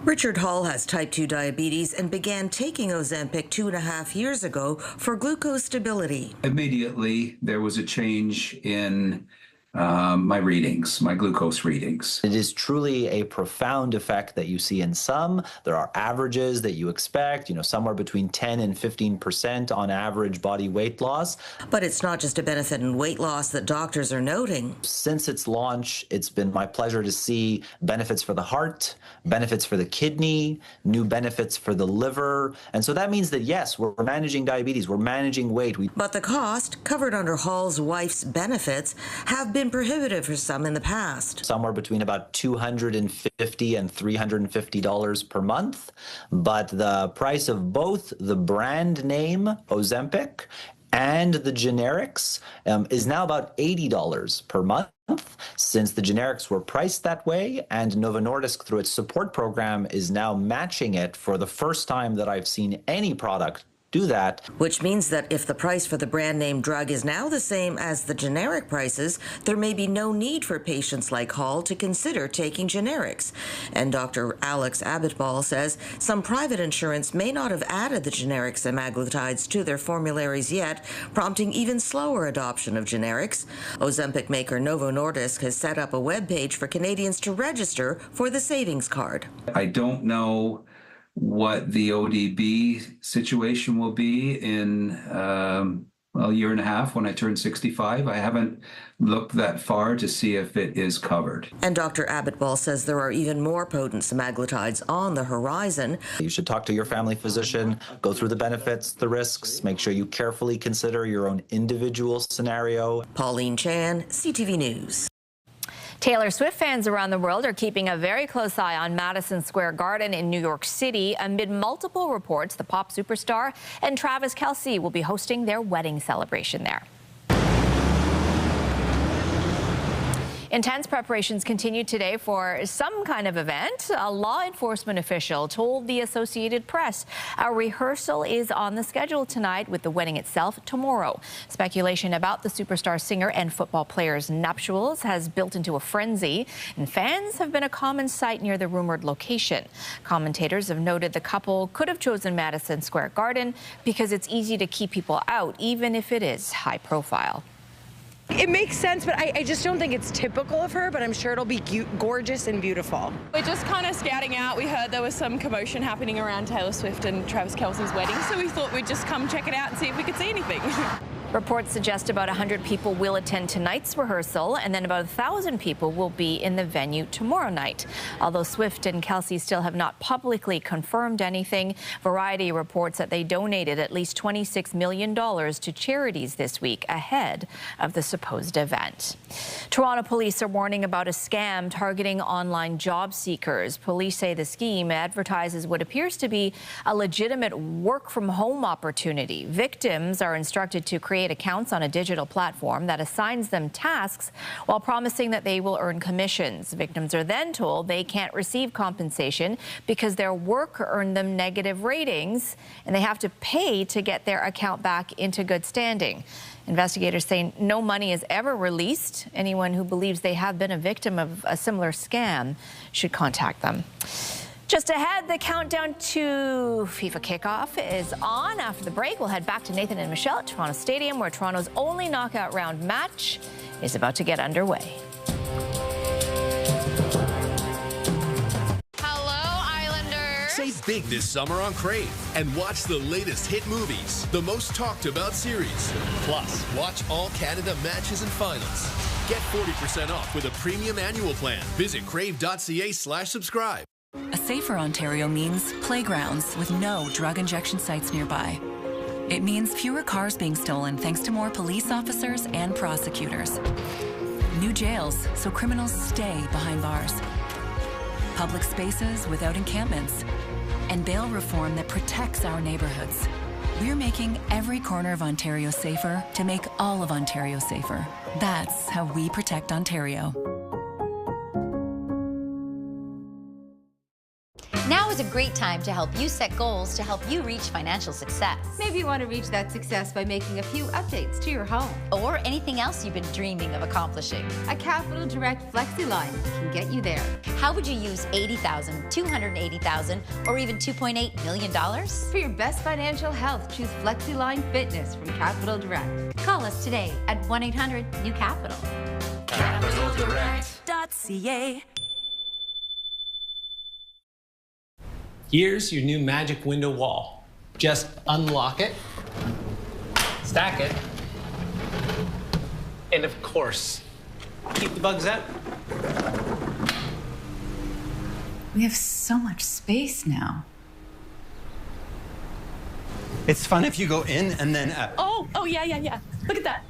Richard Hall has type 2 diabetes and began taking Ozempic 2.5 years ago for glucose stability. Immediately, there was a change in my readings, my glucose readings. It is truly a profound effect that you see in some. There are averages that you expect, somewhere between 10 and 15% on average body weight loss. But it's not just a benefit in weight loss that doctors are noting. Since its launch, it's been my pleasure to see benefits for the heart, benefits for the kidney, new benefits for the liver. And so that means that, yes, we're managing diabetes, we're managing weight. But the cost, covered under Hall's wife's benefits, have been prohibitive for some in the past. Somewhere between about $250 and $350 per month. But the price of both the brand name Ozempic and the generics is now about $80 per month. Since the generics were priced that way, and Novo Nordisk, through its support program, is now matching it for the first time that I've seen any product do that. Which means that if the price for the brand name drug is now the same as the generic prices, there may be no need for patients like Hall to consider taking generics. And Dr. Alex Abitbol says some private insurance may not have added the generic semaglutides to their formularies yet, prompting even slower adoption of generics. Ozempic maker Novo Nordisk has set up a webpage for Canadians to register for the savings card. I don't know what the ODB situation will be in a year and a half when I turn 65. I haven't looked that far to see if it is covered. And Dr. Abitbol says there are even more potent semaglutides on the horizon. You should talk to your family physician, go through the benefits, the risks, make sure you carefully consider your own individual scenario. Pauline Chan, CTV News. Taylor Swift fans around the world are keeping a very close eye on Madison Square Garden in New York City amid multiple reports the pop superstar and Travis Kelce will be hosting their wedding celebration there. Intense preparations continue today for some kind of event. A law enforcement official told the Associated Press a rehearsal is on the schedule tonight, with the wedding itself tomorrow. Speculation about the superstar singer and football player's nuptials has built into a frenzy, and fans have been a common sight near the rumored location. Commentators have noted the couple could have chosen Madison Square Garden because it's easy to keep people out, even if it is high profile. It makes sense, but I just don't think it's typical of her, but I'm sure it'll be gorgeous and beautiful. We're just kind of scouting out. We heard there was some commotion happening around Taylor Swift and Travis Kelce's wedding, so we thought we'd just come check it out and see if we could see anything. Reports suggest about 100 people will attend tonight's rehearsal, and then about 1,000 people will be in the venue tomorrow night. Although Swift and Kelce still have not publicly confirmed anything, Variety reports that they donated at least $26 million to charities this week ahead of the supposed event. Toronto police are warning about a scam targeting online job seekers. Police say the scheme advertises what appears to be a legitimate work-from-home opportunity. Victims are instructed to create create accounts on a digital platform that assigns them tasks while promising that they will earn commissions. Victims are then told they can't receive compensation because their work earned them negative ratings, and they have to pay to get their account back into good standing. Investigators say no money is ever released. Anyone who believes they have been a victim of a similar scam should contact them. Just ahead, the countdown to FIFA kickoff is on. After the break, we'll head back to Nathan and Michelle at Toronto Stadium, where Toronto's only knockout round match is about to get underway. Save big this summer on Crave and watch the latest hit movies, the most talked about series. Plus, watch all Canada matches and finals. Get 40% off with a premium annual plan. Visit crave.ca/subscribe. A safer Ontario means playgrounds with no drug injection sites nearby. It means fewer cars being stolen thanks to more police officers and prosecutors. New jails so criminals stay behind bars. Public spaces without encampments, and bail reform that protects our neighborhoods. We're making every corner of Ontario safer to make all of Ontario safer. That's how we protect Ontario. Now is a great time to help you set goals to help you reach financial success. Maybe you want to reach that success by making a few updates to your home. Or anything else you've been dreaming of accomplishing. A Capital Direct FlexiLine can get you there. How would you use $80,000, $280,000, or even $2.8 million? For your best financial health, choose FlexiLine Fitness from Capital Direct. Call us today at 1-800-NEW-CAPITAL. CapitalDirect.ca. Here's your new magic window wall. Just unlock it, stack it, and of course, keep the bugs out. We have so much space now. It's fun if you go in and then out. Oh, yeah. Look at that.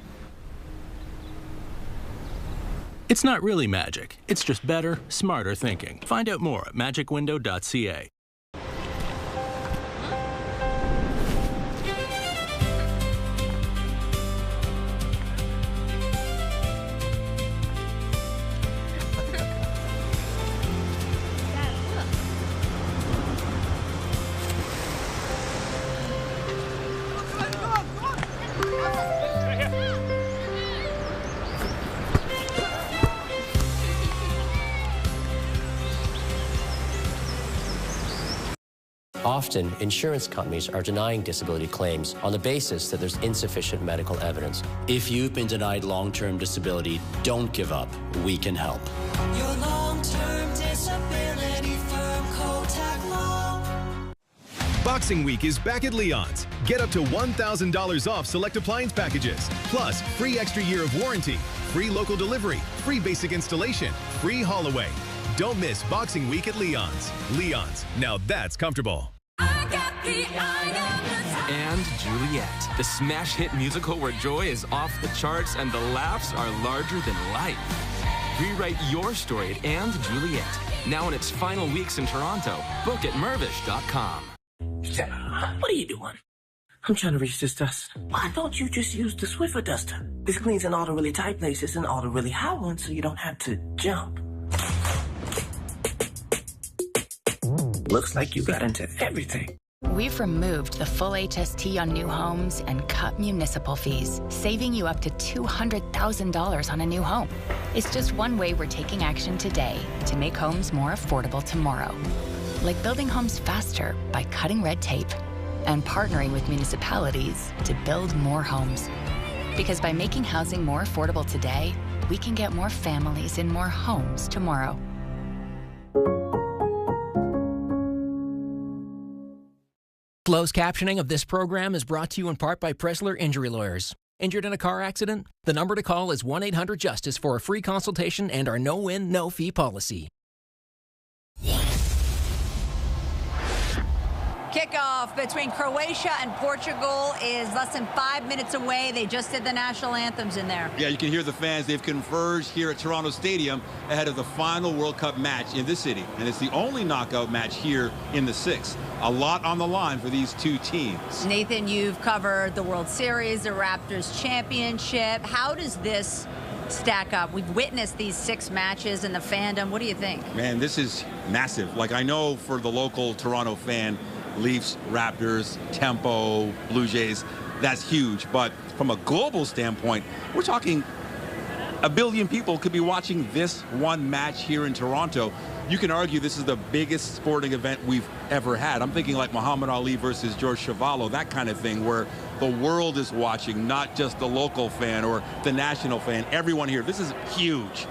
It's not really magic. It's just better, smarter thinking. Find out more at magicwindow.ca. Often, insurance companies are denying disability claims on the basis that there's insufficient medical evidence. If you've been denied long-term disability, don't give up. We can help. Your long-term disability firm, Kotak Law. Boxing Week is back at Leon's. Get up to $1,000 off select appliance packages, plus free extra year of warranty, free local delivery, free basic installation, free haul away. Don't miss Boxing Week at Leon's. Leon's, now that's comfortable. And Juliet, the smash hit musical where joy is off the charts and the laughs are larger than life. Rewrite your story at And Juliet, now in its final weeks in Toronto. Book at mervish.com. What are you doing? I'm trying to reach this dust. Why don't you just use the Swiffer duster? This cleans in all the really tight places and all the really high ones so you don't have to jump. Looks like you got into everything. We've removed the full HST on new homes and cut municipal fees, saving you up to $200,000 on a new home. It's just one way we're taking action today to make homes more affordable tomorrow. Like building homes faster by cutting red tape and partnering with municipalities to build more homes. Because by making housing more affordable today, we can get more families in more homes tomorrow. Closed captioning of this program is brought to you in part by Pressler Injury Lawyers. Injured in a car accident? The number to call is 1-800-JUSTICE for a free consultation and our no-win, no-fee policy. Kickoff between Croatia and Portugal is less than 5 minutes away. They just did the national anthems in there. Yeah, you can hear the fans. They've converged here at Toronto Stadium ahead of the final World Cup match in this city. And it's the only knockout match here in the 6th. A lot on the line for these two teams. Nathan, you've covered the World Series, the Raptors Championship. How does this stack up? We've witnessed these 6 matches in the fandom. What do you think? Man, this is massive. Like, I know for the local Toronto fan, Leafs, Raptors, Tempo, Blue Jays, that's huge. But from a global standpoint, we're talking 1 billion people could be watching this one match here in Toronto. You can argue this is the biggest sporting event we've ever had. I'm thinking like Muhammad Ali versus George Chuvalo, that kind of thing, where the world is watching, not just the local fan or the national fan. Everyone here. This is huge.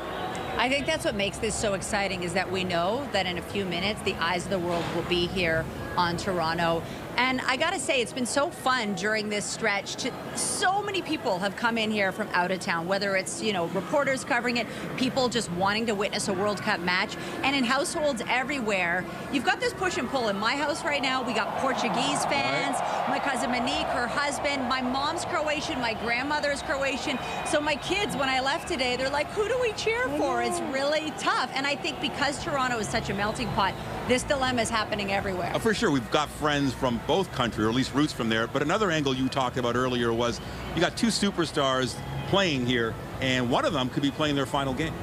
I think that's what makes this so exciting, is that we know that in a few minutes the eyes of the world will be here on Toronto. And I gotta say, it's been so fun during this stretch. So many people have come in here from out of town, whether it's, you know, reporters covering it, people just wanting to witness a World Cup match. And in households everywhere, you've got this push and pull. In my house right now, we got Portuguese fans, my cousin Monique, her husband, my mom's Croatian, my grandmother's Croatian. So my kids, when I left today, they're like, who do we cheer for? It's really tough. And I think because Toronto is such a melting pot, this dilemma is happening everywhere. For sure, we've got friends from both countries, or at least roots from there. But another angle you talked about earlier was you got 2 superstars playing here, and one of them could be playing their final game.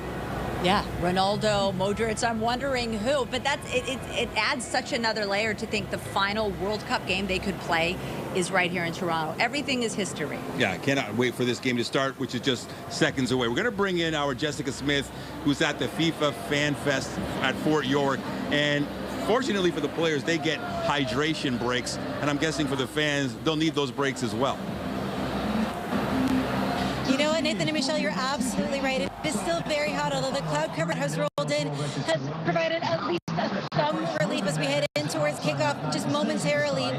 Yeah, Ronaldo, Modrić, I'm wondering who, but that's it adds such another layer to think the final World Cup game they could play is right here in Toronto. Everything is history. Yeah, I cannot wait for this game to start, which is just seconds away. We're going to bring in our Jessica Smith, who's at the FIFA Fan Fest at Fort York, and fortunately for the players, they get hydration breaks, and I'm guessing for the fans, they'll need those breaks as well. You know what, Nathan and Michelle, you're absolutely right. It is still very hot, although the cloud cover has rolled in, has provided at least some relief as we head in towards kickoff just momentarily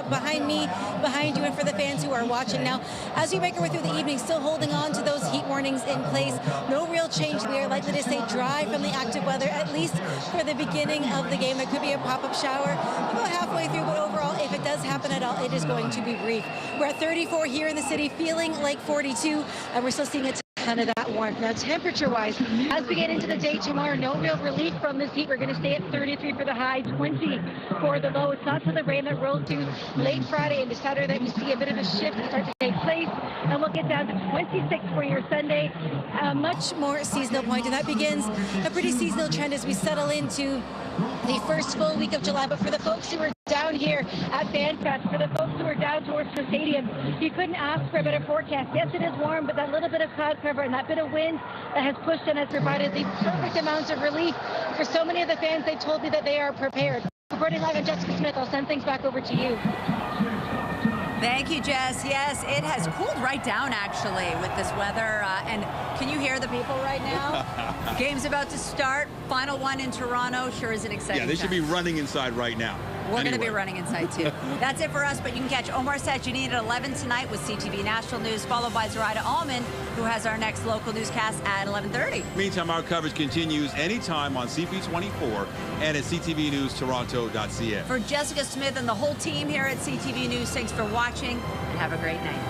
behind me, behind you, and for the fans who are watching. Now, as we make our way through the evening, still holding on to those heat warnings in place. No real change. We are likely to stay dry from the active weather, at least for the beginning of the game. There could be a pop-up shower about halfway through, but overall, if it does happen at all, it is going to be brief. We're at 34 here in the city, feeling like 42, and we're still seeing a ton of that warmth. Now, temperature-wise, as we get into the day tomorrow, no real relief from this heat. We're going to stay at 33 for the high, 20 for the low. It's not till the rain that rolls through late Friday into Saturday that we see a bit of a shift start to take place, and we'll get down to 26 for your Sunday. A much more seasonal point, and that begins a pretty seasonal trend as we settle into the first full week of July. But for the folks who are down here at FanFest, for the folks who are down towards the stadium, you couldn't ask for a better forecast. Yes, it is warm, but that little bit of cloud cover and that bit of wind that has pushed and has provided the perfect amounts of relief for so many of the fans. They told me that they are prepared. Reporting live on Jessica Smith, I'll send things back over to you. Thank you, Jess. Yes, it has cooled right down, actually, with this weather. And can you hear the people right now? Game's about to start. Final one in Toronto. Sure is an exciting Yeah, they should be running inside right now. We're going to be running inside, too. That's it for us, but you can catch Omar Sajini at 11 tonight with CTV National News, followed by Zoraida Allman, who has our next local newscast at 11:30. Meantime, our coverage continues anytime on CP24 and at ctvnewstoronto.ca. For Jessica Smith and the whole team here at CTV News, thanks for watching, and have a great night.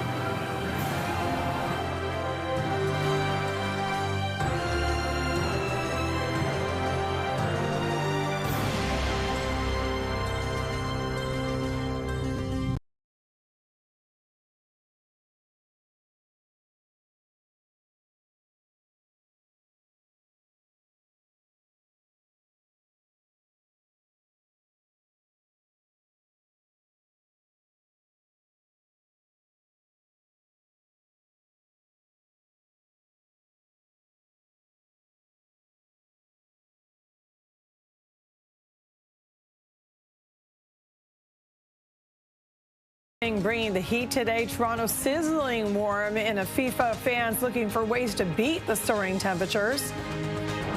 Bringing the heat today, Toronto sizzling warm in a FIFA fans looking for ways to beat the soaring temperatures.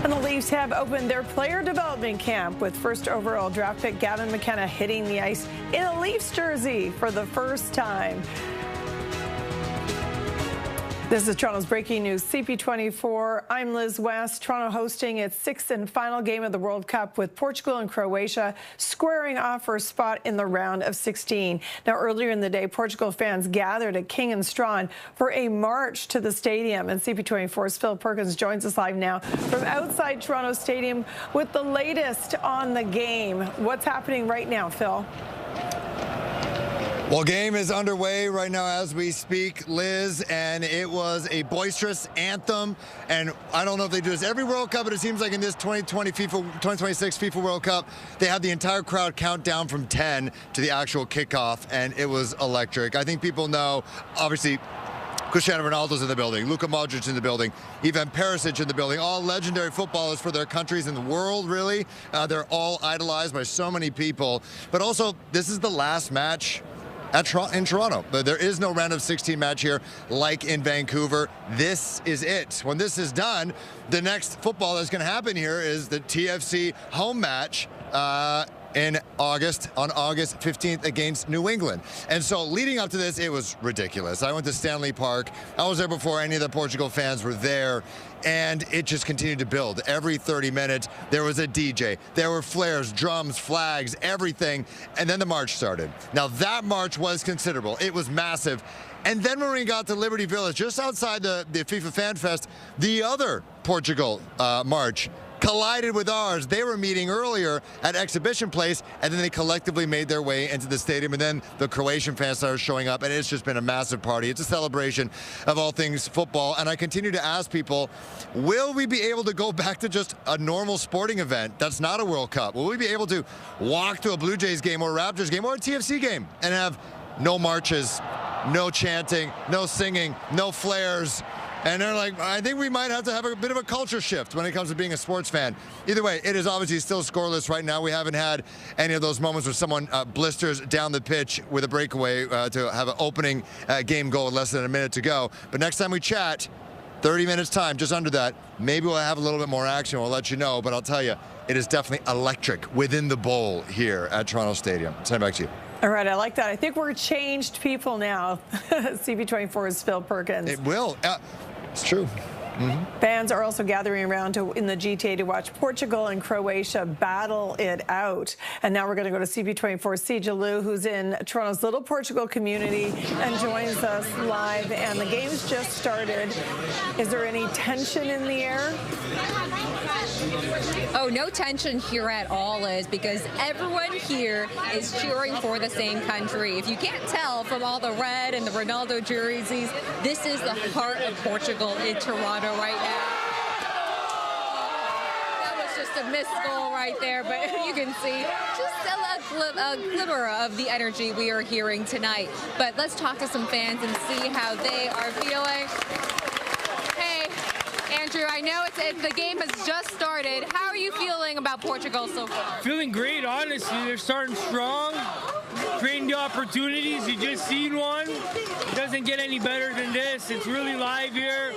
And the Leafs have opened their player development camp with first overall draft pick Gavin McKenna hitting the ice in a Leafs jersey for the first time. This is Toronto's breaking news, CP24. I'm Liz West. Toronto hosting its 6th and final game of the World Cup with Portugal and Croatia squaring off for a spot in the round of 16. Now, earlier in the day, Portugal fans gathered at King and Strawn for a march to the stadium. And CP24's Phil Perkins joins us live now from outside Toronto Stadium with the latest on the game. What's happening right now, Phil? Well, game is underway right now as we speak, Liz, and it was a boisterous anthem. And I don't know if they do this every World Cup, but it seems like in this 2026 FIFA World Cup, they had the entire crowd count down from 10 to the actual kickoff, and it was electric. I think people know, obviously, Cristiano Ronaldo's in the building, Luka Modrić in the building, Ivan Perisic in the building, all legendary footballers for their countries in the world, really. They're all idolized by so many people. But also, this is the last match in Toronto. But there is no round of 16 match here like in Vancouver. This is it. When this is done, the next football that's going to happen here is the TFC home match on August 15th against New England. And so leading up to this, it was ridiculous. I went to Stanley Park. I was there before any of the Portugal fans were there. And it just continued to build. Every 30 minutes, there was a DJ. There were flares, drums, flags, everything. And then the march started. Now, that march was considerable. It was massive. And then when we got to Liberty Village, just outside the FIFA Fan Fest, the other Portugal march collided with ours. They were meeting earlier at Exhibition Place, and then they collectively made their way into the stadium, and then the Croatian fans started showing up, and it's just been a massive party. It's a celebration of all things football, and I continue to ask people, will we be able to go back to just a normal sporting event that's not a World Cup? Will we be able to walk to a Blue Jays game or a Raptors game or a TFC game and have no marches, no chanting, no singing, no flares? And they're like, I think we might have to have a bit of a culture shift when it comes to being a sports fan. Either way, it is obviously still scoreless right now. We haven't had any of those moments where someone blisters down the pitch with a breakaway to have an opening game goal with less than a minute to go. But next time we chat, 30 minutes time, just under that, maybe we'll have a little bit more action. We'll let you know. But I'll tell you, it is definitely electric within the bowl here at Toronto Stadium. Send it back to you. All right, I like that. I think we're changed people now. CP24's Phil Perkins. It will. It's true. Fans are also gathering around in the GTA to watch Portugal and Croatia battle it out. And now we're going to go to CP24's Jalou, who's in Toronto's Little Portugal community and joins us live. And the game's just started. Is there any tension in the air? Oh, no tension here at all, Liz, because everyone here is cheering for the same country. If you can't tell from all the red and the Ronaldo jerseys, this is the heart of Portugal in Toronto right now. That was just a missed goal right there, but you can see just a glimmer of the energy we are hearing tonight. But let's talk to some fans and see how they are feeling. Hey, Andrew, I know the game has just started. How are you feeling about Portugal so far? Feeling great, honestly. They're starting strong, creating the opportunities. You just seen one. It doesn't get any better than this. It's really live here.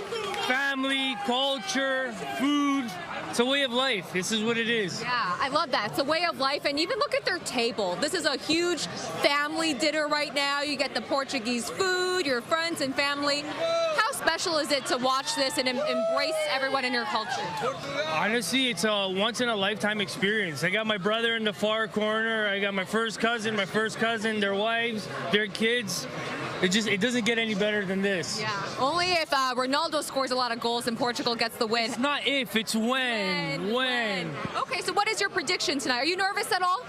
Family, culture, food. It's a way of life. This is what it is. Yeah, I love that. It's a way of life. And even look at their table. This is a huge family dinner right now. You get the Portuguese food, your friends and family. How special is it to watch this and embrace everyone in your culture? Honestly, it's a once-in-a-lifetime experience. I got my brother in the far corner. I got my first cousin, their wives, their kids. It doesn't get any better than this. Yeah. Only if Ronaldo scores a lot of goals and Portugal gets the win. It's not if, it's when. Okay, so what is your prediction tonight? Are you nervous at all?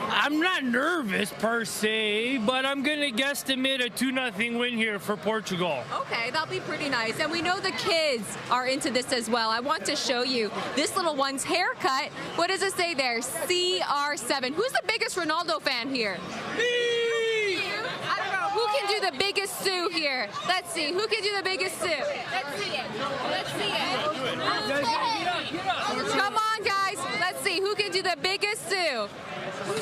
I'm not nervous per se, but I'm going to guesstimate a 2-0 win here for Portugal. Okay, that'll be pretty nice. And we know the kids are into this as well. I want to show you this little one's haircut. What does it say there? CR7. Who's the biggest Ronaldo fan here? Me! Who can do the biggest Sue here? Let's see. Who can do the biggest Sue? Let's see it. Let's see it. Come on, guys. Let's see. Who can do the biggest Sue? We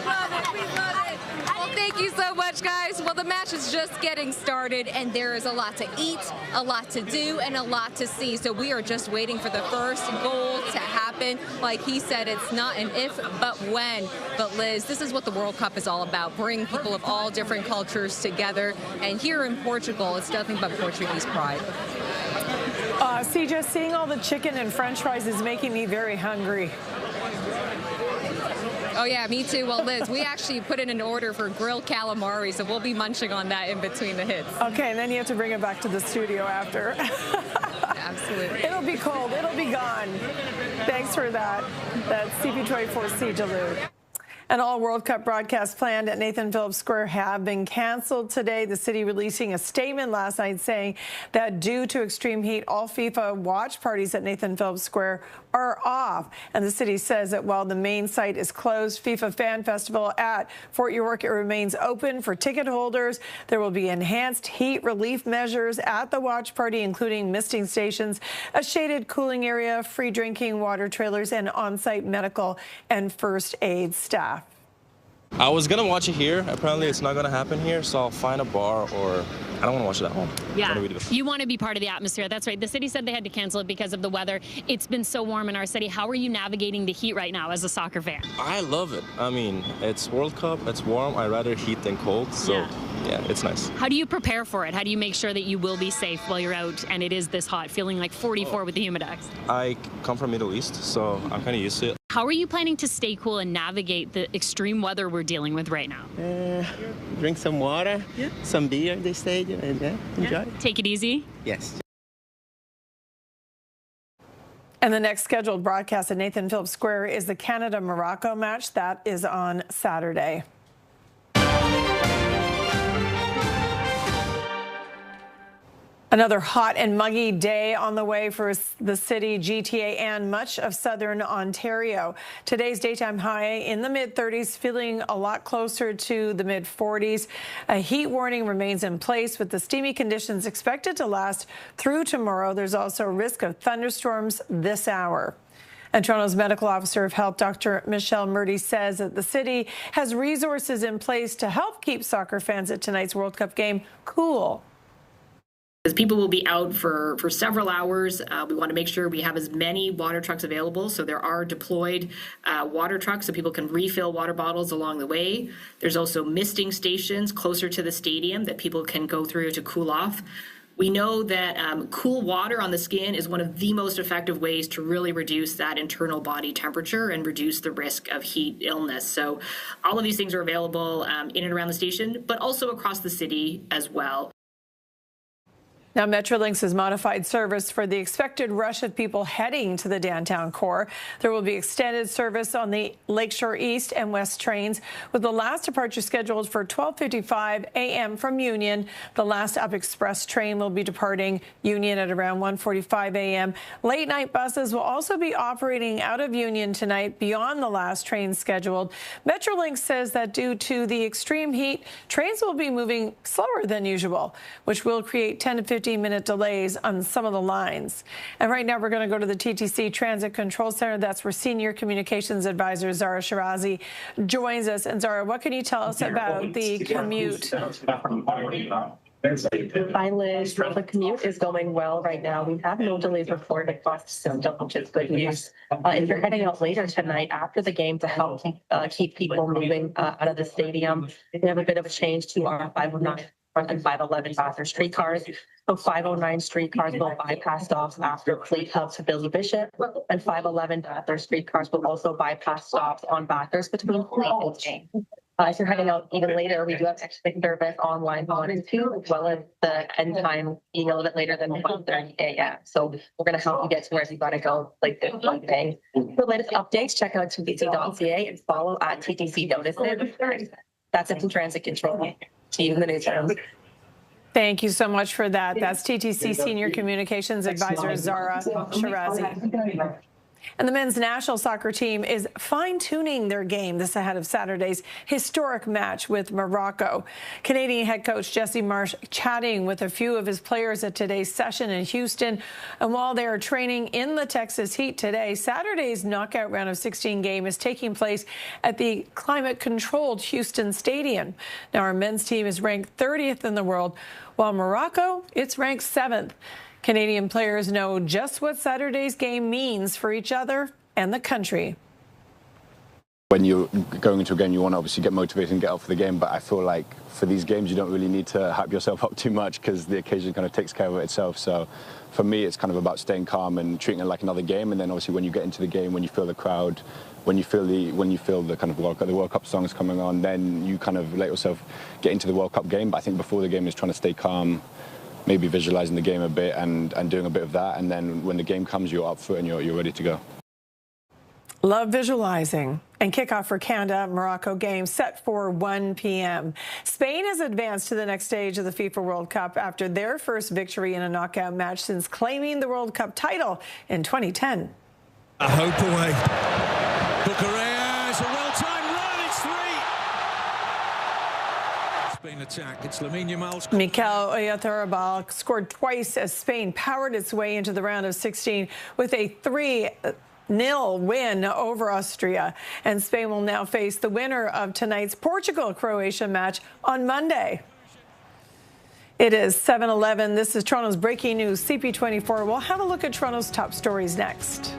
love it. We love it. Well, thank Thank you so much, guys. Well, the match is just getting started, and there is a lot to eat, a lot to do, and a lot to see. So we are just waiting for the first goal to happen. Like he said, it's not an if, but when. But Liz, this is what the World Cup is all about, bring people of all different cultures together. And here in Portugal, it's nothing but Portuguese pride. See, just seeing all the chicken and french fries is making me very hungry. Oh, yeah, me too. Well, Liz, we actually put in an order for grilled calamari, so we'll be munching on that in between the hits. Okay, and then you have to bring it back to the studio after. Absolutely. It'll be cold. It'll be gone. Thanks for that. That's CP24 Duluth. And all World Cup broadcasts planned at Nathan Phillips Square have been canceled today. The city releasing a statement last night saying that due to extreme heat, all FIFA watch parties at Nathan Phillips Square are off. And the city says that while the main site is closed, FIFA Fan Festival at Fort York, it remains open for ticket holders. There will be enhanced heat relief measures at the watch party, including misting stations, a shaded cooling area, free drinking water trailers, and on-site medical and first aid staff. I was going to watch it here. Apparently, it's not going to happen here, so I'll find a bar, or I don't want to watch it at home. Yeah, you want to be part of the atmosphere. That's right. The city said they had to cancel it because of the weather. It's been so warm in our city. How are you navigating the heat right now as a soccer fan? I love it. I mean, it's World Cup. It's warm. I'd rather heat than cold, so yeah, it's nice. How do you prepare for it? How do you make sure that you will be safe while you're out and it is this hot, feeling like 44 with the Humidex? I come from Middle East, so I'm kind of used to it. How are you planning to stay cool and navigate the extreme weather we're dealing with right now? Drink some water, some beer in the stadium, and enjoy. Take it easy? Yes. And the next scheduled broadcast at Nathan Phillips Square is the Canada-Morocco match. That is on Saturday. Another hot and muggy day on the way for the city, GTA, and much of southern Ontario. Today's daytime high in the mid-30s, feeling a lot closer to the mid-40s. A heat warning remains in place with the steamy conditions expected to last through tomorrow. There's also a risk of thunderstorms this hour. And Toronto's medical officer of health, Dr. Michelle Murdy, says that the city has resources in place to help keep soccer fans at tonight's World Cup game cool. As people will be out for several hours, we want to make sure we have as many water trucks available. So there are deployed water trucks so people can refill water bottles along the way. There's also misting stations closer to the stadium that people can go through to cool off. We know that cool water on the skin is one of the most effective ways to really reduce that internal body temperature and reduce the risk of heat illness. So all of these things are available in and around the station, but also across the city as well. Now, Metrolinx has modified service for the expected rush of people heading to the downtown core. There will be extended service on the Lakeshore East and West trains, with the last departure scheduled for 12:55 a.m. from Union. The last Up Express train will be departing Union at around 1:45 a.m. Late night buses will also be operating out of Union tonight beyond the last train scheduled. Metrolinx says that due to the extreme heat, trains will be moving slower than usual, which will create 10 to 15-minute delays on some of the lines. And right now we're going to go to the TTC Transit Control Center. That's where Senior Communications Advisor Zara Shirazi joins us. And Zara, what can you tell us about the commute? Hi, Liz. Well, the commute is going well right now. We have no delays reported across the system, which is good news. If you're heading out later tonight after the game to help keep people moving out of the stadium, we have a bit of a change to our 509 and 511 Bathurst streetcars. So 509 streetcars will bypass stops after Fleet Hub to Billy Bishop, and 511 Bathurst streetcars will also bypass stops on Bathurst between Fleet and Jane. If you're heading out even later, we do have extra service on line 1 and 2, as well as the end time being a little bit later than 1:30 a.m. So we're going to help you get to where you got to go like this evening. For latest updates, check out TTC.ca and follow at TTC Notices. That's it from Transit Control. See you in the newsroom. Thank you so much for that. That's TTC Senior Communications Advisor Zara Shirazi. And the men's national soccer team is fine-tuning their game this ahead of Saturday's historic match with Morocco. Canadian head coach Jesse Marsh chatting with a few of his players at today's session in Houston. And while they are training in the Texas heat today, Saturday's knockout round of 16 game is taking place at the climate-controlled Houston Stadium. Now, our men's team is ranked 30th in the world, while Morocco, it's ranked 7th. Canadian players know just what Saturday's game means for each other and the country. When you're going into a game, you want to obviously get motivated and get up for the game, but I feel like for these games, you don't really need to hype yourself up too much because the occasion kind of takes care of itself. So for me, it's kind of about staying calm and treating it like another game. And then obviously when you get into the game, when you feel the crowd, when you feel the kind of the World Cup songs coming on, then you kind of let yourself get into the World Cup game. But I think before the game is trying to stay calm, maybe visualizing the game a bit and doing a bit of that. And then when the game comes, you're up for it and you're ready to go. Love visualizing. And kickoff for Canada-Morocco game set for 1 p.m. Spain has advanced to the next stage of the FIFA World Cup after their first victory in a knockout match since claiming the World Cup title in 2010. A hope away. Bucarea is a well-timed run. It's 3. Spain attack. It's Lamine Yamal's. Mikel Oyarzabal scored twice as Spain powered its way into the round of 16 with a 3-0 win over Austria. And Spain will now face the winner of tonight's Portugal-Croatia match on Monday. It is 7:11. This is Toronto's breaking news, CP24. We'll have a look at Toronto's top stories next.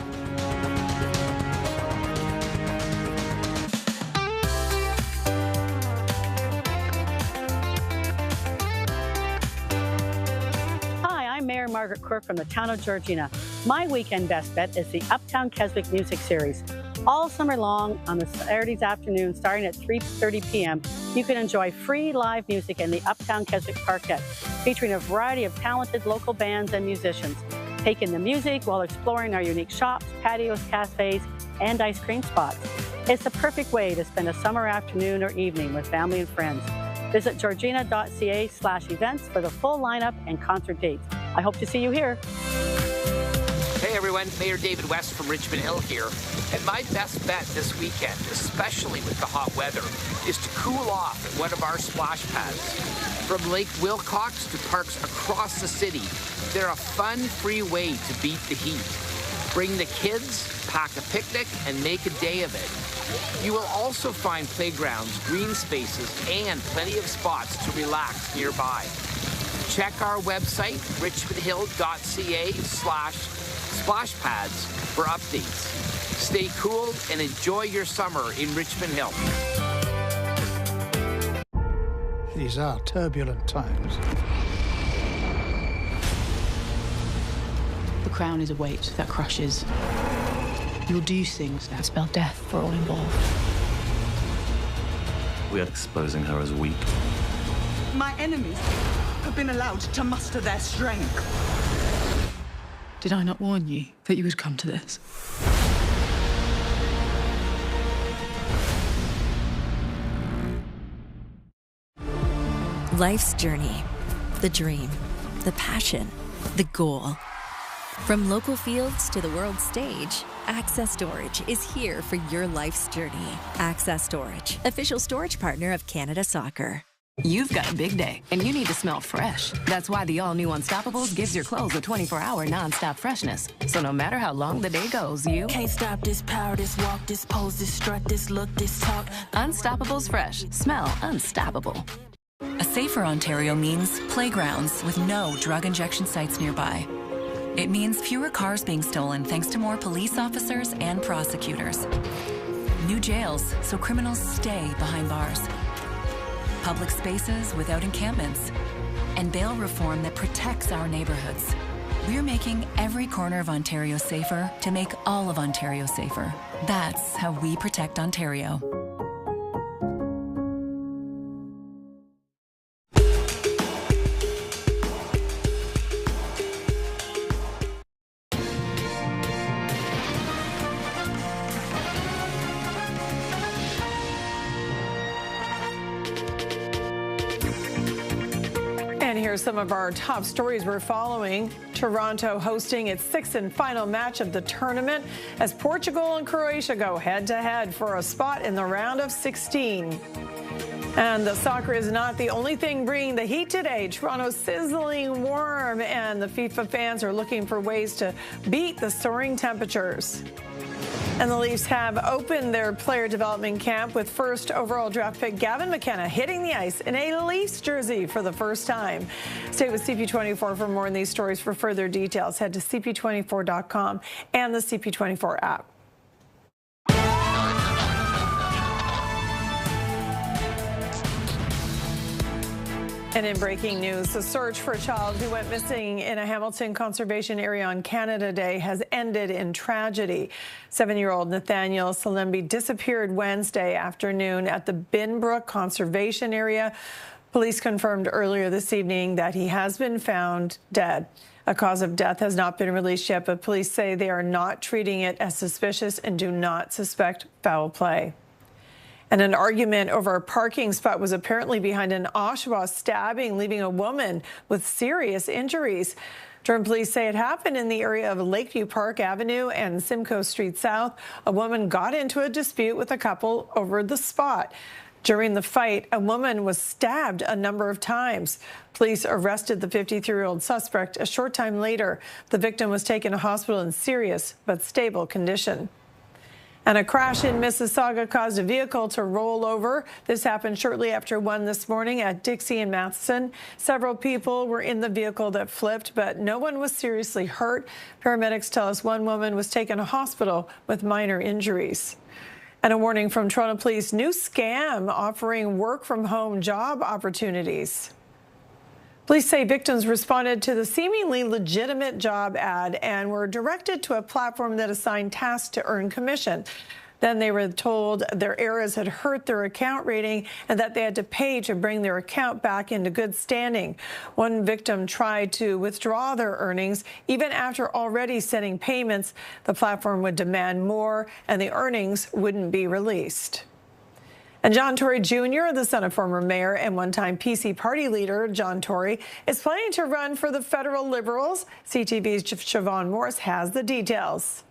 Mayor Margaret Quirk from the town of Georgina. My weekend best bet is the Uptown Keswick Music Series. All summer long on the Saturdays afternoon, starting at 3:30 p.m., you can enjoy free live music in the Uptown Keswick Parkette, featuring a variety of talented local bands and musicians. Take in the music while exploring our unique shops, patios, cafes, and ice cream spots. It's the perfect way to spend a summer afternoon or evening with family and friends. Visit georgina.ca/events for the full lineup and concert dates. I hope to see you here. Hey everyone, Mayor David West from Richmond Hill here. And my best bet this weekend, especially with the hot weather, is to cool off at one of our splash pads. From Lake Wilcox to parks across the city, they're a fun, free way to beat the heat. Bring the kids, pack a picnic, and make a day of it. You will also find playgrounds, green spaces, and plenty of spots to relax nearby. Check our website, richmondhill.ca/splashpads for updates. Stay cool and enjoy your summer in Richmond Hill. These are turbulent times. The crown is a weight that crushes. You'll do things that spell death for all involved. We are exposing her as weak. My enemies have been allowed to muster their strength. Did I not warn you that you would come to this? Life's journey, the dream, the passion, the goal. From local fields to the world stage, Access Storage is here for your life's journey. Access Storage, official storage partner of Canada Soccer. You've got a big day, and you need to smell fresh. That's why the all-new Unstoppables gives your clothes a 24-hour non-stop freshness. So no matter how long the day goes, you can't stop this power, this walk, this pose, this strut, this look, this talk. Unstoppables Fresh. Smell unstoppable. A safer Ontario means playgrounds with no drug injection sites nearby. It means fewer cars being stolen thanks to more police officers and prosecutors. New jails so criminals stay behind bars. Public spaces without encampments. And bail reform that protects our neighborhoods. We're making every corner of Ontario safer to make all of Ontario safer. That's how we protect Ontario. And here's some of our top stories we're following. Toronto hosting its sixth and final match of the tournament as Portugal and Croatia go head-to-head for a spot in the round of 16. And the soccer is not the only thing bringing the heat today. Toronto's sizzling warm, and the FIFA fans are looking for ways to beat the soaring temperatures. And the Leafs have opened their player development camp with first overall draft pick Gavin McKenna hitting the ice in a Leafs jersey for the first time. Stay with CP24 for more on these stories. For further details, head to CP24.com and the CP24 app. And in breaking news, the search for a child who went missing in a Hamilton conservation area on Canada Day has ended in tragedy. 7-year-old Nathaniel Salembi disappeared Wednesday afternoon at the Binbrook Conservation Area. Police confirmed earlier this evening that he has been found dead. A cause of death has not been released yet, but police say they are not treating it as suspicious and do not suspect foul play. And an argument over a parking spot was apparently behind an Oshawa stabbing, leaving a woman with serious injuries. Durham police say it happened in the area of Lakeview Park Avenue and Simcoe Street South. A woman got into a dispute with a couple over the spot. During the fight, a woman was stabbed a number of times. Police arrested the 53-year-old suspect a short time later. The victim was taken to hospital in serious but stable condition. And a crash in Mississauga caused a vehicle to roll over. This happened shortly after 1 this morning at Dixie and Matheson. Several people were in the vehicle that flipped, but no one was seriously hurt. Paramedics tell us one woman was taken to hospital with minor injuries. And a warning from Toronto Police, new scam offering work-from-home job opportunities. Police say victims responded to the seemingly legitimate job ad and were directed to a platform that assigned tasks to earn commission. Then they were told their errors had hurt their account rating and that they had to pay to bring their account back into good standing. One victim tried to withdraw their earnings. Even after already sending payments, the platform would demand more and the earnings wouldn't be released. And John Tory Jr., the son of former mayor and one-time PC party leader John Tory, is planning to run for the federal Liberals. CTV's Siobhan Morris has the details.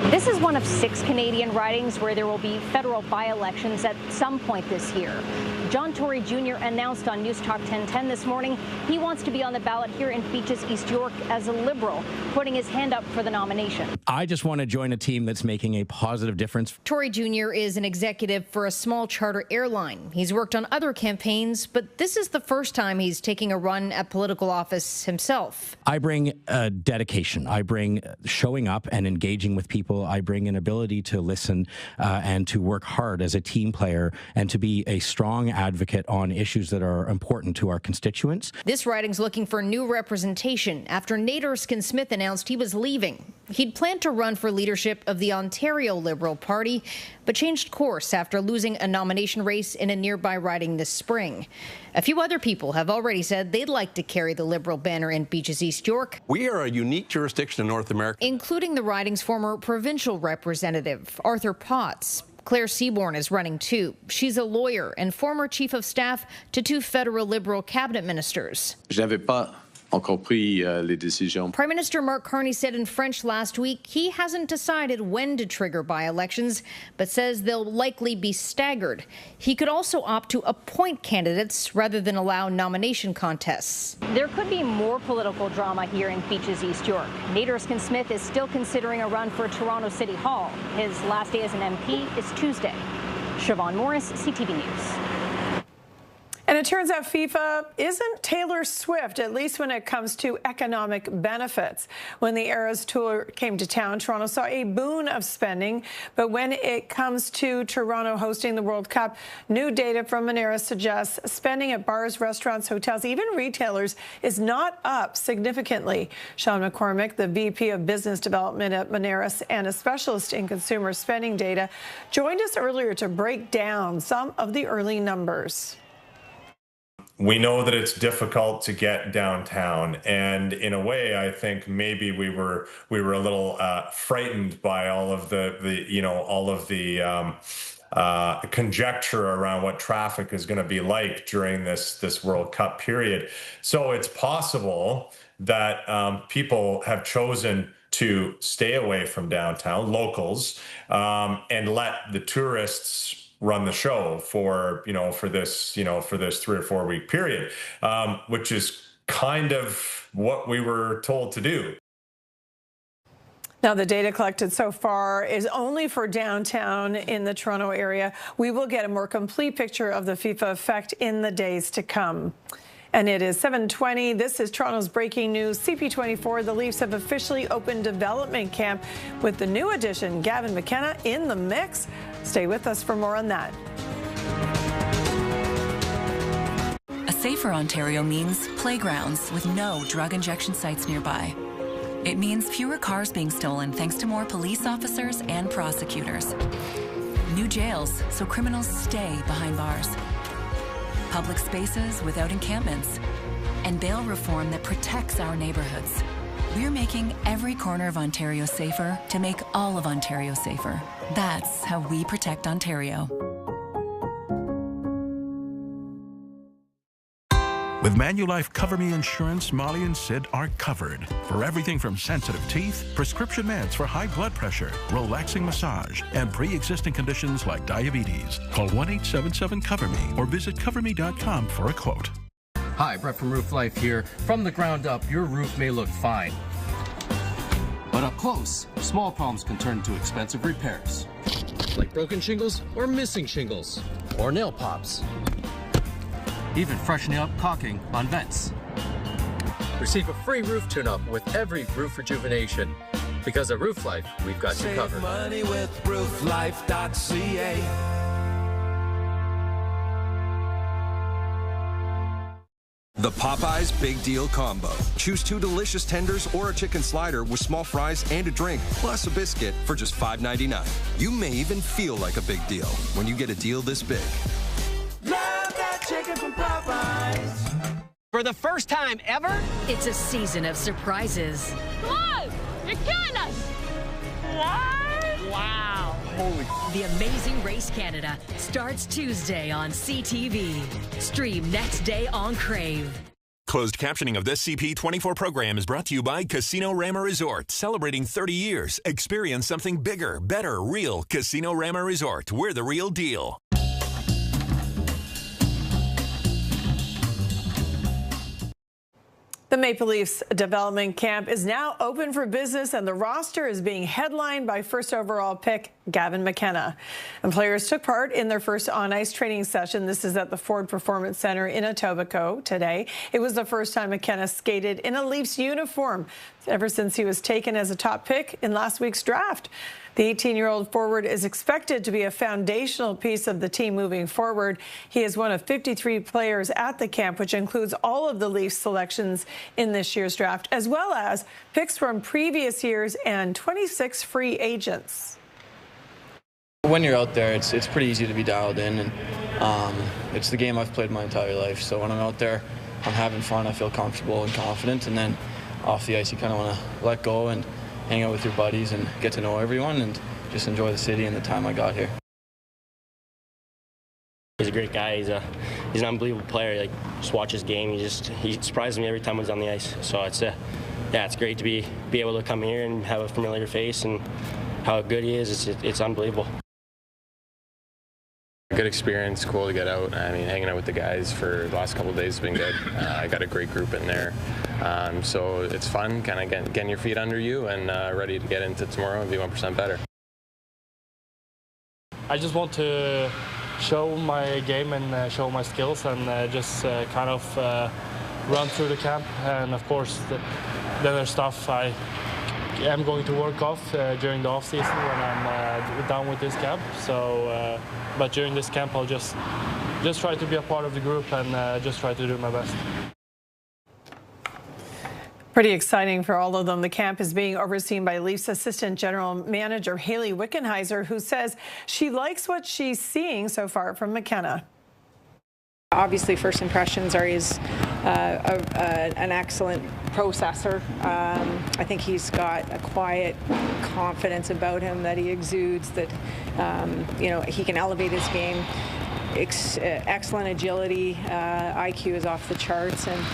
This is one of 6 Canadian ridings where there will be federal by-elections at some point this year. John Tory Jr. announced on News Talk 1010 this morning he wants to be on the ballot here in Beaches, East York as a Liberal, putting his hand up for the nomination. I just want to join a team that's making a positive difference. Tory Jr. is an executive for a small charter airline. He's worked on other campaigns, but this is the first time he's taking a run at political office himself. I bring dedication. I bring showing up and engaging with people. I bring an ability to listen and to work hard as a team player and to be a strong advocate on issues that are important to our constituents. This riding's looking for new representation after Nate Erskine-Smith announced he was leaving. He'd planned to run for leadership of the Ontario Liberal Party, but changed course after losing a nomination race in a nearby riding this spring. A few other people have already said they'd like to carry the Liberal banner in Beaches, East York. We are a unique jurisdiction in North America, including the riding's former provincial representative, Arthur Potts. Claire Seaborn is running too. She's a lawyer and former chief of staff to 2 federal Liberal cabinet ministers. Prime Minister Mark Carney said in French last week he hasn't decided when to trigger by-elections, but says they'll likely be staggered. He could also opt to appoint candidates rather than allow nomination contests. There could be more political drama here in Beaches, East York. Nate Erskine-Smith is still considering a run for Toronto City Hall. His last day as an MP is Tuesday. Siobhan Morris, CTV News. And it turns out FIFA isn't Taylor Swift, at least when it comes to economic benefits. When the Eras Tour came to town, Toronto saw a boon of spending. But when it comes to Toronto hosting the World Cup, new data from Moneris suggests spending at bars, restaurants, hotels, even retailers is not up significantly. Sean McCormick, the VP of Business Development at Moneris and a specialist in consumer spending data, joined us earlier to break down some of the early numbers. We know that it's difficult to get downtown, and in a way, I think maybe we were a little frightened by all of the conjecture around what traffic is going to be like during this World Cup period. So it's possible that people have chosen to stay away from downtown, locals, and let the tourists run the show for this 3 or 4 week period, which is kind of what we were told to do. Now, the data collected so far is only for downtown in the Toronto area. We will get a more complete picture of the FIFA effect in the days to come. And it is 7:20. This is Toronto's breaking news. CP24, the Leafs have officially opened development camp with the new addition, Gavin McKenna, in the mix. Stay with us for more on that. A safer Ontario means playgrounds with no drug injection sites nearby. It means fewer cars being stolen thanks to more police officers and prosecutors. New jails so criminals stay behind bars. Public spaces without encampments. And bail reform that protects our neighborhoods. We're making every corner of Ontario safer to make all of Ontario safer. That's how we protect Ontario. With Manulife Cover Me Insurance, Molly and Sid are covered for everything from sensitive teeth, prescription meds for high blood pressure, relaxing massage, and pre-existing conditions like diabetes. Call 1-877-COVER-ME or visit coverme.com for a quote. Hi, Brett from Roof Life here. From the ground up, your roof may look fine. But up close, small problems can turn into expensive repairs. Like broken shingles or missing shingles or nail pops. Even freshening up caulking on vents. Receive a free roof tune-up with every roof rejuvenation. Because at Roof Life, we've got you covered. Save money with rooflife.ca. The Popeyes Big Deal Combo. Choose 2 delicious tenders or a chicken slider with small fries and a drink, plus a biscuit for just $5.99. You may even feel like a big deal when you get a deal this big. Love that chicken from Popeyes. For the first time ever, it's a season of surprises. Come on! You're killing us! What? Wow. Holy. The Amazing Race Canada starts Tuesday on CTV. Stream next day on Crave. Closed captioning of this CP24 program is brought to you by Casino Rama Resort, celebrating 30 years. Experience something bigger, better, real. Casino Rama Resort, we're the real deal. The Maple Leafs development camp is now open for business, and the roster is being headlined by first overall pick Gavin McKenna. And players took part in their first on-ice training session. This is at the Ford Performance Center in Etobicoke today. It was the first time McKenna skated in a Leafs uniform ever since he was taken as a top pick in last week's draft. The 18-year-old forward is expected to be a foundational piece of the team moving forward. He is one of 53 players at the camp, which includes all of the Leafs selections in this year's draft, as well as picks from previous years and 26 free agents. When you're out there, it's pretty easy to be dialed in, and it's the game I've played my entire life. So when I'm out there, I'm having fun, I feel comfortable and confident, and then off the ice, you kind of want to let go and hang out with your buddies and get to know everyone and just enjoy the city and the time I got here. He's a great guy. He's an unbelievable player. Like, just watch his game. He surprises me every time he's on the ice. So it's great to be able to come here and have a familiar face, and how good he is. It's unbelievable. Good experience, cool to get out. I mean, hanging out with the guys for the last couple of days has been good. I got a great group in there. So it's fun, kind of getting your feet under you and ready to get into tomorrow and be 1% better. I just want to show my game and show my skills and just kind of run through the camp. And of course, then there's stuff I am going to work off during the off season when I'm done with this camp. So, but during this camp, I'll just try to be a part of the group and just try to do my best. Pretty exciting for all of them. The camp is being overseen by Leafs Assistant General Manager Hayley Wickenheiser, who says she likes what she's seeing so far from McKenna. Obviously, first impressions are he's an excellent processor. I think he's got a quiet confidence about him that he exudes, that he can elevate his game. Excellent agility, IQ is off the charts, and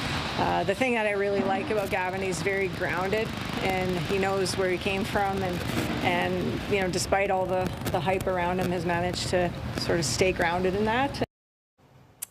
The thing that I really like about Gavin, he's very grounded, and he knows where he came from, and you know, despite all the hype around him, has managed to sort of stay grounded in that.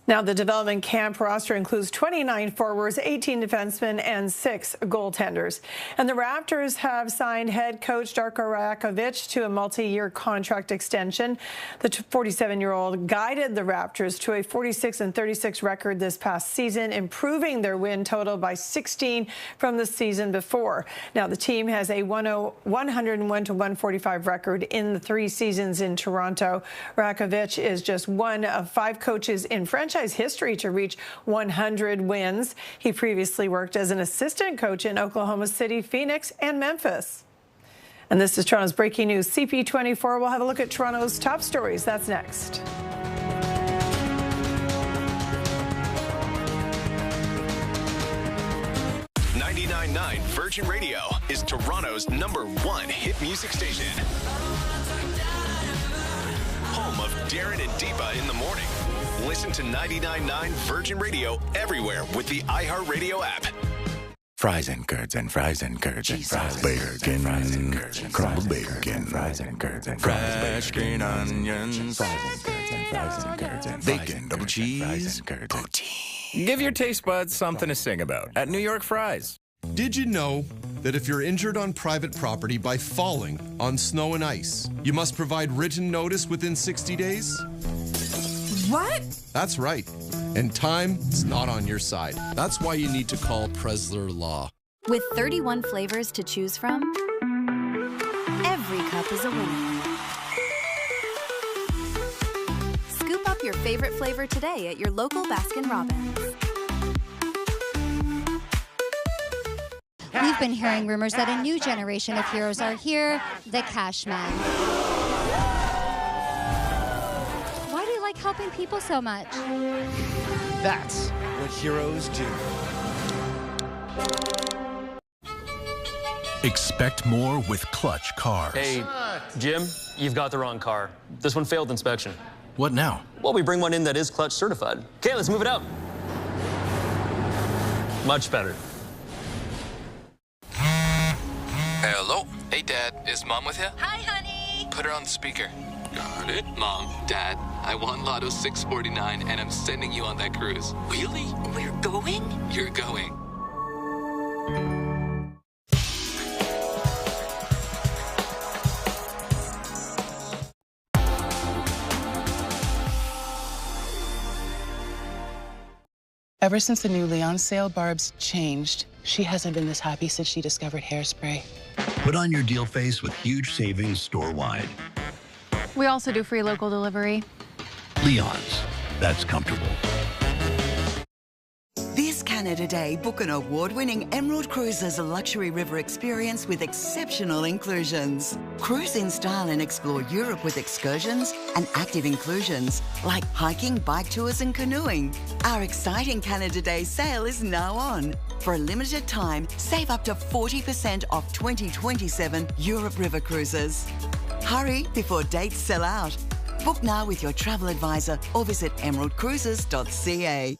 Now, the development camp roster includes 29 forwards, 18 defensemen, and 6 goaltenders. And the Raptors have signed head coach Darko Rakovic to a multi-year contract extension. The 47-year-old guided the Raptors to a 46-36 record this past season, improving their win total by 16 from the season before. Now, the team has a 101-145 record in the 3 seasons in Toronto. Rakovic is just one of 5 coaches in franchise history to reach 100 wins. He previously worked as an assistant coach in Oklahoma City, Phoenix, and Memphis. And this is Toronto's breaking news. CP24 will have a look at Toronto's top stories. That's next. Virgin Radio is Toronto's #1 hit music station. Home of Darren and Deepa in the morning. Listen to 99.9 Virgin Radio everywhere with the iHeartRadio app. Fries and curds and fries and curds and fries. Bacon, crumbled bacon, fries and curds and fresh green onions. Fries and curds and fries and curds and bacon, double cheese, poutine. Give your taste buds something to sing about at New York Fries. Did you know that if you're injured on private property by falling on snow and ice, you must provide written notice within 60 days? What? That's right. And time is not on your side. That's why you need to call Presler Law. With 31 flavors to choose from, every cup is a winner. Scoop up your favorite flavor today at your local Baskin-Robbins. We've been hearing rumors that a new generation of heroes are here, the Cashmen. Why do you like helping people so much? That's what heroes do. Expect more with Clutch cars. Hey, Jim, you've got the wrong car. This one failed inspection. What now? Well, we bring one in that is Clutch certified. Okay, let's move it out. Much better. Hello? Hey, Dad. Is Mom with you? Hi, honey. Put her on speaker. Got it. Mom, Dad, I won Lotto 649, and I'm sending you on that cruise. Really? We're going? You're going. Ever since the new Leon sale, Barb's changed. She hasn't been this happy since she discovered hairspray. Put on your deal face with huge savings store-wide. We also do free local delivery. Leon's. That's comfortable. This Canada Day, book an award-winning Emerald Cruise as a luxury river experience with exceptional inclusions. Cruise in style and explore Europe with excursions and active inclusions like hiking, bike tours and canoeing. Our exciting Canada Day sale is now on. For a limited time, save up to 40% off 2027 Europe River Cruises. Hurry before dates sell out. Book now with your travel advisor or visit emeraldcruises.ca.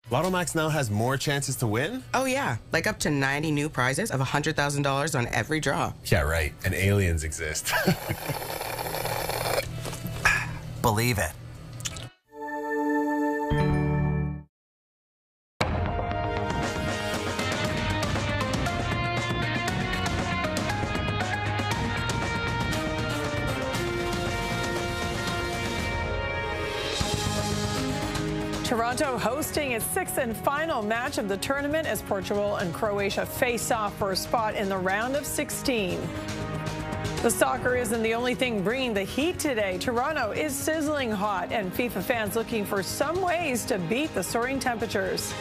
Lotto Max now has more chances to win? Oh, yeah. Like up to 90 new prizes of $100,000 on every draw. Yeah, right. And aliens exist. Believe it. Toronto hosting its 6th and final match of the tournament as Portugal and Croatia face off for a spot in the round of 16. The soccer isn't the only thing bringing the heat today. Toronto is sizzling hot, and FIFA fans looking for some ways to beat the soaring temperatures.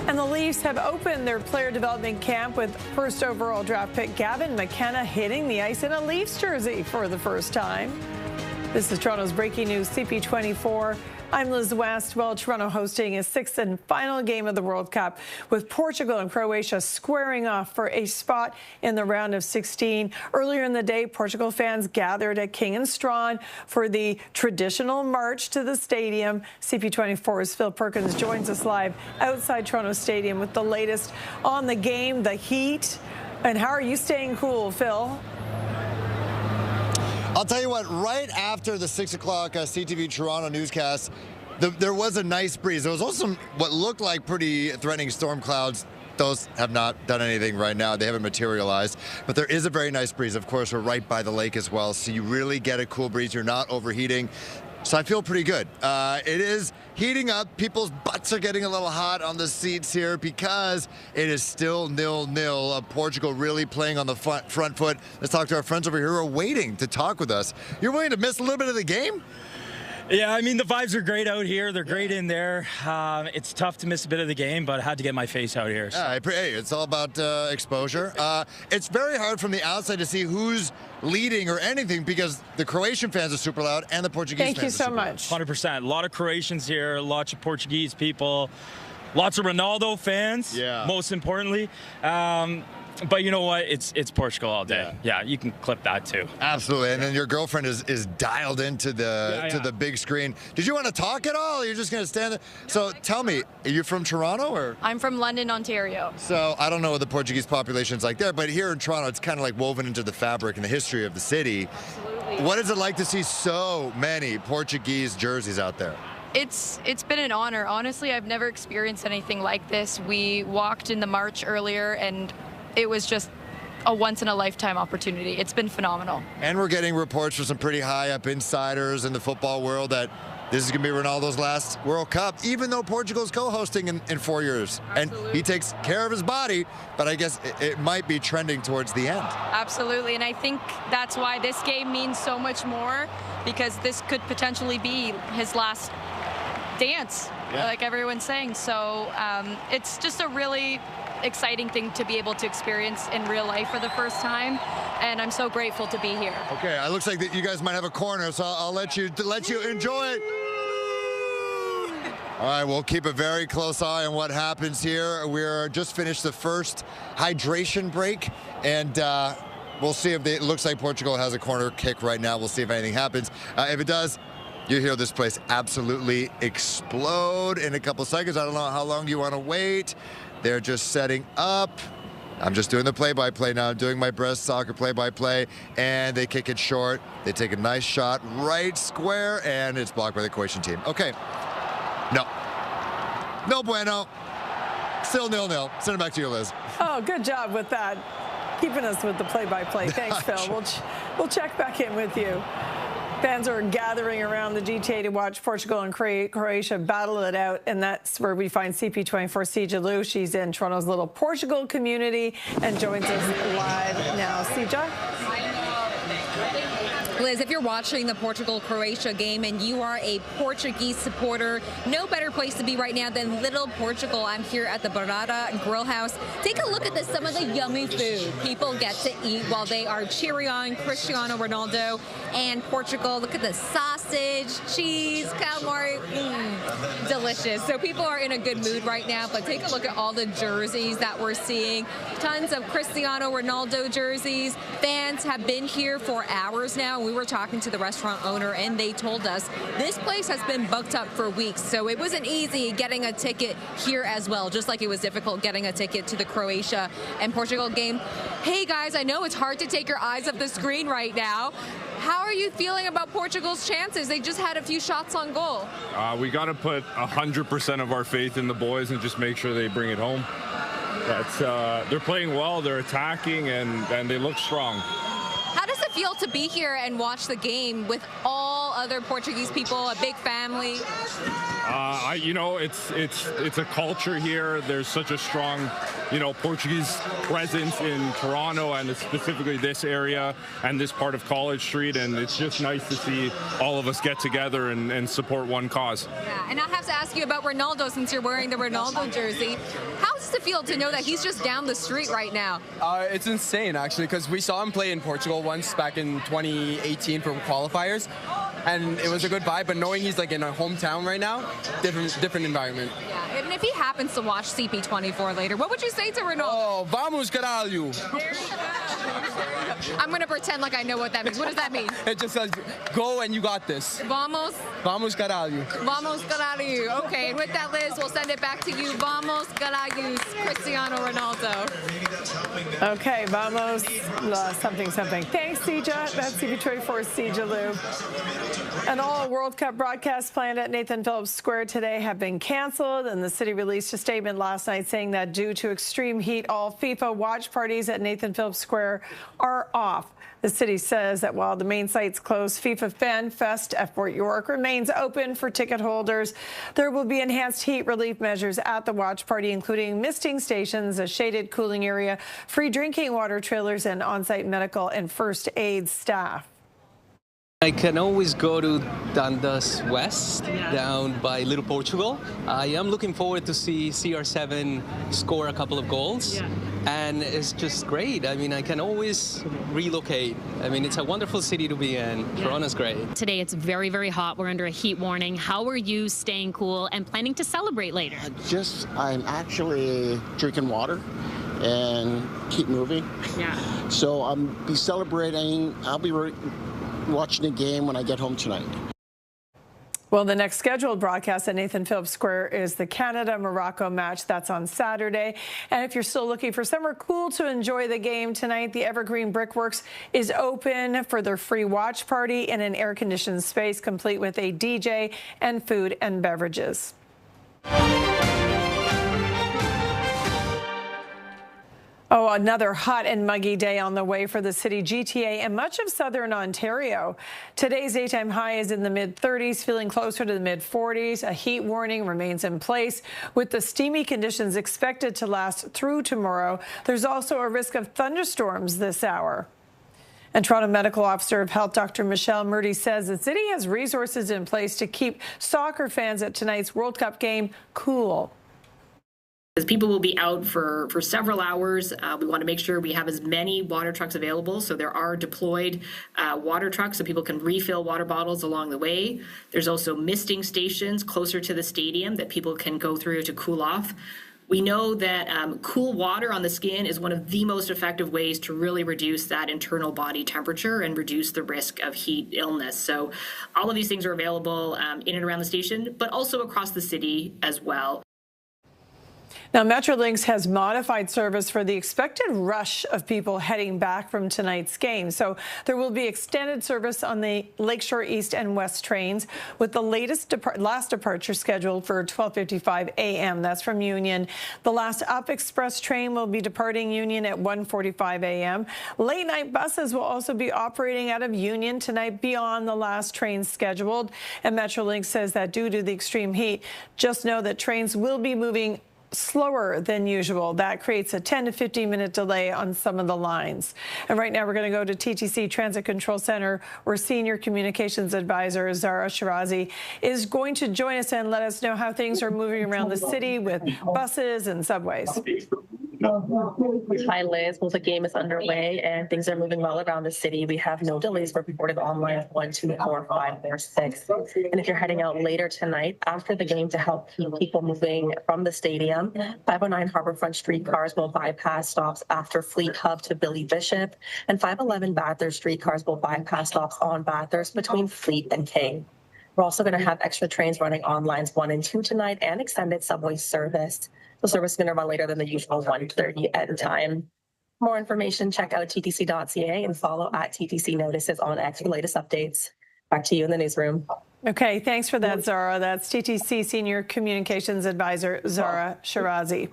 And the Leafs have opened their player development camp with first overall draft pick Gavin McKenna hitting the ice in a Leafs jersey for the first time. This is Toronto's breaking news, CP24. I'm Liz West. Well, Toronto hosting its 6th and final game of the World Cup, with Portugal and Croatia squaring off for a spot in the round of 16. Earlier in the day, Portugal fans gathered at King and Strawn for the traditional march to the stadium. CP24's Phil Perkins joins us live outside Toronto Stadium with the latest on the game, the heat. And how are you staying cool, Phil? I'll tell you what, right after the 6 o'clock CTV Toronto newscast, there was a nice breeze. There was also what looked like pretty threatening storm clouds. Those have not done anything right now. They haven't materialized. But there is a very nice breeze. Of course, we're right by the lake as well, so you really get a cool breeze. You're not overheating. So I feel pretty good. It is heating up. People's butts are getting a little hot on the seats here because it is still 0-0. Portugal really playing on the front foot. Let's talk to our friends over here who are waiting to talk with us. You're waiting to miss a little bit of the game? Yeah, I mean, the vibes are great out here. They're great in there. It's tough to miss a bit of the game, but I had to get my face out here. So. Hey, it's all about exposure. It's very hard from the outside to see who's leading or anything because the Croatian fans are super loud and the Portuguese fans are super loud. Thank you so much. 100%. A lot of Croatians here, lots of Portuguese people, lots of Ronaldo fans, most importantly. But you know what? It's Portugal all day. Yeah, you can clip that too. Absolutely. And then your girlfriend is dialed into the big screen. Did you want to talk at all? Or you're just going to stand there? So tell me, are you from Toronto or? I'm from London, Ontario. So I don't know what the Portuguese population's like there, but here in Toronto, it's kind of like woven into the fabric and the history of the city. Absolutely. What is it like to see so many Portuguese jerseys out there? It's been an honor. Honestly, I've never experienced anything like this. We walked in the march earlier and it was just a once-in-a-lifetime opportunity. It's been phenomenal. And we're getting reports from some pretty high-up insiders in the football world that this is going to be Ronaldo's last World Cup, even though Portugal's co-hosting in 4 years. Absolutely. And he takes care of his body, but I guess it might be trending towards the end. Absolutely, and I think that's why this game means so much more, because this could potentially be his last dance, like everyone's saying. So it's just a really exciting thing to be able to experience in real life for the first time, and I'm so grateful to be here. Okay, it looks like that you guys might have a corner, so I'll let you enjoy it. All right, we'll keep a very close eye on what happens here. We're just finished the first hydration break, and we'll see if it looks like Portugal has a corner kick right now. We'll see if anything happens. If it does, you hear this place absolutely explode in a couple seconds. I don't know how long you want to wait. They're just setting up. I'm just doing the play-by-play now. I'm doing my breast soccer play-by-play, and they kick it short. They take a nice shot right square, and it's blocked by the Croatian team. Okay. No bueno. Still 0-0. Send it back to you, Liz. Oh, good job with that. Keeping us with the play-by-play. Thanks, Phil. We'll check back in with you. Fans are gathering around the GTA to watch Portugal and Croatia battle it out, and that's where we find CP24 Sija Liu. She's in Toronto's little Portugal community and joins us live now. Sija? Liz, if you're watching the Portugal-Croatia game and you are a Portuguese supporter, no better place to be right now than Little Portugal. I'm here at the Barada Grill House. Take a look at some of the yummy food people get to eat while they are cheering on Cristiano Ronaldo and Portugal. Look at the sausage, cheese, calamari, delicious. So people are in a good mood right now, but take a look at all the jerseys that we're seeing. Tons of Cristiano Ronaldo jerseys. Fans have been here for hours now. We were talking to the restaurant owner, and they told us this place has been booked up for weeks, so it wasn't easy getting a ticket here as well, just like it was difficult getting a ticket to the Croatia and Portugal game. Hey guys, I know it's hard to take your eyes off the screen right now. How are you feeling about Portugal's chances? They just had a few shots on goal. We got to put 100% of our faith in the boys and just make sure they bring it home. They're playing well, they're attacking, and they look strong. How does it feel to be here and watch the game with all other Portuguese people, a big family? You know, it's a culture here. There's such a strong, you know, Portuguese presence in Toronto and specifically this area and this part of College Street, and it's just nice to see all of us get together and support one cause. Yeah, and I have to ask you about Ronaldo since you're wearing the Ronaldo jersey. How does it feel to know that he's just down the street right now? It's insane, actually, because we saw him play in Portugal once back in 2018 for qualifiers, and it was a good vibe, but knowing he's like in a hometown right now, different environment. Yeah, and if he happens to watch CP24 later, what would you say to Ronaldo? Oh, vamos, caralho. I'm going to pretend like I know what that means. What does that mean? It just says, go and you got this. Vamos. Vamos, caralho. Vamos, caralho. Okay, and with that, Liz, we'll send it back to you. Vamos, caralho, Cristiano Ronaldo. Okay, vamos, something. Thanks, Sija. That's CP24's Sija Lou. And all World Cup broadcasts planned at Nathan Phillips Square today have been canceled, and the city released a statement last night saying that due to extreme heat, all FIFA watch parties at Nathan Phillips Square are off. The city says that while the main site's closed, FIFA Fan Fest at Fort York remains open for ticket holders. There will be enhanced heat relief measures at the watch party, including misting stations, a shaded cooling area, free drinking water trailers, and on-site medical and first aid staff. I can always go to Dundas West, down by Little Portugal. I am looking forward to see CR7 score a couple of goals, and it's just great. I mean, I can always relocate. I mean, it's a wonderful city to be in. Toronto's great. Today it's very, very hot. We're under a heat warning. How are you staying cool and planning to celebrate later? I'm actually drinking water and keep moving. Yeah. So I'll be celebrating. I'll be watching the game when I get home tonight. Well, the next scheduled broadcast at Nathan Phillips Square is the Canada-Morocco match. That's on Saturday. And if you're still looking for somewhere cool to enjoy the game tonight, the Evergreen Brickworks is open for their free watch party in an air-conditioned space, complete with a DJ and food and beverages. Oh, another hot and muggy day on the way for the city, GTA, and much of southern Ontario. Today's daytime high is in the mid-30s, feeling closer to the mid-40s. A heat warning remains in place, with the steamy conditions expected to last through tomorrow. There's also a risk of thunderstorms this hour. And Toronto Medical Officer of Health, Dr. Michelle Murdy, says the city has resources in place to keep soccer fans at tonight's World Cup game cool. People will be out for several hours. We want to make sure we have as many water trucks available. So there are deployed water trucks so people can refill water bottles along the way. There's also misting stations closer to the stadium that people can go through to cool off. We know that cool water on the skin is one of the most effective ways to really reduce that internal body temperature and reduce the risk of heat illness. So all of these things are available in and around the station, but also across the city as well. Now, Metrolinx has modified service for the expected rush of people heading back from tonight's game. So there will be extended service on the Lakeshore East and West trains, with the last departure scheduled for 12:55 a.m. That's from Union. The last Up Express train will be departing Union at 1:45 a.m. Late night buses will also be operating out of Union tonight beyond the last train scheduled. And Metrolinx says that due to the extreme heat, just know that trains will be moving slower than usual. That creates a 10 to 15 minute delay on some of the lines. And right now we're going to go to TTC Transit Control Center, where Senior Communications Advisor Zara Shirazi is going to join us and let us know how things are moving around the city with buses and subways. Hi, Liz. Well, the game is underway and things are moving well around the city. We have no delays reported on lines 1, 2, 4, 5, or 6. And if you're heading out later tonight after the game to help keep people moving from the stadium, 509 Harbourfront streetcars will bypass stops after Fleet Hub to Billy Bishop, and 511 Bathurst streetcars will bypass stops on Bathurst between Fleet and King. We're also going to have extra trains running on lines 1 and 2 tonight and extended subway service. The service is going to run later than the usual 1:30 end time. For more information, check out ttc.ca and follow at TTC Notices on X for latest updates. Back to you in the newsroom. Okay, thanks for that, Zara. That's TTC Senior Communications Advisor Zara Shirazi.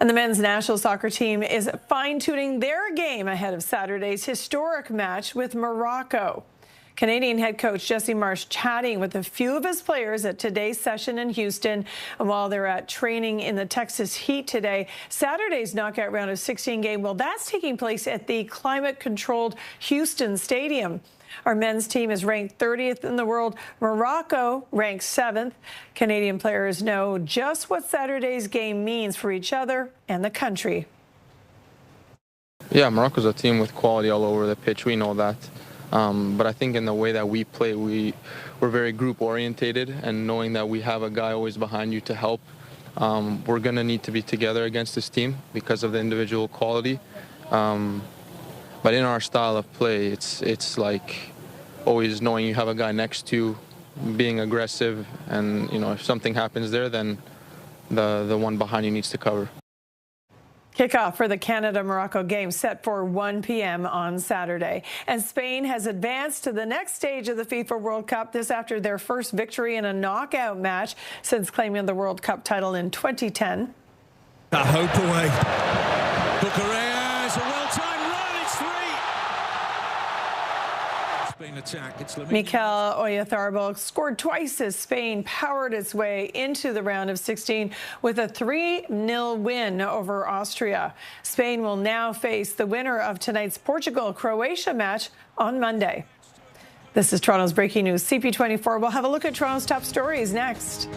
And the men's national soccer team is fine-tuning their game ahead of Saturday's historic match with Morocco. Canadian head coach Jesse Marsh chatting with a few of his players at today's session in Houston. And while they're at training in the Texas heat today, Saturday's knockout round of 16 game, well, that's taking place at the climate-controlled Houston Stadium. Our men's team is ranked 30th in the world. Morocco ranks 7th. Canadian players know just what Saturday's game means for each other and the country. Yeah, Morocco's a team with quality all over the pitch. We know that. But I think in the way that we play, we're very group-orientated, and knowing that we have a guy always behind you to help, we're going to need to be together against this team because of the individual quality. But in our style of play, it's like always knowing you have a guy next to you, being aggressive, and if something happens there, then the one behind you needs to cover. Kickoff for the Canada-Morocco game set for 1 p.m. on Saturday. And Spain has advanced to the next stage of the FIFA World Cup, this after their first victory in a knockout match since claiming the World Cup title in 2010. A hope away. Bucharest, a well-timed run, it's 3. Spain attack, it's Mikel Oyarzabal scored twice as Spain powered its way into the round of 16 with a 3-0 win over Austria. Spain will now face the winner of tonight's Portugal-Croatia match on Monday. This is Toronto's breaking news. CP24 will have a look at Toronto's top stories next.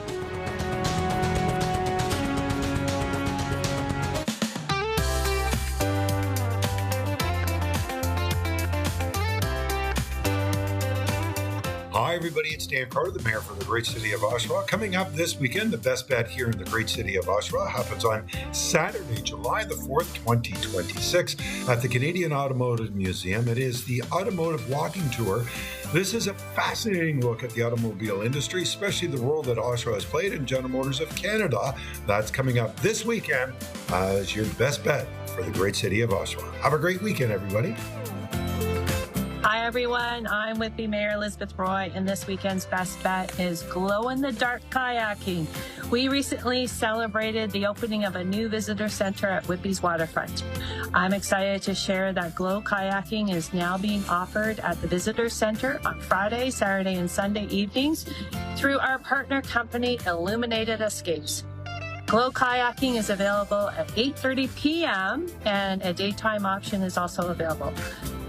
Hi, everybody. It's Dan Carter, the mayor for the great city of Oshawa. Coming up this weekend, the best bet here in the great city of Oshawa happens on Saturday, July the 4th, 2026 at the Canadian Automotive Museum. It is the Automotive Walking Tour. This is a fascinating look at the automobile industry, especially the role that Oshawa has played in General Motors of Canada. That's coming up this weekend as your best bet for the great city of Oshawa. Have a great weekend, everybody. Hi, everyone. I'm with the Mayor Elizabeth Roy, and this weekend's best bet is glow-in-the-dark kayaking. We recently celebrated the opening of a new visitor center at Whitby's Waterfront. I'm excited to share that glow kayaking is now being offered at the visitor center on Friday, Saturday, and Sunday evenings through our partner company, Illuminated Escapes. Glow kayaking is available at 8:30 p.m. and a daytime option is also available.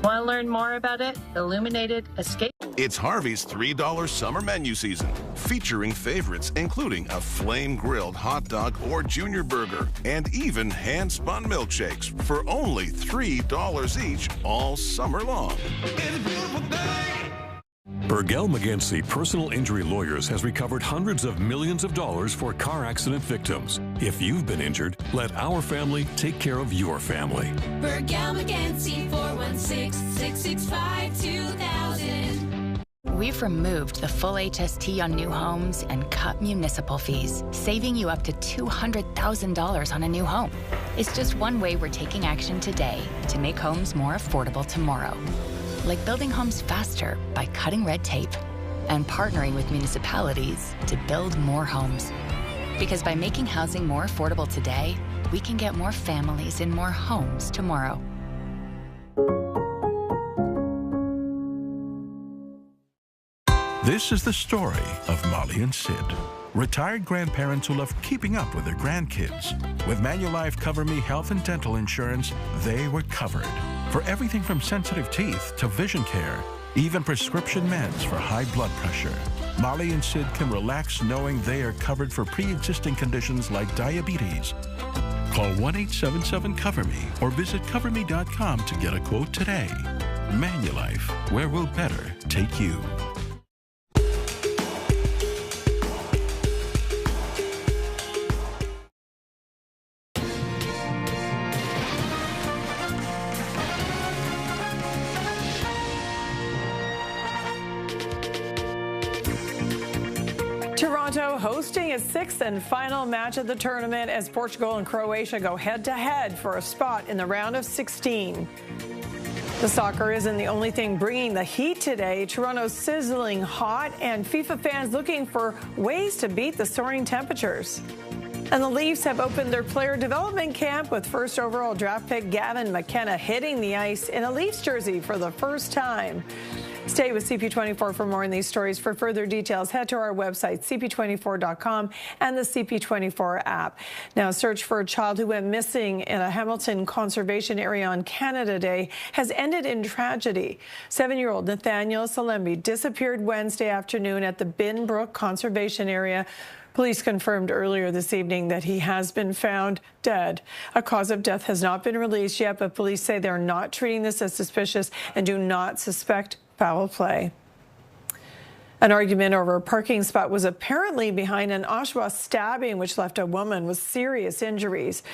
Want to learn more about it? Illuminated Escape. It's Harvey's $3 summer menu season, featuring favorites including a flame-grilled hot dog or junior burger, and even hand-spun milkshakes for only $3 each all summer long. Burgell McGinsey Personal Injury Lawyers has recovered hundreds of millions of dollars for car accident victims. If you've been injured, let our family take care of your family. Burgell McGinsey 416-665-2000. We've removed the full HST on new homes and cut municipal fees, saving you up to $200,000 on a new home. It's just one way we're taking action today to make homes more affordable tomorrow. Like building homes faster by cutting red tape and partnering with municipalities to build more homes. Because by making housing more affordable today, we can get more families in more homes tomorrow. This is the story of Molly and Sid, retired grandparents who love keeping up with their grandkids. With Manulife Cover Me health and dental insurance, they were covered for everything from sensitive teeth to vision care, even prescription meds for high blood pressure. Molly and Sid can relax knowing they are covered for pre-existing conditions like diabetes. Call 1-877-COVER-ME or visit coverme.com to get a quote today. Manulife, where we'll better take you. Toronto hosting its 6th and final match of the tournament as Portugal and Croatia go head-to-head for a spot in the round of 16. The soccer isn't the only thing bringing the heat today. Toronto's sizzling hot, and FIFA fans looking for ways to beat the soaring temperatures. And the Leafs have opened their player development camp with first overall draft pick Gavin McKenna hitting the ice in a Leafs jersey for the first time. Stay with CP24 for more on these stories. For further details, head to our website, cp24.com, and the CP24 app. Now, search for a child who went missing in a Hamilton conservation area on Canada Day has ended in tragedy. 7-year-old Nathaniel Salembi disappeared Wednesday afternoon at the Binbrook Conservation Area. Police confirmed earlier this evening that he has been found dead. A cause of death has not been released yet, but police say they're not treating this as suspicious and do not suspect foul play. An argument over a parking spot was apparently behind an Oshawa stabbing, which left a woman with serious injuries.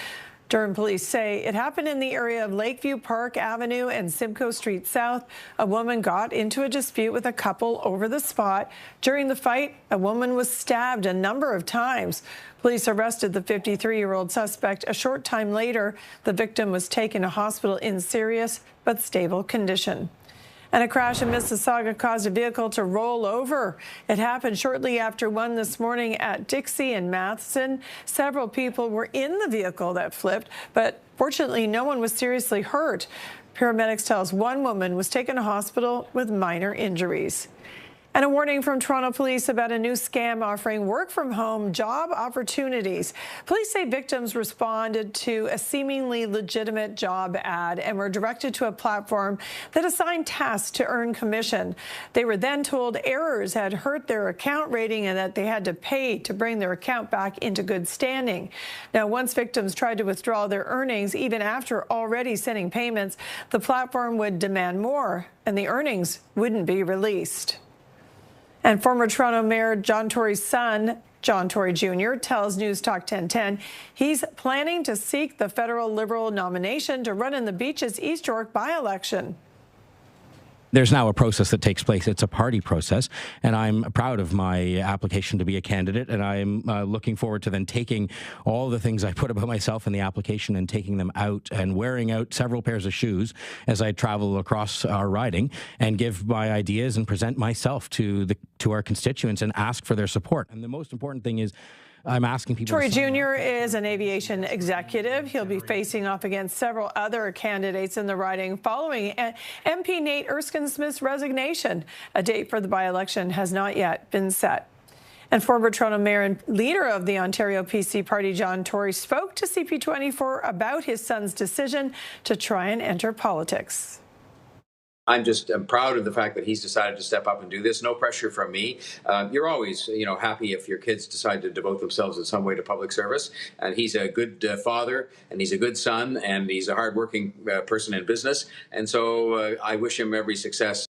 Durham police say it happened in the area of Lakeview Park Avenue and Simcoe Street South. A woman got into a dispute with a couple over the spot. During the fight, a woman was stabbed a number of times. Police arrested the 53-year-old suspect. A short time later, the victim was taken to hospital in serious but stable condition. And a crash in Mississauga caused a vehicle to roll over. It happened shortly after 1 this morning at Dixie and Matheson. Several people were in the vehicle that flipped, but fortunately no one was seriously hurt. Paramedics tell us one woman was taken to hospital with minor injuries. And a warning from Toronto police about a new scam offering work-from-home job opportunities. Police say victims responded to a seemingly legitimate job ad and were directed to a platform that assigned tasks to earn commission. They were then told errors had hurt their account rating and that they had to pay to bring their account back into good standing. Now, once victims tried to withdraw their earnings, even after already sending payments, the platform would demand more, and the earnings wouldn't be released. And former Toronto Mayor John Tory's son, John Tory Jr., tells News Talk 1010 he's planning to seek the federal Liberal nomination to run in the Beaches East York by-election. There's now a process that takes place. It's a party process, and I'm proud of my application to be a candidate, and I'm looking forward to then taking all the things I put about myself in the application and taking them out and wearing out several pairs of shoes as I travel across our riding and give my ideas and present myself to our constituents and ask for their support. And the most important thing is I'm asking people. Tory Jr. is an aviation executive. He'll be facing off against several other candidates in the riding following MP Nate Erskine-Smith's resignation. A date for the by-election has not yet been set. And former Toronto Mayor and leader of the Ontario PC Party, John Tory, spoke to CP24 about his son's decision to try and enter politics. I'm proud of the fact that he's decided to step up and do this. No pressure from me. You're always, happy if your kids decide to devote themselves in some way to public service. And he's a good father, and he's a good son, and he's a hardworking person in business. And so I wish him every success.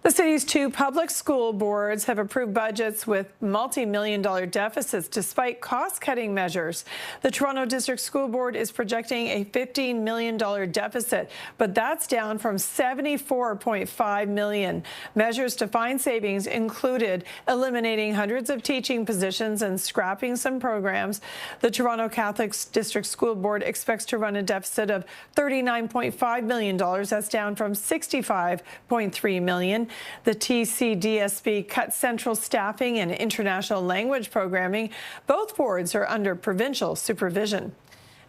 The city's 2 public school boards have approved budgets with multi-million-dollar deficits despite cost-cutting measures. The Toronto District School Board is projecting a $15 million deficit, but that's down from $74.5 million. Measures to find savings included eliminating hundreds of teaching positions and scrapping some programs. The Toronto Catholic District School Board expects to run a deficit of $39.5 million. That's down from $65.3 million. The TCDSB cut central staffing and international language programming. Both boards are under provincial supervision.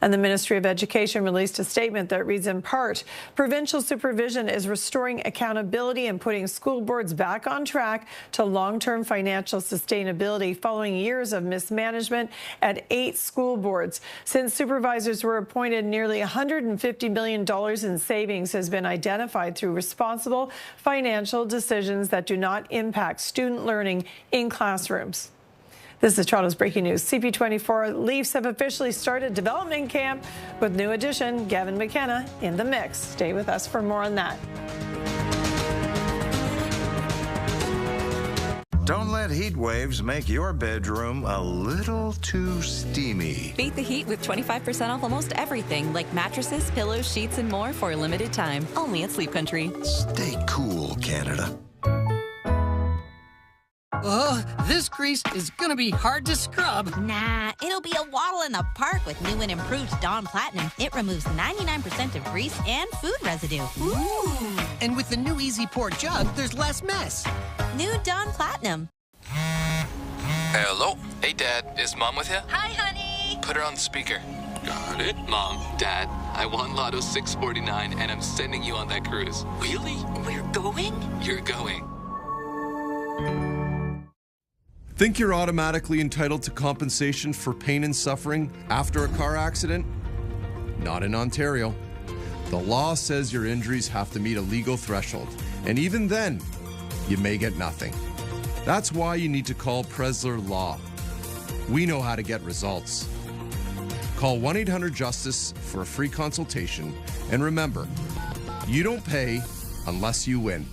And the Ministry of Education released a statement that reads in part, provincial supervision is restoring accountability and putting school boards back on track to long-term financial sustainability following years of mismanagement at 8 school boards. Since supervisors were appointed, nearly $150 million in savings has been identified through responsible financial decisions that do not impact student learning in classrooms. This is Toronto's breaking news. CP24 Leafs have officially started development camp with new addition Gavin McKenna in the mix. Stay with us for more on that. Don't let heat waves make your bedroom a little too steamy. Beat the heat with 25% off almost everything, like mattresses, pillows, sheets, and more for a limited time. Only at Sleep Country. Stay cool, Canada. Oh, this grease is gonna be hard to scrub. Nah, it'll be a waddle in the park with new and improved Dawn Platinum. It removes 99% of grease and food residue. Ooh. And with the new Easy Pour jug, there's less mess. New Dawn Platinum. Hello? Hey, Dad. Is Mom with you? Hi, honey. Put her on the speaker. Got it. Mom, Dad, I won Lotto 649 and I'm sending you on that cruise. Really? We're going? You're going. Think you're automatically entitled to compensation for pain and suffering after a car accident? Not in Ontario. The law says your injuries have to meet a legal threshold, and even then, you may get nothing. That's why you need to call Presler Law. We know how to get results. Call 1-800-JUSTICE for a free consultation, and remember, you don't pay unless you win.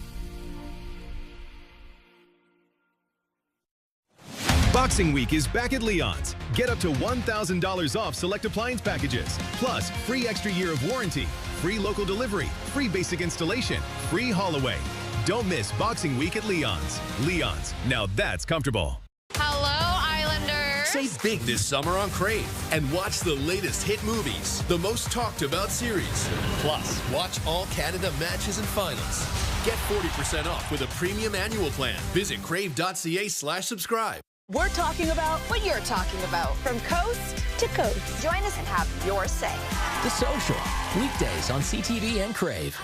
Boxing Week is back at Leon's. Get up to $1,000 off select appliance packages. Plus, free extra year of warranty, free local delivery, free basic installation, free haul away. Don't miss Boxing Week at Leon's. Leon's, now that's comfortable. Hello, Islanders. Save big this summer on Crave and watch the latest hit movies, the most talked about series. Plus, watch all Canada matches and finals. Get 40% off with a premium annual plan. Visit crave.ca/subscribe. We're talking about what you're talking about. From coast to coast. Join us and have your say. The Social. Weekdays on CTV and Crave.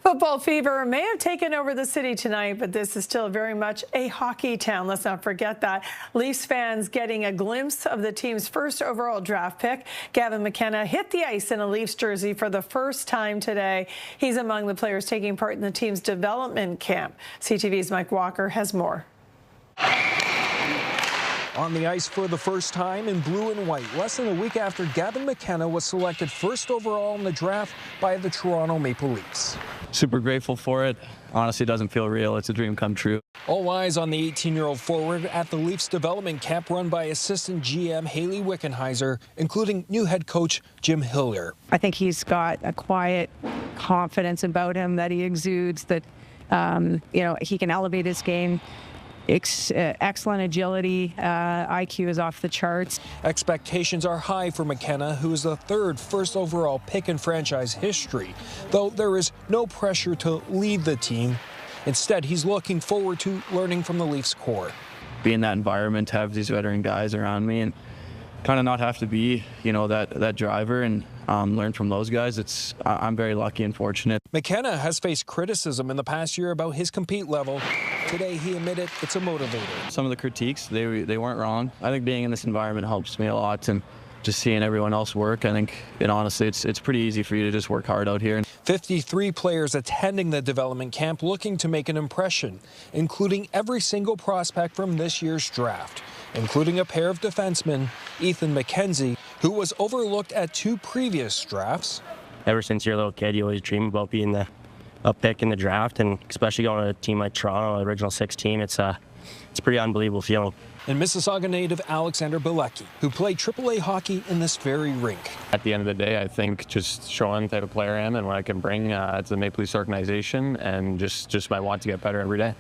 Football fever may have taken over the city tonight, but this is still very much a hockey town. Let's not forget that. Leafs fans getting a glimpse of the team's first overall draft pick. Gavin McKenna hit the ice in a Leafs jersey for the first time today. He's among the players taking part in the team's development camp. CTV's Mike Walker has more. On the ice for the first time in blue and white, less than a week after Gavin McKenna was selected first overall in the draft by the Toronto Maple Leafs. Super grateful for it. Honestly, it doesn't feel real. It's a dream come true. All eyes on the 18-year-old forward at the Leafs development camp run by assistant GM Haley Wickenheiser, including new head coach Jim Hillier. I think he's got a quiet confidence about him that he exudes, that he can elevate his game. Excellent agility, IQ is off the charts. Expectations are high for McKenna, who is the third first overall pick in franchise history, though there is no pressure to lead the team. Instead, he's looking forward to learning from the Leafs core. Be in that environment, have these veteran guys around me, and kind of not have to be, that driver and learn from those guys. I'm very lucky and fortunate. McKenna has faced criticism in the past year about his compete level. Today, he admitted it's a motivator. Some of the critiques, they weren't wrong. I think being in this environment helps me a lot, and just seeing everyone else work, I think, honestly, it's pretty easy for you to just work hard out here. 53 players attending the development camp looking to make an impression, including every single prospect from this year's draft, including a pair of defensemen, Ethan McKenzie, who was overlooked at 2 previous drafts. Ever since you're a little kid, you always dream about being a pick in the draft, and especially going to a team like Toronto, the original 6 team, it's a pretty unbelievable feeling. And Mississauga native Alexander Bilecki, who played AAA hockey in this very rink. At the end of the day, I think just showing the type of player I am and what I can bring to the Maple Leafs organization, and just my want to get better every day.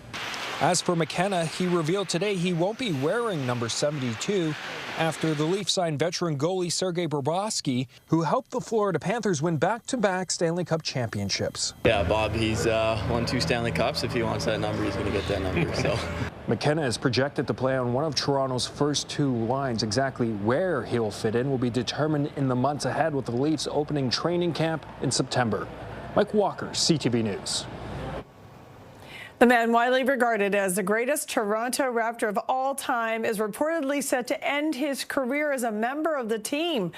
As for McKenna, he revealed today he won't be wearing number 72 after the Leafs signed veteran goalie Sergei Bobrovsky, who helped the Florida Panthers win back-to-back Stanley Cup championships. Yeah, Bob, he's won 2 Stanley Cups. If he wants that number, he's going to get that number. So McKenna is projected to play on one of Toronto's first 2 lines. Exactly where he'll fit in will be determined in the months ahead, with the Leafs opening training camp in September. Mike Walker, CTV News. The man widely regarded as the greatest Toronto Raptor of all time is reportedly set to end his career as a member of the team.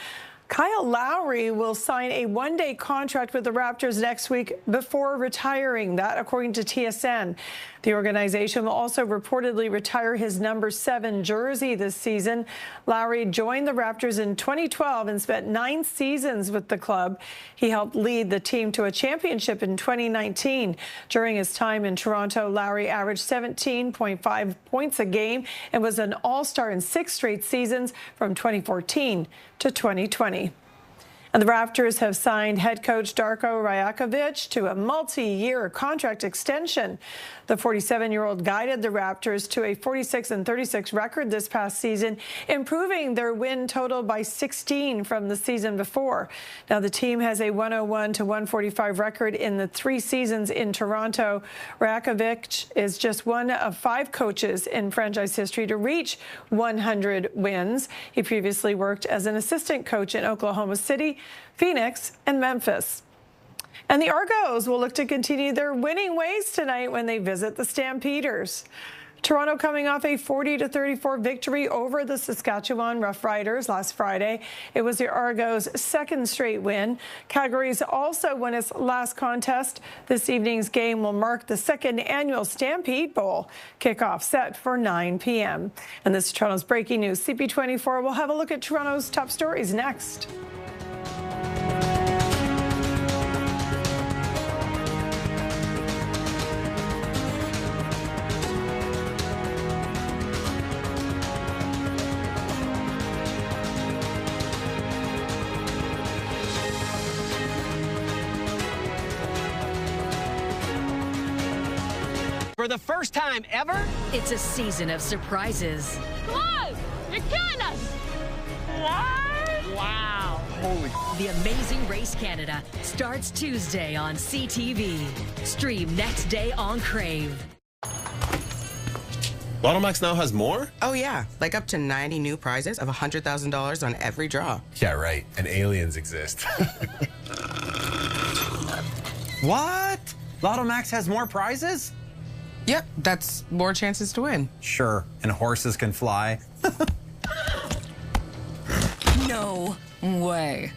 Kyle Lowry will sign a 1-day contract with the Raptors next week before retiring. That, according to TSN. The organization will also reportedly retire his number 7 jersey this season. Lowry joined the Raptors in 2012 and spent 9 seasons with the club. He helped lead the team to a championship in 2019. During his time in Toronto, Lowry averaged 17.5 points a game and was an all-star in 6 straight seasons from 2014 to 2020. And the Raptors have signed head coach Darko Rajakovic to a multi-year contract extension. The 47-year-old guided the Raptors to a 46-36 record this past season, improving their win total by 16 from the season before. Now, the team has a 101-145 record in the 3 seasons in Toronto. Rajakovic is just one of 5 coaches in franchise history to reach 100 wins. He previously worked as an assistant coach in Oklahoma City, Phoenix, and Memphis. And the Argos will look to continue their winning ways tonight when they visit the Stampeders. Toronto coming off a 40-34 victory over the Saskatchewan Roughriders last Friday. It was the Argos' 2nd straight win. Calgary's also won its last contest. This evening's game will mark the 2nd annual Stampede Bowl. Kickoff set for 9 p.m. And this is Toronto's breaking news. CP24 will have a look at Toronto's top stories next. For the first time ever, it's a season of surprises. Come on! You're killing us! What? Wow. Holy. The Amazing Race Canada starts Tuesday on CTV. Stream next day on Crave. Lotto Max now has more? Oh, yeah. Like up to 90 new prizes of $100,000 on every draw. Yeah, right. And aliens exist. What? Lotto Max has more prizes? Yep, that's more chances to win. Sure, and horses can fly. No way.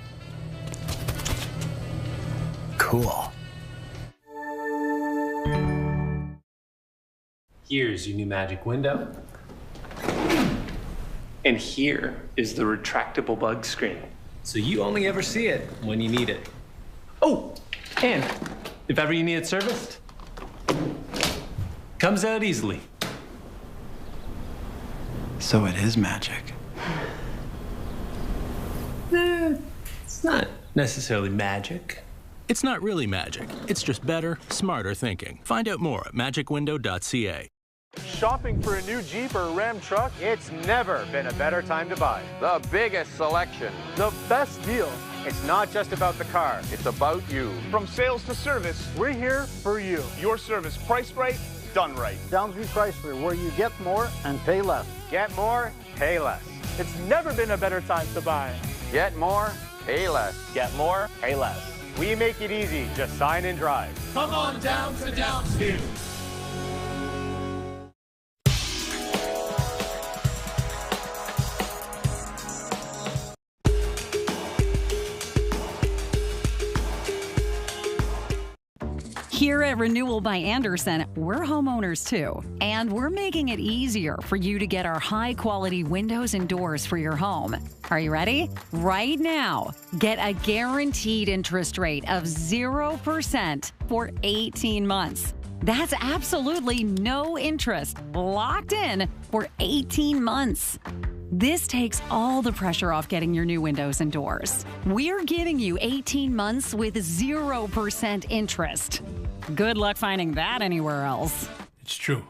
Cool. Here's your new magic window. And here is the retractable bug screen. So you only ever see it when you need it. Oh, and if ever you need it serviced, comes out easily. So it is magic. It's not necessarily magic. It's not really magic. It's just better, smarter thinking. Find out more at magicwindow.ca. Shopping for a new Jeep or Ram truck? It's never been a better time to buy. The biggest selection. The best deal. It's not just about the car. It's about you. From sales to service, we're here for you. Your service priced right, done right. Downsby Chrysler, where you get more and pay less. Get more, pay less. It's never been a better time to buy. Get more, pay less. Get more, pay less. We make it easy. Just sign and drive. Come on down to Downsview. Here at Renewal by Andersen, we're homeowners too, and we're making it easier for you to get our high-quality windows and doors for your home. Are you ready? Right now, get a guaranteed interest rate of 0% for 18 months. That's absolutely no interest, locked in for 18 months. This takes all the pressure off getting your new windows and doors. We're giving you 18 months with 0% interest. Good luck finding that anywhere else. It's true.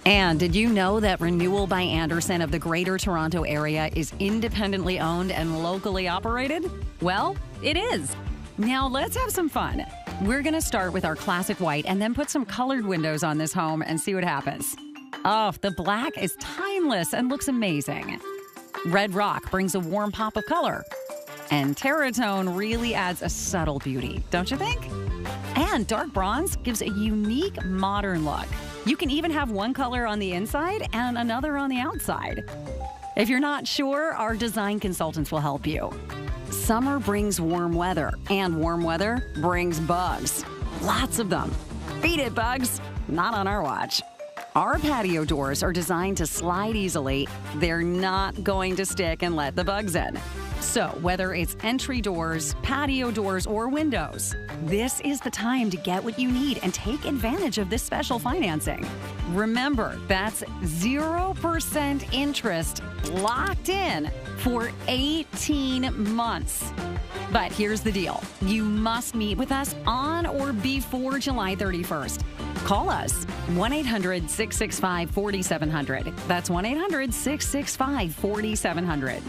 And did you know that Renewal by Andersen of the Greater Toronto Area is independently owned and locally operated? Well, it is. Now let's have some fun. We're going to start with our classic white and then put some colored windows on this home and see what happens. Oh, the black is timeless and looks amazing. Red rock brings a warm pop of color. And Terratone really adds a subtle beauty, don't you think? And dark bronze gives a unique modern look. You can even have one color on the inside and another on the outside. If you're not sure, our design consultants will help you. Summer brings warm weather, and warm weather brings bugs. Lots of them. Beat it, bugs. Not on our watch. Our patio doors are designed to slide easily. They're not going to stick and let the bugs in. So whether it's entry doors, patio doors, or windows, this is the time to get what you need and take advantage of this special financing. Remember, that's 0% interest locked in for 18 months. But here's the deal. You must meet with us on or before July 31st. Call us 1-800-665-4700. That's 1-800-665-4700.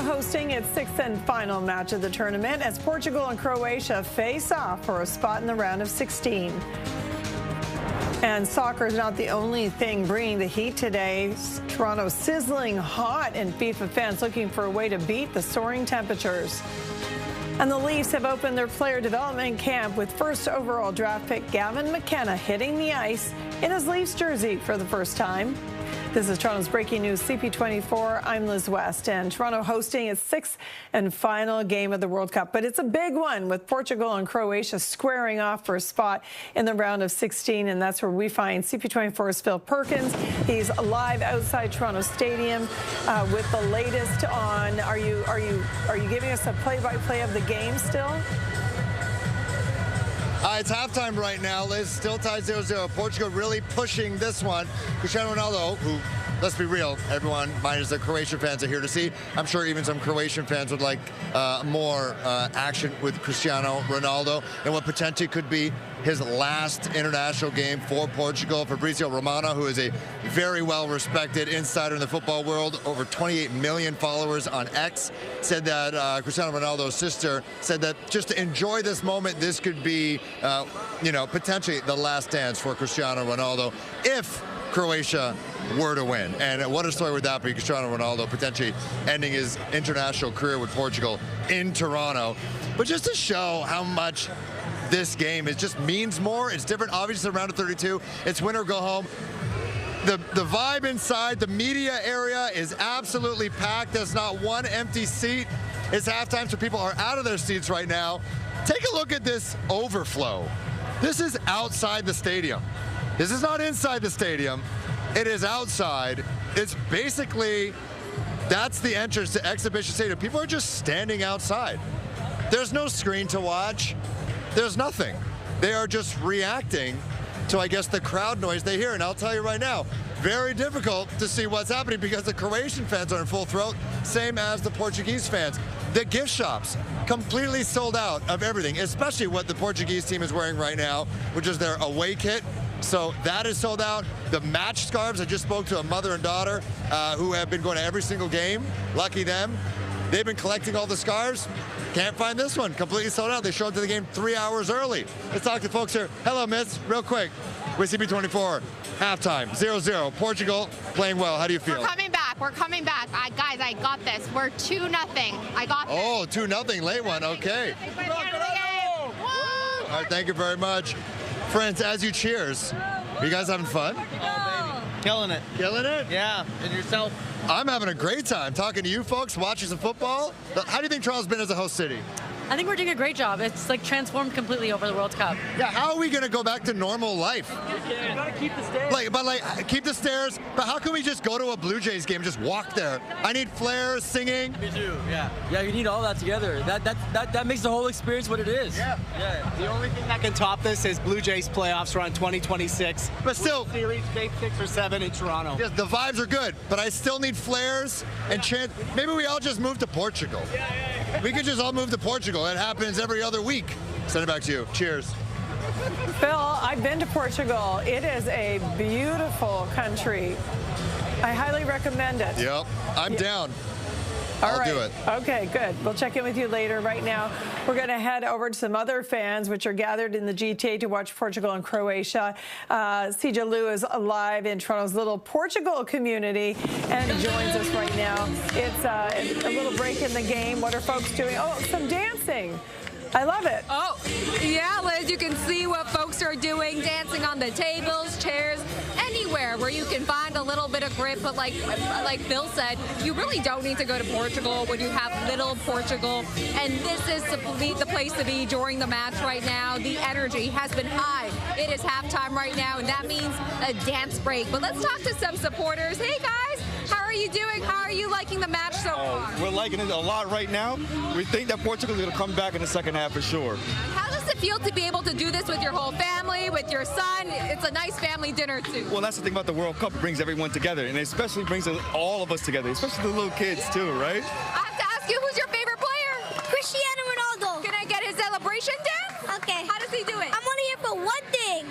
Hosting its sixth and final match of the tournament as Portugal and Croatia face off for a spot in the round of 16. And soccer is not the only thing bringing the heat today. Toronto sizzling hot, and FIFA fans looking for a way to beat the soaring temperatures. And the Leafs have opened their player development camp with first overall draft pick Gavin McKenna hitting the ice in his Leafs jersey for the first time. This is Toronto's Breaking News CP24. I'm Liz West, and Toronto hosting its sixth and final game of the World Cup. But it's a big one with Portugal and Croatia squaring off for a spot in the round of 16, and that's where we find CP24's Phil Perkins. He's live outside Toronto Stadium with the latest on. Are you giving us a play-by-play of the game still? It's halftime right now, Liz. Still tied 0-0. Portugal really pushing this one. Cristiano Ronaldo, who, let's be real, everyone, minus the Croatian fans, are here to see. I'm sure even some Croatian fans would like more action with Cristiano Ronaldo and what potentially could be his last international game for Portugal. Fabrizio Romano, who is a very well-respected insider in the football world, over 28 million followers on X, said that Cristiano Ronaldo's sister said that just to enjoy this moment, this could be, potentially the last dance for Cristiano Ronaldo if Croatia were to win. And what a story would that be, Cristiano Ronaldo potentially ending his international career with Portugal in Toronto. But just to show how much this game, it just means more. It's different. Obviously, round of 32. It's win or go home. The vibe inside the media area is absolutely packed. There's not one empty seat. It's halftime, so people are out of their seats right now. Take a look at this overflow. This is outside the stadium. This is not inside the stadium. It is outside. It's basically, that's the entrance to Exhibition Stadium. People are just standing outside. There's no screen to watch. There's nothing. They are just reacting to, I guess, the crowd noise they hear. And I'll tell you right now, very difficult to see what's happening because the Croatian fans are in full throat, same as the Portuguese fans. The gift shops completely sold out of everything, especially what the Portuguese team is wearing right now, which is their away kit. So that is sold out. The match scarves, I just spoke to a mother and daughter who have been going to every single game. Lucky them. They've been collecting all the scarves. Can't find this one. Completely sold out. They showed up to the game 3 hours early. Let's talk to folks here. Hello, miss. Real quick. With CP24. Halftime. 0-0. Portugal playing well. How do you feel? We're coming back. We're coming back. Guys, I got this. We're 2-0. I got this. Oh, 2-0. Late one. Okay. By the end of the game. Woo! All right. Thank you very much. Friends, as you cheers, are you guys having fun? Killing it. Killing it? Yeah. And yourself? I'm having a great time talking to you folks, watching some football. How do you think Toronto's been as a host city? I think we're doing a great job. It's like transformed completely over the World Cup. Yeah, how are we going to go back to normal life? You got to keep the stairs. Keep the stairs, but how can we just go to a Blue Jays game, just walk there? I need flair, singing. Me too, yeah. Yeah, you need all that together. That makes the whole experience what it is. Yeah. The only thing that can top this is Blue Jays playoffs run 2026. But still, Series Game 6 or 7 in Toronto. Yes, the vibes are good, but I still need flares and chant. Maybe we all just move to Portugal. We could just all move to Portugal. It happens every other week. Send it back to you. Cheers. Phil, I've been to Portugal. It is a beautiful country. I highly recommend it. Yep, I'm down. I'll do it. Okay, good. We'll check in with you later. Right now, we're going to head over to some other fans, which are gathered in the GTA to watch Portugal and Croatia. CJ Lou is live in Toronto's little Portugal community and joins us right now. It's a little break in the game. What are folks doing? Oh, some dancing. I love it. Oh, yeah, Liz, you can see what folks are doing, dancing on the tables, chairs, anywhere where you can find a little bit of grip. But like Bill said, you really don't need to go to Portugal when you have little Portugal. And this is the place to be during the match right now. The energy has been high. It is halftime right now, and that means a dance break. But let's talk to some supporters. Hey, guys, how are you doing? How are you liking the match so far? We're liking it a lot right now. We think that Portugal is going to come back in the second half for sure. How does it feel to be able to do this with your whole family, with your son? It's a nice family dinner, too. Well, that's the thing about the World Cup. It brings everyone together, and it especially brings all of us together, especially the little kids, too, right? I have to ask you, who's your favorite player? Cristiano Ronaldo. Can I get his celebration dance? Okay. How does he do it? I'm only here for one thing.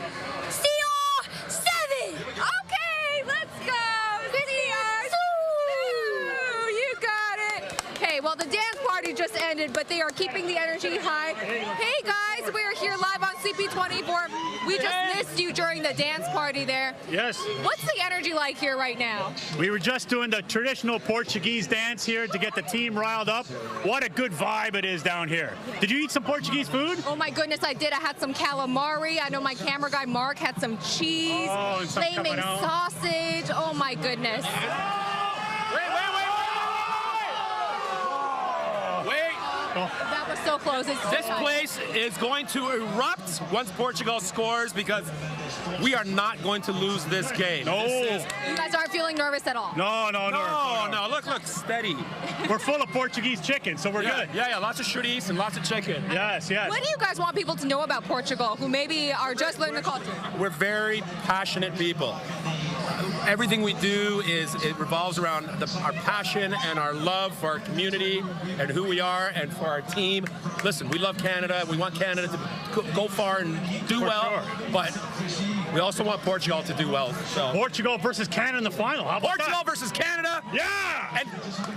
CR7. Okay, let's go. CR7. You got it. Okay, well, the dance party just ended, but they are keeping the energy high. Hey, guys, we're here live on CP24. We just missed you during the dance party there. Yes. What's the energy like here right now? We were just doing the traditional Portuguese dance here to get the team riled up. What a good vibe it is down here. Did you eat some Portuguese food? Oh my goodness, I did. I had some calamari. I know my camera guy Mark had some cheese, and some flaming camarão. sausage. Oh my goodness. That was so close. This place is going to erupt once Portugal scores because we are not going to lose this game. No. You guys aren't feeling nervous at all? No. Look, steady. We're full of Portuguese chicken, so we're good. Yeah, lots of chouriço and lots of chicken. Yes. What do you guys want people to know about Portugal who maybe are just learning the culture? We're very passionate people. Everything we do it revolves around our passion and our love for our community and who we are and for our team. Listen, we love Canada. We want Canada to go far and do well, but we also want Portugal to do well. So Portugal versus Canada in the final. How about Portugal versus Canada? Yeah! And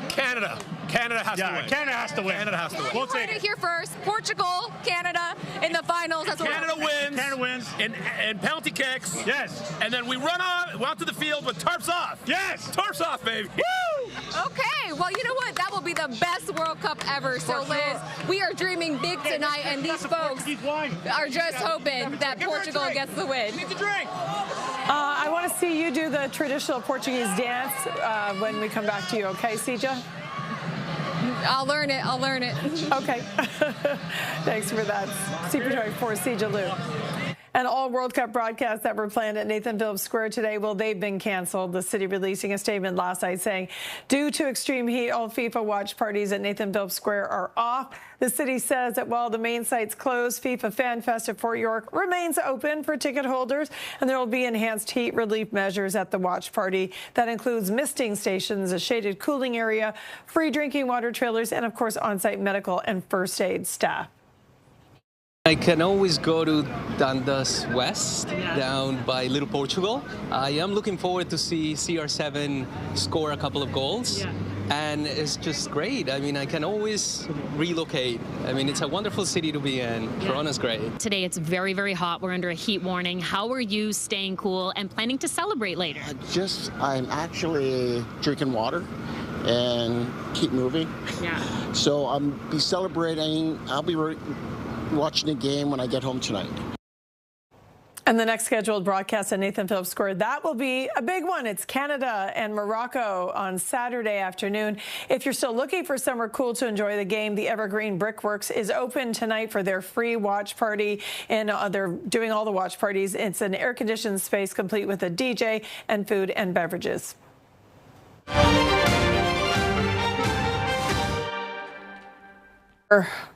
Canada. Canada has to win. Canada has to win. Canada has to win. We'll take it here first. Portugal, Canada in the finals. That's Canada wins. Canada wins. And penalty kicks. Yes. And then we run out to the field with tarps off. Yes. Tarps off, baby. Woo! Okay. Well, you know what? That will be the best World Cup ever. So, Liz, we are dreaming big tonight, and these folks are just hoping that Portugal gets the win. Need to drink. I want to see you do the traditional Portuguese dance when we come back to you, okay, Sija? I'll learn it. Okay. Thanks for that. CP24, Sija Liu. And all World Cup broadcasts that were planned at Nathan Phillips Square today, well, they've been canceled. The city releasing a statement last night saying, due to extreme heat, all FIFA watch parties at Nathan Phillips Square are off. The city says that while the main site's closed, FIFA Fan Fest at Fort York remains open for ticket holders, and there will be enhanced heat relief measures at the watch party. That includes misting stations, a shaded cooling area, free drinking water trailers, and, of course, on-site medical and first aid staff. I can always go to Dundas West, down by Little Portugal. I am looking forward to see CR7 score a couple of goals. And it's just great. I mean, I can always relocate. I mean, it's a wonderful city to be in. Toronto's great. Today it's very, very hot. We're under a heat warning. How are you staying cool and planning to celebrate later? I'm actually drinking water and keep moving. Yeah. So I'll be celebrating. I'll be watching the game when I get home tonight. And the next scheduled broadcast at Nathan Phillips Square, that will be a big one. It's Canada and Morocco on Saturday afternoon. If you're still looking for somewhere cool to enjoy the game, the Evergreen Brickworks is open tonight for their free watch party. And they're doing all the watch parties. It's an air-conditioned space complete with a DJ and food and beverages.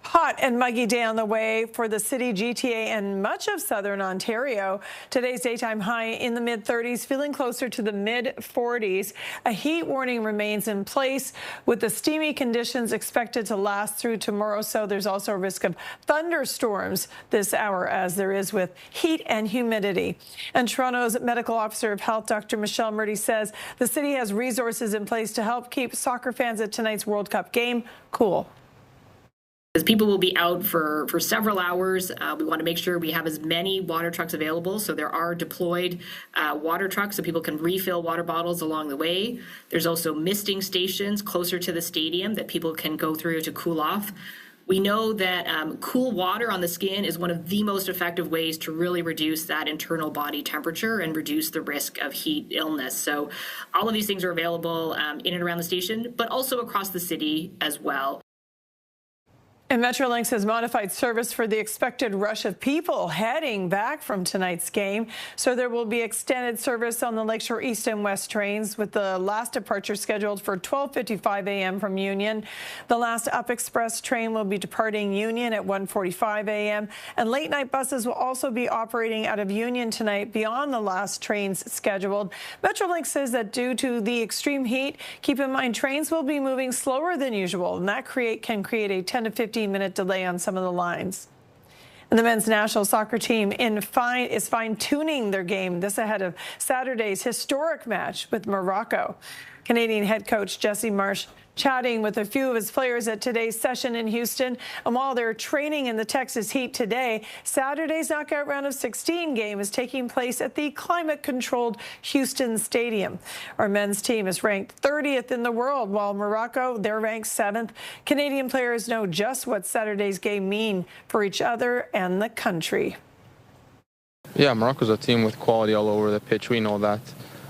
Hot and muggy day on the way for the city, GTA, and much of southern Ontario. Today's daytime high in the mid-30s, feeling closer to the mid-40s. A heat warning remains in place with the steamy conditions expected to last through tomorrow. So there's also a risk of thunderstorms this hour, as there is with heat and humidity. And Toronto's medical officer of health, Dr. Michelle Murdy, says the city has resources in place to help keep soccer fans at tonight's World Cup game cool. People will be out for several hours. We want to make sure we have as many water trucks available. So there are deployed water trucks so people can refill water bottles along the way. There's also misting stations closer to the stadium that people can go through to cool off. We know that cool water on the skin is one of the most effective ways to really reduce that internal body temperature and reduce the risk of heat illness. So all of these things are available in and around the station, but also across the city as well. And Metrolinx has modified service for the expected rush of people heading back from tonight's game. So there will be extended service on the Lakeshore East and West trains, with the last departure scheduled for 12:55 a.m. from Union. The last Up Express train will be departing Union at 1:45 a.m. And late night buses will also be operating out of Union tonight beyond the last trains scheduled. Metrolinx says that due to the extreme heat, keep in mind trains will be moving slower than usual, and that can create a 10 to 15-minute delay on some of the lines. And the men's national soccer team is fine-tuning their game, this ahead of Saturday's historic match with Morocco. Canadian head coach Jesse Marsh chatting with a few of his players at today's session in Houston. And while they're training in the Texas heat today, Saturday's knockout round of 16 game is taking place at the climate-controlled Houston Stadium. Our men's team is ranked 30th in the world, while Morocco, they're ranked 7th. Canadian players know just what Saturday's game mean for each other and the country. Yeah, Morocco's a team with quality all over the pitch. We know that.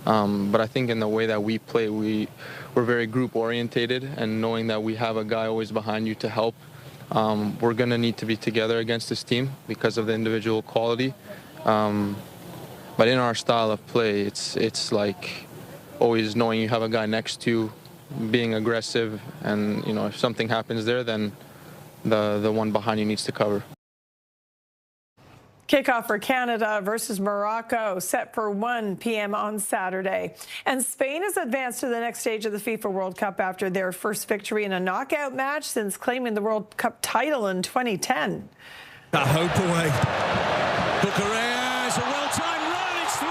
But I think in the way that we play, we're very group-orientated, and knowing that we have a guy always behind you to help, we're going to need to be together against this team because of the individual quality. But in our style of play, it's like always knowing you have a guy next to you, being aggressive, and if something happens there, then the one behind you needs to cover. Kickoff for Canada versus Morocco set for 1 p.m. on Saturday. And Spain has advanced to the next stage of the FIFA World Cup after their first victory in a knockout match since claiming the World Cup title in 2010. That hope away. Bucharest, a well-timed run, it's 3.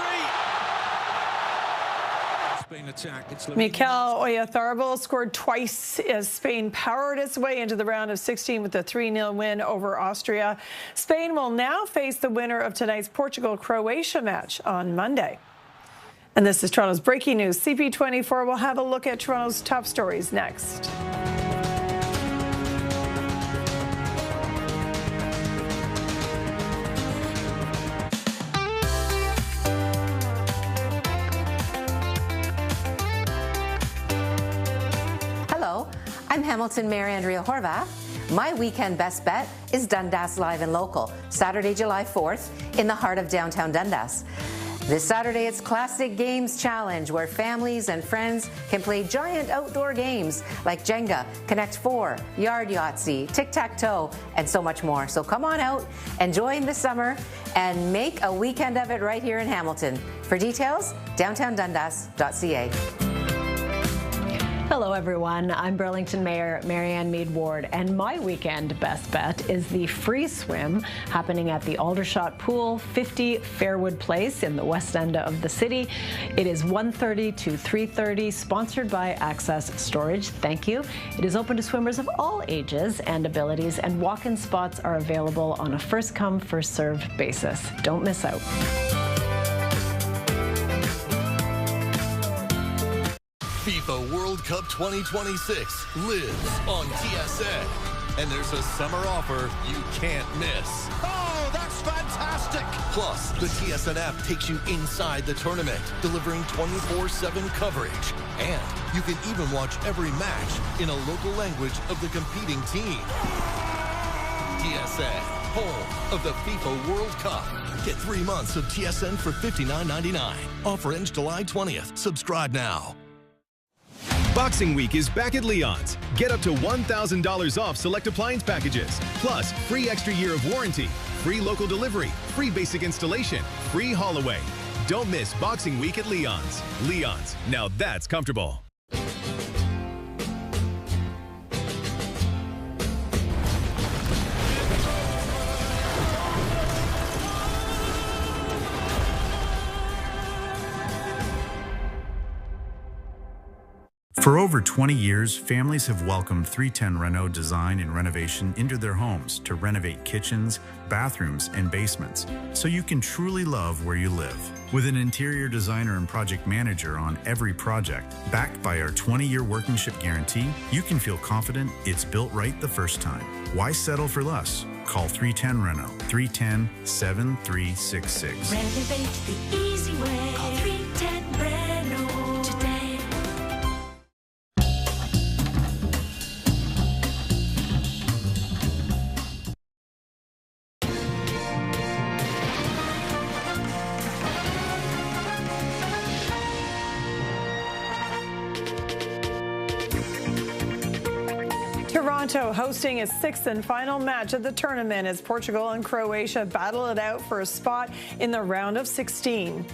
Spain attack. Mikel Oyarzabal scored twice as Spain powered its way into the round of 16 with a 3-0 win over Austria. Spain will now face the winner of tonight's Portugal-Croatia match on Monday. And this is Toronto's breaking news. CP24 will have a look at Toronto's top stories next. I'm Hamilton Mayor Andrea Horvath. My weekend best bet is Dundas Live and Local, Saturday, July 4th, in the heart of downtown Dundas. This Saturday, it's Classic Games Challenge, where families and friends can play giant outdoor games like Jenga, Connect 4, Yard Yahtzee, Tic-Tac-Toe, and so much more. So come on out and join the summer and make a weekend of it right here in Hamilton. For details, downtowndundas.ca. Hello, everyone. I'm Burlington Mayor Marianne Mead Ward, and my weekend best bet is the free swim happening at the Aldershot Pool, 50 Fairwood Place in the west end of the city. It is 1:30 to 3:30, sponsored by Access Storage. Thank you. It is open to swimmers of all ages and abilities, and walk-in spots are available on a first-come, first-served basis. Don't miss out. FIFA World Cup 2026 lives on TSN, and there's a summer offer you can't miss. Oh, that's fantastic! Plus, the TSN app takes you inside the tournament, delivering 24/7 coverage. And you can even watch every match in a local language of the competing team. TSN, home of the FIFA World Cup. Get 3 months of TSN for $59.99. Offer ends July 20th. Subscribe now. Boxing Week is back at Leon's. Get up to $1,000 off select appliance packages. Plus, free extra year of warranty, free local delivery, free basic installation, free haul away. Don't miss Boxing Week at Leon's. Leon's, now that's comfortable. For over 20 years, families have welcomed 310 Renault design and renovation into their homes to renovate kitchens, bathrooms, and basements, so you can truly love where you live. With an interior designer and project manager on every project, backed by our 20-year workmanship guarantee, you can feel confident it's built right the first time. Why settle for less? Call 310 Renault, 310-7366. Renovate the easy way. Call 310 Renault today. Toronto hosting its sixth and final match of the tournament as Portugal and Croatia battle it out for a spot in the round of 16.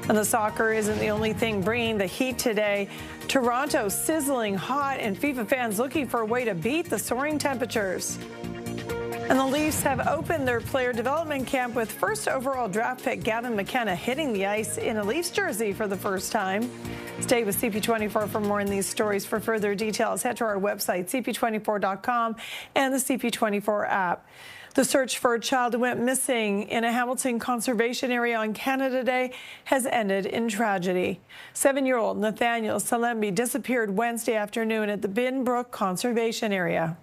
And the soccer isn't the only thing bringing the heat today. Toronto sizzling hot and FIFA fans looking for a way to beat the soaring temperatures. And the Leafs have opened their player development camp with first overall draft pick Gavin McKenna hitting the ice in a Leafs jersey for the first time. Stay with CP24 for more on these stories. For further details, head to our website, cp24.com, and the CP24 app. The search for a child who went missing in a Hamilton conservation area on Canada Day has ended in tragedy. 7-year-old Nathaniel Salembi disappeared Wednesday afternoon at the Binbrook Conservation Area.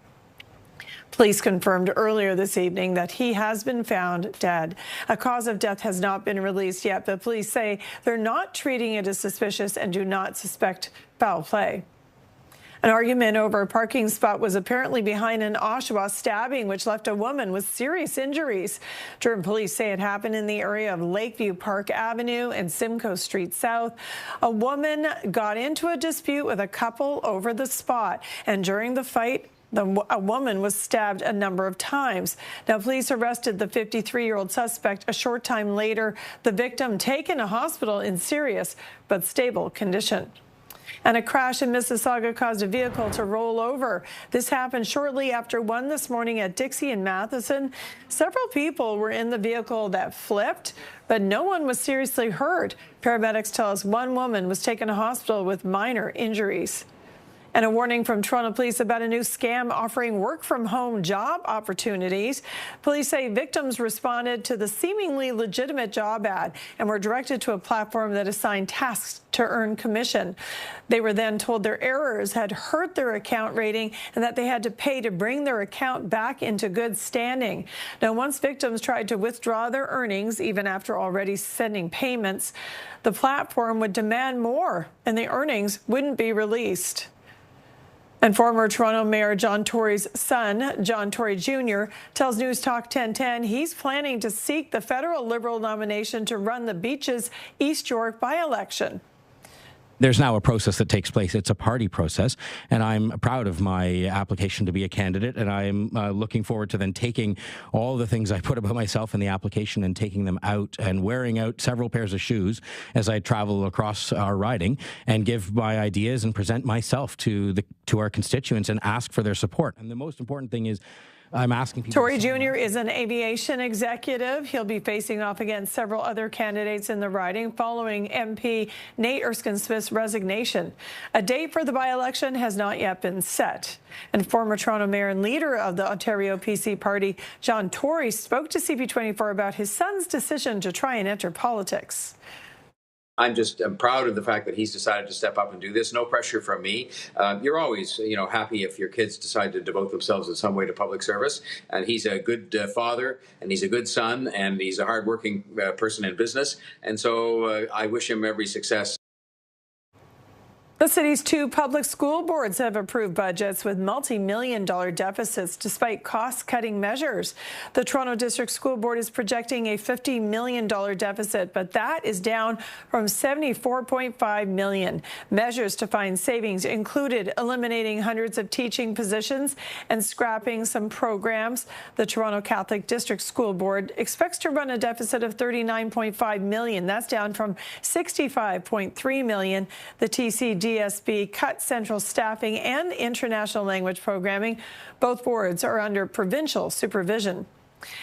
Police confirmed earlier this evening that he has been found dead. A cause of death has not been released yet, but police say they're not treating it as suspicious and do not suspect foul play. An argument over a parking spot was apparently behind an Oshawa stabbing, which left a woman with serious injuries. Durham police say it happened in the area of Lakeview Park Avenue and Simcoe Street South. A woman got into a dispute with a couple over the spot, and during the fight, a woman was stabbed a number of times. Now, police arrested the 53-year-old suspect a short time later. The victim taken to hospital in serious but stable condition. And a crash in Mississauga caused a vehicle to roll over. This happened shortly after 1 this morning at Dixie and Matheson. Several people were in the vehicle that flipped, but no one was seriously hurt. Paramedics tell us one woman was taken to hospital with minor injuries. And a warning from Toronto Police about a new scam offering work-from-home job opportunities. Police say victims responded to the seemingly legitimate job ad and were directed to a platform that assigned tasks to earn commission. They were then told their errors had hurt their account rating and that they had to pay to bring their account back into good standing. Now, once victims tried to withdraw their earnings, even after already sending payments, the platform would demand more and the earnings wouldn't be released. And former Toronto Mayor John Tory's son, John Tory Jr., tells News Talk 1010 he's planning to seek the federal Liberal nomination to run the Beaches East York by-election. There's now a process that takes place. It's a party process, and I'm proud of my application to be a candidate, and I'm looking forward to then taking all the things I put about myself in the application and taking them out and wearing out several pairs of shoes as I travel across our riding and give my ideas and present myself to our constituents and ask for their support. And the most important thing is I'm asking people. Tory Jr. is an aviation executive. He'll be facing off against several other candidates in the riding following MP Nate Erskine-Smith's resignation. A date for the by-election has not yet been set. And former Toronto Mayor and leader of the Ontario PC Party, John Tory, spoke to CP24 about his son's decision to try and enter politics. I'm proud of the fact that he's decided to step up and do this. No pressure from me. You're always, happy if your kids decide to devote themselves in some way to public service. And he's a good father, and he's a good son, and he's a hardworking person in business. And so I wish him every success. The city's 2 public school boards have approved budgets with multi-million-dollar deficits despite cost-cutting measures. The Toronto District School Board is projecting a $50 million deficit, but that is down from $74.5 million. Measures to find savings included eliminating hundreds of teaching positions and scrapping some programs. The Toronto Catholic District School Board expects to run a deficit of $39.5 million. That's down from $65.3 million. The DSB cut central staffing and international language programming. Both boards are under provincial supervision.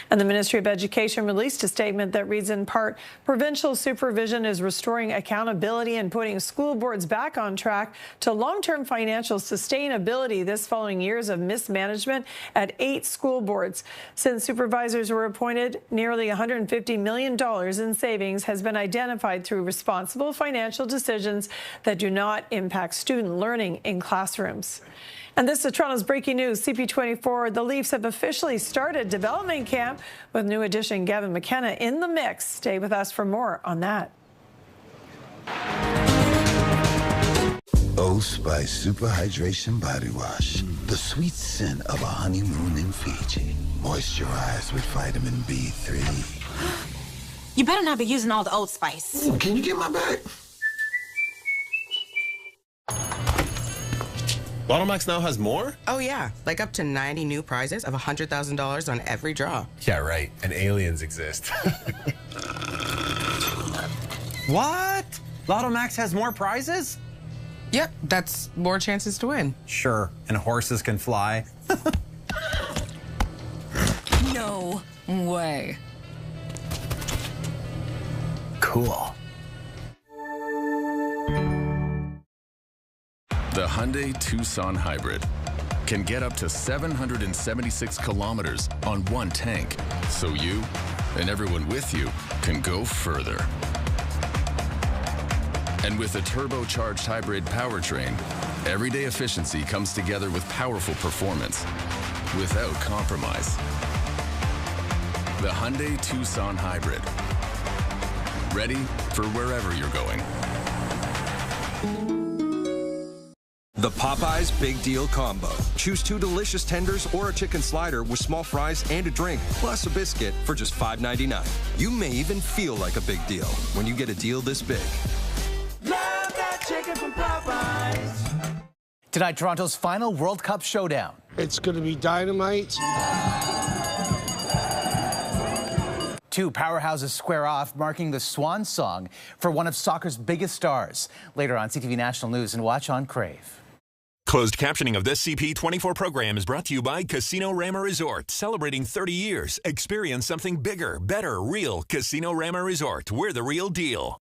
And the Ministry of Education released a statement that reads in part, provincial supervision is restoring accountability and putting school boards back on track to long-term financial sustainability this following years of mismanagement at 8 school boards. Since supervisors were appointed, nearly $150 million in savings has been identified through responsible financial decisions that do not impact student learning in classrooms. And this is Toronto's breaking news. CP24, the Leafs have officially started development camp with new addition Gavin McKenna in the mix. Stay with us for more on that. Old Spice Super Hydration Body Wash. The sweet scent of a honeymoon in Fiji. Moisturized with vitamin B3. You better not be using all the Old Spice. Ooh, can you get my bag? Lotto Max now has more? Oh, yeah. Like up to 90 new prizes of $100,000 on every draw. Yeah, right. And aliens exist. What? Lotto Max has more prizes? Yep, that's more chances to win. Sure, and horses can fly. No way. Cool. The Hyundai Tucson Hybrid can get up to 776 kilometers on one tank, so you and everyone with you can go further. And with a turbocharged hybrid powertrain, everyday efficiency comes together with powerful performance without compromise. The Hyundai Tucson Hybrid. Ready for wherever you're going. The Popeyes Big Deal Combo. Choose 2 delicious tenders or a chicken slider with small fries and a drink, plus a biscuit for just $5.99. You may even feel like a big deal when you get a deal this big. Love that chicken from Popeyes. Tonight, Toronto's final World Cup showdown. It's going to be dynamite. 2 powerhouses square off, marking the swan song for one of soccer's biggest stars. Later on CTV National News and watch on Crave. Closed captioning of this CP24 program is brought to you by Casino Rama Resort. Celebrating 30 years. Experience something bigger, better, real. Casino Rama Resort. We're the real deal.